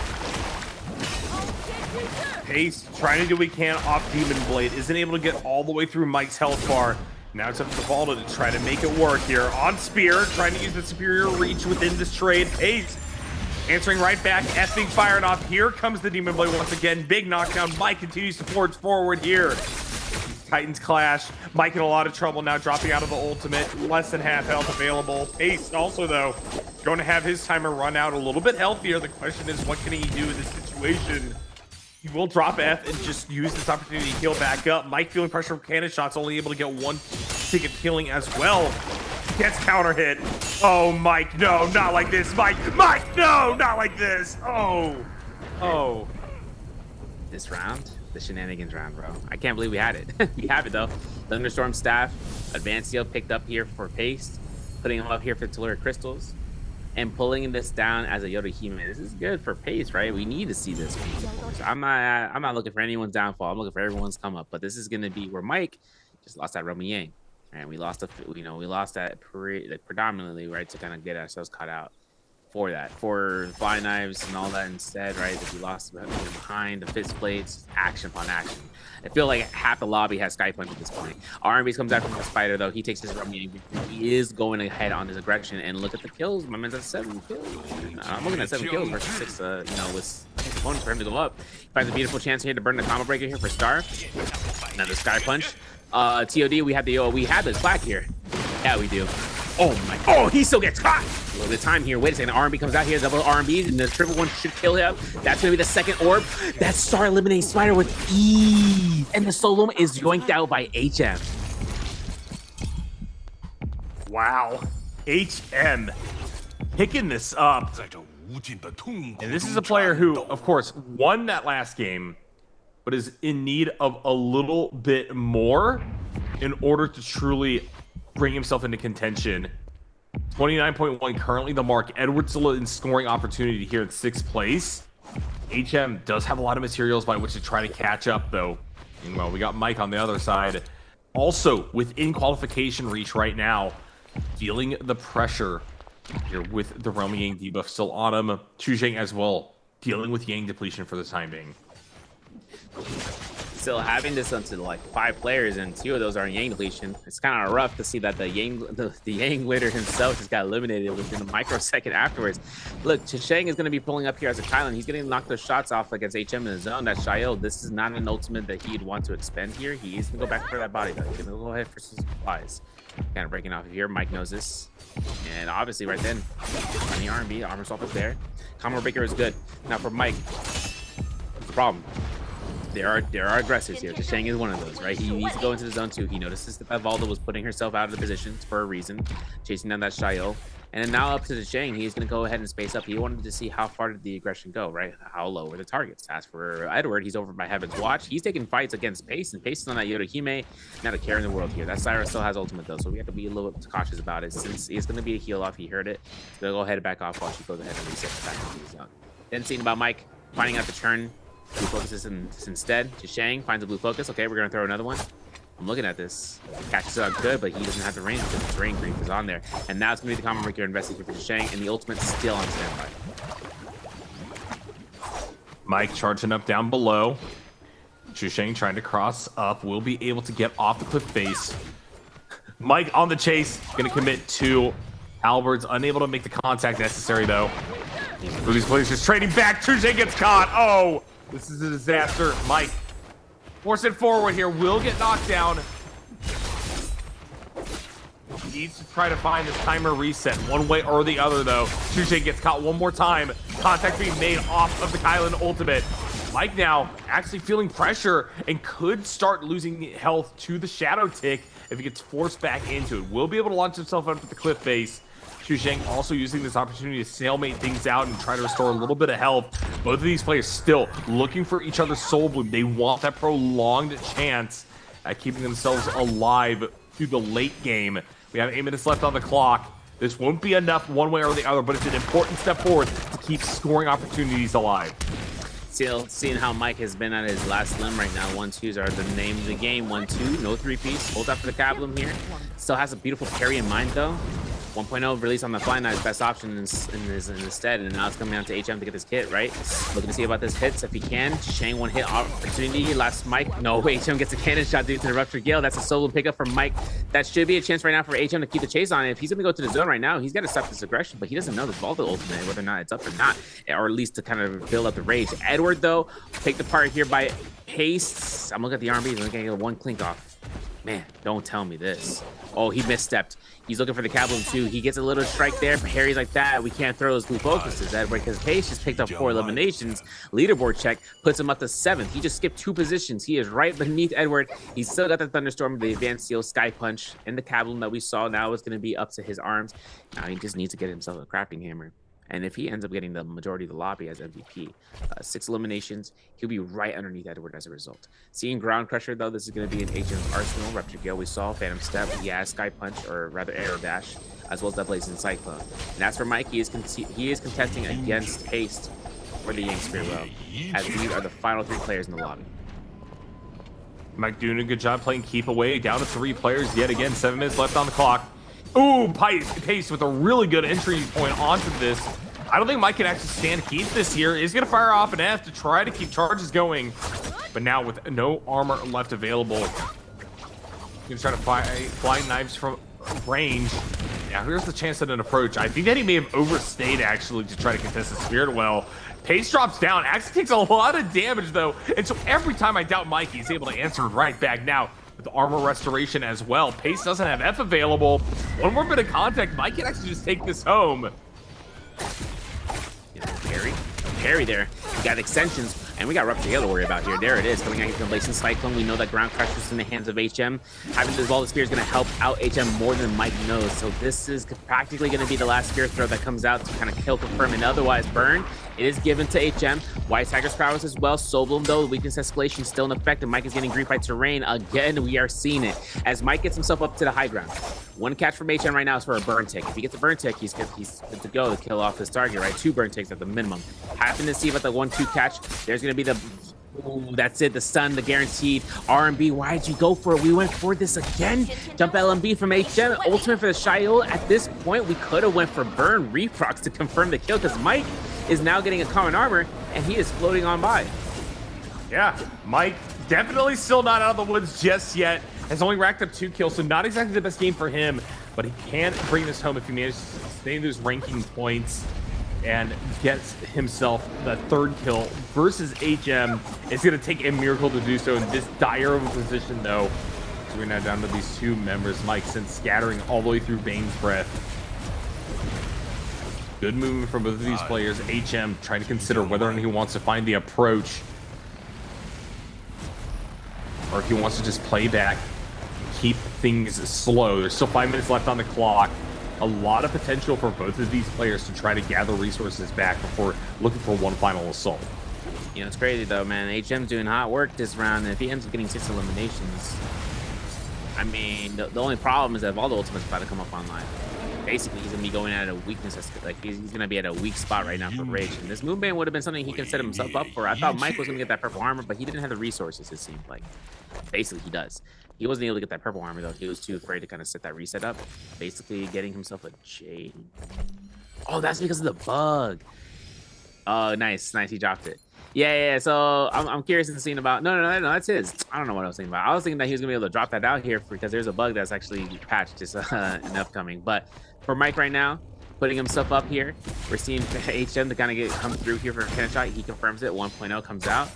Pace trying to do what he can off Demon Blade. Isn't able to get all the way through Mike's health bar. Now it's up to Valda to try to make it work here. On Spear, trying to use the superior reach within this trade. Pace answering right back. F being fired off. Here comes the Demon Blade once again. Big knockdown. Mike continues to forge forward here. Titans clash. Mike in a lot of trouble now, dropping out of the ultimate. Less than half health available. Pace also, though, going to have his timer run out a little bit healthier. The question is, what can he do in this situation? He will drop F and just use this opportunity to heal back up. Mike feeling pressure from cannon shots, only able to get one tick of healing as well. Gets counter hit. Oh, Mike, no, not like this. Mike, no, not like this. Oh. This round? The shenanigans round, bro. I can't believe we had it. We have it, though. Thunderstorm Staff, Advanced Seal picked up here for Pace, putting him up here for Telluric Crystals, and pulling this down as a Yoda Human. This is good for Pace, right? We need to see this. So I'm not looking for anyone's downfall. I'm looking for everyone's come up. But this is going to be where Mike just lost that Romy Yang, and we lost that predominantly, right, to kind of get ourselves caught out for that, for fly knives and all that instead, right? That we lost behind the fist plates, action upon action. I feel like half the lobby has Sky Punch at this point. R&B comes out from the spider, though. He takes his Romy. He is going ahead on his aggression, and look at the kills. My man's at 7 kills. I'm looking at 7 kills versus 6. With opponents for him to go up. He finds a beautiful chance here to burn the combo breaker here for Star. Another Sky Punch. TOD, we have this plaque here. Yeah, we do. Oh my, oh, he still gets caught. A little bit of time here. Wait a second, R&B comes out here, double R&B, and the triple one should kill him. That's gonna be the second orb. That Star eliminates Spider with ease. And the solo is yoinked out by HM. Wow. HM picking this up. And this is a player who, of course, won that last game, but is in need of a little bit more in order to truly bring himself into contention. 29.1 currently the mark. Edward's still in scoring opportunity here in 6th place. HM does have a lot of materials by which to try to catch up, though. Meanwhile, we got Mike on the other side. Also, within qualification reach right now, feeling the pressure here with the roaming Yang debuff still on him. Chuzheng as well, dealing with Yang depletion for the time being. Still having this onto like 5 players, and 2 of those are in Yang deletion. It's kind of rough to see that the Yang leader himself just got eliminated within a microsecond afterwards. Look, Chuzheng is going to be pulling up here as a Kylan. He's getting knocked those shots off against HM in the zone. That's Shail. This is not an ultimate that he'd want to expend here. He is going to go back for that body though. He's going to go ahead for some supplies. Kind of breaking off of here. Mike knows this. And obviously right then, on the R&B, armor swap is there. Combo breaker is good. Now for Mike, what's the problem? There are aggressors here. Chuzheng is one of those, right? He needs to go into the zone too. He notices that Valda was putting herself out of the positions for a reason, chasing down that Shail. And then now up to Chuzheng, he's going to go ahead and space up. He wanted to see how far did the aggression go, right? How low were the targets? As for Edward, he's over by Heaven's Watch. He's taking fights against Pace, and Pace is on that Yorihime. Not a care in the world here. That Cyrus still has ultimate though, so we have to be a little bit cautious about it. Since it's going to be a heal off, he heard it. He's going to go ahead and back off while she goes ahead and reset back into the zone. Then seeing about Mike finding out the turn. Blue focuses instead. Chuzheng finds a blue focus. Okay, we're going to throw another one. I'm looking at this. Catches out good, but he doesn't have the range because the terrain creep is on there. And now it's going to be the common breaker investing for Chuzheng, and the ultimate's still on standby. Mike charging up down below. Chuzheng trying to cross up. Will be able to get off the cliff face. Mike on the chase. Going to commit to Albert's. Unable to make the contact necessary, though. So these players just trading back. Chuzheng gets caught. Oh, this is a disaster. Mike, force it forward here. Will get knocked down. Needs to try to find this timer reset one way or the other, though. Chuzheng gets caught one more time. Contact being made off of the Kylan ultimate. Mike now actually feeling pressure and could start losing health to the Shadow Tick if he gets forced back into it. Will be able to launch himself up at the cliff face. Chuzheng also using this opportunity to stalemate things out and try to restore a little bit of health. Both of these players still looking for each other's soul bloom. They want that prolonged chance at keeping themselves alive through the late game. We have 8 minutes left on the clock. This won't be enough one way or the other, but it's an important step forward to keep scoring opportunities alive. Still seeing how Mike has been at his last limb right now. 1-2s are the name of the game. 1-2, no 3-piece. Hold up for the Kablum here. Still has a beautiful parry in mind though. 1.0 release on the fly now is best option in his stead, and now it's coming down to HM to get this hit, right? Looking to see about this hits if he can. Chuzheng one hit opportunity. Last Mike. No, HM gets a cannon shot due to the Rupture Gale. That's a solo pickup from Mike. That should be a chance right now for HM to keep the chase on it. If he's going to go to the zone right now, he's got to stop this aggression, but he doesn't know this Valda ultimate, whether or not it's up or not, or at least to kind of build up the rage. Edward, though, picked apart here by Pace. I'm looking at the R&B. He's going to get one clink off. Man, don't tell me this. Oh, he misstepped. He's looking for the Kablum too. He gets a little strike there. For Harry's like that, we can't throw those blue focuses, Edward, because Pace just picked up 4 eliminations. Leaderboard check puts him up to 7th. He just skipped 2 positions. He is right beneath Edward. He's still got the Thunderstorm, the Advanced Seal, Sky Punch, and the Kablum that we saw now is going to be up to his arms. Now he just needs to get himself a crafting hammer. And if he ends up getting the majority of the lobby as MVP, 6 eliminations, he'll be right underneath Edward as a result. Seeing Ground Crusher, though, this is going to be an HM's arsenal. Rupture Gale, we saw Phantom Step, he has Sky Punch, or rather Arrow Dash, as well as that Blazing Cyclone. And as for Mike, he is contesting against Haste for the Yang Spear Row, as these are the final 3 players in the lobby. Mike doing a good job playing keep away, down to 3 players yet again. 7 minutes left on the clock. Ooh, Pace with a really good entry point onto this. I don't think Mike can actually stand to keep this here. He's going to fire off an F to try to keep charges going. But now with no armor left available, he's going to try to fly knives from range. Now here's the chance at an approach. I think that he may have overstayed actually to try to contest the Spirit Well. Pace drops down. Actually takes a lot of damage though. And so every time I doubt Mike, he's able to answer right back. Now, with with armor restoration as well. Pace doesn't have F available. One more bit of contact, Mike can actually just take this home. Parry there. We got extensions, and we got Rupture Gale to worry about here. There it is, coming out here from Blazing Cyclone. We know that Ground Crush is in the hands of HM. Having this Ball of Spear is going to help out HM more than Mike knows. So this is practically going to be the last Spear Throw that comes out to kind of kill confirm, and otherwise burn. It is given to HM. White Tiger's prowess as well. Soul Bloom, though, the weakness escalation is still in effect, and Mike is getting griefed by terrain. Again, we are seeing it as Mike gets himself up to the high ground. One catch from HM right now is for a burn tick. If he gets a burn tick, he's good to go to kill off his target, right? 2 burn ticks at the minimum. Happen to see about the 1-2 catch. There's going to be the... Ooh, that's it, the stun, the guaranteed RMB. Why did you go for it? We went for this again. Jump LMB from HM. Ultimate for the Shio. At this point, we could have went for burn reprocs to confirm the kill because Mike is now getting a common armor and he is floating on by. Yeah, Mike definitely still not out of the woods just yet. Has only racked up 2 kills, so not exactly the best game for him, but he can bring this home if he manages to sustain those ranking points and gets himself the 3rd kill versus HM. It's going to take a miracle to do so in this dire of a position, though. So we're now down to these 2 members. Mike sent scattering all the way through Bane's Breath. Good movement from both of these players. HM trying to consider whether or not he wants to find the approach, or if he wants to just play back and keep things slow. There's still 5 minutes left on the clock. A lot of potential for both of these players to try to gather resources back before looking for one final assault. You know, it's crazy though, man. HM's doing hot work this round, and if he ends up getting 6 eliminations, I mean, the only problem is that Valdo Ultimate's about to come up online. Basically, he's gonna be going at a weakness, like he's gonna be at a weak spot right now for Rage. And this Moonbane would have been something he could set himself up for. I thought Mike was gonna get that purple armor, but he didn't have the resources, it seemed like. Basically, he does. He wasn't able to get that purple armor though. He was too afraid to kind of set that reset up. Basically, getting himself a Jade. Oh, that's because of the bug. Oh, nice. He dropped it. Yeah. So I'm curious in seeing about. No, that's his. I don't know what I was thinking about. I was thinking that he was gonna be able to drop that out here because there's a bug that's actually patched just in upcoming. But for Mike right now, putting himself up here, we're seeing HM to kind of come through here for a cannon shot. He confirms it. 1.0 comes out.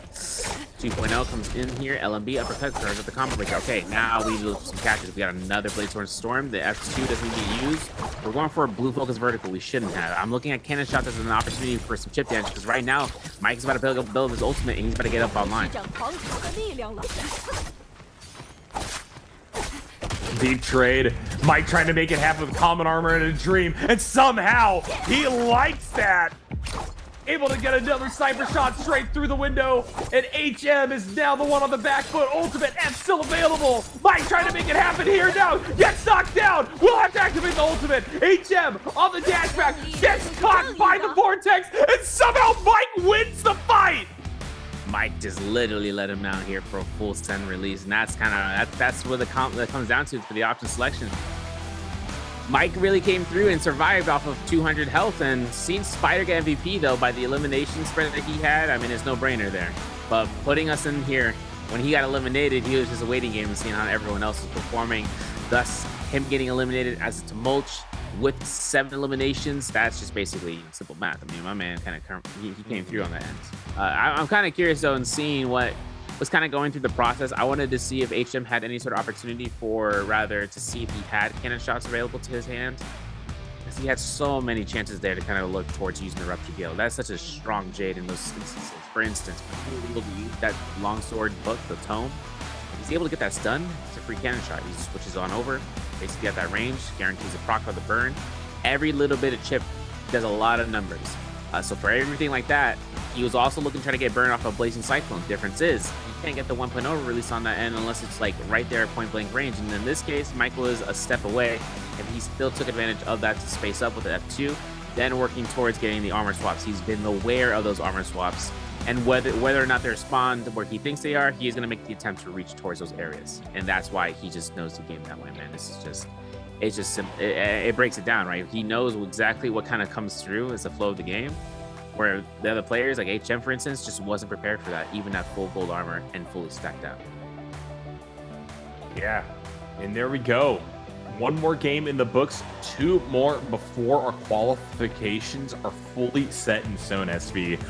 2.0 comes in here. LMB uppercut turns with the combo breaker. Okay, now we do some catches. We got another Bladespoint Storm. The F2 doesn't get used. We're going for a blue focus vertical. We shouldn't have. I'm looking at cannon shots as an opportunity for some chip damage because right now Mike is about to build his ultimate and he's about to get up online. Deep trade. Mike trying to make it happen with common armor and a dream, and somehow he likes that. Able to get another sniper shot straight through the window, and HM is now the one on the back foot. Ultimate F still available. Mike trying to make it happen here now. Gets knocked down. We'll have to activate the ultimate. HM on the dashback gets caught by the vortex, and somehow Mike wins the fight. Mike just literally let him down here for a full send release, and that's what that comes down to for the option selection. Mike really came through and survived off of 200 health, and seen Spider get MVP though by the elimination spread that he had. I mean, it's no brainer there. But putting us in here when he got eliminated, he was just a waiting game and seeing how everyone else was performing. Thus, him getting eliminated as a Tumulch with 7 eliminations, that's just basically simple math. I mean, my man kind of he came through on that end. I'm kind of curious though in seeing what was kind of going through the process. I wanted to see if HM had any sort of opportunity to see if he had cannon shots available to his hand. Because he had so many chances there to kind of look towards using the Rupture Gale. That's such a strong Jade in those instances. For instance, when he was able to use that longsword book, the Tome, if he's able to get that stun, it's a free cannon shot. He just switches on over, basically at that range, guarantees a proc for the burn. Every little bit of chip does a lot of numbers. So for everything like that, he was also looking to try to get burned off of Blazing Cyclone. Difference is, you can't get the 1.0 release on that end unless it's like right there at point blank range. And in this case, Mike was a step away, and he still took advantage of that to space up with the F2, then working towards getting the armor swaps. He's been aware of those armor swaps, and whether or not they're spawned where he thinks they are, he is going to make the attempt to reach towards those areas. And that's why he just knows the game that way, man. This is just... It's just simple. It breaks it down, right? He knows exactly what kind of comes through as the flow of the game, where the other players, like HM, for instance, just wasn't prepared for that, even at full gold armor and fully stacked out. Yeah, and there we go. one more game in the books, 2 more before our qualifications are fully set in stone, SV.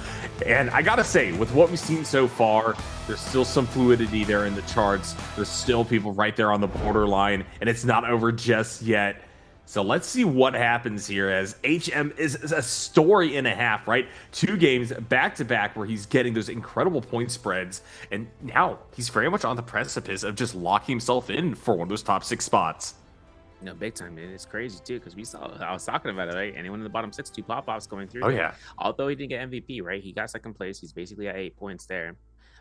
And I gotta say, with what we've seen so far, there's still some fluidity there in the charts. There's still people right there on the borderline, and it's not over just yet. So let's see what happens here, as HM is a story and a half, right? 2 games back-to-back where he's getting those incredible point spreads, and now he's very much on the precipice of just locking himself in for one of those top 6 spots. No, big time, man. It's crazy too, because I was talking about it, right? Anyone in the bottom 6, 2 pop-offs going through. Oh, yeah. Although he didn't get MVP, right? He got second place. He's basically at 8 points there,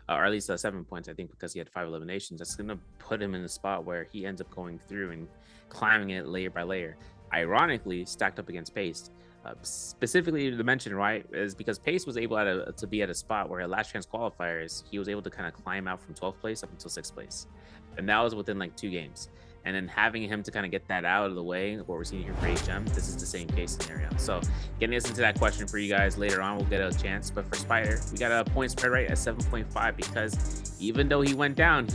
or at least 7 points, I think, because he had 5 eliminations. That's going to put him in a spot where he ends up going through and climbing it layer by layer. Ironically, stacked up against Pace. Specifically to mention, right, is because Pace was able to be at a spot where at last chance qualifiers, he was able to kind of climb out from 12th place up until 6th place. And that was within like 2 games. And then having him to kind of get that out of the way, what we're seeing here for HM, this is the same case scenario. So getting us into that question for you guys later on, we'll get a chance. But for Spider, we got a point spread right at 7.5, because even though he went down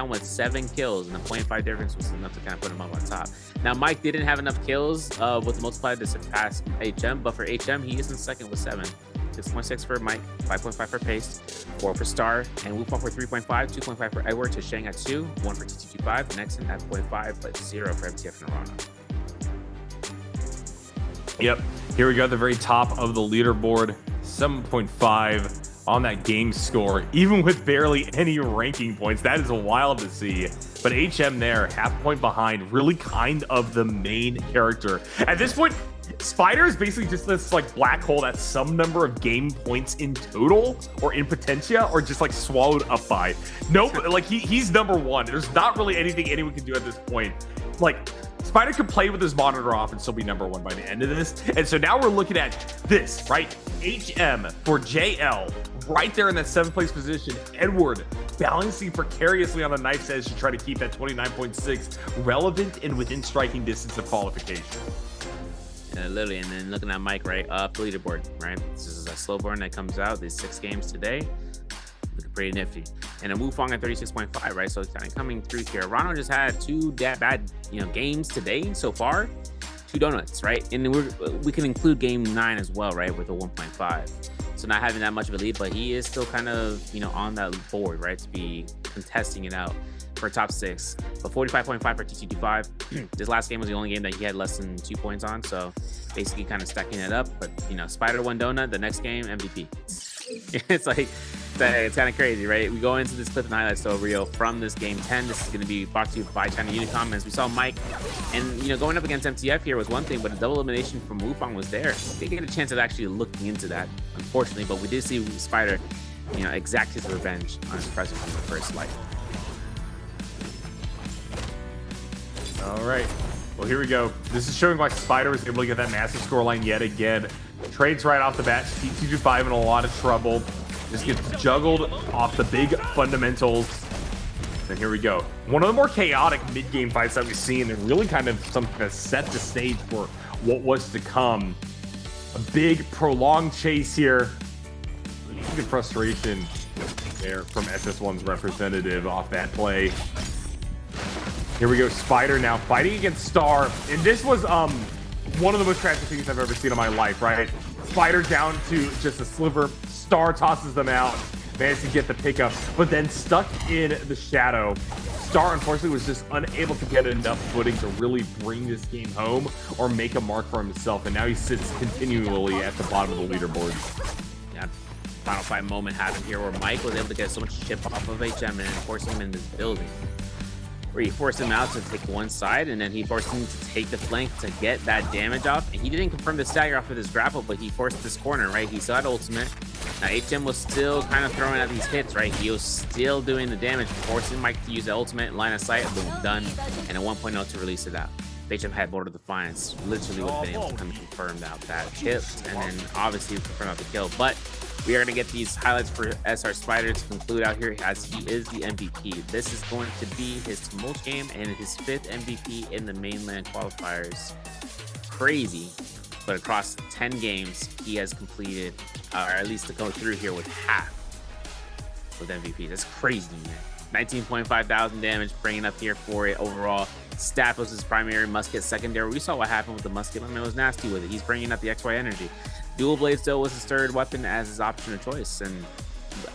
with 7 kills, and the 0.5 difference was enough to kind of put him up on top. Now, Mike didn't have enough kills with the multiplier to surpass HM, but for HM, he is in second with 7. 6.6 for Mike, 5.5 for Pace, 4 for Star, and Wufong for 3.5, 2.5 for Edward, to Shang at 2, 1 for TT25, Nexon at 0.5, but 0 for MTF and Arana. Yep, here we go at the very top of the leaderboard, 7.5 on that game score, even with barely any ranking points. That is wild to see. But HM there, half a point behind, really kind of the main character. At this point, Spider is basically just this like black hole that's some number of game points in total or in potentia, or just like swallowed up by. Nope, like he's number 1. There's not really anything anyone can do at this point. Like, Spider could play with his monitor off and still be number 1 by the end of this. And so now we're looking at this, right? HM for JL, right there in that 7th place position. Edward balancing precariously on the knife's edge to try to keep that 29.6 relevant and within striking distance of qualification. Literally, and then looking at Mike, right, up the leaderboard, right? This is a slow burn that comes out. These 6 games today, looking pretty nifty. And a Wufong at 36.5, right? So it's kind of coming through here. Rano just had 2 bad, games today so far. 2 donuts, right? And we can include game 9 as well, right, with a 1.5. So not having that much of a lead, but he is still kind of, on that board, right, to be contesting it out for top 6, but 45.5 for TT25. This last game was the only game that he had less than 2 points on, so basically kind of stacking it up. But Spider 1 donut, the next game MVP. It's like, it's kind of crazy, right? We go into this clip and highlights so Rio from this game 10. This is going to be brought to you by China Unicom. As we saw Mike, and going up against MTF here was one thing, but a double elimination from Wufong was there. They didn't get a chance of actually looking into that, unfortunately, but we did see Spider, exact his revenge on his presence from the first light. All right, well, here we go. This is showing why Spider was able to get that massive scoreline yet again. Trades right off the bat. T225 in a lot of trouble. Just gets juggled off the big fundamentals. And here we go. One of the more chaotic mid-game fights that we've seen, and really kind of something that set the stage for what was to come. A big, prolonged chase here. Good frustration there from SS1's representative off that play. Here we go, Spider now fighting against Star. And this was one of the most tragic things I've ever seen in my life, right? Spider down to just a sliver. Star tosses them out, managed to get the pickup, but then stuck in the shadow. Star, unfortunately, was just unable to get enough footing to really bring this game home or make a mark for himself, and now he sits continually at the bottom of the leaderboard. Yeah, final fight moment happened here where Mike was able to get so much chip off of HM and force him in this building, where he forced him out to take one side, and then he forced him to take the flank to get that damage off. And he didn't confirm the stagger off of this grapple, but he forced this corner, right? He still had ultimate. Now HM was still kind of throwing out these hits, right? He was still doing the damage, forcing Mike to use the ultimate, line of sight, boom, done, and a 1.0 to release it out. HM had Border Defiance, literally would have been able to come and confirm out that hit, and then obviously confirm out the kill. But we are going to get these highlights for SR Spider to conclude out here, as he is the MVP. This is going to be his most game and his 5th MVP in the mainland qualifiers. Crazy, but across 10 games, he has completed, or at least to go through here with half with MVP. That's crazy, man. 19.5 thousand damage, bringing up here for it overall. Staff was his primary, Musket secondary. We saw what happened with the Musket. I mean, it was nasty with it. He's bringing out the XY energy. Dual Blade still was his third weapon as his option of choice. And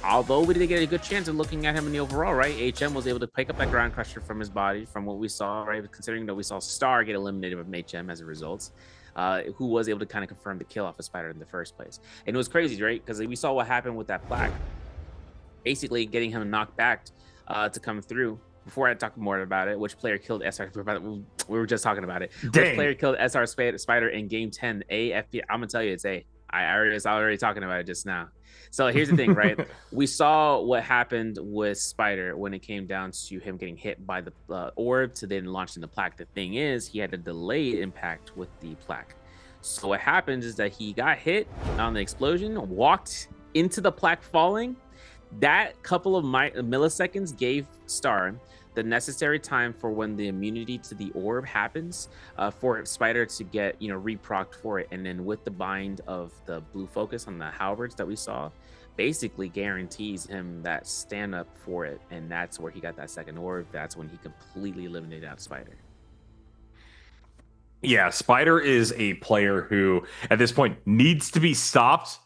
although we didn't get a good chance of looking at him in the overall, right, HM was able to pick up that ground crusher from his body from what we saw, right, considering that we saw Star get eliminated from HM as a result, who was able to kind of confirm the kill off of Spider in the first place. And it was crazy, right, because we saw what happened with that plaque, basically getting him knocked back to come through. Before I talk more about it, which player killed SR? We were just talking about it. Dang. Which player killed SR Spider in Game 10? A, FP. I'm gonna tell you, it's A. I was already talking about it just now. So here's the thing, right? We saw what happened with Spider when it came down to him getting hit by the orb to then launching the plaque. The thing is, he had a delayed impact with the plaque. So what happens is that he got hit on the explosion, walked into the plaque falling. That couple of milliseconds gave Star the necessary time for when the immunity to the orb happens for Spider to get, reprocced for it. And then with the bind of the blue focus on the halberds that we saw, basically guarantees him that stand up for it. And that's where he got that second orb. That's when he completely eliminated out Spider. Yeah, Spider is a player who, at this point, needs to be stopped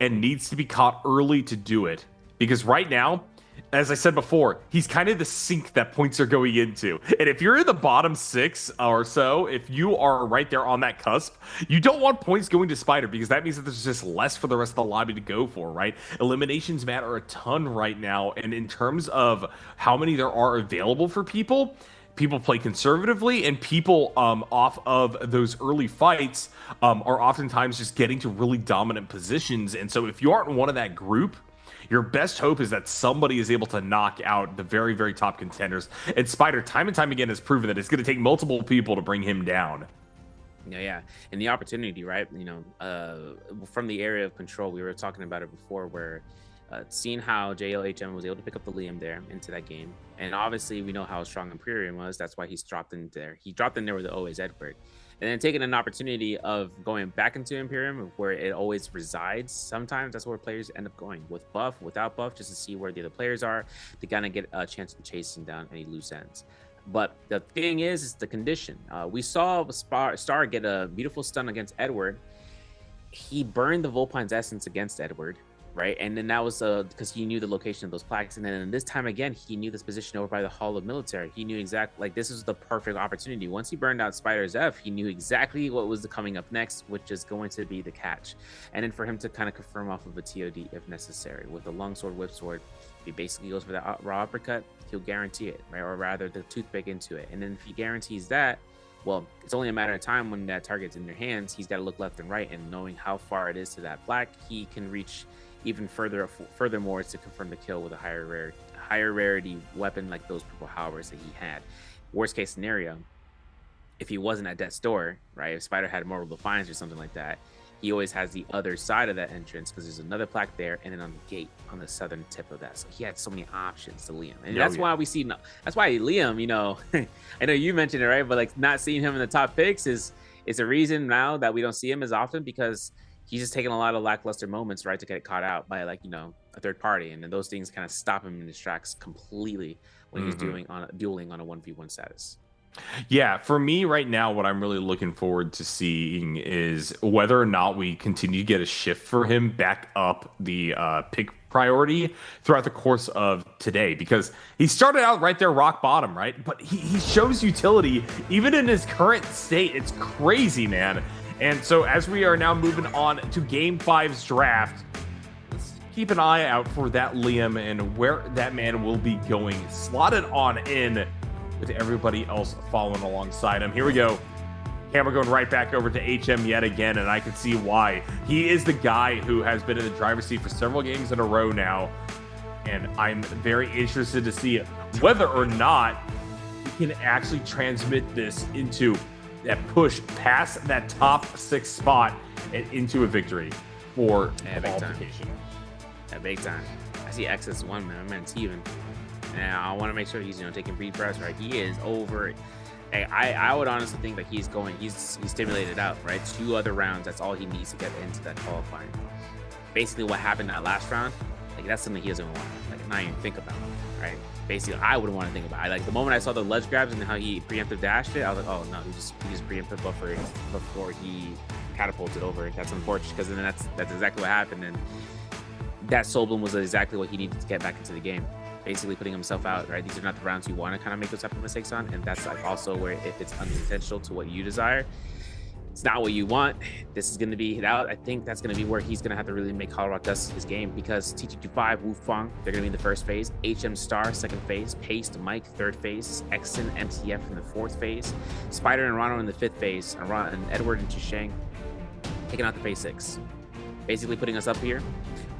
and needs to be caught early to do it. Because right now, as I said before, he's kind of the sink that points are going into. And if you're in the bottom 6 or so, if you are right there on that cusp, you don't want points going to Spider because that means that there's just less for the rest of the lobby to go for, right? Eliminations matter a ton right now. And in terms of how many there are available for people play conservatively, and people off of those early fights are oftentimes just getting to really dominant positions. And so if you aren't one of that group, your best hope is that somebody is able to knock out the very, very top contenders. And Spider, time and time again, has proven that it's going to take multiple people to bring him down. Yeah. And the opportunity, right? From the area of control, we were talking about it before, where seeing how JLHM was able to pick up the Liam there into that game. And obviously, we know how strong Imperium was. That's why he's dropped in there. He dropped in there with the always Edward. And then taking an opportunity of going back into Imperium where it always resides. Sometimes that's where players end up going, with buff, without buff, just to see where the other players are, to kind of get a chance of chasing down any loose ends. But the thing is the condition. We saw Star get a beautiful stun against Edward. He burned the Volpine's essence against Edward, right? And then that was because he knew the location of those plaques. And then this time again, he knew this position over by the Hall of Military. He knew exactly, this is the perfect opportunity. Once he burned out Spider's F, he knew exactly what was coming up next, which is going to be the catch. And then for him to kind of confirm off of a TOD if necessary. With the longsword, whipsword, if he basically goes for that raw uppercut, he'll guarantee it, right? Or rather, the toothpick into it. And then if he guarantees that, well, it's only a matter of time when that target's in your hands. He's got to look left and right, and knowing how far it is to that black, he can reach even furthermore to confirm the kill with a higher rarity weapon like those purple halberds that he had. Worst case scenario, if he wasn't at death's door, right? If Spider had Mortal Defiance or something like that, he always has the other side of that entrance because there's another plaque there and then on the gate on the southern tip of that. So he had so many options to Liam. And that's why we see, that's why Liam, I know you mentioned it, right? But not seeing him in the top picks is a reason now that we don't see him as often, because he's just taking a lot of lackluster moments, right, to get caught out by a third party, and then those things kind of stop him in his tracks completely when he's dueling on a 1v1 status. Yeah, for me right now, what I'm really looking forward to seeing is whether or not we continue to get a shift for him back up the pick priority throughout the course of today, because he started out right there rock bottom, right? But he shows utility even in his current state. It's crazy, man. And so as we are now moving on to Game 5's draft, let's keep an eye out for that Liam and where that man will be going, slotted on in with everybody else following alongside him. Here we go. Camera going right back over to HM yet again, and I can see why. He is the guy who has been in the driver's seat for several games in a row now, and I'm very interested to see whether or not he can actually transmit this into that push past that top 6 spot and into a victory for qualification. Big time. I see XS1, man. I'm even. And I want to make sure he's taking breathe breaths, right? He is over. I would honestly think that he's stimulated out, right? 2 other rounds. That's all he needs to get into that qualifying. Basically, what happened that last round, Like that's something he doesn't want to not even think about, right? Basically, I wouldn't want to think about it. Like the moment I saw the ledge grabs and how he preemptive dashed it, I was like, oh no, he just preemptive buffered before he catapulted over. That's unfortunate because then that's exactly what happened. And that soul bloom was exactly what he needed to get back into the game. Basically putting himself out, right? These are not the rounds you want to kind of make those type of mistakes on. And that's like also where if it's unintentional to what you desire, it's not what you want. This is going to be out. I think that's going to be where he's going to have to really make Hollow Rock dust his game because T225, Wu Fang, they're going to be in the first phase. HM Star, second phase. Paste, Mike, third phase. Exen, MTF in the fourth phase. Spider and Rano in the fifth phase. And Edward and Chusheng taking out the phase 6. Basically putting us up here.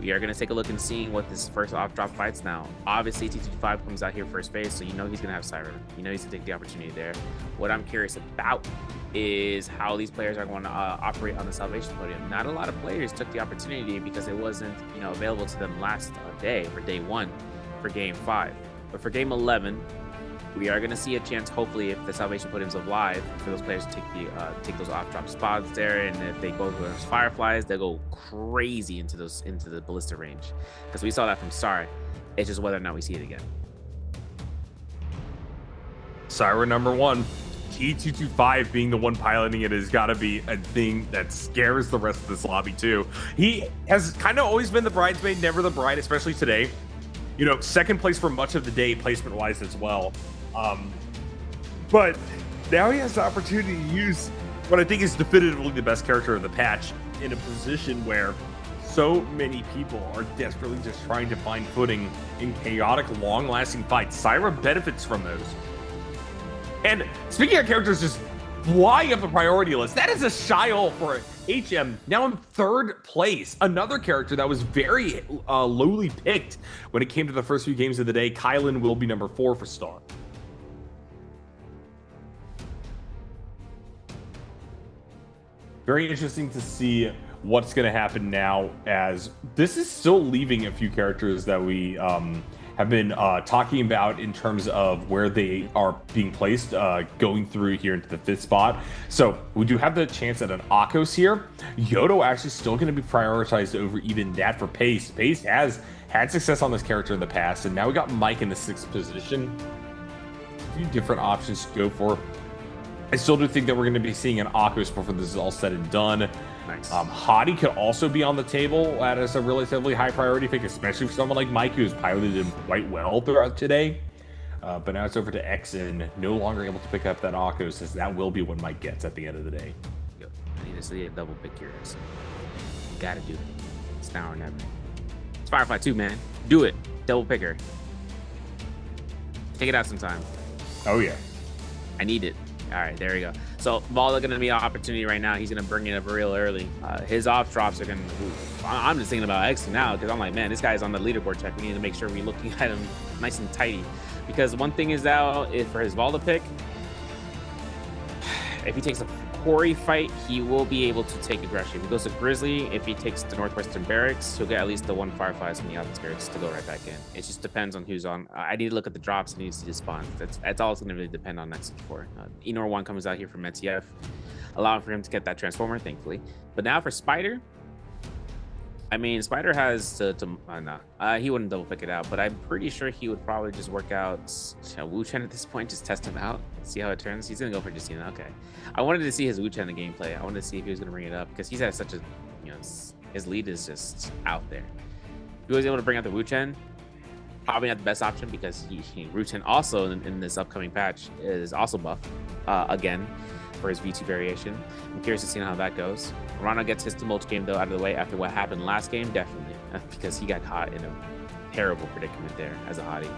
We are going to take a look and seeing what this first off-drop fights now. Obviously, T225 comes out here first phase, so you know he's going to have Siren. You know he's going to take the opportunity there. What I'm curious about is how these players are going to operate on the Salvation podium. Not a lot of players took the opportunity because it wasn't, available to them last day for day 1 for game 5. But for game 11, we are going to see a chance, hopefully, if the Salvation podium's alive, for those players to take those off-drop spots there. And if they go for those Fireflies, they'll go crazy into the ballista range. Because we saw that from Star. It's just whether or not we see it again. Siren number 1. T225 being the one piloting it has got to be a thing that scares the rest of this lobby too. He has kind of always been the bridesmaid, never the bride, especially today. Second place for much of the day placement-wise as well. But now he has the opportunity to use what I think is definitively the best character of the patch in a position where so many people are desperately just trying to find footing in chaotic, long-lasting fights. Syra benefits from those. And speaking of characters just flying up the priority list, that is a Shiol for HM, now in third place. Another character that was very lowly picked when it came to the first few games of the day. Kylan will be number 4 for Star. Very interesting to see what's going to happen now, as this is still leaving a few characters that we have been talking about in terms of where they are being placed going through here into the 5th spot. So we do have the chance at an Akos here. Yodo actually still going to be prioritized over even that for Pace. Pace has had success on this character in the past, and now we got Mike in the 6th position. A few different options to go for. I still do think that we're going to be seeing an Akos before this is all said and done. Nice. Hottie could also be on the table as a relatively high priority pick, especially for someone like Mike, who has piloted him quite well throughout today. But now it's over to Exen, no longer able to pick up that Akos, as that will be what Mike gets at the end of the day. Yo, I need to see a double pick here. So gotta do it. It's now or never. It's Firefly 2, man. Do it. Double picker. Take it out sometime. Oh, yeah. I need it. All right, there we go. So Vala going to be an opportunity right now. He's going to bring it up real early. His off drops are going to... I'm just thinking about X now because I'm like, man, this guy's on the leaderboard check. We need to make sure we're looking at him nice and tidy. Because one thing is that if for his Vala pick, if he takes a quarry fight, he will be able to take aggression. If he goes to Grizzly, if he takes the Northwestern Barracks, he'll get at least the 1 Fireflies from the outskirts to go right back in. It just depends on who's on. I need to look at the drops and need to see the spawns. That's all it's going to really depend on next for. Enor 1 comes out here from MTF, allowing for him to get that Transformer, thankfully. But now for Spider, I mean, Spider has he wouldn't double pick it out, but I'm pretty sure he would probably just work out Wu Chen at this point, just test him out, see how it turns. He's gonna go for Justina. Okay, I wanted to see his Wu Chen in the gameplay. I wanted to see if he was gonna bring it up because he's at such a, his lead is just out there. If he was able to bring out the Wu Chen, probably not the best option because Wu Chen also in this upcoming patch is also buffed again for his V2 variation. I'm curious to see how that goes. Rana gets his tumult game though out of the way after what happened last game, definitely, because he got caught in a terrible predicament there as a hottie.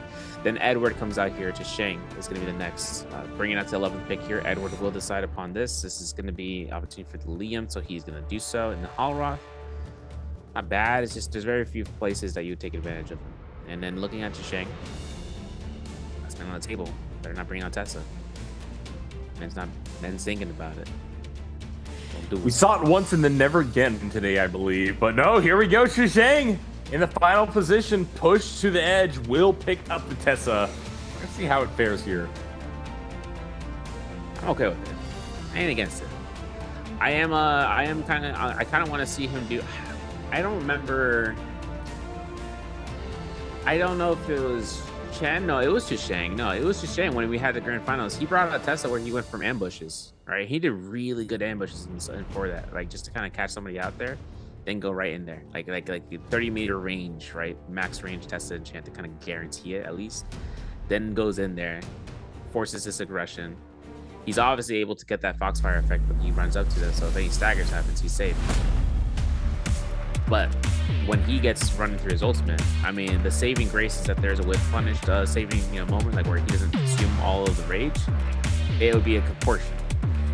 Then Edward comes out here to Shang. It's going to be the next, bringing out the 11th pick here. Edward will decide upon this. This is going to be opportunity for the Liam, so he's going to do so. And the Halroth, not bad. It's just there's very few places that you would take advantage of him. And then looking at Shang, that's been on the table. Better not bring out Tessa. Men's thinking about it. We saw it once and then never again today, I believe. But no, here we go. Shishang in the final position, pushed to the edge, will pick up the Tessa. Let's see how it fares here. I'm okay with it. I ain't against it. I kind of want to see him do. I don't remember. I don't know if it was Chen. No, it was Shang. No, it was Shang when we had the grand finals. He brought out Tessa where he went from ambushes, right? He did really good ambushes for that, like just to kind of catch somebody out there, then go right in there, like the 30-meter range, right? Max range Tessa and Chen to kind of guarantee it at least. Then goes in there, forces this aggression. He's obviously able to get that Foxfire effect when he runs up to them, so if any staggers happens, he's safe. But when he gets running through his ultimate, I mean, the saving grace is that there's a whip punish saving moment, like where he doesn't consume all of the rage. It would be a proportion,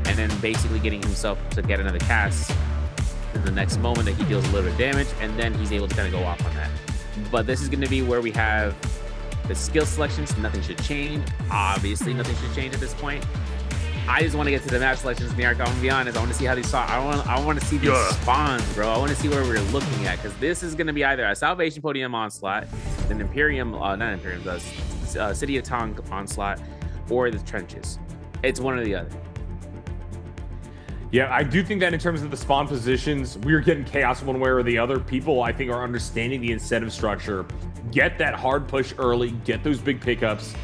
and then basically getting himself to get another cast in the next moment that he deals a little bit of damage, and then he's able to kind of go off on that. But this is going to be where we have the skill selections. Nothing should change. Obviously, nothing should change at this point. I just want to get to the map selections, NARAKA. I'm gonna be honest. I want to see how these saw. I want to see these spawns, bro. I want to see where we're looking at, because this is gonna be either a Salvation Podium onslaught, an Imperium, not Imperium, the City of Tong onslaught, or the trenches. It's one or the other. Yeah, I do think that in terms of the spawn positions, we're getting chaos one way or the other. People, I think, are understanding the incentive structure. Get that hard push early. Get those big pickups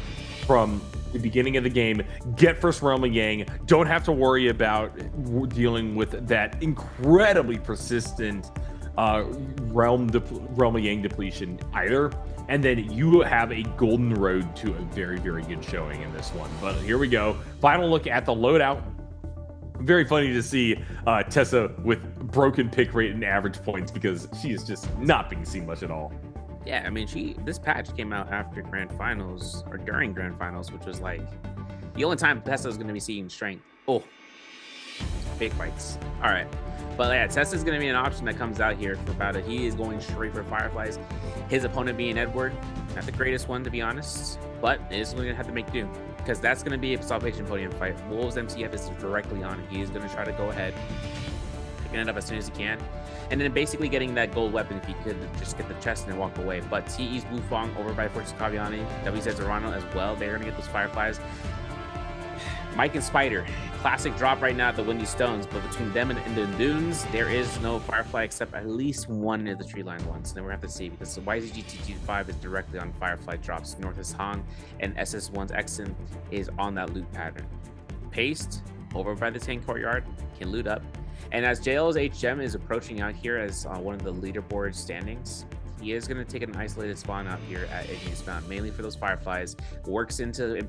from the beginning of the game. Get first Realm of Yang. Don't have to worry about dealing with that incredibly persistent Realm of Yang depletion either. And then you have a golden road to a very, very good showing in this one. But here we go. Final look at the loadout. Very funny to see Tessa with broken pick rate and average points, because she is just not being seen much at all. Yeah, I mean, this patch came out after Grand Finals, or during Grand Finals, which was like the only time Tessa is going to be seeing strength. Oh, big fights. All right. But yeah, Tessa's going to be an option that comes out here for about it. He is going straight for Fireflies. His opponent being Edward, not the greatest one, to be honest, but is going to have to make do, because that's going to be a Salvation Podium fight. Wolves MCF is directly on it. He is going to try to go ahead, picking it up as soon as he can, and then basically getting that gold weapon if he could just get the chest and walk away. But TE's Blue Fong over by Fortress Kaviani, WZ Zorano as well. They're going to get those Fireflies. Mike and Spider, classic drop right now at the Windy Stones, but between them and the Dunes, there is no Firefly except at least one of the tree line ones. Then we're going to have to see, because the YZG-T25 is directly on Firefly drops. North is Hong, and SS1's Exon is on that loot pattern. Paste over by the tank courtyard, can loot up. And as JL's HM is approaching out here as one of the leaderboard standings, he is going to take an isolated spawn out here at Igneous Mountain, mainly for those Fireflies. Works into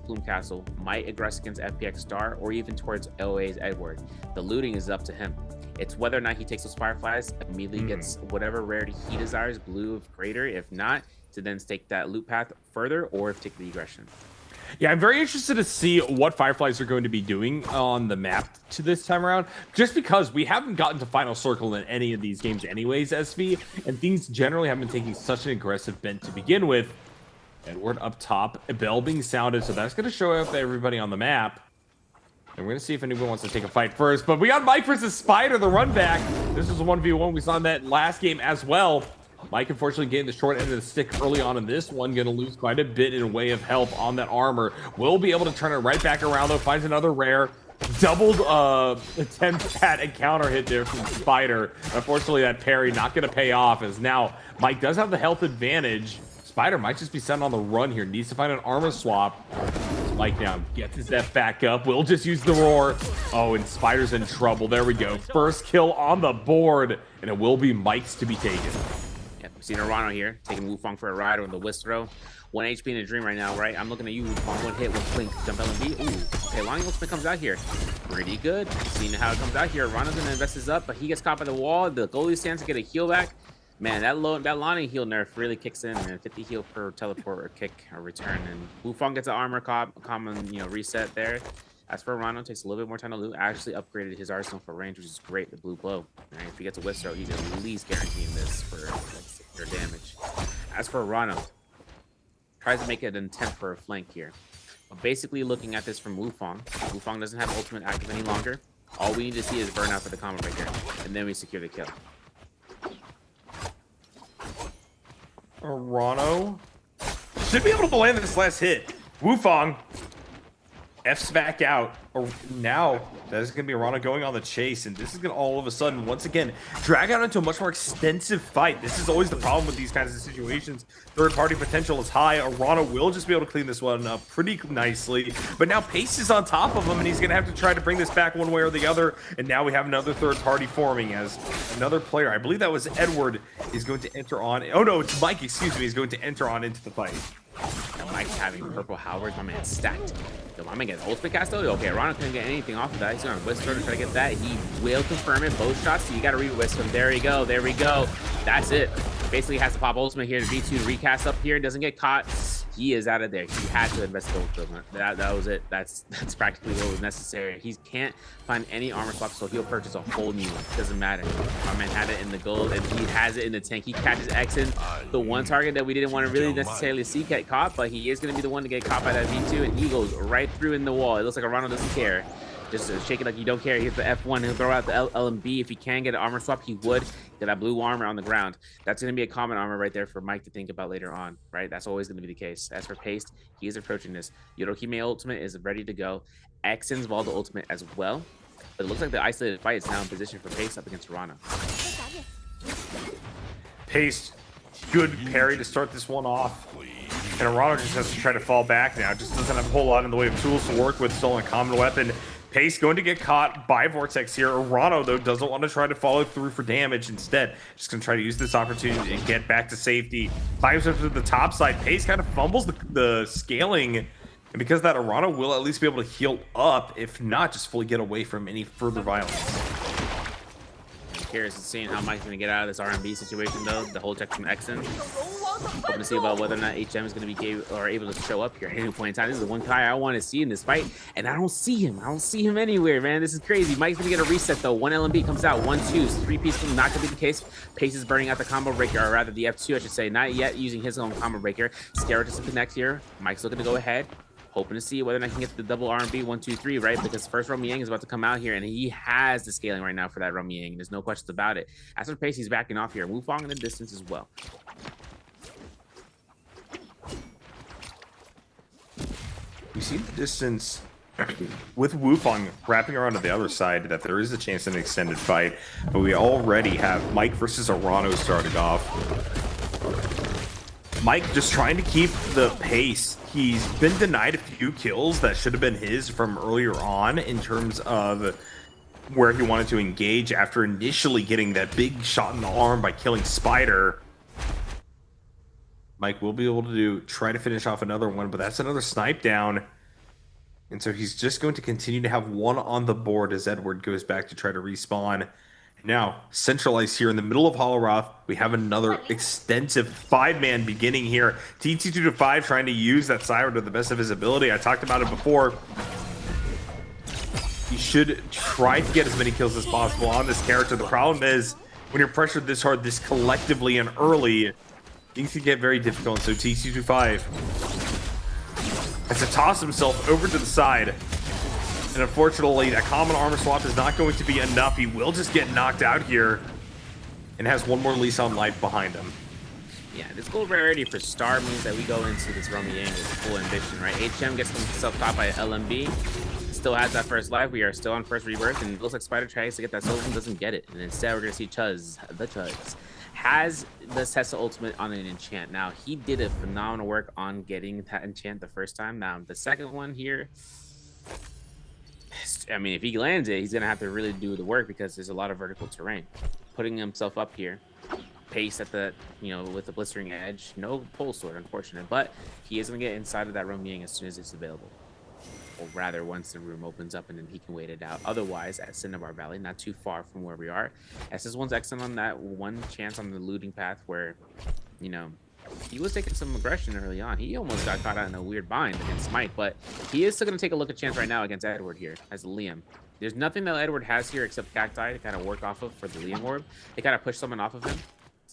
Plume Castle, might aggress against FPX Star, or even towards LOA's Edward. The looting is up to him. It's whether or not he takes those Fireflies, immediately gets whatever rarity he desires, blue of greater. If not, to then take that loot path further, or if take the aggression. Yeah, I'm very interested to see what Fireflies are going to be doing on the map to this time around, just because we haven't gotten to Final Circle in any of these games anyways, SV, and things generally have been taking such an aggressive bent to begin with. Edward up top, a bell being sounded, so that's going to show up everybody on the map. And we're going to see if anyone wants to take a fight first, but we got Mike versus Spider, the run back. This is a 1v1 we saw in that last game as well. Mike, unfortunately, getting the short end of the stick early on in this one. Going to lose quite a bit in way of health on that armor. Will be able to turn it right back around, though. Finds another rare. Doubled attempt at a counter hit there from Spider. Unfortunately, that parry not going to pay off, as now Mike does have the health advantage. Spider might just be sent on the run here. Needs to find an armor swap. Mike now gets his F back up. Will just use the roar. Oh, and Spider's in trouble. There we go. First kill on the board, and it will be Mike's to be taken. See Narano here, taking Wufong for a ride on the whisk throw. 1 HP in a dream right now, right? I'm looking at you, Wufong. One hit with Blink, jump LMB. Ooh, okay, Lonnie ultimate comes out here. Pretty good. Seeing how it comes out here. Rano's gonna invest his up, but he gets caught by the wall. The goalie stands to get a heal back. Man, that Lonnie heal nerf really kicks in, man. 50 heal per teleport or kick or return. And Wufong gets an armor common, reset there. As for Rano, takes a little bit more time to loot. Actually upgraded his arsenal for range, which is great. The blue blow. Right? If he gets a whisk throw, he's at least guaranteeing this for their damage. As for Rano, tries to make it an attempt for a flank here. But basically looking at this from Wufong. Wufong doesn't have ultimate active any longer. All we need to see is burnout for the combo breaker, and then we secure the kill. Rano should be able to land this last hit. Wufong F's back out. Now, that is going to be Arana going on the chase, and this is going to all of a sudden, once again, drag out into a much more extensive fight. This is always the problem with these kinds of situations. Third-party potential is high. Arana will just be able to clean this one up pretty nicely, but now Pace is on top of him, and he's going to have to try to bring this back one way or the other, and now we have another third-party forming as another player, I believe that was Edward, is going to enter on. Oh, no, it's Mike, excuse me, is going to enter on into the fight. And Mike's having purple Howards. My man stacked. Yo, my man gets ultimate cast though. Okay, Arana couldn't get anything off of that. He's going to Whisper to try to get that. He will confirm it. Both shots. So you got to re-Wisp him. There we go. There we go. That's it. Basically has to pop ultimate here to V2 to recast up here. Doesn't get caught. He is out of there. He had to invest the ultimate. That was it. That's practically what was necessary. He can't find any armor swaps, so he'll purchase a whole new one. Doesn't matter. Our man had it in the gold, and he has it in the tank. He catches X in the one target that we didn't want to really necessarily see get caught, but he is going to be the one to get caught by that V2, and he goes right through in the wall. It looks like Arana doesn't care. Just shake it like you don't care. He hits the F1. He'll throw out the LMB. If he can get an armor swap, he would. Get that blue armor on the ground. That's going to be a common armor right there for Mike to think about later on, right? That's always going to be the case. As for Paste, he is approaching this. Yorokime ultimate is ready to go. Exen's Valda ultimate as well. But it looks like the isolated fight is now in position for Paste up against Arana. Paste, good parry to start this one off. And Arana just has to try to fall back now. Just doesn't have a whole lot in the way of tools to work with. Still a common weapon. Pace going to get caught by Vortex here. Arana, though, doesn't want to try to follow through for damage. Instead, just going to try to use this opportunity to get back to safety. Climbs up to the top side. Pace kind of fumbles the scaling. And because of that, Arana will at least be able to heal up. If not, just fully get away from any further violence. Curious to seeing how Mike's going to get out of this R&B situation, though. The whole check from Exen. Hoping to see about whether or not HM is going to be able to show up here at any point in time. This is the one guy I want to see in this fight, and I don't see him. I don't see him anywhere, man. This is crazy. Mike's going to get a reset, though. One LMB comes out. 1-2. 3-piece not going to be the case. Pace is burning out the combo breaker, or rather the F2, I should say. Not yet using his own combo breaker. Scarab doesn't connect here. Mike's looking to go ahead. Hoping to see whether or not I can get the double R&B 1-2-3, right? Because first Romiang is about to come out here, and he has the scaling right now for that Romiang. There's no questions about it. As for Pace, he's backing off here. Wufong in the distance as well. We see the distance with Wufong wrapping around to the other side that there is a chance in an extended fight, but we already have Mike versus Arano started off. Mike just trying to keep the pace. He's been denied a few kills that should have been his from earlier on in terms of where he wanted to engage after initially getting that big shot in the arm by killing Spider. Mike will be able to try to finish off another one, but that's another snipe down. And so he's just going to continue to have one on the board as Edward goes back to try to respawn. Now, centralized here in the middle of Hollowroth, we have another extensive 5-man beginning here. TT2-5 trying to use that Siren to the best of his ability. I talked about it before. He should try to get as many kills as possible on this character. The problem is, when you're pressured this hard, this collectively and early, things can get very difficult. So TT2-5 has to toss himself over to the side. And unfortunately, that common armor swap is not going to be enough. He will just get knocked out here and has one more lease on life behind him. Yeah, this gold rarity for Star means that we go into this Romiang with full ambition, right? HM gets himself caught by LMB. Still has that first life. We are still on first rebirth, and it looks like Spider tries to get that soul and doesn't get it. And instead, we're going to see Chuz, the Chuz, has the Tessa ultimate on an enchant. Now, he did a phenomenal work on getting that enchant the first time. Now, the second one here, I mean, if he lands it, he's going to have to really do the work because there's a lot of vertical terrain. Putting himself up here, pace at the, with the blistering edge. No pole sword, unfortunate, but he is going to get inside of that Romiang as soon as it's available. Or rather, once the room opens up and then he can wait it out. Otherwise, at Cinnabar Valley, not too far from where we are, SS1's excellent on that one chance on the looting path where, he was taking some aggression early on. He almost got caught out in a weird bind against Mike, but he is still going to take a look at chance right now against Edward here as Liam. There's nothing that Edward has here except Cacti to kind of work off of for the Liam orb. They kind of push someone off of him.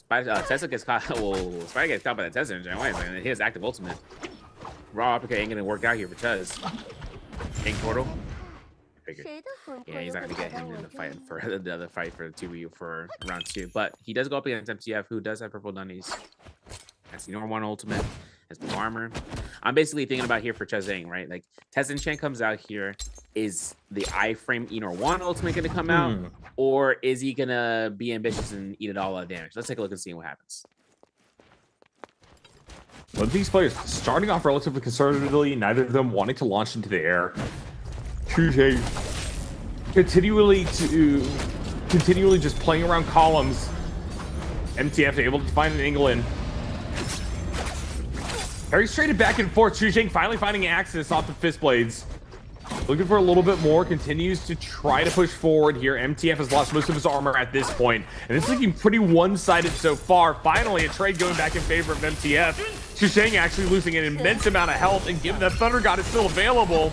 Tessa gets caught. Whoa, Spider gets caught by the Tessa engine. Wait a second, he has active ultimate. Raw uppercut ain't going to work out here for Chuz. King Portal. Figured. Yeah, he's not going to get him in the fight for the other fight for the 2v for round 2. But he does go up against MTF, who does have purple dunnies. That's the normal one ultimate. has blue armor. I'm basically thinking about here for Chazang, right? Like Tessen comes out here. Is the iframe Enor 1 ultimate going to come out? Or is he going to be ambitious and eat it all out of damage? Let's take a look and see what happens. Both these players starting off relatively conservatively, neither of them wanting to launch into the air. Chuzheng continually just playing around columns. MTF able to find an angle in. Very straight back and forth. Chuzheng finally finding access off the fist blades. Looking for a little bit more, continues to try to push forward here. MTF has lost most of his armor at this point, and it's looking pretty one-sided so far. Finally, a trade going back in favor of MTF. Chuzheng actually losing an immense amount of health, and given that Thunder God is still available,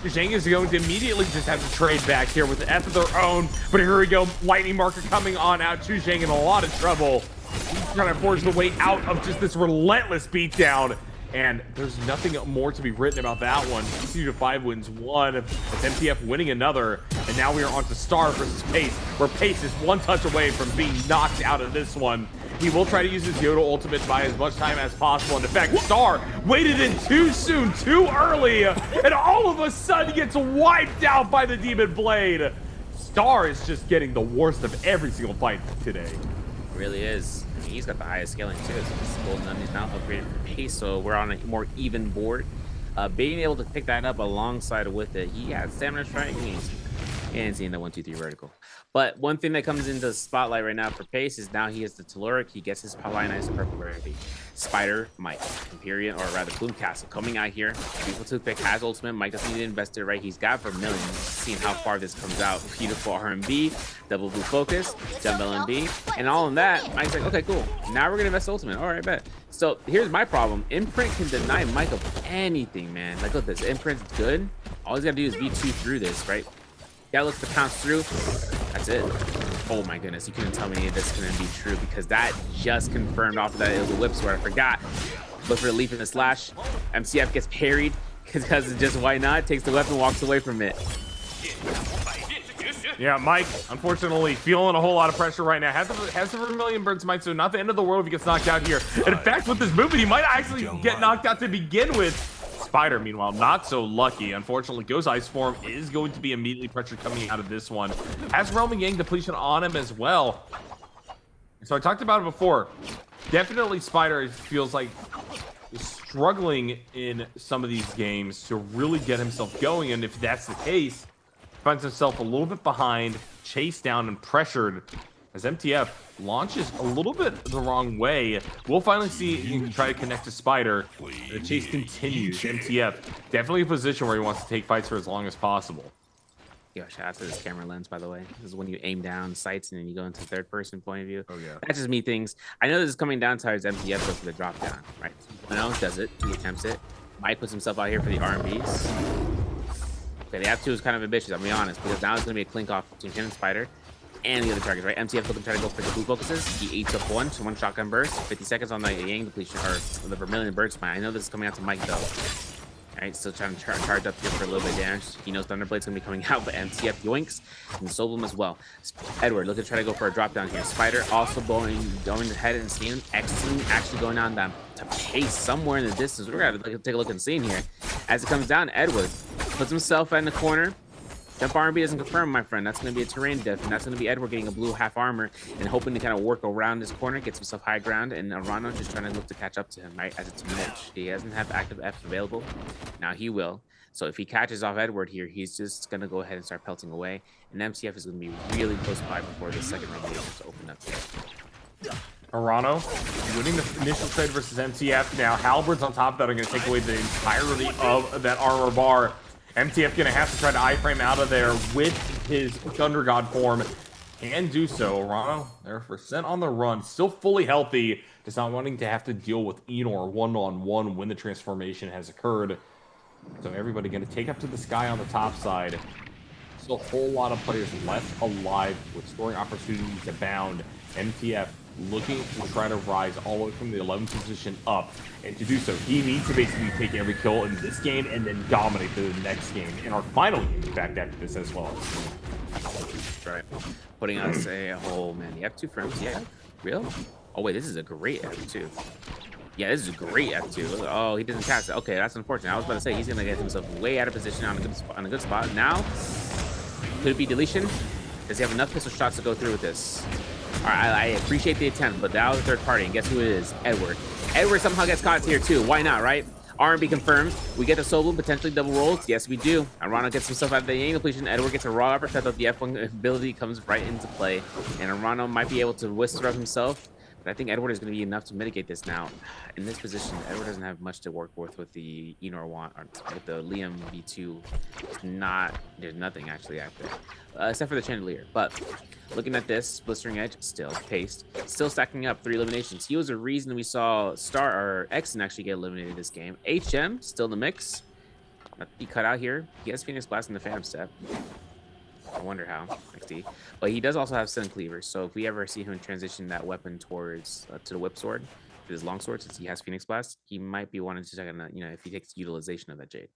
Chuzheng is going to immediately just have to trade back here with the F of their own. But here we go, Lightning Marker coming on out. Chuzheng in a lot of trouble. He's trying to forge the way out of just this relentless beatdown. And there's nothing more to be written about that one. ECU to 5 wins 1. It's MTF winning another. And now we are on to Star versus Pace, where Pace is one touch away from being knocked out of this one. He will try to use his Yoda ultimate to buy as much time as possible. And in fact, Star waited in too soon, too early. And all of a sudden gets wiped out by the Demon Blade. Star is just getting the worst of every single fight today. It really is. He's got the highest scaling too, so this Golden Nun is now upgraded for Pace, so we're on a more even board. Being able to pick that up alongside with it, he has Stamina Strike and seeing the 1-2-3 vertical. But one thing that comes into the spotlight right now for Pace is now he has the Telluric, he gets his Paladinized Purple Rarity. Spider, Mike, Imperium, or rather Plume Castle coming out here. Beautiful to pick, has ultimate. Mike doesn't need to invest it, right? He's got Vermilion, seeing how far this comes out. Beautiful R&B, double blue focus, dumbbell MB, and all in that, Mike's like, okay, cool. Now we're gonna invest ultimate. All right, bet. So here's my problem. Imprint can deny Mike of anything, man. Like, look, this Imprint's good. All he's gotta do is V2 through this, right? Gotta look to pounce through. That's it. Oh my goodness, you couldn't tell me this couldn't be true because that just confirmed off of that it was a whip sword. I forgot. Look for the leap and the slash. MCF gets parried because it's just why not? Takes the weapon, walks away from it. Yeah, Mike, unfortunately, feeling a whole lot of pressure right now. Has the Vermilion Bird's Might, so not the end of the world if he gets knocked out here. And in fact, with this movement, he might actually get knocked out to begin with. Spider, meanwhile, not so lucky. Unfortunately, Ghost Ice Form is going to be immediately pressured coming out of this one. Has Roaming Yang depletion on him as well. So I talked about it before. Definitely Spider feels like he's struggling in some of these games to really get himself going. And if that's the case, finds himself a little bit behind, chased down and pressured as MTF launches a little bit the wrong way. We'll finally see you can try to connect to Spider. The chase continues. MTF definitely a position where he wants to take fights for as long as possible. Yo, shout out to this camera lens, by the way. This is when you aim down sights and then you go into third person point of view. Oh yeah. That's just me things. I know this is coming down towards MTF though for the drop down, right? No, does it. He attempts it. Mike puts himself out here for the R&Bs. Okay, the F2 is kind of ambitious, I'll be honest, because now it's going to be a clink off between him and Spider. And the other targets, right? MTF looking to try to go for the blue focuses. He eats up one shotgun burst. 50 seconds on the Yang depletion, or the Vermilion Bird Spine. I know this is coming out to Mike, though. All right, still trying to charge up here for a little bit of damage. He knows Thunderblade's going to be coming out, but MTF yoinks and Soblum as well. Edward looking to try to go for a drop down here. Spider also going ahead and seeing X-Team actually going on down to Pace somewhere in the distance. We're going to take a look and see here. As it comes down, Edward puts himself in the corner. Jump R&B doesn't confirm, my friend. That's going to be a terrain death, and that's going to be Edward getting a blue half armor and hoping to kind of work around this corner, gets himself high ground, and Arano just trying to look to catch up to him, right? As it's Mitch. He doesn't have active F available. Now he will. So if he catches off Edward here, he's just going to go ahead and start pelting away, and MCF is going to be really close by before the second round to open up here. Arano winning the initial trade versus MTF. Now Halberds on top of that are going to take away the entirety of that armor bar. MTF going to have to try to iframe out of there with his Thunder God form. Can do so. Arano, there for % on the run. Still fully healthy. Just not wanting to have to deal with Enor one-on-one when the transformation has occurred. So everybody going to take up to the sky on the top side. Still a whole lot of players left alive with scoring opportunities abound. MTF looking to try to rise all the way from the 11th position up, and to do so he needs to basically take every kill in this game and then dominate the next game in our final game, in fact, after this as well. Right, putting us a whole man. The F2 for MTF, real? Oh wait, this is a great F2. Yeah, this is great F2. Oh, he doesn't cast it. Okay, that's unfortunate. I was about to say he's gonna get himself way out of position on a good spot. Now, could it be deletion? Does he have enough pistol shots to go through with this? All right, I appreciate the attempt, but that was a third party, and guess who it is? Edward. Edward somehow gets caught here too. Why not, right? R&B confirmed. We get the solo, potentially double rolls. Yes, we do. Arano gets himself out of the Yang depletion. Edward gets a raw uppercut, though the F1 ability comes right into play, and Arano might be able to whisk through himself. But I think Edward is going to be enough to mitigate this now. In this position, Edward doesn't have much to work with the Enor one, or with the Liam V2. There's nothing actually out there, except for the chandelier. But looking at this, blistering edge, still paced, still stacking up 3 eliminations. He was a reason we saw Star or Exon actually get eliminated this game. HM still in the mix. Not to be cut out here. He has Phoenix Blast in the Phantom step. I wonder how, XD. But he does also have Sun Cleaver, so if we ever see him transition that weapon towards to the Whip Sword, to his Long Sword, since he has Phoenix Blast, he might be wanting to check on that, you know, if he takes utilization of that Jade.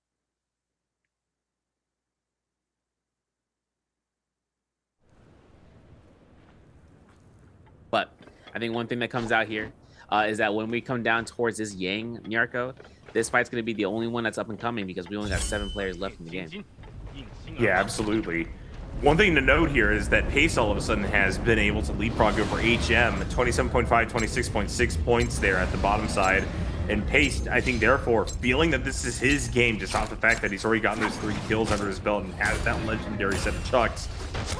But I think one thing that comes out here is that when we come down towards this Yang Nyarko, this fight's going to be the only one that's up and coming because we only got 7 players left in the game. Yeah, absolutely. One thing to note here is that Pace all of a sudden has been able to leapfrog over HM, 27.5, 26.6 points there at the bottom side. And Pace, I think, therefore, feeling that this is his game, just off the fact that he's already gotten those 3 kills under his belt and has that legendary set of chucks,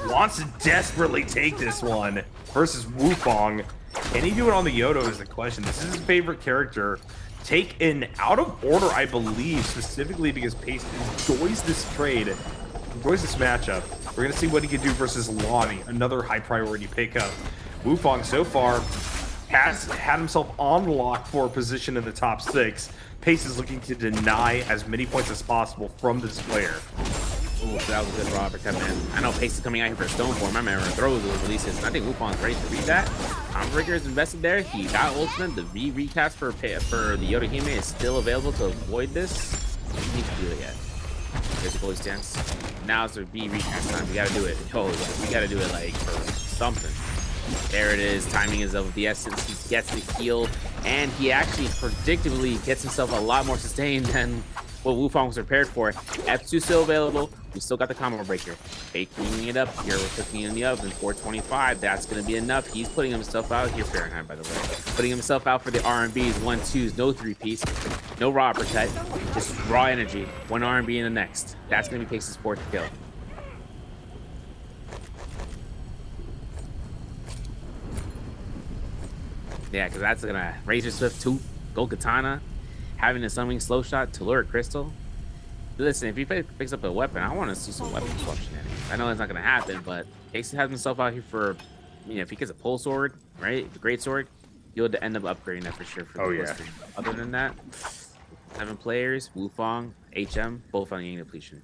wants to desperately take this one versus Wufong. Can he do it on the Yodo is the question. This is his favorite character. Taken out of order, I believe, specifically because Pace enjoys this trade, enjoys this matchup. We're going to see what he can do versus Lonnie, another high priority pickup. Wufong so far has had himself on lock for a position in the top 6. Pace is looking to deny as many points as possible from this player. Ooh, that was a good Robert cut, man. I know Pace is coming out here for a stone form. I remember throws those releases, and I think Wufong's ready to read that. Breaker is invested there. He got ultimate. The recast for the Yoda Hime is still available to avoid this. He needs to do it yet. There's a goalie stance. Now it's the recast time. We gotta do it. Oh, yeah. We gotta do it like for something. There it is. Timing is of the essence. He gets the heal, and he actually predictably gets himself a lot more sustained than what Wufong was prepared for. F2 still available. We still got the combo breaker. Baking it up here. We're cooking in the oven. 425. That's going to be enough. He's putting himself out here. Fahrenheit, by the way. Putting himself out for the R&Bs. 1-2s. No 3-piece. No raw uppercut. Just raw energy. 1 R&B in the next. That's going to be Pace's 4th kill. Yeah, because that's going to Razor Swift 2. Go Katana. Having a Sunwing slow shot to lure Crystal. Listen, if he picks up a weapon, I want to see some weapon swap shenanigans. I know that's not going to happen, but Ace has himself out here for, you know, if he gets a pole sword, right, the great sword, you'll end up upgrading that for sure. For the stream. Other than that, 7 players, Wufong, HM, both on Yang depletion.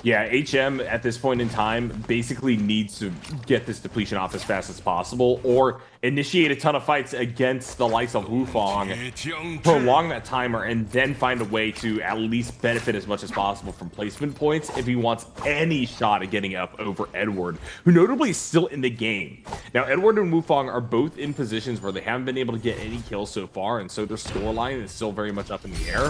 Yeah, HM at this point in time basically needs to get this depletion off as fast as possible or initiate a ton of fights against the likes of Wufong, prolong that timer, and then find a way to at least benefit as much as possible from placement points if he wants any shot at getting up over Edward, who notably is still in the game. Now, Edward and Wufong are both in positions where they haven't been able to get any kills so far, and so their scoreline is still very much up in the air.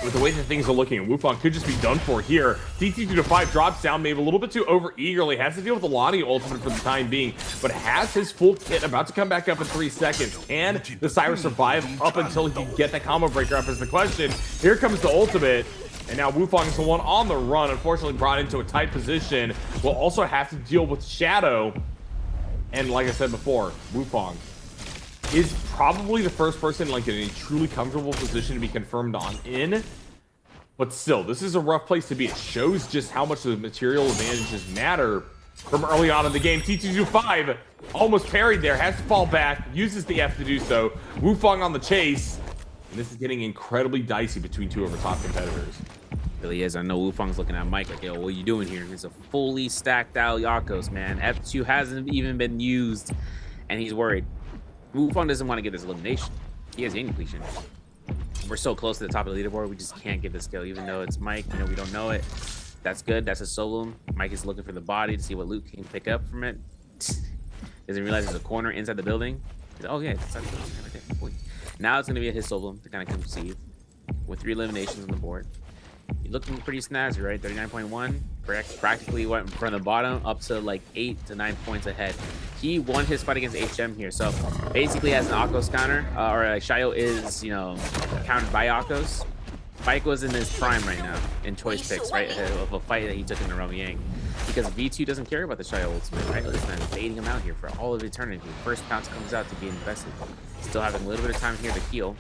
With the way that things are looking, Wufong could just be done for here. DT2-5 drops down maybe a little bit too over eagerly. Has to deal with the Lonnie ultimate for the time being, but has his full kit about to come back up in 3 seconds. Can the Cyrus survive up until he can get that combo breaker up is the question. Here comes the ultimate. And now Wufong is the one on the run, unfortunately brought into a tight position. Will also have to deal with Shadow. And like I said before, Wufong is probably the first person like in a truly comfortable position to be confirmed on in. But still, this is a rough place to be. It shows just how much the material advantages matter from early on in the game. T225 almost parried there, has to fall back, uses the F to do so. Wufong on the chase. And this is getting incredibly dicey between 2 of our top competitors. Really is. I know Wufong's looking at Mike like, yo, what are you doing here? It's a fully stacked out Yakos, man. F2 hasn't even been used, and he's worried. Wufong doesn't want to get this elimination. He has Yang depletion. We're so close to the top of the leaderboard, we just can't get this kill, even though it's Mike. You know, we don't know it. That's good. That's a solo. Mike is looking for the body to see what loot can pick up from it. Doesn't realize there's a corner inside the building. Oh yeah, now it's gonna be at his solo to kind of conceive with 3 eliminations on the board. You're looking pretty snazzy, right? 39.1, practically went from the bottom up to like 8 to 9 points ahead. He won his fight against HM here, so basically as an Akos counter, or like Shayo is, you know, countered by Akos. Mike was in his prime right now in choice picks, right, of a fight that he took in the Rome Yang. Because V2 doesn't care about the Shayo ultimate, right? This man is baiting him out here for all of eternity. First pounce comes out to be invested. Still having a little bit of time here to heal.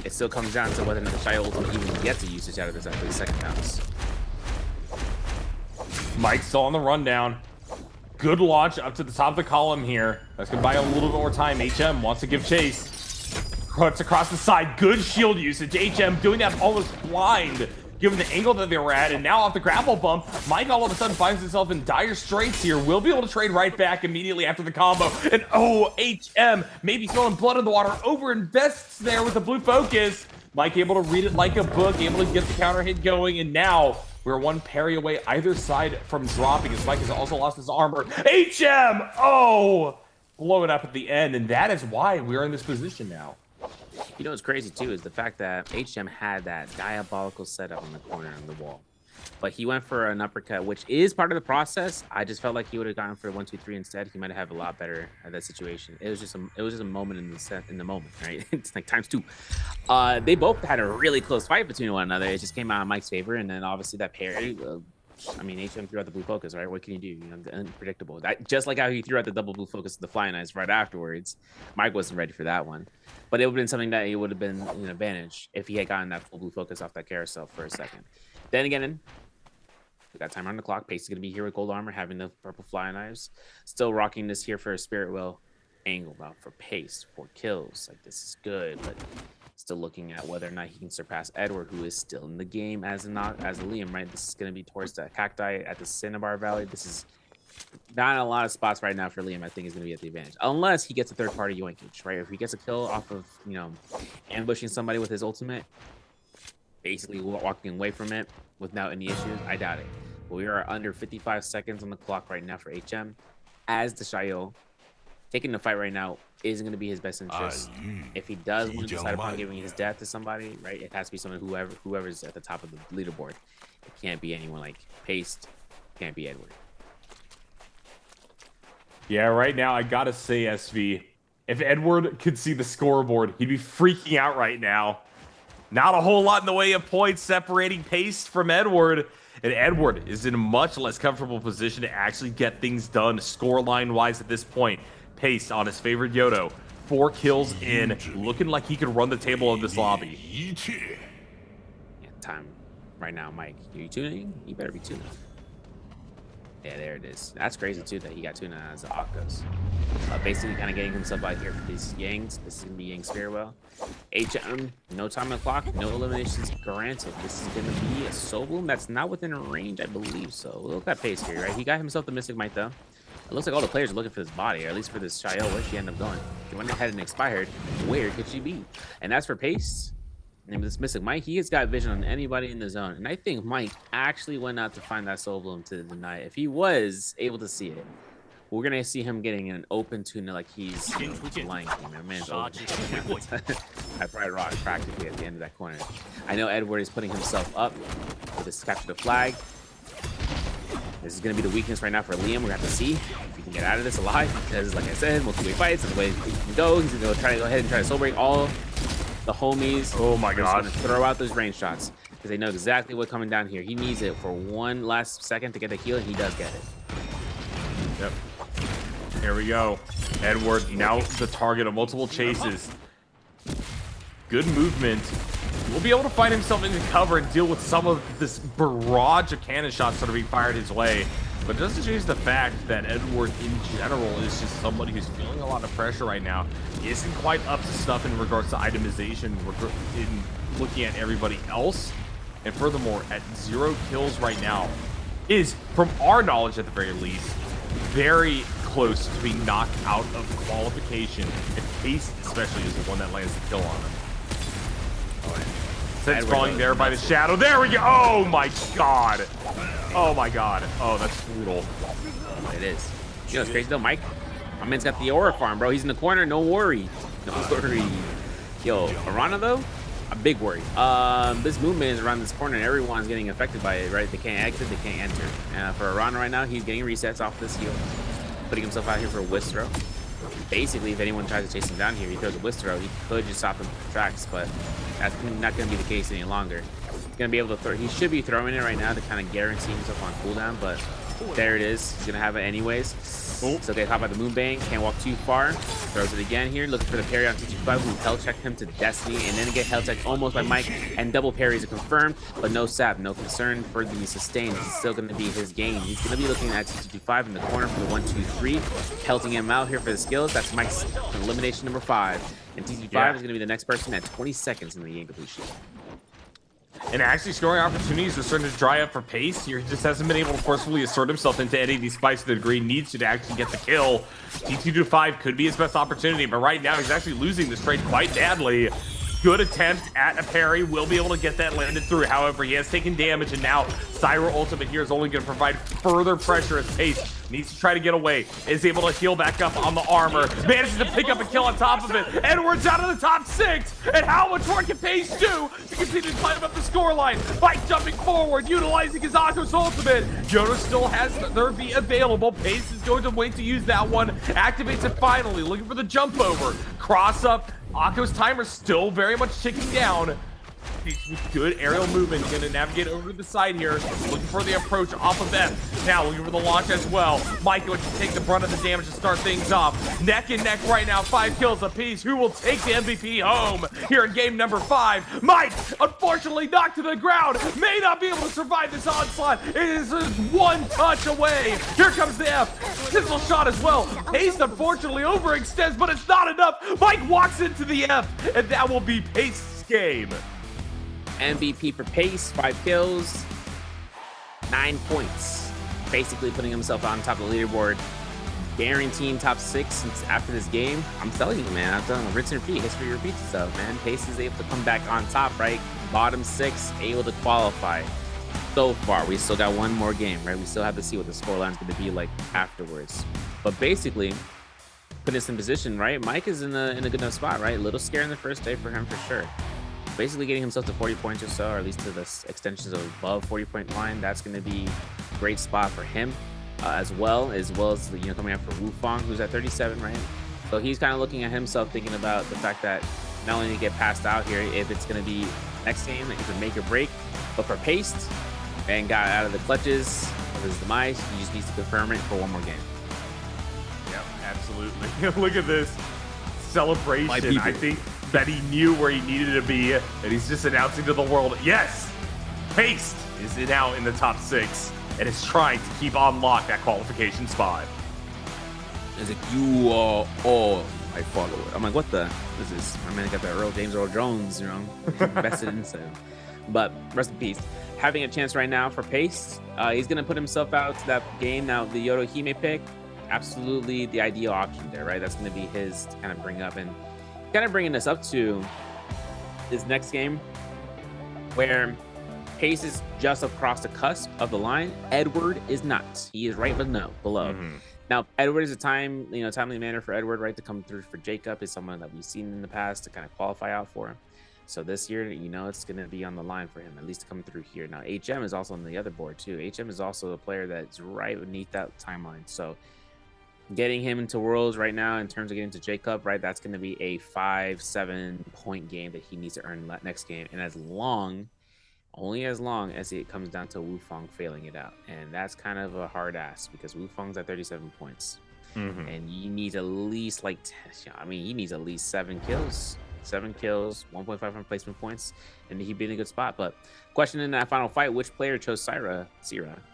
It still comes down to whether or not the Shayo ultimate even gets a usage out of this after the second pounce. Mike's still on the rundown. Good launch up to the top of the column here. That's gonna buy a little bit more time. HM wants to give chase. Cuts across the side. Good shield usage. HM doing that almost blind, given the angle that they were at, and now off the grapple bump, Mike all of a sudden finds himself in dire straits here. Will be able to trade right back immediately after the combo. And oh, HM maybe throwing blood in the water, over-invests there with the blue focus. Mike able to read it like a book, able to get the counter hit going, and now we're 1 parry away either side from dropping, as Mike has also lost his armor. HM! Oh! Blowing up at the end, and that is why we're in this position now. You know what's crazy too is the fact that HM had that diabolical setup in the corner on the wall, but he went for an uppercut, which is part of the process. I just felt like he would have gone for 1, 2, 3 instead. He might have a lot better at that situation. It was just a moment in the moment, right? It's like ×2. They both had a really close fight between one another. It just came out in Mike's favor, and then obviously that parry. I mean, HM threw out the blue focus, right? What can you do? You know, unpredictable. That, just like how he threw out the double blue focus to the flying eyes right afterwards. Mike wasn't ready for that one. But it would have been something that it would have been an advantage if he had gotten that full blue focus off that carousel for a second. Then again, we got timer on the clock. Pace is going to be here with gold armor, having the purple flying knives. Still rocking this here for a Spirit Will angle out for Pace, 4 kills. Like, this is good, but still looking at whether or not he can surpass Edward, who is still in the game as a Liam, right? This is going to be towards the cacti at the Cinnabar Valley. This is not in a lot of spots right now for Liam. I think is going to be at the advantage, unless he gets a third-party yoinkage, right? If he gets a kill off of, you know, ambushing somebody with his ultimate, basically walking away from it without any issues, I doubt it. But we are under 55 seconds on the clock right now for HM. As the Shayo, taking the fight right now isn't going to be his best interest. If he does want to decide upon giving his death to somebody, right, it has to be someone whoever's at the top of the leaderboard. It can't be anyone like Pace. Can't be Edward. Yeah, right now I gotta say, SV, if Edward could see the scoreboard, he'd be freaking out right now. Not a whole lot in the way of points separating Pace from Edward. And Edward is in a much less comfortable position to actually get things done scoreline-wise at this point. Pace on his favorite Yodo. 4 kills in, looking like he could run the table of this lobby. Yeah, time right now, Mike. You tuning? You better be tuning. Yeah, there it is. That's crazy too that he got tuna as the Akos. Basically kind of getting himself out here for these Yangs. This is going to be Yang Spearwell. HM, no time on the clock, no eliminations granted. This is going to be a Soulbloom that's not within range, I believe so. Look at that Pace here, right? He got himself the Mystic Might though. It looks like all the players are looking for this body, or at least for this Shayo. Where'd she end up going? She went ahead and expired. Where could she be? And that's for Pace. Name of this Mystic Mike. He has got vision on anybody in the zone. And I think Mike actually went out to find that Soul Bloom to deny it. If he was able to see it, we're going to see him getting an open tuna like he's Lion King. My man's open. I probably rock practically at the end of that corner. I know Edward is putting himself up for this capture the flag. This is going to be the weakness right now for Liam. We're going to have to see if he can get out of this alive. Because, like I said, multi-way fights and the way he can go, he's going to try to go ahead and try to soul break all the homies. Oh my god. Going to throw out those range shots because they know exactly what's coming down here. He needs it for one last second to get the heal, and he does get it. Yep. Here we go. Edward now the target of multiple chases. Good movement. Will be able to find himself into cover and deal with some of this barrage of cannon shots that are being fired his way. But it doesn't change the fact that Edward in general is just somebody who's feeling a lot of pressure right now. He isn't quite up to stuff in regards to itemization in looking at everybody else. And furthermore, at 0 kills right now, is, from our knowledge at the very least, very close to being knocked out of qualification. And Pace especially is the one that lands the kill on him. Sense falling there by the shadow. There we go. Oh my god. Oh my god. Oh, that's brutal. It is. You know what's crazy though, Mike? My man's got the aura farm, bro. He's in the corner. No worry. No worry. Yo, Arana though, a big worry. This movement is around this corner and everyone's getting affected by it, right? They can't exit, they can't enter. And for Arana right now, he's getting resets off this heal, putting himself out here for a whisk throw. Basically, if anyone tries to chase him down here, he throws a whisk throw. He could just stop him in tracks, but that's not going to be the case any longer. He's going to be able to throw. He should be throwing it right now to kind of guarantee himself on cooldown, but there it is. He's going to have it anyways. So they hop out the moonbang, can't walk too far. Throws it again here, looking for the parry on TG5, who hell checked him to Destiny, and then get hell checked almost by Mike, and double parries are confirmed, but no sap, no concern for the sustain. This is still going to be his game. He's going to be looking at TG5 in the corner for the 1-2-3, pelting him out here for the skills. That's Mike's elimination number 5, and TG5 is going to be the next person at 20 seconds in the game completion. And actually, scoring opportunities are starting to dry up for Pace. He just hasn't been able to forcefully assert himself into any of these fights to the degree he needs to actually get the kill. T225 could be his best opportunity, but right now he's actually losing this trade quite badly. Good attempt at a parry, will be able to get that landed through. However, he has taken damage, and now Syra ultimate here is only going to provide further pressure as Pace needs to try to get away, is able to heal back up on the armor, manages to pick up a kill on top of it. Edwards out of the top 6, and how much more can Pace do to continue to climb up the scoreline by jumping forward, utilizing his Akko's ultimate. Yoda still has their V available. Pace is going to wait to use that one, activates it finally, looking for the jump over, cross up. Akko's timer still very much ticking down. With good aerial movement, he's going to navigate over to the side here, looking for the approach off of F. Now looking for the launch as well. Mike going to take the brunt of the damage to start things off. Neck and neck right now, 5 kills apiece. Who will take the MVP home here in game number 5? Mike, unfortunately knocked to the ground, may not be able to survive this onslaught. It is just one touch away. Here comes the F. Pistol shot as well. Pace unfortunately overextends, but it's not enough. Mike walks into the F, and that will be Pace's game. MVP for Pace, 5 kills, 9 points. Basically putting himself on top of the leaderboard, guaranteeing top 6 since after this game. I'm telling you, man, I've done rinse and repeat, history repeats itself, man. Pace is able to come back on top, right? Bottom 6, able to qualify. So far, we still got one more game, right? We still have to see what the scoreline's going to be like afterwards. But basically, putting us in position, right? Mike is in a good enough spot, right? A little scary in the first day for him for sure. Basically getting himself to 40 points or so, or at least to the extensions of above 40-point line. That's going to be a great spot for him, as well as coming after Wufang, who's at 37, right? So he's kind of looking at himself, thinking about the fact that not only to get passed out here, if it's going to be next game, it could make or break. But for Pace, and got out of the clutches of his demise, he just needs to confirm it for one more game. Yep, absolutely. Look at this celebration. I think that he knew where he needed to be, and he's just announcing to the world, yes, Pace is now in the top 6 and is trying to keep on lock that qualification spot. It's like, you are all my follower. I'm like, what the? This is, my man got that James Earl Jones, you know, invested into him. But rest in peace. Having a chance right now for Pace. He's going to put himself out to that game. Now, the Yodohime pick, absolutely the ideal option there, right? That's going to be his to kind of bring up, and kind of bringing us up to this next game where Pace is just across the cusp of the line. Edward is not. He is right below. Now, Edward is a timely manner for Edward, right, to come through for Jacob. Is someone that we've seen in the past to kind of qualify out for him. So this year, it's going to be on the line for him, at least to come through here. Now, HM is also on the other board, too. HM is also a player that's right beneath that timeline. So getting him into Worlds right now in terms of getting to Jacob, right, that's going to be a 5-7 point game that he needs to earn next game. And only as long as it comes down to Wufang failing it out. And that's kind of a hard ask because Wufang's at 37 points. And he needs at least he needs at least 7 kills. 7 kills, 1.5 replacement points, and he'd be in a good spot. But question in that final fight, which player chose Syra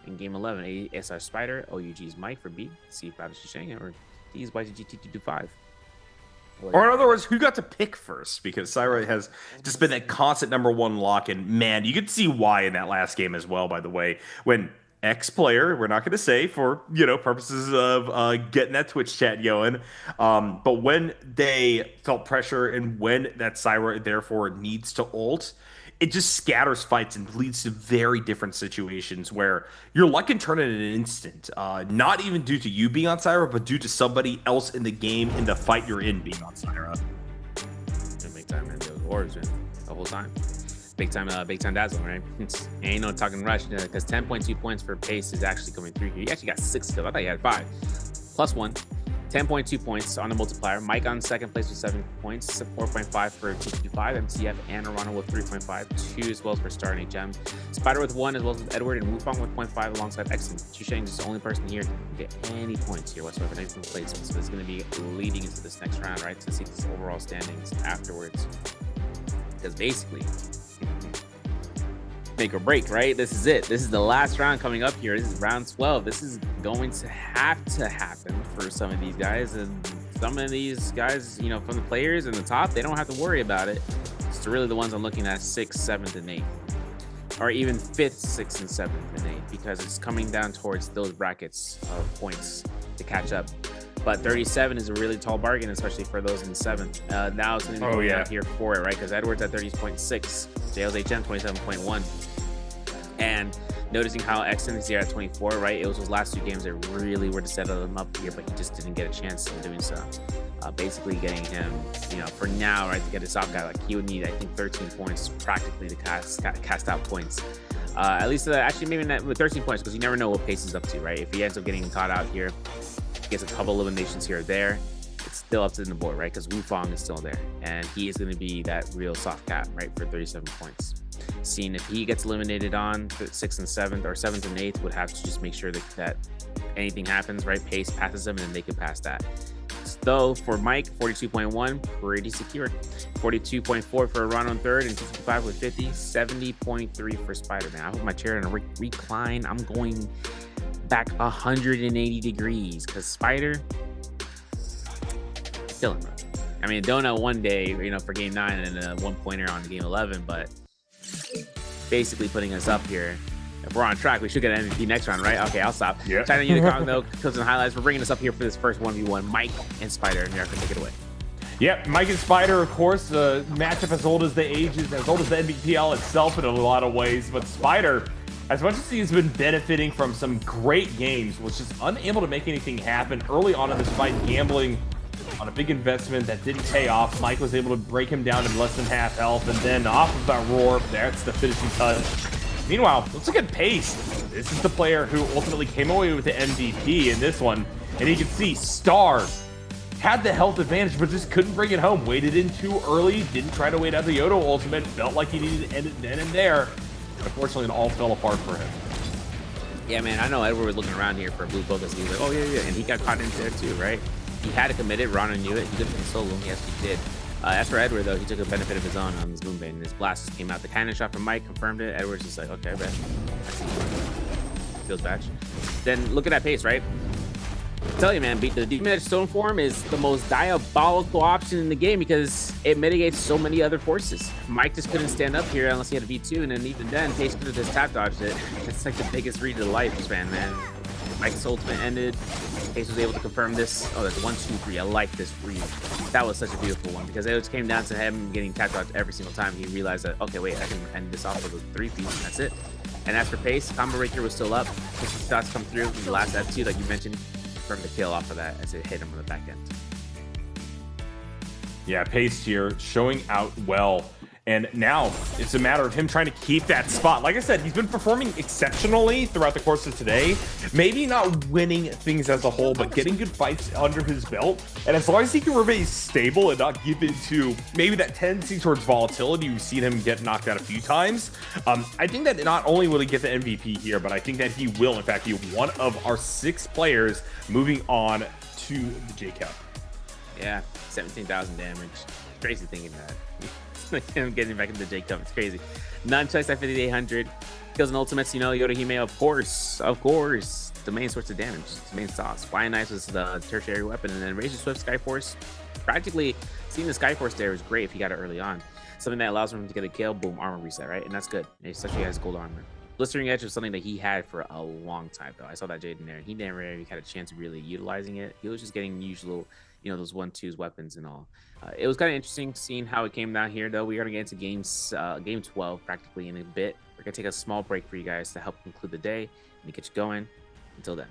in game 11? ASR Spider, OUG's Mike for B, C Prodigy Shang, or D's YGGT225? Or in other words, who got to pick first? Because Syra has just been that constant #1 lock, and man, you could see why in that last game as well, by the way, when X player, we're not going to say for, purposes of getting that Twitch chat going. But when they felt pressure and when that Syra therefore needs to ult, it just scatters fights and leads to very different situations where your luck can turn in an instant. Not even due to you being on Syra, but due to somebody else in the game, in the fight you're in, being on Syra. cores, man, the whole time. Big time dazzle, right? Ain't no talking rush because 10.2 points for Pace is actually coming through here. He actually got 6 kills. I thought he had 5. Plus 1. 10.2 points on the multiplier. Mike on second place with 7 points. 4.5 for 255. MTF and Arano with 3.5. 2 as well as for Star and HM. Spider with 1 as well as Edward and Wufong with 0.5 alongside Exton. Chusheng is the only person here who can get any points here whatsoever. Not even placement. So it's going to be leading into this next round, right? To see this overall standings afterwards. Because basically, make or break, right? This is it. This is the last round coming up here. This is round 12. This is going to happen for some of these guys, and some of these guys, you know, from the players in the top, they don't have to worry about it. It's really the ones I'm looking at 6th, 7th, and 8th, or even 5th, 6th, and 7th, and 8th, because it's coming down towards those brackets of points to catch up. But 37 is a really tall bargain, especially for those in the 7th. Now it's going to be going out here for it, right? Because Edward's at 30.6, JL's HM 27.1. And noticing how Exton is here at 24, right? It was those last 2 games that really were to settle him up here, but he just didn't get a chance of doing so. Basically getting him, you know, for now, right, to get a soft guy, like he would need, I think, 13 points practically to cast out points. At least, actually, maybe not with 13 points, because you never know what Pace is up to, right? If he ends up getting caught out here, gets a couple eliminations here or there, it's still up to the board, right? Because Wufong is still there, and he is going to be that real soft cap, right, for 37 points. Seeing if he gets eliminated on 6th and 7th, or 7th and 8th, would have to just make sure that anything happens, right? Pace passes them, and then they can pass that. Though for Mike, 42.1, pretty secure. 42.4 for Ron on 3rd, and 55 with 50. 70.3 for Spider-Man. I put my chair in a recline. I'm going back 180 degrees because Spider, killing him. I mean, donut one day, you know, for game 9 and a 1-pointer on game 11, but basically putting us up here. If we're on track, we should get an MVP next round, right? Okay, I'll stop. Yeah. China Unicom, though, clips and highlights. We're bringing us up here for this first 1v1. Mike and Spider, and you're going to take it away. Yep, Mike and Spider, of course, a matchup as old as the ages, as old as the NBPL itself in a lot of ways. But Spider, as much as he's been benefiting from some great games, was just unable to make anything happen early on in this fight, gambling on a big investment that didn't pay off. Mike was able to break him down to less than half health, and then off of that roar, that's the finishing touch. Meanwhile, let's look at Pace. This is the player who ultimately came away with the MVP in this one, and you can see Star had the health advantage, but just couldn't bring it home. Waited in too early, didn't try to wait out the Yodo ultimate, felt like he needed to end it then and there. But unfortunately, it all fell apart for him. Yeah, man, I know Edward was looking around here for a blue focus. He was like, oh, yeah, and he got caught in there too, right? He had to commit it. Rana knew it. He couldn't console him. Yes, he did. As for Edward, though, he took a benefit of his own on this Moonbane, and his blast just came out. The cannon shot from Mike confirmed it. Edward's just like, okay, I bet. Feels batch. Then look at that Pace, right? I tell you, man, the Demon Edge Stone form is the most diabolical option in the game because it mitigates so many other forces. Mike just couldn't stand up here unless he had a V2, and then even then, Pace could have just tap dodged it. It's like the biggest read of the lifespan, man. Mike's ultimate ended. Pace was able to confirm this. Oh, that's 1, 2, 3. I like this read. That was such a beautiful one because it just came down to him getting tap dodged every single time. He realized that, okay, wait, I can end this off with a 3-piece, and that's it. And as for Pace, combo breaker was still up. His shots come through. The last F2, like you mentioned, from the kill off of that as it hit him on the back end. Yeah, Pace here showing out well. And now it's a matter of him trying to keep that spot. Like I said, he's been performing exceptionally throughout the course of today. Maybe not winning things as a whole, but getting good fights under his belt. And as long as he can remain stable and not give into maybe that tendency towards volatility, we've seen him get knocked out a few times. I think that not only will he get the MVP here, but I think that he will, in fact, be one of our 6 players moving on to the J Cup. Yeah, 17,000 damage. Crazy thinking that. Him getting back into the J Cup, it's crazy. Nunchucks at 5,800. Kills and ultimates, you know, Yodohime, of course, the main source of damage, the main sauce. Flying Knives was the tertiary weapon, and then Razor Swift, Skyforce. Practically seeing the Skyforce there is great if he got it early on. Something that allows him to get a kill, boom, armor reset, right? And that's good, especially he has gold armor. Blistering Edge was something that he had for a long time, though. I saw that Jade in there. He never really had a chance of really utilizing it. He was just getting usual, you know, those 1-2s weapons and all. It was kind of interesting seeing how it came down here, though. We are going to get into game 12 practically in a bit. We're going to take a small break for you guys to help conclude the day and to get you going. Until then.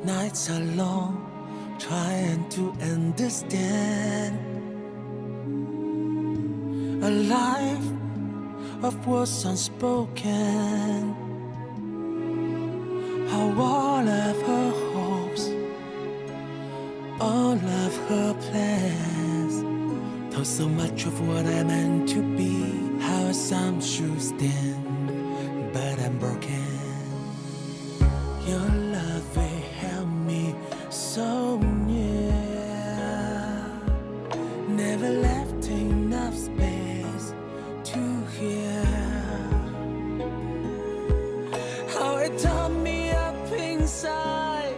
Nights are long, trying to understand a life of words unspoken. How all of her hopes, all of her plans, told so much of what I meant to be. How some should stand, but I'm broken. Your love will help me so near. Never left enough space to hear how it tore me up inside.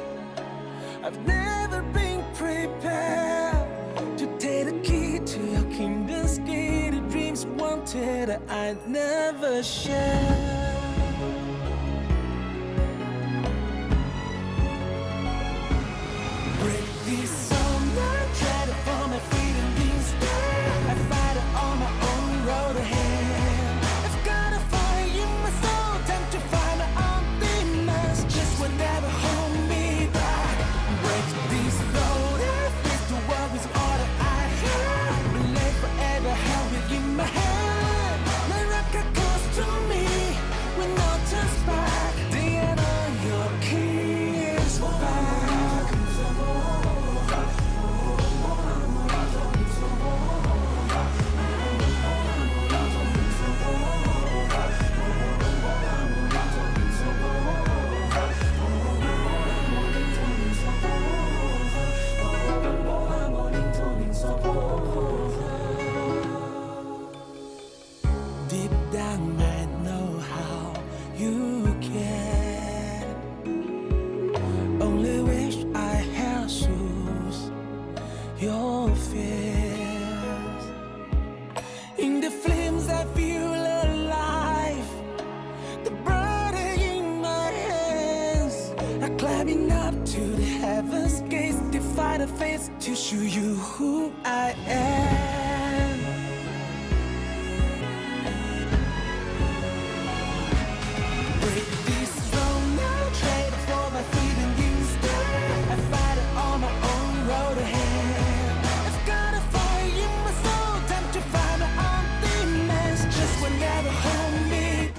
I've never been prepared to take the key to your kingdom's gate. The dreams wanted I'd never share. Break this song, I try to form my freedom instead. I fight it on my own road ahead. I've gotta find you my soul, time to find my own demons. Just whatever hold me back. Break this road, I face the world with all that I have. Believe forever, held it in my hand. NARAKA calls to me with no turns back. The end of your keys back. Deep down I know how you care. Only wish I had shoes your fears. In the flames I feel alive, the burden in my hands. I'm climbing up to the heavens gates, defy the fates to show you who I am. Break this throne, I'll trade it for my freedom instead. I fight it on my own road ahead. I've gotta find you my soul, time to find my own demons. Just whenever hold me.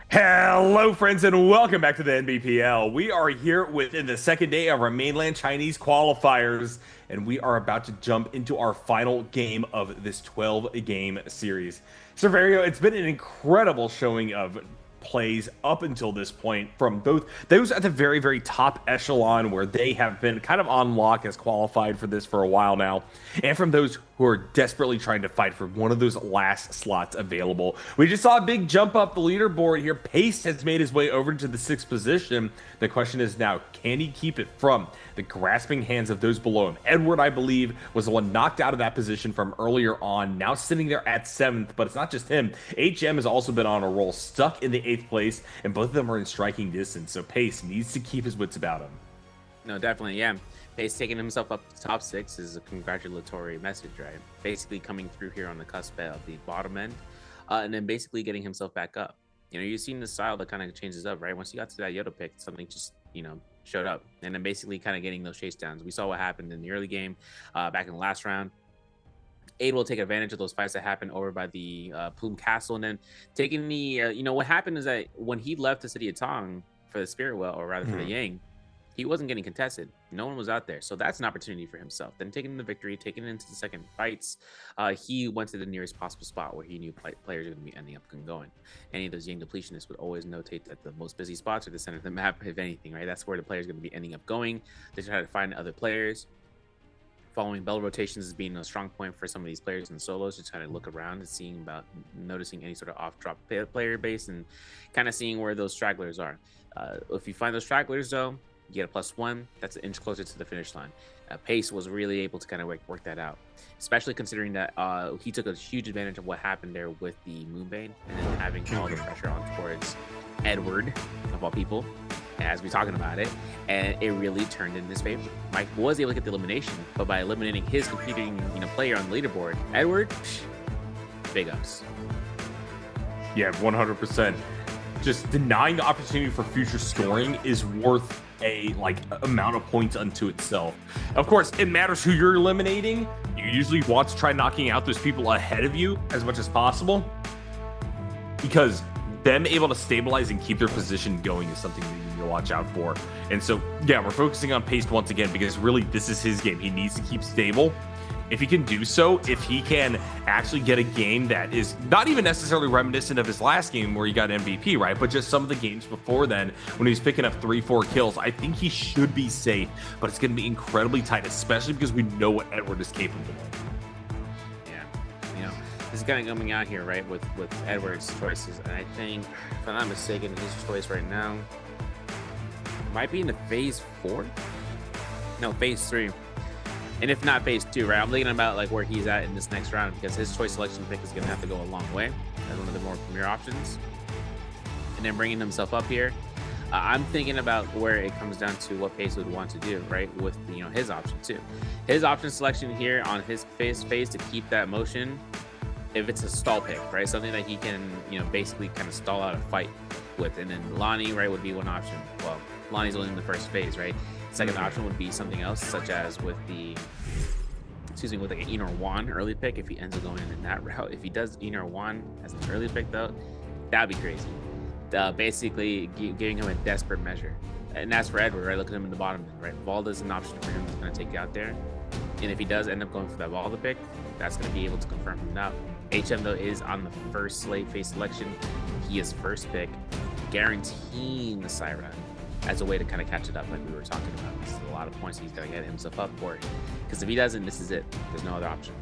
Hello, friends, and welcome back to the NBPL. We are here within the second day of our mainland Chinese qualifiers, and we are about to jump into our final game of this 12-game series. Serverio, it's been an incredible showing of plays up until this point from both those at the very, very top echelon where they have been kind of on lock as qualified for this for a while now, and from those who are desperately trying to fight for one of those last slots available. We just saw a big jump up the leaderboard here. Pace has made his way over to the 6th position. The question is now, can he keep it from the grasping hands of those below him? Edward, I believe, was the one knocked out of that position from earlier on, now sitting there at 7th, but it's not just him. HM has also been on a roll, stuck in the 8th place, and both of them are in striking distance, so Pace needs to keep his wits about him. No, definitely, yeah. Pace taking himself up to top 6 is a congratulatory message, right? Basically coming through here on the cusp of the bottom end, and then basically getting himself back up. You know, you've seen the style that kind of changes up, right? Once you got to that Yoda pick, something just, you know, showed up, and then basically kind of getting those chase downs. We saw what happened in the early game, back in the last round. Able to take advantage of those fights that happened over by the Plume Castle, and then taking the, you know, what happened is that when he left the city of Tong for the Spirit Well, or rather for the Yang, he wasn't getting contested. No one was out there. So that's an opportunity for himself. Then taking the victory, taking it into the second fights, he went to the nearest possible spot where he knew players were going to be ending up going. Any of those Yang depletionists would always notate that the most busy spots are the center of the map, if anything, right? That's where the players are going to be ending up going. They try to find other players. Following bell rotations as being a strong point for some of these players in solos, just kind of look around and seeing about noticing any sort of off-drop player base and kind of seeing where those stragglers are. If you find those stragglers, though, you get a +1. That's an inch closer to the finish line. Pace was really able to kind of work that out, especially considering that he took a huge advantage of what happened there with the Moonbane, and then having all the pressure on towards Edward, of all people, as we're talking about it, and it really turned in his favor. Mike was able to get the elimination, but by eliminating his competing, you know, player on the leaderboard, Edward, big ups. Yeah, 100%. Just denying the opportunity for future scoring is worth a amount of points unto itself. Of course, it matters who you're eliminating. You usually want to try knocking out those people ahead of you as much as possible, because them able to stabilize and keep their position going is something that you need to watch out for. And so, yeah, we're focusing on Paste once again, because really this is his game. He needs to keep stable. If he can do so, if he can actually get a game that is not even necessarily reminiscent of his last game where he got MVP, right? But just some of the games before then when he was picking up 3-4 kills, I think he should be safe. But it's going to be incredibly tight, especially because we know what Edward is capable of. This is kind of coming out here, right, with Edward's choices. And I think, if I'm not mistaken, his choice right now might be in the phase 4? No, phase 3. And if not phase 2, right? I'm thinking about like where he's at in this next round, because his choice selection pick is going to have to go a long way as one of the more premier options. And then bringing himself up here, I'm thinking about where it comes down to what Pace would want to do, right? With his option too. His option selection here on his phase to keep that motion. If it's a stall pick, right? Something that he can, basically kind of stall out a fight with. And then Lonnie, right, would be one option. Well, Lonnie's only in the first phase, right? Second option would be something else, such as with the, with like an Enor Juan early pick, if he ends up going in that route. If he does Enor Juan as an early pick, though, that'd be crazy. Basically giving him a desperate measure. And that's for Edward, right? Look at him in the bottom, right? Valda's an option for him that's going to take you out there. And if he does end up going for that Valda pick, that's going to be able to confirm him out. HM, though, is on the first slate phase selection. He is first pick, guaranteeing the Syra as a way to kind of catch it up, like we were talking about. This is a lot of points he's got to get himself up for. Because if he doesn't, this is it. There's no other option.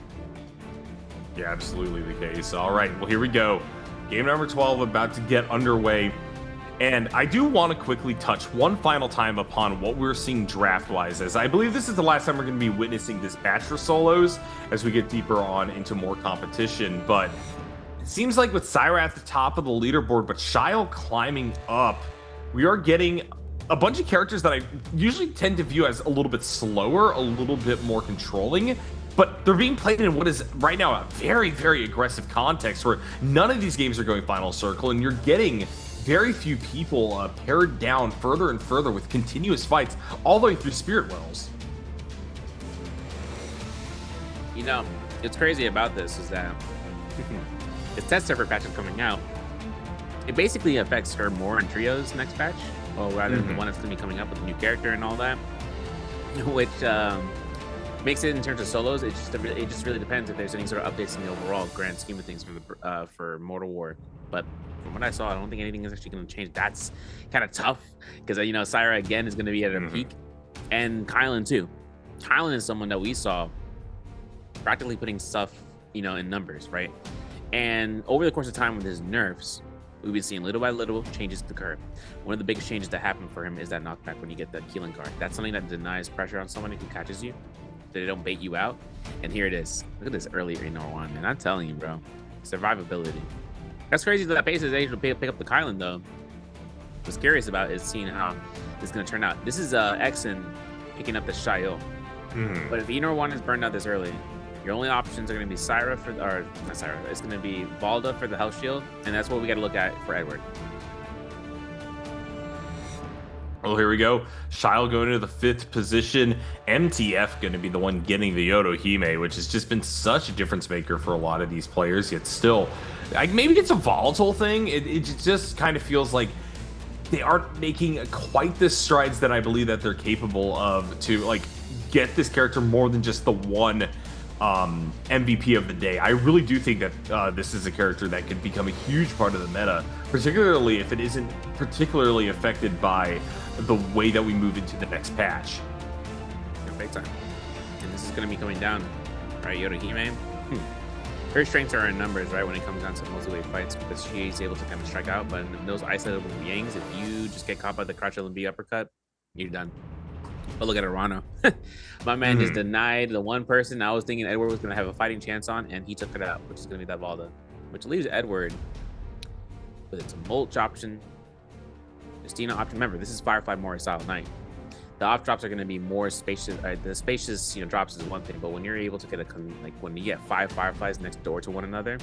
Yeah, absolutely the case. All right, well, here we go. Game number 12 about to get underway. And I do want to quickly touch one final time upon what we're seeing draft-wise, as I believe this is the last time we're going to be witnessing this Bachelor solos as we get deeper on into more competition. But it seems like with Syra at the top of the leaderboard, but Shyle climbing up, we are getting a bunch of characters that I usually tend to view as a little bit slower, a little bit more controlling, but they're being played in what is right now a very, very aggressive context where none of these games are going final circle, and you're getting very few people pared down further and further with continuous fights all the way through Spirit Wells. What's crazy about this is that this test server patch is coming out. It basically affects her more in trios next patch, or rather than the one that's going to be coming up with a new character and all that, which makes it in terms of solos. It just really depends if there's any sort of updates in the overall grand scheme of things for Mortal War. But from what I saw, I don't think anything is actually going to change. That's kind of tough because Syra again is going to be at a peak, and Kylan too. Kylan is someone that we saw practically putting stuff in numbers, right? And over the course of time with his nerfs, we've been seeing little by little changes to curve. One of the biggest changes that happen for him is that knockback when you get the healing card. That's something that denies pressure on someone who catches you, that they don't bait you out. And here it is. Look at this early Enor Juan, man. I'm telling you, bro. Survivability. That's crazy that Pace is able to pick up the Kylan, though. What's curious about is seeing how this is going to turn out. This is Exen picking up the Shyle. But if Enor Juan is burned out this early, your only options are going to be Syra not Syra. It's going to be Valda for the health shield, and that's what we got to look at for Edward. Well, here we go. Shyle going into the 5th position. MTF going to be the one getting the Yodohime, which has just been such a difference maker for a lot of these players, yet still, maybe it's a volatile thing. It just kind of feels like they aren't making quite the strides that I believe that they're capable of to get this character more than just the one MVP of the day. I really do think that this is a character that could become a huge part of the meta, particularly if it isn't particularly affected by the way that we move into the next patch. Big time. And this is going to be coming down, right? Yodohime. Her strengths are in numbers, right? When it comes down to multi-way fights, because she's able to kind of strike out. But in those isolated Yangs, if you just get caught by the crouch LB uppercut, you're done. But look at Arano. My man just denied the one person I was thinking Edward was going to have a fighting chance on, and he took it out, which is going to be that Valda. Which leaves Edward with its mulch option, Justina option. Remember, this is Firefly Mori style Knight. The off drops are going to be more spacious. The spacious, drops is one thing, but when you're able to get when you get 5 Fireflies next door to one another,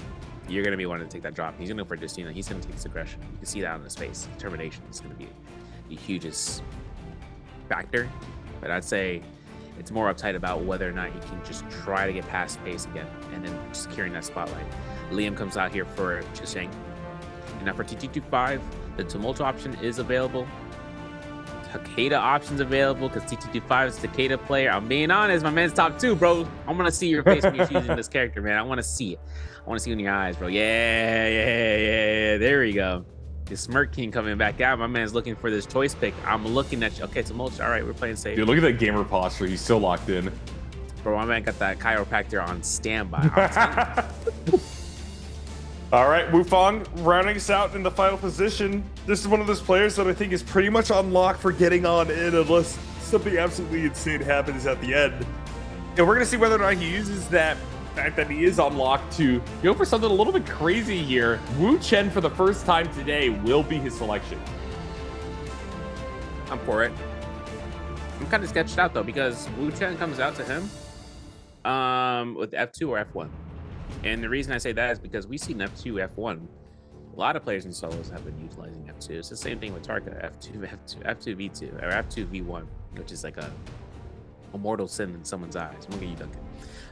you're going to be wanting to take that drop. He's going to go for Justina. He's going to take this aggression. You can see that on his face. Determination is going to be the hugest factor, but I'd say it's more uptight about whether or not he can just try to get past pace again and then securing that spotlight. Liam comes out here for Chisheng. And now for TT25, the Tumultuo option is available. Takeda options available because TT25 is a Takeda player. I'm being honest, my man's top 2, bro. I want to see your face when you're choosing this character, man. I want to see it. I want to see it in your eyes, bro. Yeah. There we go. The Smirk King coming back out. My man's looking for this choice pick. I'm looking at you. Okay, Tumultuo. All right, we're playing safe. Dude, look at that gamer posture. He's so locked in. Bro, my man got that chiropractor on standby. All right, Wufong rounding us out in the final position. This is one of those players that I think is pretty much unlocked for getting on in unless something absolutely insane happens at the end. And we're going to see whether or not he uses that fact that he is unlocked to go for something a little bit crazy here. Wu Chen for the first time today will be his selection. I'm for it. I'm kind of sketched out though because Wu Chen comes out to him with F2 or F1. And the reason I say that is because we've seen F2, F1. A lot of players in solos have been utilizing F2. It's the same thing with Tarka, F2, V2, or F2, V1, which is like a mortal sin in someone's eyes. Look at you, Duncan.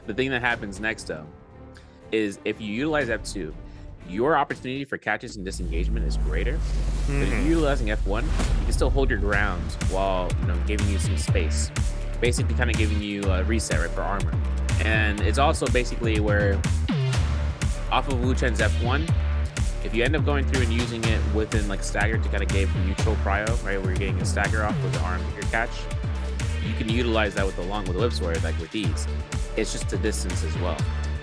The thing that happens next, though, is if you utilize F2, your opportunity for catches and disengagement is greater. But if you're utilizing F1, you can still hold your ground while giving you some space. Basically kind of giving you a reset, right, for armor. And it's also basically where off of Wu Chen's F1, if you end up going through and using it within like stagger to kind of give neutral prio, right, where you're getting a stagger off with the arm picker catch, you can utilize that with with the whip sword, like with these. It's just a distance as well.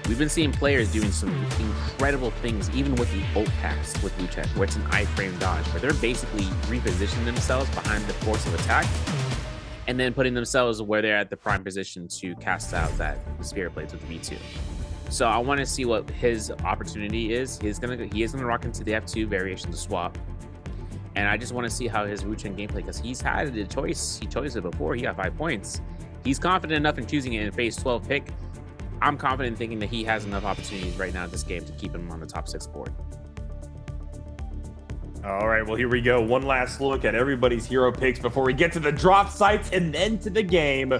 We've been seeing players doing some incredible things, even with the ult cast with Wu Chen, where it's an iframe dodge, where they're basically repositioning themselves behind the force of attack and then putting themselves where they're at the prime position to cast out the Spirit Blades with the V2. So I want to see what his opportunity is. He is gonna rock into the F2 variation to swap. And I just want to see how his Wu Chen gameplay, because he's had a choice. He chose it before. He got 5 points. He's confident enough in choosing it in phase 12 pick. I'm confident in thinking that he has enough opportunities right now in this game to keep him on the top 6 board. All right, well, here we go. One last look at everybody's hero picks before we get to the drop sites and then to the game.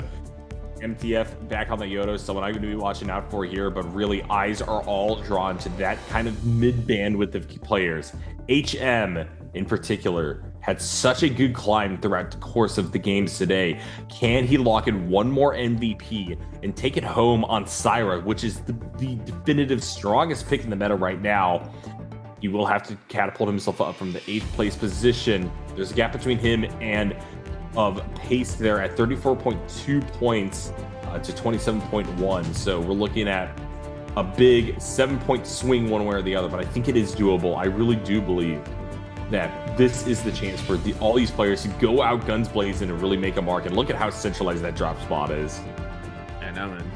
MTF back on the Yodo, someone I'm going to be watching out for here, but really eyes are all drawn to that kind of mid-bandwidth of players. HM, in particular, had such a good climb throughout the course of the games today. Can he lock in one more MVP and take it home on Syra, which is the definitive strongest pick in the meta right now? He will have to catapult himself up from the 8th place position. There's a gap between him and of pace there at 34.2 points to 27.1. So we're looking at a big 7-point swing one way or the other, but I think it is doable. I really do believe that this is the chance for all these players to go out guns blazing and really make a mark. And look at how centralized that drop spot is. I know, man.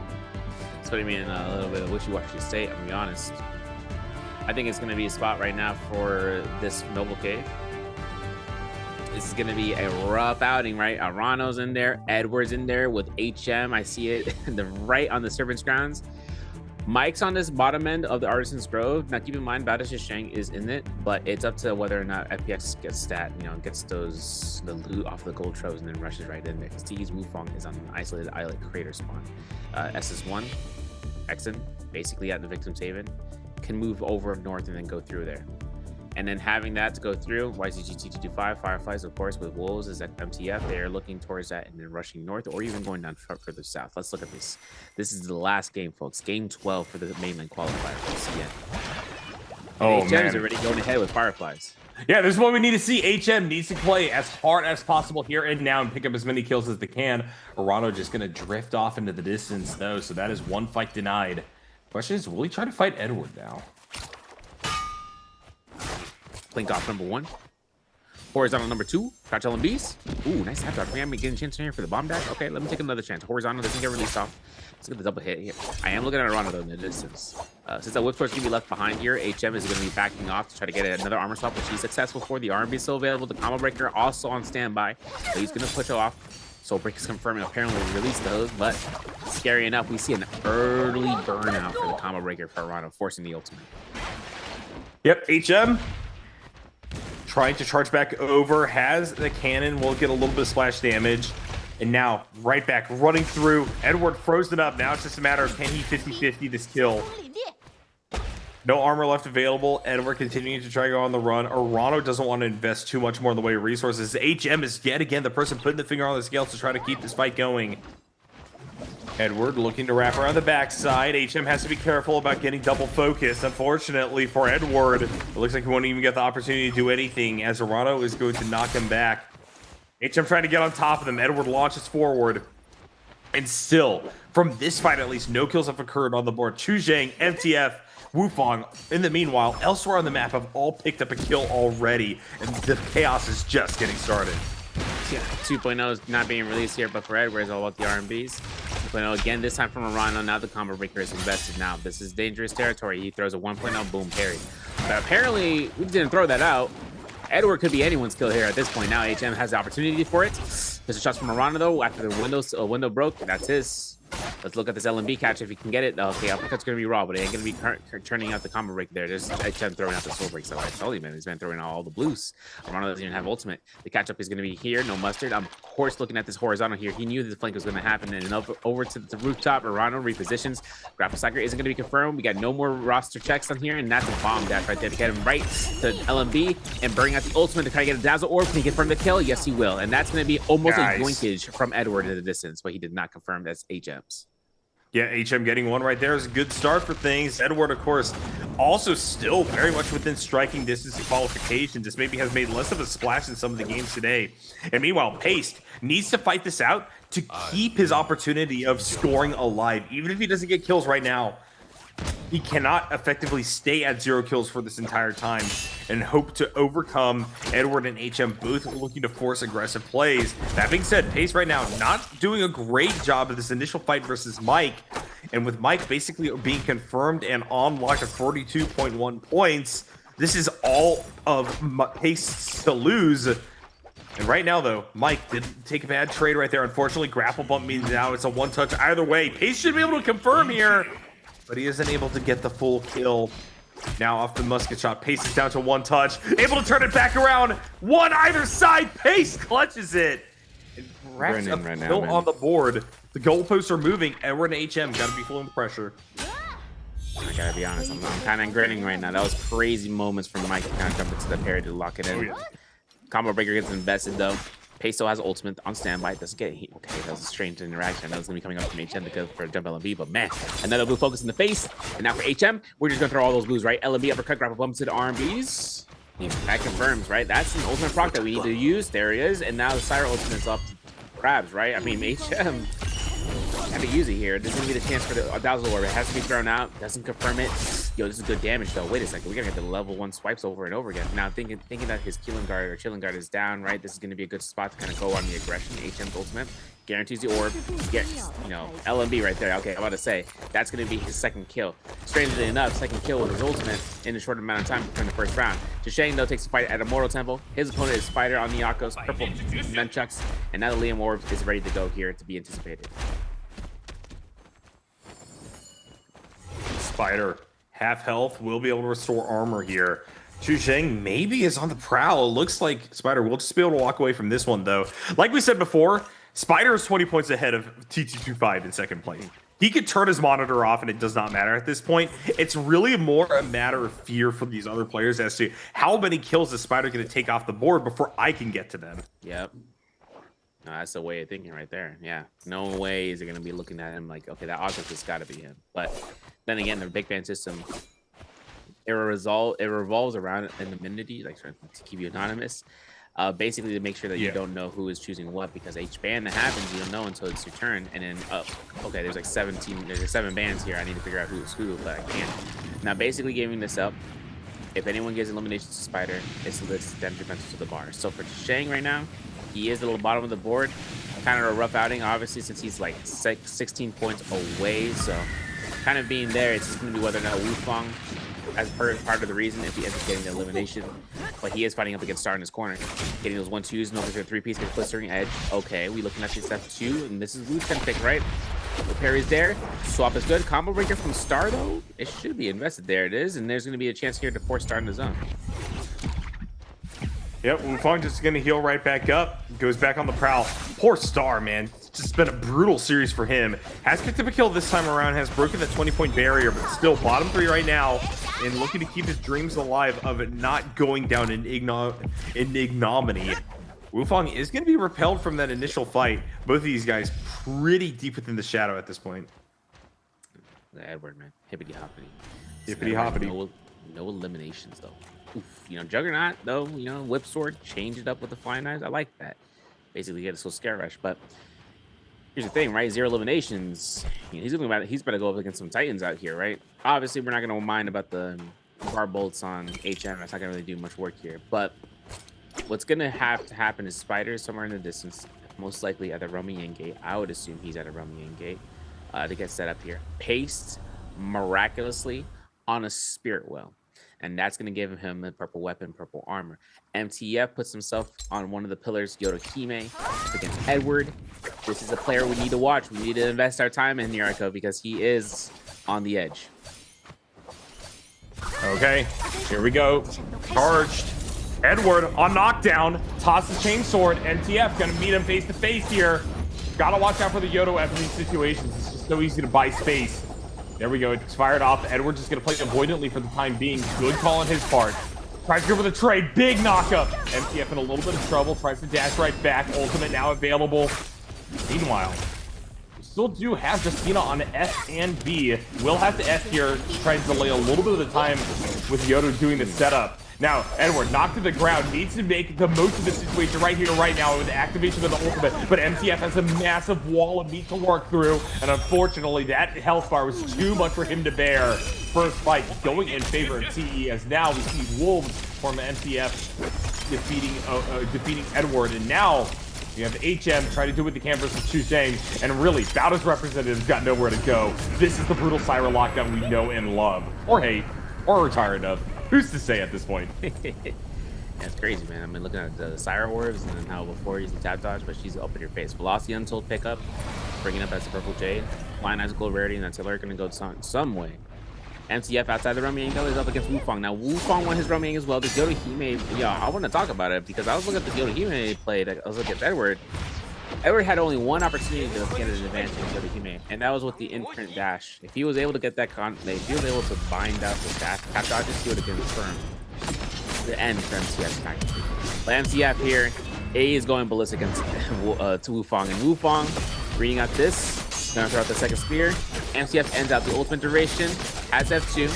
It's putting me in a little bit of wishy-washy state, I'm gonna be honest. I think it's going to be a spot right now for this Noble Cave. This is going to be a rough outing, right? Arano's in there, Edward's in there with HM. I see it right on the Servant's Grounds. Mike's on this bottom end of the Artisan's Grove. Now, keep in mind, Badass Shang is in it, but it's up to whether or not FPX gets gets the loot off the gold troves and then rushes right in there. Because Tigi's Wufong is on an isolated islet crater spawn. SS1, Exen, basically at the Victim's Haven, can move over north and then go through there. And then having that to go through, YZG-T225, Fireflies, of course, with Wolves is at MTF. They are looking towards that and then rushing north or even going down further south. Let's look at this. This is the last game, folks. Game 12 for the Mainland Qualifier for CN. Oh, HM is already going ahead with Fireflies. Yeah, this is what we need to see. HM needs to play as hard as possible here and now and pick up as many kills as they can. Arano just going to drift off into the distance, though, so that is one fight denied. Question is, will he try to fight Edward now? Blink off number 1. Horizontal number 2. Crouch LMBs. Ooh, nice tap dodge. I'm getting a chance here for the bomb dash. Okay, let me take another chance. Horizontal doesn't get released off. Let's get the double hit here. I am looking at Arano though in the distance. Since that whip sword's gonna be left behind here, HM is gonna be backing off to try to get another armor swap, which he's successful for. The RMB is still available. The combo breaker also on standby. So he's gonna push off. Soul Break is confirming apparently release those, but scary enough, we see an early burnout for the combo breaker for Arano, forcing the ultimate. Yep, HM trying to charge back over, has the cannon, will get a little bit of splash damage. And now, right back, running through. Edward frozen up. Now it's just a matter of can he 50-50 this kill. No armor left available. Edward continuing to try to go on the run. Arano doesn't want to invest too much more in the way of resources. HM is yet again the person putting the finger on the scale to try to keep this fight going. Edward looking to wrap around the backside. HM has to be careful about getting double focused. Unfortunately for Edward, it looks like he won't even get the opportunity to do anything as Arano is going to knock him back. HM trying to get on top of them. Edward launches forward. And still, from this fight at least, no kills have occurred on the board. Chu Zheng, MTF, Wufang, in the meanwhile, elsewhere on the map have all picked up a kill already. And the chaos is just getting started. Yeah, 2.0 is not being released here, but for Edward, it's all about the RMBs. 2.0 again, this time from Arano. Now the combo breaker is invested now. This is dangerous territory. He throws a 1.0 boom parry. But apparently, we didn't throw that out. Edward could be anyone's kill here at this point. Now HM has the opportunity for it. There's a shot from Arano though. After the window broke, that's his. Let's look at this LMB catch if he can get it. Okay, uppercut's gonna be raw, but it ain't gonna be turning out the combo break there. There's HM throwing out the soul break. So I told you, man, he's been throwing out all the blues. Arano doesn't even have ultimate. The catch up is gonna be here. No mustard. I'm of course looking at this horizontal here. He knew that the flank was gonna happen, and over to the rooftop. Arano repositions. Grapple Cycle isn't gonna be confirmed. We got no more roster checks on here, and that's a bomb dash right there to get him right to LMB and bring out the ultimate to try to get a dazzle orb. Can he confirm the kill? Yes, he will, and that's gonna be almost a yoinkage from Edward in the distance, but he did not confirm that's HM's. Yeah, HM getting one right there is a good start for things. Edward, of course, also still very much within striking distance of qualifications. This maybe has made less of a splash in some of the games today. And meanwhile, Paste needs to fight this out to keep his opportunity of scoring alive. Even if he doesn't get kills right now, he cannot effectively stay at 0 kills for this entire time and hope to overcome Edward and HM both looking to force aggressive plays. That being said, Pace right now not doing a great job of this initial fight versus Mike. And with Mike basically being confirmed and on lock at 42.1 points, this is all of Pace to lose. And right now, though, Mike did take a bad trade right there. Unfortunately, grapple bump means now it's a one-touch either way. Pace should be able to confirm here, but he isn't able to get the full kill. Now off the musket shot, Pace is down to 1 touch. Able to turn it back around. One either side. Pace clutches it. And racks up right kill now, on the board. The goalposts are moving. Edward and HM got to be feeling the pressure. I gotta be honest, I'm kind of grinning right now. That was crazy moments from Mike to kind of jump into the parry to lock it in. Oh, yeah. Combo breaker gets invested though. Pace still has ultimate on standby. Doesn't get hit. Okay, that was a strange interaction. I know it's gonna be coming up from HM to go for a jump LMB, but man, another blue focus in the face. And now for HM, we're just gonna throw all those blues, right? LMB, uppercut, grapple bumps to the RMBs. Yeah, that confirms, right? That's an ultimate proc that we need to use. There he is. And now the Syra ultimate is up to grabs, right? I mean, HM had to use it here. This is gonna be the chance for the dazzle orb. It has to be thrown out. Doesn't confirm it. Yo, this is good damage though. Wait a second, we're gonna get the level 1 swipes over and over again. Now thinking that his killing guard or chilling guard is down, right? This is gonna be a good spot to kind of go on the aggression. HM's ultimate guarantees the orb. Gets, you know, LMB right there. Okay, I'm about to say that's gonna be his second kill. Strangely enough, second kill with his ultimate in a short amount of time from the first round. Shang though takes the fight at Immortal Temple. His opponent is Spider on Niyako's purple nunchucks, and now the Liam orb is ready to go here to be anticipated. Spider, half health, will be able to restore armor here. Chu Zheng maybe is on the prowl. It looks like Spider will just be able to walk away from this one, though. Like we said before, Spider is 20 points ahead of TT25 in second place. He could turn his monitor off, and it does not matter at this point. It's really more a matter of fear for these other players as to how many kills is Spider going to take off the board before I can get to them. Yep. No, that's the way of thinking right there. Yeah. No way is it going to be looking at him like, okay, that object has got to be him. But then again, the big band system, it revolves around anonymity, like to keep you anonymous. Basically to make sure that you don't know who is choosing what, because each ban that happens, you don't know until it's your turn. And then, okay, there's like 7 bans here. I need to figure out who's who, but I can't. Now, basically giving this up, if anyone gives eliminations to Spider, it's detrimental to the bar. So for Shang right now, he is a little bottom of the board. Kind of a rough outing, obviously, since he's like 16 points away. So kind of being there, it's just going to be whether or not Wufang, as part of the reason, if he ends up getting the elimination. But he is fighting up against Star in his corner. Getting those 1-2s, and over to a 3-piece, get a blistering edge. Okay, we looking at this F2, and this is Wu's gonna pick, right? The parry's there. Swap is good. Combo breaker from Star, though. It should be invested. There it is. And there's going to be a chance here to force Star in the zone. Yep, Wufang just gonna heal right back up. Goes back on the prowl. Poor Star, man. It's just been a brutal series for him. Has picked up a kill this time around, has broken the 20-point barrier, but still bottom 3 right now, and looking to keep his dreams alive of it not going down in ignominy. Wufang is gonna be repelled from that initial fight. Both of these guys pretty deep within the shadow at this point. Edward, man. Hippity hoppity. Hippity hoppity. No eliminations, though. Oof. You know, Juggernaut, though, you know, Whip Sword, change it up with the Flying Knives. I like that. Basically, get a slow Scare Rush. But here's the thing, right? 0 eliminations. You know, he's about to go up against some Titans out here, right? Obviously, we're not going to mind about the bar bolts on HM. That's not going to really do much work here. But what's going to have to happen is Spider somewhere in the distance, most likely at the Romian gate. I would assume he's at a Romian gate to get set up here. Paced miraculously on a Spirit Well. And that's going to give him a purple weapon, purple armor. MTF puts himself on one of the pillars, Yodohime against Edward. This is a player we need to watch. We need to invest our time in NARAKA because he is on the edge. Okay, here we go. Charged. Edward on knockdown. Tosses chainsword. MTF gonna meet him face to face here. Gotta watch out for the Yodo in these situations. It's just so easy to buy space. There we go. It's fired off. Edward's just going to play avoidantly for the time being. Good call on his part. Tries to go for the trade. Big knockup. MTF in a little bit of trouble. Tries to dash right back. Ultimate now available. Meanwhile, we still do have Justina on F and B. Will have to F here. Tries to delay a little bit of the time with Yodo doing the setup. Now, Edward knocked to the ground, needs to make the most of the situation right here, right now with the activation of the ultimate, but MTF has a massive wall of meat to work through, and unfortunately, that health bar was too much for him to bear. First fight going in favor of TE, as now we see Wolves from MTF defeating Edward, and now you have HM try to do what they can versus Chusheng, and really, Bowder's representatives got nowhere to go. This is the brutal Syra lockdown we know and love, or hate, or are tired of. Who's to say at this point? That's crazy, man. I mean, looking at the Syra orbs and then how before using tap dodge, but she's up in your face. Velocity Untold pickup, bringing up as a purple jade. Flying Eyes Gold Rarity, and that's going to go some way. MTF outside the Romiang is up against Wufang. Now, Wufang won his Romiang as well. The Yodohime, yeah, I want to talk about it because I was looking at the Yodohime play. I was looking at Edward. Edward had only one opportunity to get an advantage against Yodohime, and that was with the imprint dash. If he was able to get that if he was able to bind out the dash tap dodges, he would have confirmed the end for MTF tactically. But MTF here, A is going ballistic against to Wufang, and Wufang reading out this, gonna throw out the second spear. MTF ends out the ultimate duration, has F2,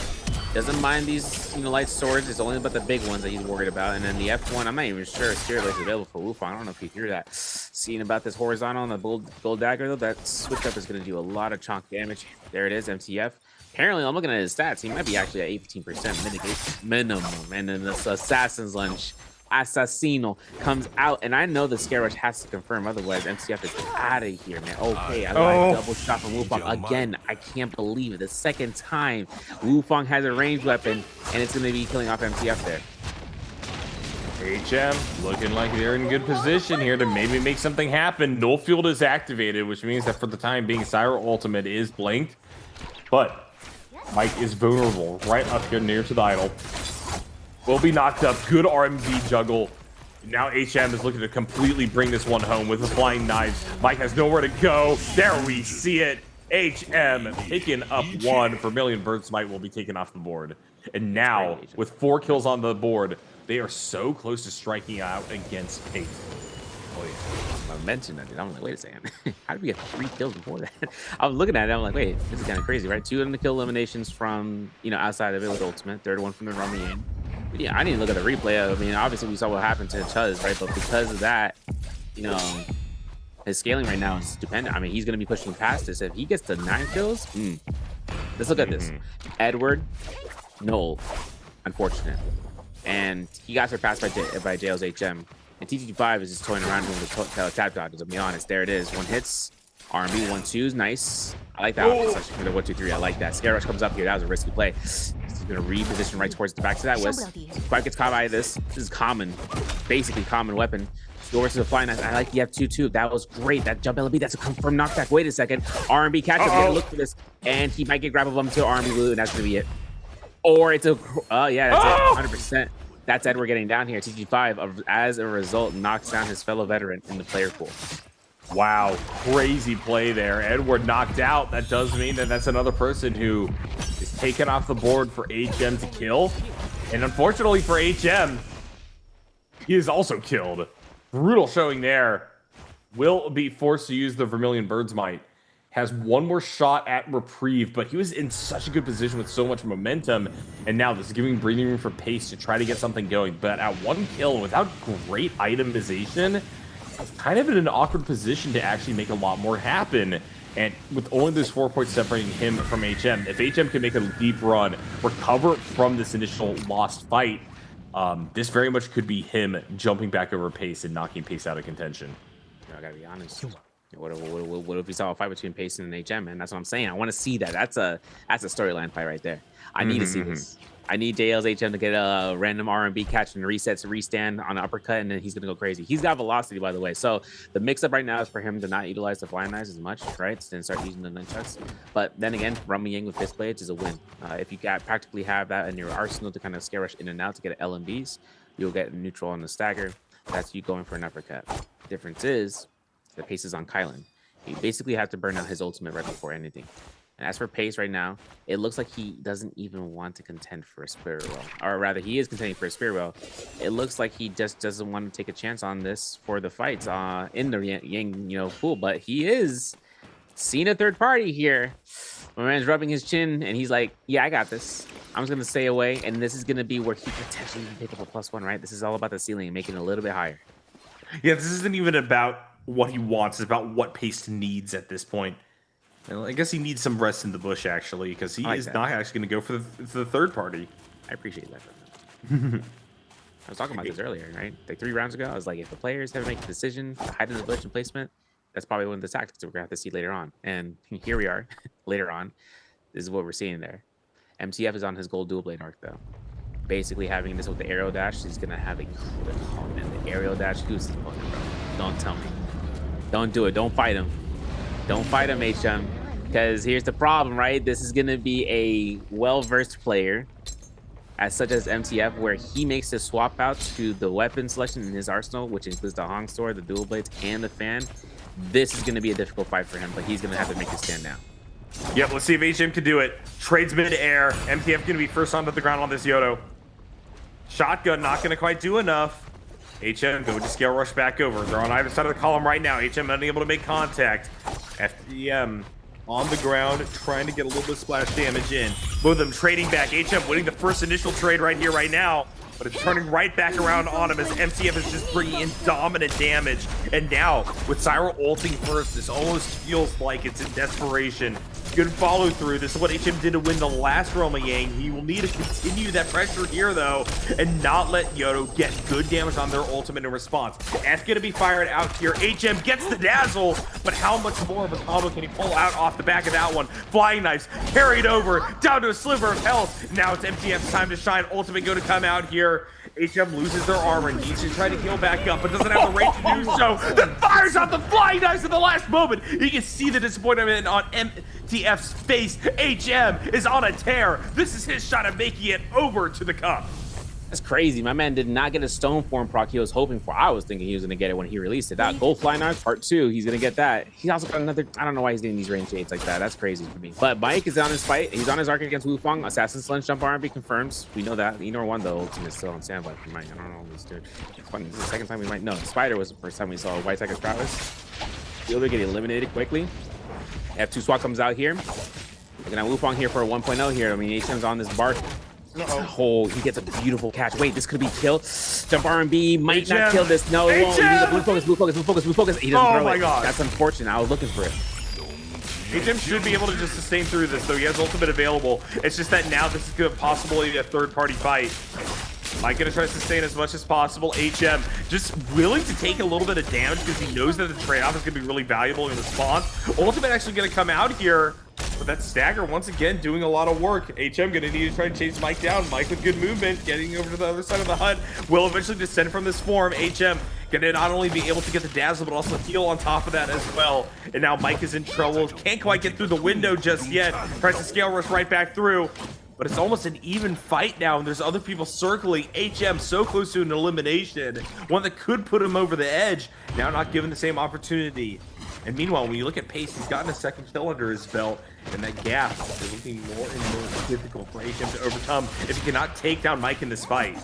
doesn't mind these light swords. It's only about the big ones that he's worried about. And then the F1, I'm not even sure Spirit is available for Wufang. I don't know if you hear that. Seeing about this horizontal and the gold dagger though, that switch up is going to do a lot of chunk damage. There it is, MTF. Apparently, I'm looking at his stats. He might be actually at 18% mitigate minimum. And then this Assassin's Lunge, Assassino comes out, and I know the Scare Rush has to confirm, otherwise MCF is out of here, man. Okay, I like double shot from Wufang again. I can't believe it. The second time Wufang has a ranged weapon, and it's going to be killing off MCF there. HM looking like they're in good position here to maybe make something happen. Null Field is activated, which means that for the time being, Syra Ultimate is blinked, but Mike is vulnerable right up here near to the idol. Will be knocked up. Good RMD juggle. Now HM is looking to completely bring this one home with the flying knives. Mike has nowhere to go. There we see it. HM picking up one. Vermilion Bird Smite will be taken off the board. And now, with 4 kills on the board, they are so close to striking out against Pate. Oh yeah, I mentioned that. I'm like, wait a second. How did we get 3 kills before that? I was looking at it. I'm like, wait, this is kind of crazy, right? 2 of them to kill eliminations from outside of it with ultimate. Third one from the Romiang. Yeah, I need to look at the replay. I mean, obviously we saw what happened to Chuz, right? But because of that, his scaling right now is stupendous. I mean, he's going to be pushing past this. If he gets to 9 kills, let's look at this. Edward, Null, unfortunate. And he got surpassed by Jail's HM. And TT5 is just toying around doing the tap dodges. To be honest, there it is. 1 hits, RMB 1-2s, nice. I like that especially for the 1-2-3. I like that. Scare Rush comes up here. That was a risky play. He's going to reposition right towards the back to that Wisp. Quite gets caught by this. This is common, basically common weapon. Go versus the flying knife. I like the F2-2. That was great. That jump LB, that's a confirmed knockback. Wait a second. RMB catch up. We're going to look for this. And he might get grappled up to RMB blue, and that's going to be it. Or it's a, yeah, that's it. 100%. That's Edward getting down here. TG5, as a result, knocks down his fellow veteran in the player pool. Wow, crazy play there. Edward knocked out. That does mean that that's another person who is taken off the board for HM to kill. And unfortunately for HM, he is also killed. Brutal showing there. Will be forced to use the Vermilion Bird's Might. Has one more shot at reprieve, but he was in such a good position with so much momentum. And now this is giving breathing room for Pace to try to get something going. But at one kill, without great itemization, it's kind of in an awkward position to actually make a lot more happen. And with only this 4 points separating him from HM, if HM can make a deep run, recover from this initial lost fight, this very much could be him jumping back over Pace and knocking Pace out of contention. I gotta be honest. What if we saw a fight between Pace and HM? And that's what I'm saying. I want to see that. That's a storyline fight right there. I need to see this. I need JL's HM to get a random R&B catch and resets, restand on an uppercut, and then he's gonna go crazy. He's got velocity, by the way. So the mix-up right now is for him to not utilize the flying knives as much, right? Then start using the nunchucks. But then again, Rummy Yang with fist blades is a win. If you practically have that in your arsenal to kind of scare rush in and out to get LMBs, you'll get neutral on the stagger. That's you going for an uppercut. Difference is the Pace is on Kylan. He basically had to burn out his ultimate right before anything. And as for Pace right now, it looks like he doesn't even want to contend for a Spirit Well. Or rather, he is contending for a Spirit Well. It looks like he just doesn't want to take a chance on this for the fights in the Yang pool. But he is seeing a third party here. My man's rubbing his chin, and he's like, yeah, I got this. I'm just going to stay away, and this is going to be where he potentially can pick up a +1, right? This is all about the ceiling and making it a little bit higher. Yeah, this isn't even about what he wants. It's about what Pace needs at this point. Well, I guess he needs some rest in the bush, actually, because he is not actually going to go for the third party. I appreciate that from him. I was talking about this earlier, right? Like 3 rounds ago, I was like, if the players have to make a decision to hide in the bush and placement, that's probably one of the tactics that we're going to have to see later on. And here we are, later on. This is what we're seeing there. MTF is on his gold dual blade arc, though. Basically having this with the aerial dash, he's going to have a critical. And the aerial dash, who's the opponent, bro? Don't tell me. Don't do it. Don't fight him. Don't fight him, HM. Because here's the problem, right? This is going to be a well-versed player, as such as MTF, where he makes the swap out to the weapon selection in his arsenal, which includes the Hong Sword, the dual blades, and the fan. This is going to be a difficult fight for him, but he's going to have to make it stand now. Yep, let's see if HM can do it. Trades mid-air. MTF going to be first onto the ground on this Yodo. Shotgun not going to quite do enough. HM go to scale rush back over. They're on either side of the column right now. HM unable to make contact. FDM on the ground, trying to get a little bit of splash damage in. Both of them trading back. HM winning the first initial trade right here, right now. But it's turning right back around on him as MTF is just bringing in dominant damage. And now, with Cyro ulting first, this almost feels like it's in desperation. Good follow through. This is what HM did to win the last Roma Yang. He will need to continue that pressure here, though, and not let Yodo get good damage on their ultimate in response. F going to be fired out here. HM gets the dazzle, but how much more of a combo can he pull out off the back of that one? Flying knives carried over, down to a sliver of health. Now it's MTF's time to shine. Ultimate going to come out here. HM loses their armor, needs to try to heal back up, but doesn't have the range to do so. Then fires out the flying knives at the last moment. You can see the disappointment on MTF's face. HM is on a tear. This is his shot at making it over to the cup. That's crazy. My man did not get a stone form proc he was hoping for. I was thinking he was going to get it when he released it. That gold flying knives part 2, he's going to get that. He also got another, I don't know why he's getting these range shades like that. That's crazy for me. But Mike is on his fight. He's on his arc against Wufang. Assassin's Lens jump R&B confirms. We know that. Enor 1 though, ultimate is still on standby for Mike. I don't know this dude. It's funny. This is the second time we might know. Spider was the first time we saw White Tiger's prowess. Fielder get eliminated quickly. F2 swap comes out here. Looking at Wufang here for a 1.0 here. I mean, HM's on this bark. Oh, he gets a beautiful catch. Wait, this could be killed. Jump R&B might not kill this. No, it won't. Blue focus, blue focus, blue focus, blue focus. He doesn't throw it. God. That's unfortunate. I was looking for it. HM should be able to just sustain through this, though. He has ultimate available. It's just that now this is going to possibly be a third-party fight. Mike going to try to sustain as much as possible. HM just willing to take a little bit of damage because he knows that the trade-off is going to be really valuable in response. Ultimate actually going to come out here. But that stagger, once again, doing a lot of work. HM going to need to try to chase Mike down. Mike with good movement, getting over to the other side of the hut. Will eventually descend from this form. HM going to not only be able to get the dazzle, but also heal on top of that as well. And now Mike is in trouble. Can't quite get through the window just yet. Tries to scale rush right back through. but it's almost an even fight now, and there's other people circling. HM so close to an elimination, one that could put him over the edge, now not given the same opportunity. And meanwhile, when you look at Pace, he's gotten a second kill under his belt, and that gap is looking more and more difficult for HM to overcome if he cannot take down Mike in this fight.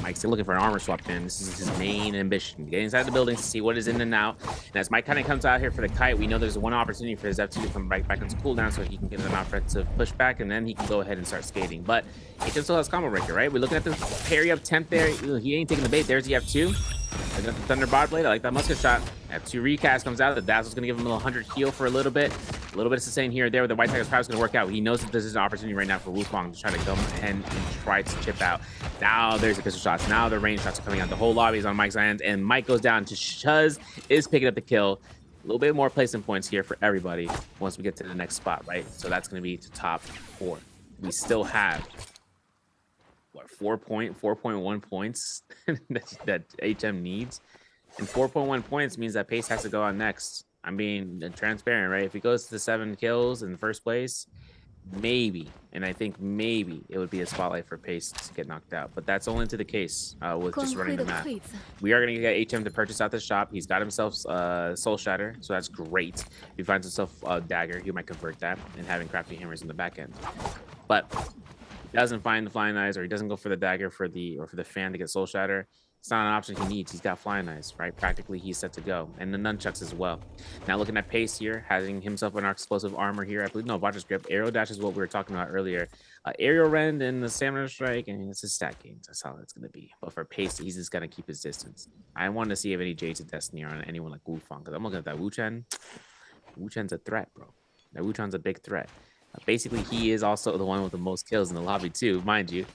Mike's still looking for an armor swap, man. This is his main ambition. Get inside the building to see what is in and out. And as Mike kind of comes out here for the kite, we know there's one opportunity for his F2 to come back into cooldown so he can get an offensive pushback, and then he can go ahead and start skating. But HM still has combo breaker, right? We're looking at the parry up 10th there. He ain't taking the bait. There's the F2. I got the Thunder Bod Blade. I like that musket shot. F2 recast comes out. The Dazzle's going to give him a little 100 heal for a little bit. A little bit of sustain here or there. The White Tiger's probably going to work out. He knows that this is an opportunity right now for Wukong to try to come and try to chip out. Now there's the pistol shots. Now the range shots are coming out. The whole lobby is on Mike's hands, and Mike goes down to Chuz is picking up the kill. A little bit more placement points here for everybody once we get to the next spot, right? So that's going to be to top 4. We still have what, 4.1 points that HM needs, and 4.1 points means that Pace has to go on next. I'm being transparent, right? If he goes to 7 kills in the first place, maybe, and I think maybe it would be a spotlight for Pace to get knocked out, but that's only to the case with just running the map. We are going to get HM to purchase out the shop. He's got himself Soul Shatter, so that's great. If he finds himself a dagger, he might convert that and having crafty hammers in the back end. But he doesn't find the Flying Eyes, or he doesn't go for the dagger for the fan to get Soul Shatter. It's not an option he needs. He's got Flying Eyes, right? Practically, he's set to go. And the nunchucks as well. Now looking at Pace here, having himself an explosive armor here. I believe, no, Vajra's Grip. Aerial Dash is what we were talking about earlier. Aerial Rend and the Stamina Strike, and it's a stat game. That's how it's going to be. But for Pace, he's just going to keep his distance. I want to see if any Jades of Destiny on anyone like Wufang, because I'm looking at that Wu-Chen. Wu-Chen's a threat, bro. That Wu-Chen's a big threat. Basically, he is also the one with the most kills in the lobby, too, mind you.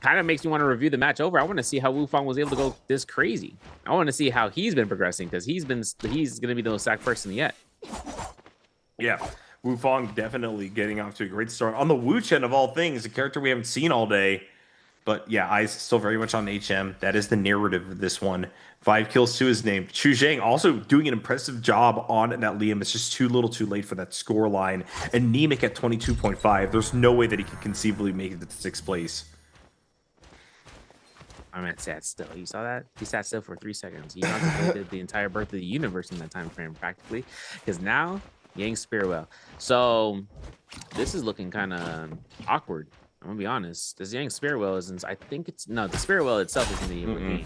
Kind of makes me want to review the match over. I want to see how Wufang was able to go this crazy. I want to see how he's been progressing, because he's going to be the most sacked person yet. Yeah, Wufang definitely getting off to a great start. On the Wu-Chen of all things, a character we haven't seen all day. But yeah, eyes still very much on HM. That is the narrative of this one. 5 kills to his name. Chu Zhang also doing an impressive job on that Liam. It's just too little too late for that score line. Anemic at 22.5. There's no way that he could conceivably make it to 6th place. I'm at sat still. You saw that? He sat still for 3 seconds. He contemplated the entire birth of the universe in that time frame, practically. Because now, Yang Spearwell. So, this is looking kind of awkward. I'm gonna be honest. This Yang Spearwell isn't. I think it's no. The Spearwell itself is in the game,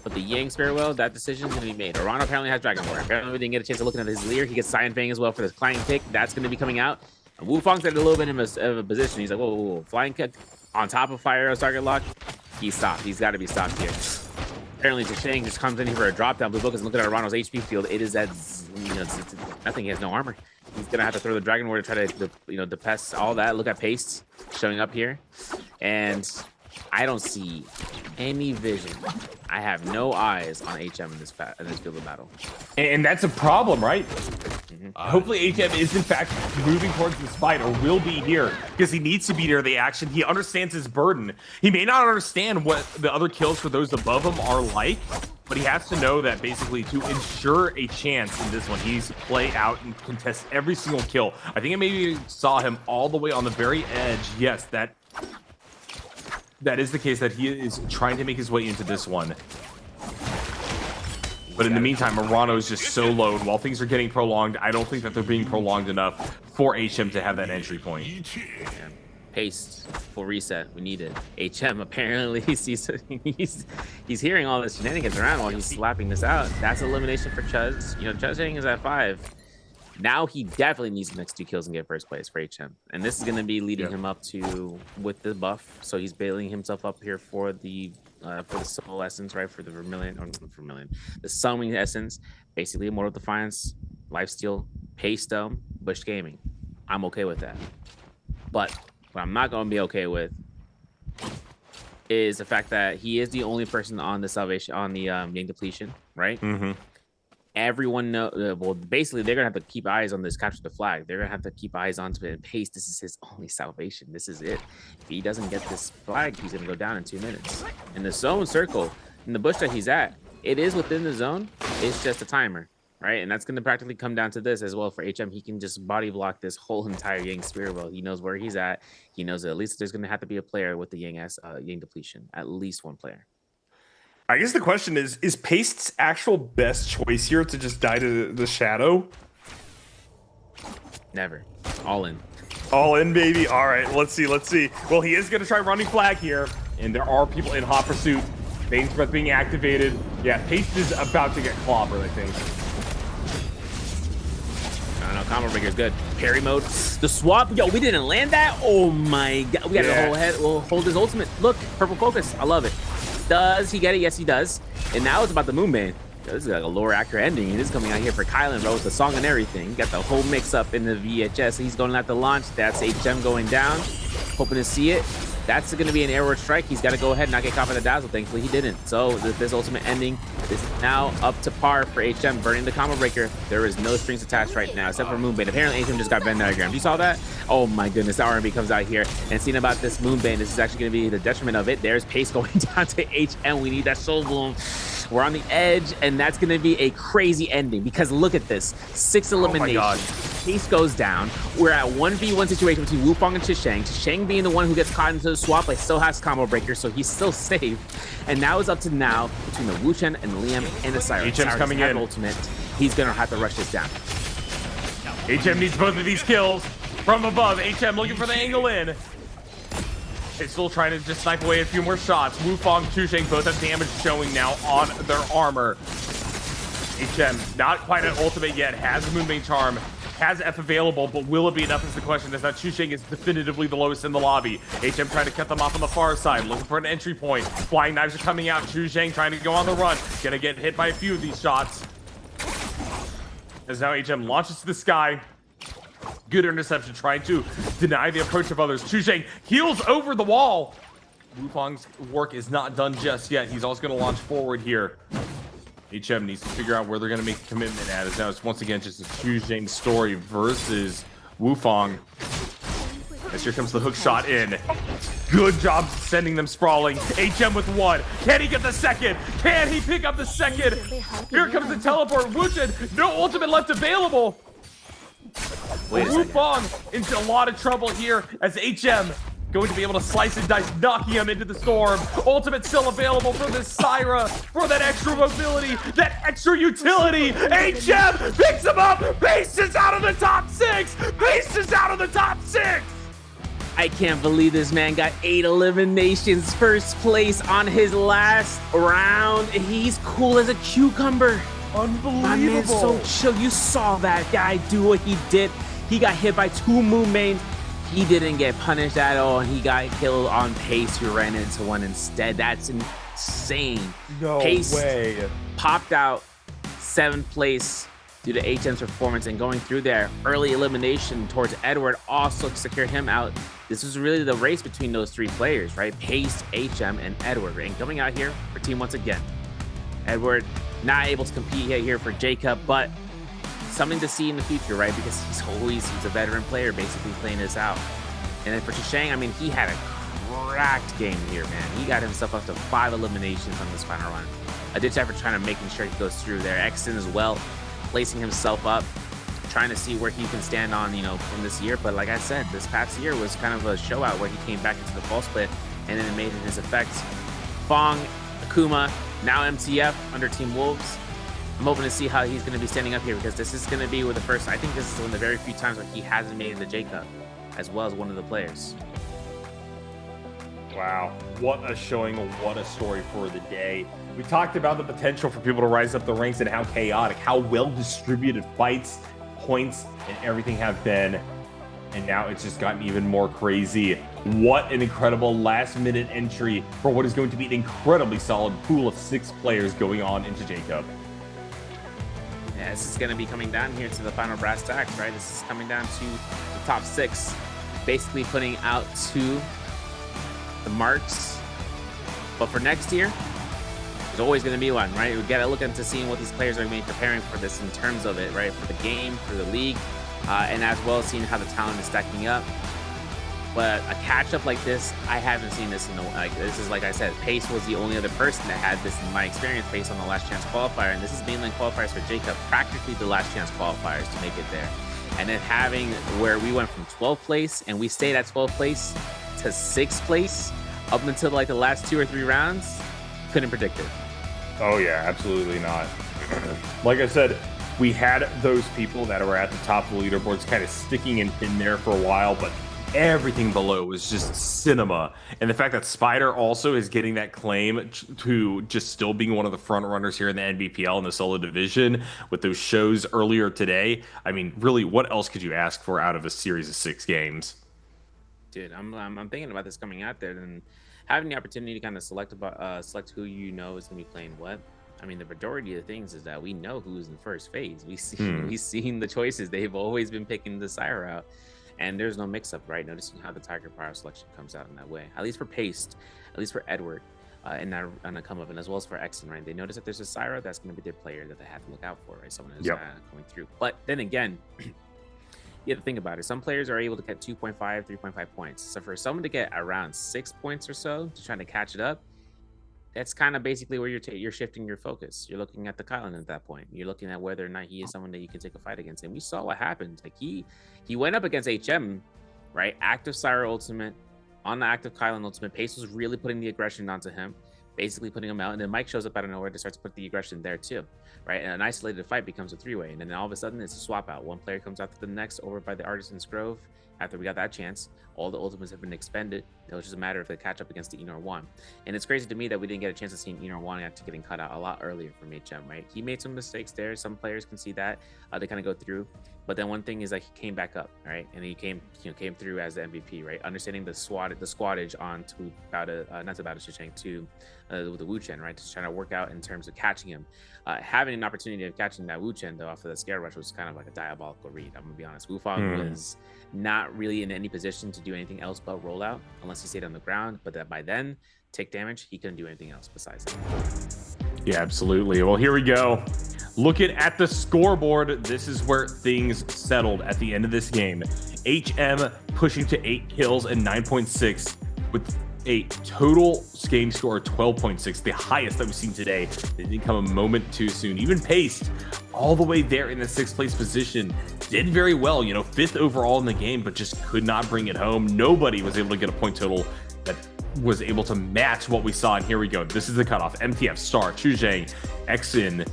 but the Yang Spearwell, that decision is gonna be made. Orano apparently has Dragon Warrior. Apparently, we didn't get a chance to look at his Leer. He gets Cyan Fang as well for this Flying Kick. That's gonna be coming out. And Wufang's at a little bit of a position. He's like, whoa, Flying Kick on top of Fire Arrow's target lock. He's stopped. He's got to be stopped here. Apparently, Zhang just comes in here for a drop down. Blue Book is looking at Orano's HP field. It is at it's nothing. He has no armor. He's gonna have to throw the Dragon Warrior to try to depest all that. Look at Pace showing up here, and I don't see any vision. I have no eyes on HM in this field of battle, and that's a problem, right? Hopefully HM is in fact moving towards this fight, or will be here, because he needs to be near the action. He understands his burden. He may not understand what the other kills for those above him are like, but he has to know that basically to ensure a chance in this one, he needs to play out and contest every single kill. I think I maybe saw him all the way on the very edge. Yes, that is the case, that he is trying to make his way into this one. But in the meantime, Orano is just so low, and while things are getting prolonged, I don't think that they're being prolonged enough for HM to have that entry point. Yeah. Pace, full reset. We need it. HM apparently he's hearing all this shenanigans around while he's slapping this out. That's elimination for Chuz. Chuz is at 5. Now he definitely needs the next 2 kills and get first place for HM. And this is going to be leading him up to with the buff. So he's bailing himself up here for the soul essence, right? For the the summoning essence. Basically, Immortal Defiance, Lifesteal, Paystone, Bush Gaming. I'm okay with that. But what I'm not going to be okay with is the fact that he is the only person on the salvation, on the Yang Depletion, right? Everyone know. Well, basically, they're gonna have to keep eyes on this capture the flag. They're gonna have to keep eyes on it. And Pace, this is his only salvation. This is it. If he doesn't get this flag, he's gonna go down in 2 minutes. In the zone circle, in the bush that he's at, it is within the zone. It's just a timer. right? And that's going to practically come down to this as well for HM. He can just body block this whole entire Yang Spirit Well. He knows where he's at. He knows that at least there's going to have to be a player with the Yang depletion, at least one player. I guess the question is Paste's actual best choice here to just die to the Shadow? Never. All in. All in, baby. All right, let's see. Well, he is going to try running flag here, and there are people in hot pursuit. Bane's Breath being activated. Yeah, Paste is about to get clobbered, I think. I don't know. Combo Breaker's good. Parry mode. The swap. Yo, we didn't land that? Oh my god. We got to hold head. We'll hold his ultimate. Look, purple focus. I love it. Does he get it? Yes, he does. And now it's about the Moonbane. Yo, this is like a lower actor ending. It is coming out here for Kylan, bro, with the song and everything. Got the whole mix up in the VHS. He's going at the launch. That's HM going down. Hoping to see it. That's going to be an airward strike. He's got to go ahead and not get caught by the dazzle. Thankfully, he didn't. So this ultimate ending is now up to par for HM, burning the combo breaker. There is no strings attached right now, except for Moonbane. Apparently, HM just got Venn diagrammed. You saw that? Oh my goodness, the R&B comes out here. And seeing about this Moonbane, this is actually going to be the detriment of it. There's Pace going down to HM. We need that Soul Bloom. We're on the edge, and that's going to be a crazy ending because look at this. 6 eliminations. Oh my God. Pace goes down. We're at 1v1 situation between Wufong and Chishang. Chishang being the one who gets caught into the swap, but still has combo breaker, so he's still safe. And now it's up to now between the Wuchen and Liam and the Cyrus. HM's coming in. Ultimate. He's going to have to rush this down. HM needs both of these kills from above. HM looking for the angle in. It's still trying to just snipe away a few more shots. Wufong, Chusheng both have damage showing now on their armor. HM not quite at ultimate yet, has a Moonbane Charm, has F available, but will it be enough is the question, as that Chusheng is definitively the lowest in the lobby. HM trying to cut them off on the far side, looking for an entry point. Flying knives are coming out. Chusheng trying to go on the run. Gonna get hit by a few of these shots. As now HM launches to the sky. Good interception, trying to deny the approach of others. Chusheng heals over the wall. Wufong's work is not done just yet. He's also going to launch forward here. HM needs to figure out where they're going to make a commitment at. As now it's once again just a Chusheng story versus Wufong. As here comes the hook shot in. Good job sending them sprawling. HM with 1. Can he get the second? Can he pick up the second? Here comes the teleport. Wuchen, no ultimate left available. Wufong into a lot of trouble here as HM going to be able to slice and dice, knocking him into the storm. Ultimate still available for this Syra, for that extra mobility, that extra utility. HM picks him up. Beast is out of the top 6. Beast is out of the top 6. I can't believe this man got 8 eliminations, first place on his last round. He's cool as a cucumber. Unbelievable. My man's so chill. You saw that guy do what he did. He got hit by 2 Moonbanes. He didn't get punished at all. He got killed on Pace, who ran into one instead. That's insane. No Pace way. Popped out 7th place due to HM's performance, and going through their early elimination towards Edward also secured him out. This was really the race between those 3 players, right? Pace, HM, and Edward. And coming out here for team once again. Edward not able to compete here for Jacob, but something to see in the future, right? Because he's a veteran player basically playing this out. And then for Chishang, I mean, he had a cracked game here, man. He got himself up to 5 eliminations on this final run. A ditch effort trying to making sure he goes through there. Exton as well, placing himself up, trying to see where he can stand on, from this year. But like I said, this past year was kind of a show out where he came back into the fall split and then it made it his effects. Fong, Akuma, now MTF under Team Wolves. I'm hoping to see how he's going to be standing up here, because this is going to be I think this is one of the very few times where he hasn't made it the J-Cup, as well as one of the players. Wow, what a showing, what a story for the day. We talked about the potential for people to rise up the ranks and how chaotic, how well distributed fights, points, and everything have been. And now it's just gotten even more crazy. What an incredible last-minute entry for what is going to be an incredibly solid pool of 6 players going on into J-Cup. Yeah, this is going to be coming down here to the final brass tacks, right? This is coming down to the top 6, basically putting out to the marks. But for next year, there's always going to be one, right? We got to look into seeing what these players are going to be preparing for this in terms of it, right? For the game, for the league, and as well as seeing how the talent is stacking up. But a catch-up like this, I haven't seen this in this is, like I said, Pace was the only other person that had this in my experience based on the last chance qualifier, and this is mainland qualifiers for Jacob, practically the last chance qualifiers to make it there. And then having where we went from 12th place and we stayed at 12th place to 6th place up until like the last 2 or 3 rounds, couldn't predict it. Oh yeah, absolutely not. Like I said, we had those people that were at the top of the leaderboards kind of sticking in there for a while, but everything below was just cinema. And the fact that Spider also is getting that claim to just still being one of the front runners here in the NBPL in the solo division with those shows earlier today. I mean, really, what else could you ask for out of a series of 6 games? Dude, I'm thinking about this coming out there and having the opportunity to kind of select who you know is going to be playing what. I mean, the majority of things is that we know who's in first phase. We've seen the choices. They've always been picking the Syra out. And there's no mix-up, right? Noticing how the Tiger Power selection comes out in that way. At least for Paste, at least for Edward, and that on a come up, and as well as for Exon, right? They notice that there's a Syra, that's going to be their player that they have to look out for, right? Someone who's going through. But then again, you have to think about it. Some players are able to get 2.5, 3.5 points. So for someone to get around 6 points or so to try to catch it up, that's kind of basically where you're shifting your focus. You're looking at the Kylan at that point. You're looking at whether or not he is someone that you can take a fight against. And we saw what happened. Like he went up against HM, right? Active Syra ultimate on the active Kylan ultimate. Pace was really putting the aggression onto him, basically putting him out. And then Mike shows up out of nowhere to start to put the aggression there too, right? And an isolated fight becomes a 3-way. And then all of a sudden it's a swap out. One player comes out to the next over by the Artisan's Grove. After we got that chance, all the ultimates have been expended. It was just a matter of the catch up against the Enor 1. And it's crazy to me that we didn't get a chance to see Enor 1 after getting cut out a lot earlier from HM, right? He made some mistakes there. Some players can see that. They kind of go through. But then one thing is that he came back up, right? And he came through as the MVP, right? Understanding the squattage on to the Wu Chen, right? Just trying to work out in terms of catching him. Having an opportunity of catching that Wu Chen though off of the scare rush was kind of like a diabolical read. I'm gonna be honest. Wu Fang was not really in any position to do anything else but roll out unless he stayed on the ground. But that by then, take damage, he couldn't do anything else besides that. Yeah, absolutely. Well, here we go. Looking at the scoreboard, this is where things settled at the end of this game. HM pushing to 8 kills and 9.6 with a total game score of 12.6, the highest that we've seen today. It didn't come a moment too soon. Even Paced, all the way there in the 6th place position, did very well, 5th overall in the game, but just could not bring it home. Nobody was able to get a point total that was able to match what we saw. And here we go. This is the cutoff. MTF, Star, Chuzhang, Exin,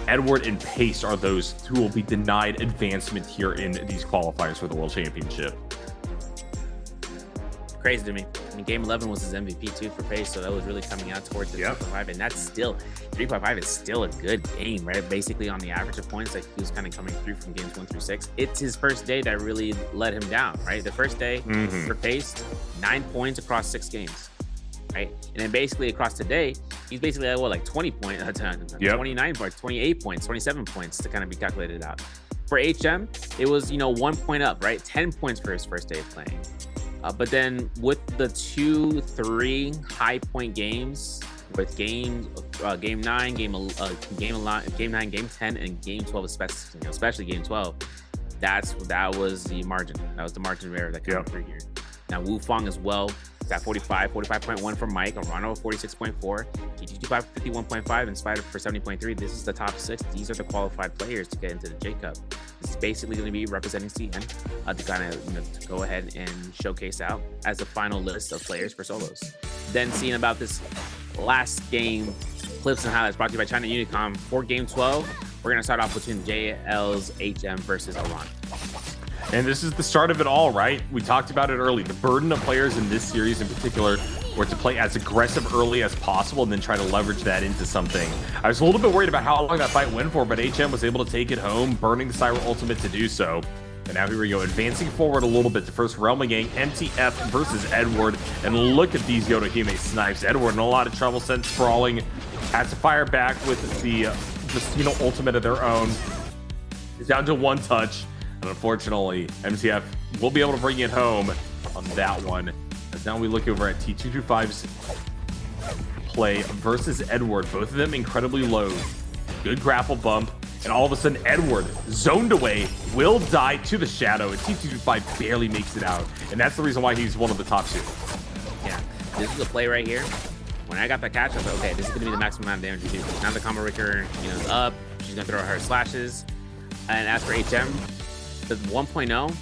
Edward, and Pace are those who will be denied advancement here in these qualifiers for the World Championship. Crazy to me. I mean, game 11 was his MVP too for Pace, so that was really coming out towards the 3.5, and that's still 3.5 is still a good game, right? Basically on the average of points, like he was kind of coming through from games 1 through 6. It's his first day that really let him down, right? The first day for Pace, 9 points across 6 games, right? And then basically across today, he's basically at like 20 points, 29 points, 28 points, 27 points to kind of be calculated out. For HM, it was 1 point up, right? 10 points for his first day of playing. But then with the 2-3 high point games, with game 9, game 9, game 10, and game 12, especially game 12, that was the margin. That was the margin of error that came through here. Now Wu Fang as well. At 45.1 for Mike, Arano 46.4, T225 51.5, and Spider for 70.3. This is the top 6. These are the qualified players to get into the J Cup. This is basically going to be representing CN to kind of to go ahead and showcase out as the final list of players for solos. Then seeing about this last game, clips and highlights brought to you by China Unicom for game 12. We're going to start off between JL's HM versus Iran. And this is the start of it all, right? We talked about it early. The burden of players in this series in particular were to play as aggressive early as possible and then try to leverage that into something. I was a little bit worried about how long that fight went for, but HM was able to take it home, burning the Syra ultimate to do so. And now here we go, advancing forward a little bit. The first Realm Gang, MTF versus Edward. And look at these Yodohime snipes. Edward in a lot of trouble, sent sprawling. Has to fire back with the ultimate of their own. It's down to 1 touch. And unfortunately, MTF will be able to bring it home on that one. As now we look over at T225's play versus Edward. Both of them incredibly low. Good grapple bump. And all of a sudden, Edward, zoned away, will die to the shadow, and T225 barely makes it out. And that's the reason why he's one of the top 2. Yeah, this is a play right here. When I got the catch, I was like, okay, this is gonna be the maximum amount of damage we do. Now the combo breaker, is up. She's gonna throw her slashes. And as for HM, the 1.0,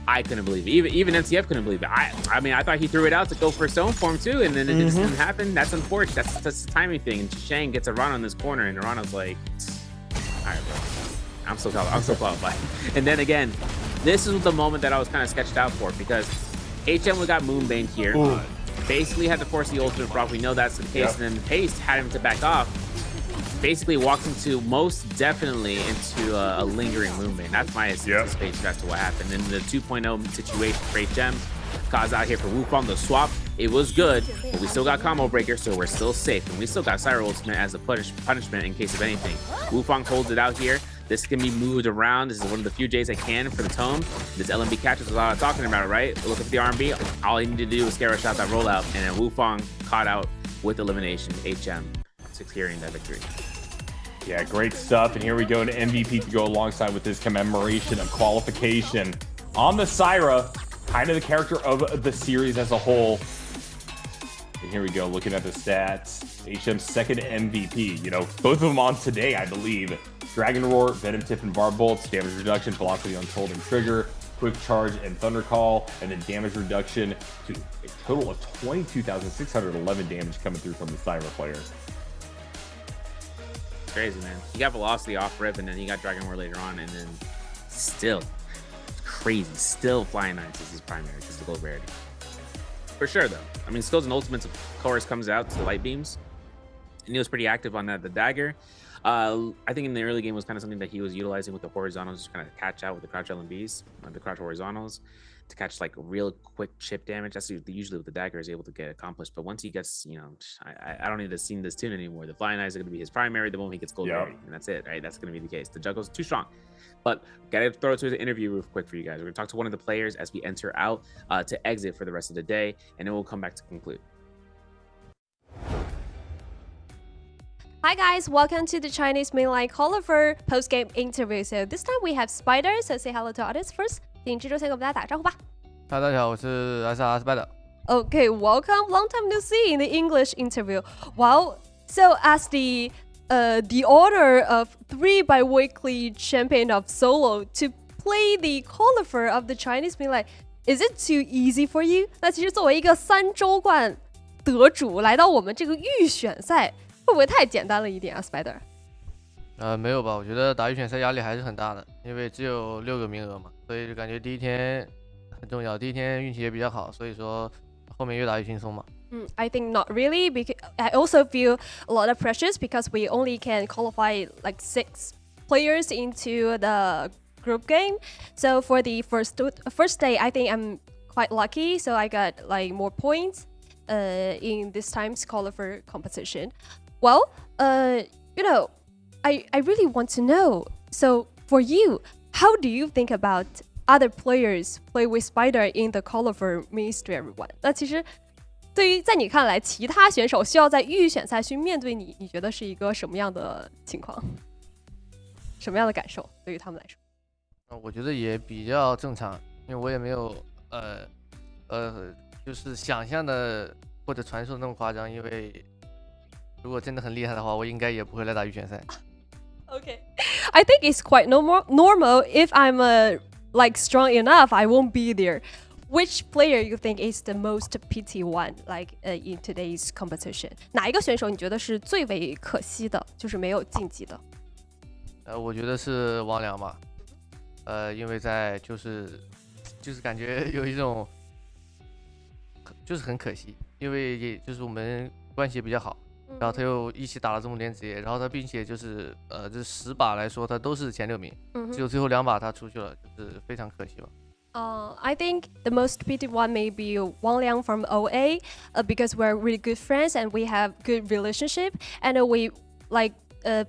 I couldn't believe it. Even MCF couldn't believe it. I mean, I thought he threw it out to go for stone form too, and then it just didn't happen. That's unfortunate. That's the timing thing. And Shang gets a run on this corner, and Rana's like, all right, bro. I'm so qualified. And then again, this is the moment that I was kind of sketched out for, because HM got Moonbane here. Ooh. Basically had to force the ultimate proc. We know that's the case. And then Paste had him to back off. Basically walked into most definitely into a lingering Moonbane. That's my anticipation as to what happened. In the 2.0 situation for HM, Kaz out here for Wukong, the swap, it was good, but we still got combo breaker, so we're still safe. And we still got Cyro ultimate as a punishment in case of anything. Wukong holds it out here. This can be moved around. This is one of the few J's I can for the tome. This LMB catches a lot of talking about it, right? Look at the R&B. All he needed to do was scare a shot that rollout, and then Wukong caught out with elimination. HM securing that victory. Yeah, great stuff. And here we go to MVP to go alongside with this commemoration of qualification on the Syra, kind of the character of the series as a whole. And here we go, looking at the stats. HM's second MVP. Both of them on today, I believe. Dragon Roar, Venom Tip and Barb Bolts, damage reduction, velocity untold and trigger, quick charge and thunder call, and then damage reduction to a total of 22,611 damage coming through from the Syra player. Crazy, man. You got velocity off rip, and then you got Dragon War later on, and then still crazy. Still Flying Knights is his primary because the gold rarity. For sure, though. I mean, skills and ultimates, of course, comes out to the light beams, and he was pretty active on that. The dagger, I think in the early game was kind of something that he was utilizing with the horizontals, just kind of catch out with the crouch LMBs, the crouch horizontals, to catch like real quick chip damage. That's usually what the dagger is able to get accomplished. But once he gets, I don't need to sing this tune anymore. The Flying Eyes are going to be his primary the moment he gets gold rarity, and that's it, right? That's going to be the case. The juggle's too strong. But gotta throw it to the interview real quick for you guys. We're gonna talk to one of the players as we enter out to exit for the rest of the day, and then we'll come back to conclude. Hi guys, welcome to the Chinese Mainland Qualifier post-game interview. So this time we have Spider, so say hello to our audience first. 请蜘蛛先给我们大家打个招呼吧。大家好，我是 SR Spider。 Okay, welcome. Long time no see in the English interview. Wow. So as the order of 3 bi-weekly champion of solo to play the qualifier of the Chinese Mainland, is it too easy for you? 那其实作为一个3周冠得主来到我们这个预选赛，会不会太简单了一点啊 ，Spider？ 没有吧，我觉得打预选赛压力还是很大的，因为只有6个名额嘛，所以就感觉第一天很重要，第一天运气也比较好，所以说后面越打越轻松嘛。I think not really, because I also feel a lot of pressures because we only can qualify like 6 players into the group game. So for the first day, I think I'm quite lucky. So I got like more points in this time's qualifier competition. Well, I really want to know. So for you, how do you think about other players play with Spider in the qualifier means to everyone? 那其实对于在你看来，其他选手需要在预选赛去面对你，你觉得是一个什么样的情况？什么样的感受对于他们来说？我觉得也比较正常，因为我也没有就是想象的或者传说的那么夸张，因为如果真的很厉害的话，我应该也不会来打预选赛。Okay, I think it's quite normal. If I'm like strong enough, I won't be there. Which player you think is the most pity one, like in today's competition? 哪一个选手你觉得是最为可惜的，就是没有晋级的？我觉得是王良吧。因为在就是感觉有一种就是很可惜，因为也就是我们关系比较好，然后他又一起打了这么点职业，然后他并且就是这10把来说他都是前6名，只有最后2把他出去了，就是非常可惜吧。I think the most pitied one may be Wang Liang from OA, because we're really good friends and we have good relationship, and we like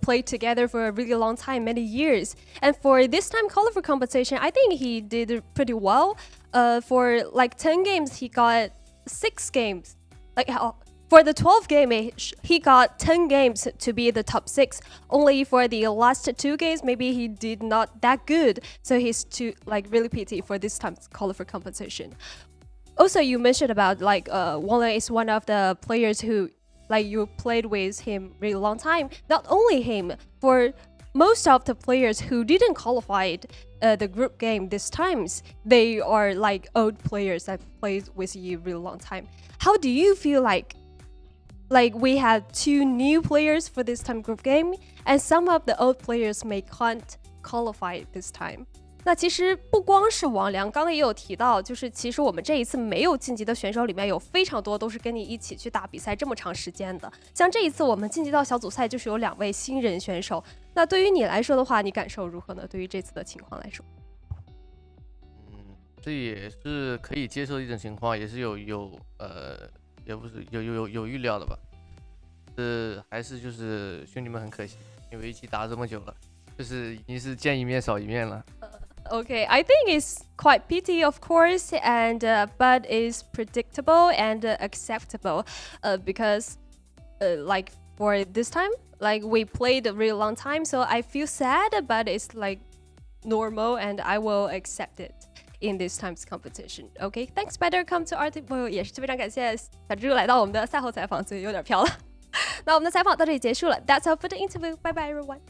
played together for a really long time, many years. And for this time qualifier competition, I think he did pretty well. For like 10 games, he got 6 games. Like For the 12th game, he got 10 games to be the top 6. Only for the last 2 games, maybe he did not that good. So he's too really pity for this time's qualifier competition. Also, you mentioned about Wang Liang is one of the players who you played with him really long time. Not only him, for most of the players who didn't qualify the group game this times, they are old players that played with you really long time. How do you feel like we had 2 new players for this time group game, and some of the old players may can't qualify this time? 那其实不光是王良，刚刚也有提到，就是其实我们这一次没有晋级的选手里面有非常多都是跟你一起去打比赛这么长时间的。像这一次我们晋级到小组赛就是有2位新人选手。那对于你来说的话，你感受如何呢？对于这次的情况来说？这也是可以接受的一种情况，也是也不是有预料的吧。还是就是兄弟们很可惜，因为一起打了这么久了，就是已经是见一面少一面了。Okay, I think it's quite pity, of course, and but it's predictable and acceptable, because for this time, we played a really long time, so I feel sad, but it's normal, and I will accept it in this time's competition. Okay, thanks, Spider. Come to our team. 也是非常感谢小蜘蛛来到我们的赛后采访，所以有点飘了。那我们的采访到这里结束了。That's all for the interview. Bye bye, everyone.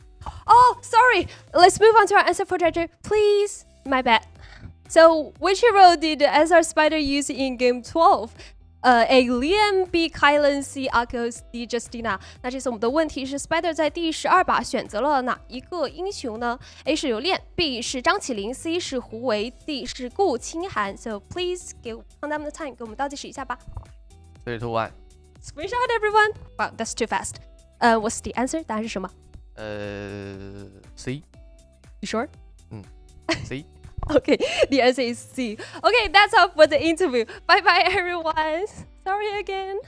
Oh, sorry. Let's move on to our answer for treasure, please. My bad. So, which hero did SR Spider use in Game 12? A Liam, B Kylan, C Arcos, D Justina. 那这次我们的问题是 Spider 在第12把选择了哪一个英雄呢？ A 是刘恋 ，B 是张起灵 ，C 是胡为 ，D 是顾清寒。So please give on them the time， 给我们倒计时一下吧。3, 2, 1. Screenshot everyone. Wow, that's too fast. What's the answer? 答案是什么？C. You sure? C. Okay, the answer is C. Okay, that's all for the interview. Bye bye, everyone. Sorry again.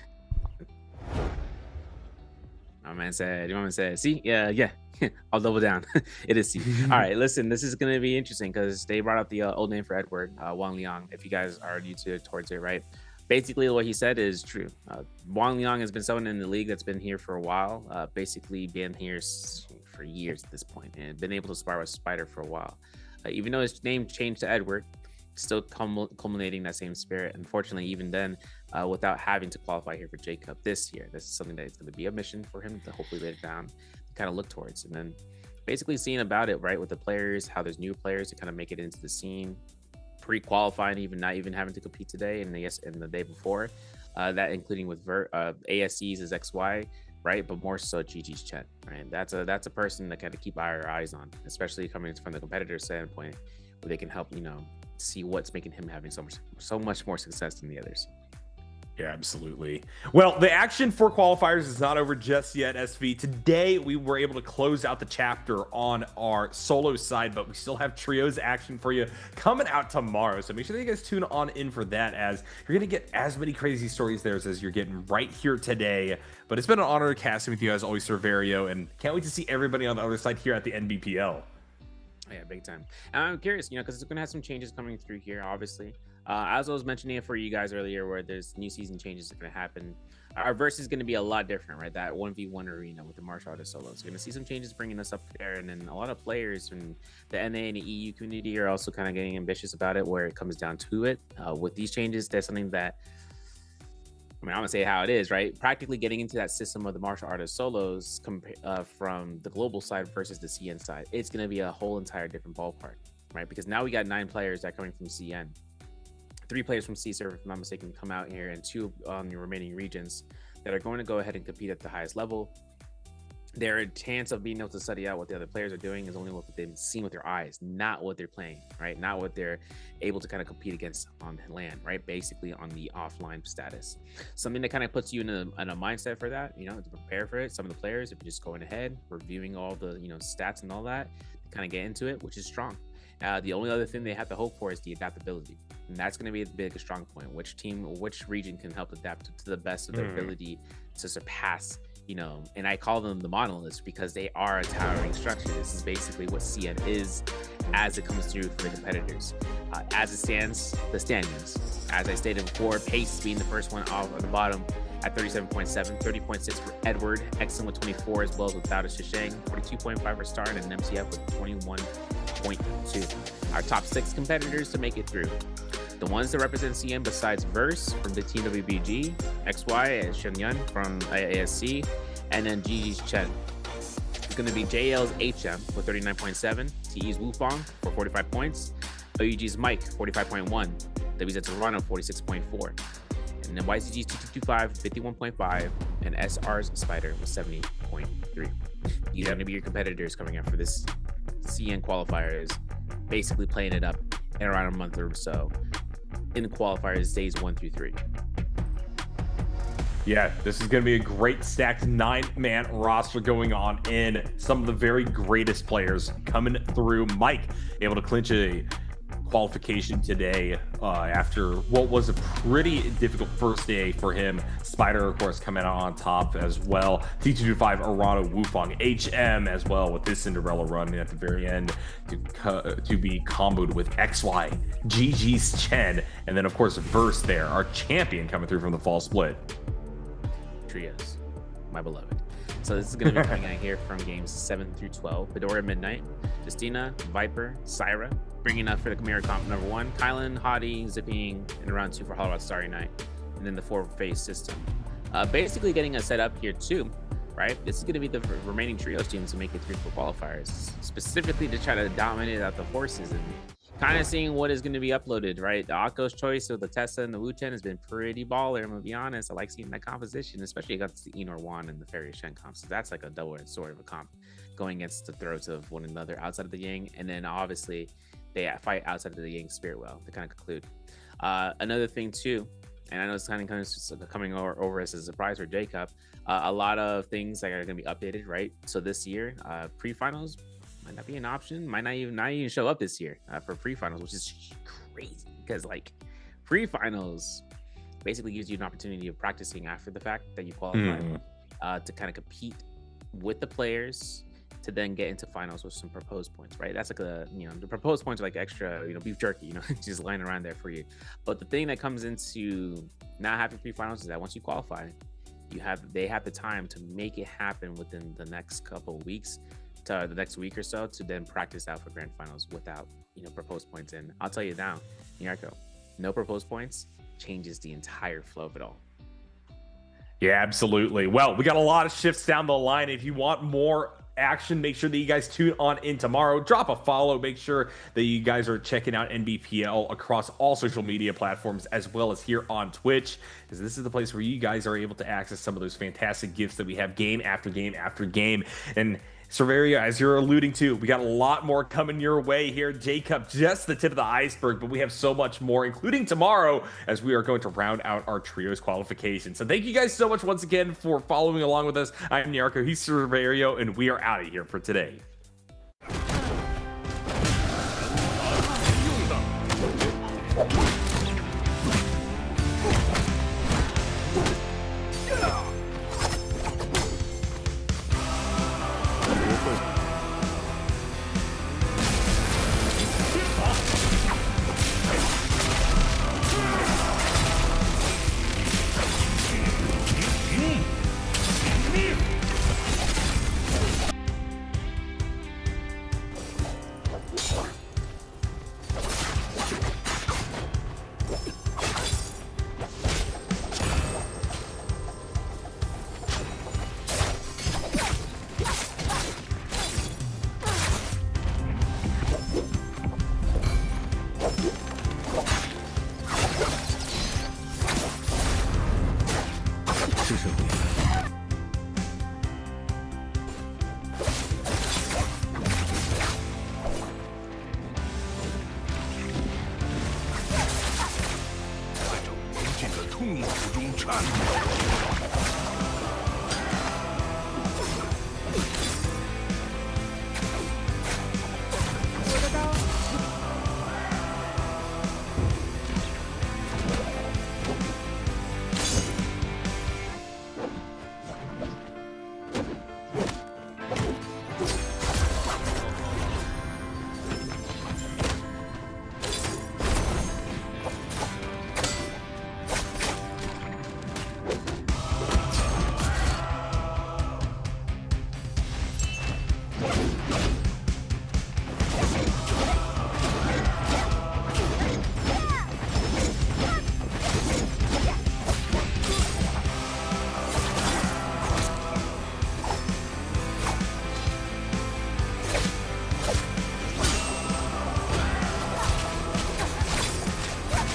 My man said C. Yeah. I'll double down. It is C. All right, listen, this is going to be interesting because they brought up the old name for Edward, Wang Liang, if you guys are new towards it, right? Basically, what he said is true. Wang Liang has been someone in the league that's been here for a while, basically been here for years at this point, and been able to spar with Spider for a while. Even though his name changed to Edward, still culminating that same spirit. Unfortunately, even then, without having to qualify here for J-Cup this year, this is something that is going to be a mission for him to hopefully lay it down, kind of look towards. And then basically seeing about it, right, with the players, how there's new players to kind of make it into the scene, pre-qualifying, even not even having to compete today and the day before, that including with ASC's is XY, right, but more so GG's Chen, right? That's a person that kind of keep our eyes on, especially coming from the competitor standpoint, where they can help see what's making him having so much more success than the others. Yeah, absolutely. Well, the action for qualifiers is not over just yet, SV. Today, we were able to close out the chapter on our solo side, but we still have trios action for you coming out tomorrow. So make sure that you guys tune on in for that, as you're going to get as many crazy stories there as you're getting right here today. But it's been an honor casting with you as always, Cerverio, and can't wait to see everybody on the other side here at the NBPL. Yeah, big time. And I'm curious, because it's going to have some changes coming through here, obviously. As I was mentioning it for you guys earlier, where there's new season changes that are going to happen, our verse is going to be a lot different, right? That 1v1 arena with the martial artist solos. So we're going to see some changes bringing us up there, and then a lot of players from the NA and the EU community are also kind of getting ambitious about it, where it comes down to it. With these changes, there's something that, I'm going to say how it is, right? Practically getting into that system of the martial artist solos from the global side versus the CN side. It's going to be a whole entire different ballpark, right? Because now we got 9 players that are coming from CN. 3 players from C-Serve, if I'm not mistaken, come out here, and 2 on the remaining regions that are going to go ahead and compete at the highest level. Their chance of being able to study out what the other players are doing is only what they've seen with their eyes, not what they're playing, right? Not what they're able to kind of compete against on land, right? Basically on the offline status. Something that kind of puts you in a mindset for that, to prepare for it. Some of the players, if you're just going ahead, reviewing all the, stats and all that, to kind of get into it, which is strong. The only other thing they have to hope for is the adaptability. And that's going to be the biggest strong point. Which team, which region can help adapt to the best of their ability to surpass, and I call them the monoliths because they are a towering structure. This is basically what CN is as it comes through for the competitors. As it stands, the standings. As I stated before, Pace being the first one off at the bottom, at 37.7, 30.6 for Edward, excellent with 24 as well as without a Shishang, 42.5 for Star, and an MCF with 21.2. Our top 6 competitors to make it through. The ones that represent CM besides Verse from the Team WBG, XY as Shenyun from ASC, and then GG's Chen. It's going to be JL's HM with 39.7, TE's Wufang for 45 points, OUG's Mike 45.1, WZ's Toronto 46.4, and then YCG's 2225 51.5, and SR's Spider with 70.3. These are going to be your competitors coming up for this CN qualifiers, basically playing it up in around a month or so in the qualifiers days 1 through 3. Yeah, this is going to be a great stacked 9-man roster going on in. Some of the very greatest players coming through. Mike able to clinch a qualification today after what was a pretty difficult first day for him. Spider, of course, coming out on top as well. T225 Arano Wufang HM as well with this Cinderella run at the very end to be comboed with XY, GG's Chen, and then of course Verse there, our champion coming through from the fall split. Trios, my beloved. So this is going to be coming out here from games 7 through 12. Fedora Midnight, Justina, Viper, Syra, bringing up for the Chimera Comp number 1, Kylan, Hottie, Zipping, and round 2 for Hollow Out Starry Night, and then the 4-phase system. Basically getting us set up here too, right? This is going to be the remaining trios teams to make it through for qualifiers, specifically to try to dominate out the forces and kind of seeing what is going to be uploaded, right? The Akko's choice of the Tessa and the Wu-Ten has been pretty baller. I'm going to be honest. I like seeing that composition, especially against the Enor Wan and the Fairy Shen comp. So that's like a double-edged sword of a comp going against the throats of one another outside of the Yang. And then obviously they fight outside of the Yang Spirit Well to kind of conclude. Another thing too, and I know it's kind of coming over as a surprise for J-Cup, a lot of things that are going to be updated, right? So this year, pre-finals might not be an option, might not even show up this year for pre-finals, which is crazy because like pre-finals basically gives you an opportunity of practicing after the fact that you qualify to kind of compete with the players to then get into finals with some proposed points, right? That's like the proposed points are like extra, beef jerky, just lying around there for you. But the thing that comes into not having pre-finals is that once you qualify, they have the time to make it happen within the next couple of weeks, to the next week or so, to then practice out for grand finals without proposed points. And I'll tell you now, NARAKA, no proposed points changes the entire flow of it all. Yeah, absolutely. Well, we got a lot of shifts down the line. If you want more action, make sure that you guys tune on in tomorrow. Drop a follow. Make sure that you guys are checking out NBPL across all social media platforms as well as here on Twitch, because this is the place where you guys are able to access some of those fantastic gifts that we have game after game after game. And Severia, as you're alluding to, we got a lot more coming your way here. J-Cup, just the tip of the iceberg, but we have so much more, including tomorrow, as we are going to round out our trios qualification. So thank you guys so much once again for following along with us. I'm NARAKA, he's Severio, and we are out of here for today.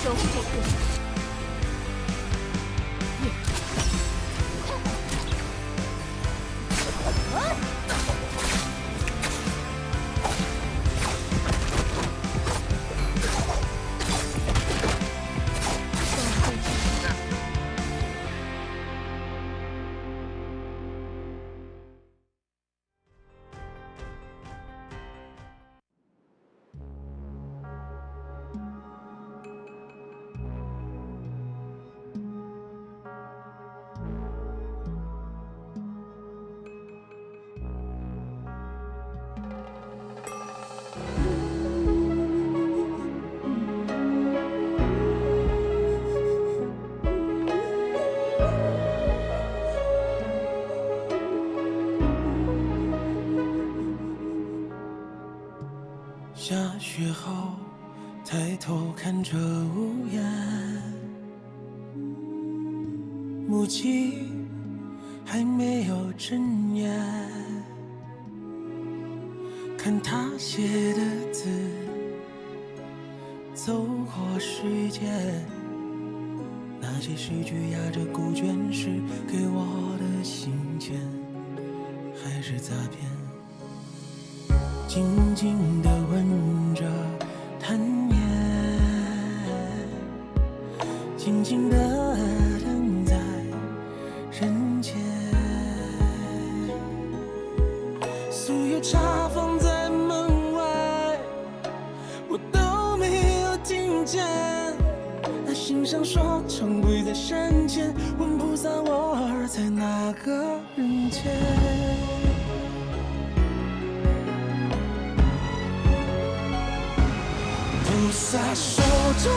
守护这个。下雪后，抬头看着屋檐，母亲还没有睁眼，看她写的字，走过时间，那些诗句压着古卷时给我的信笺，还是杂片。静静地闻着叹烟，静静地等在人间。所有茶放在门外，我都没有听见。那信上说常跪在山前，问菩萨我儿在哪个人间。菩萨手中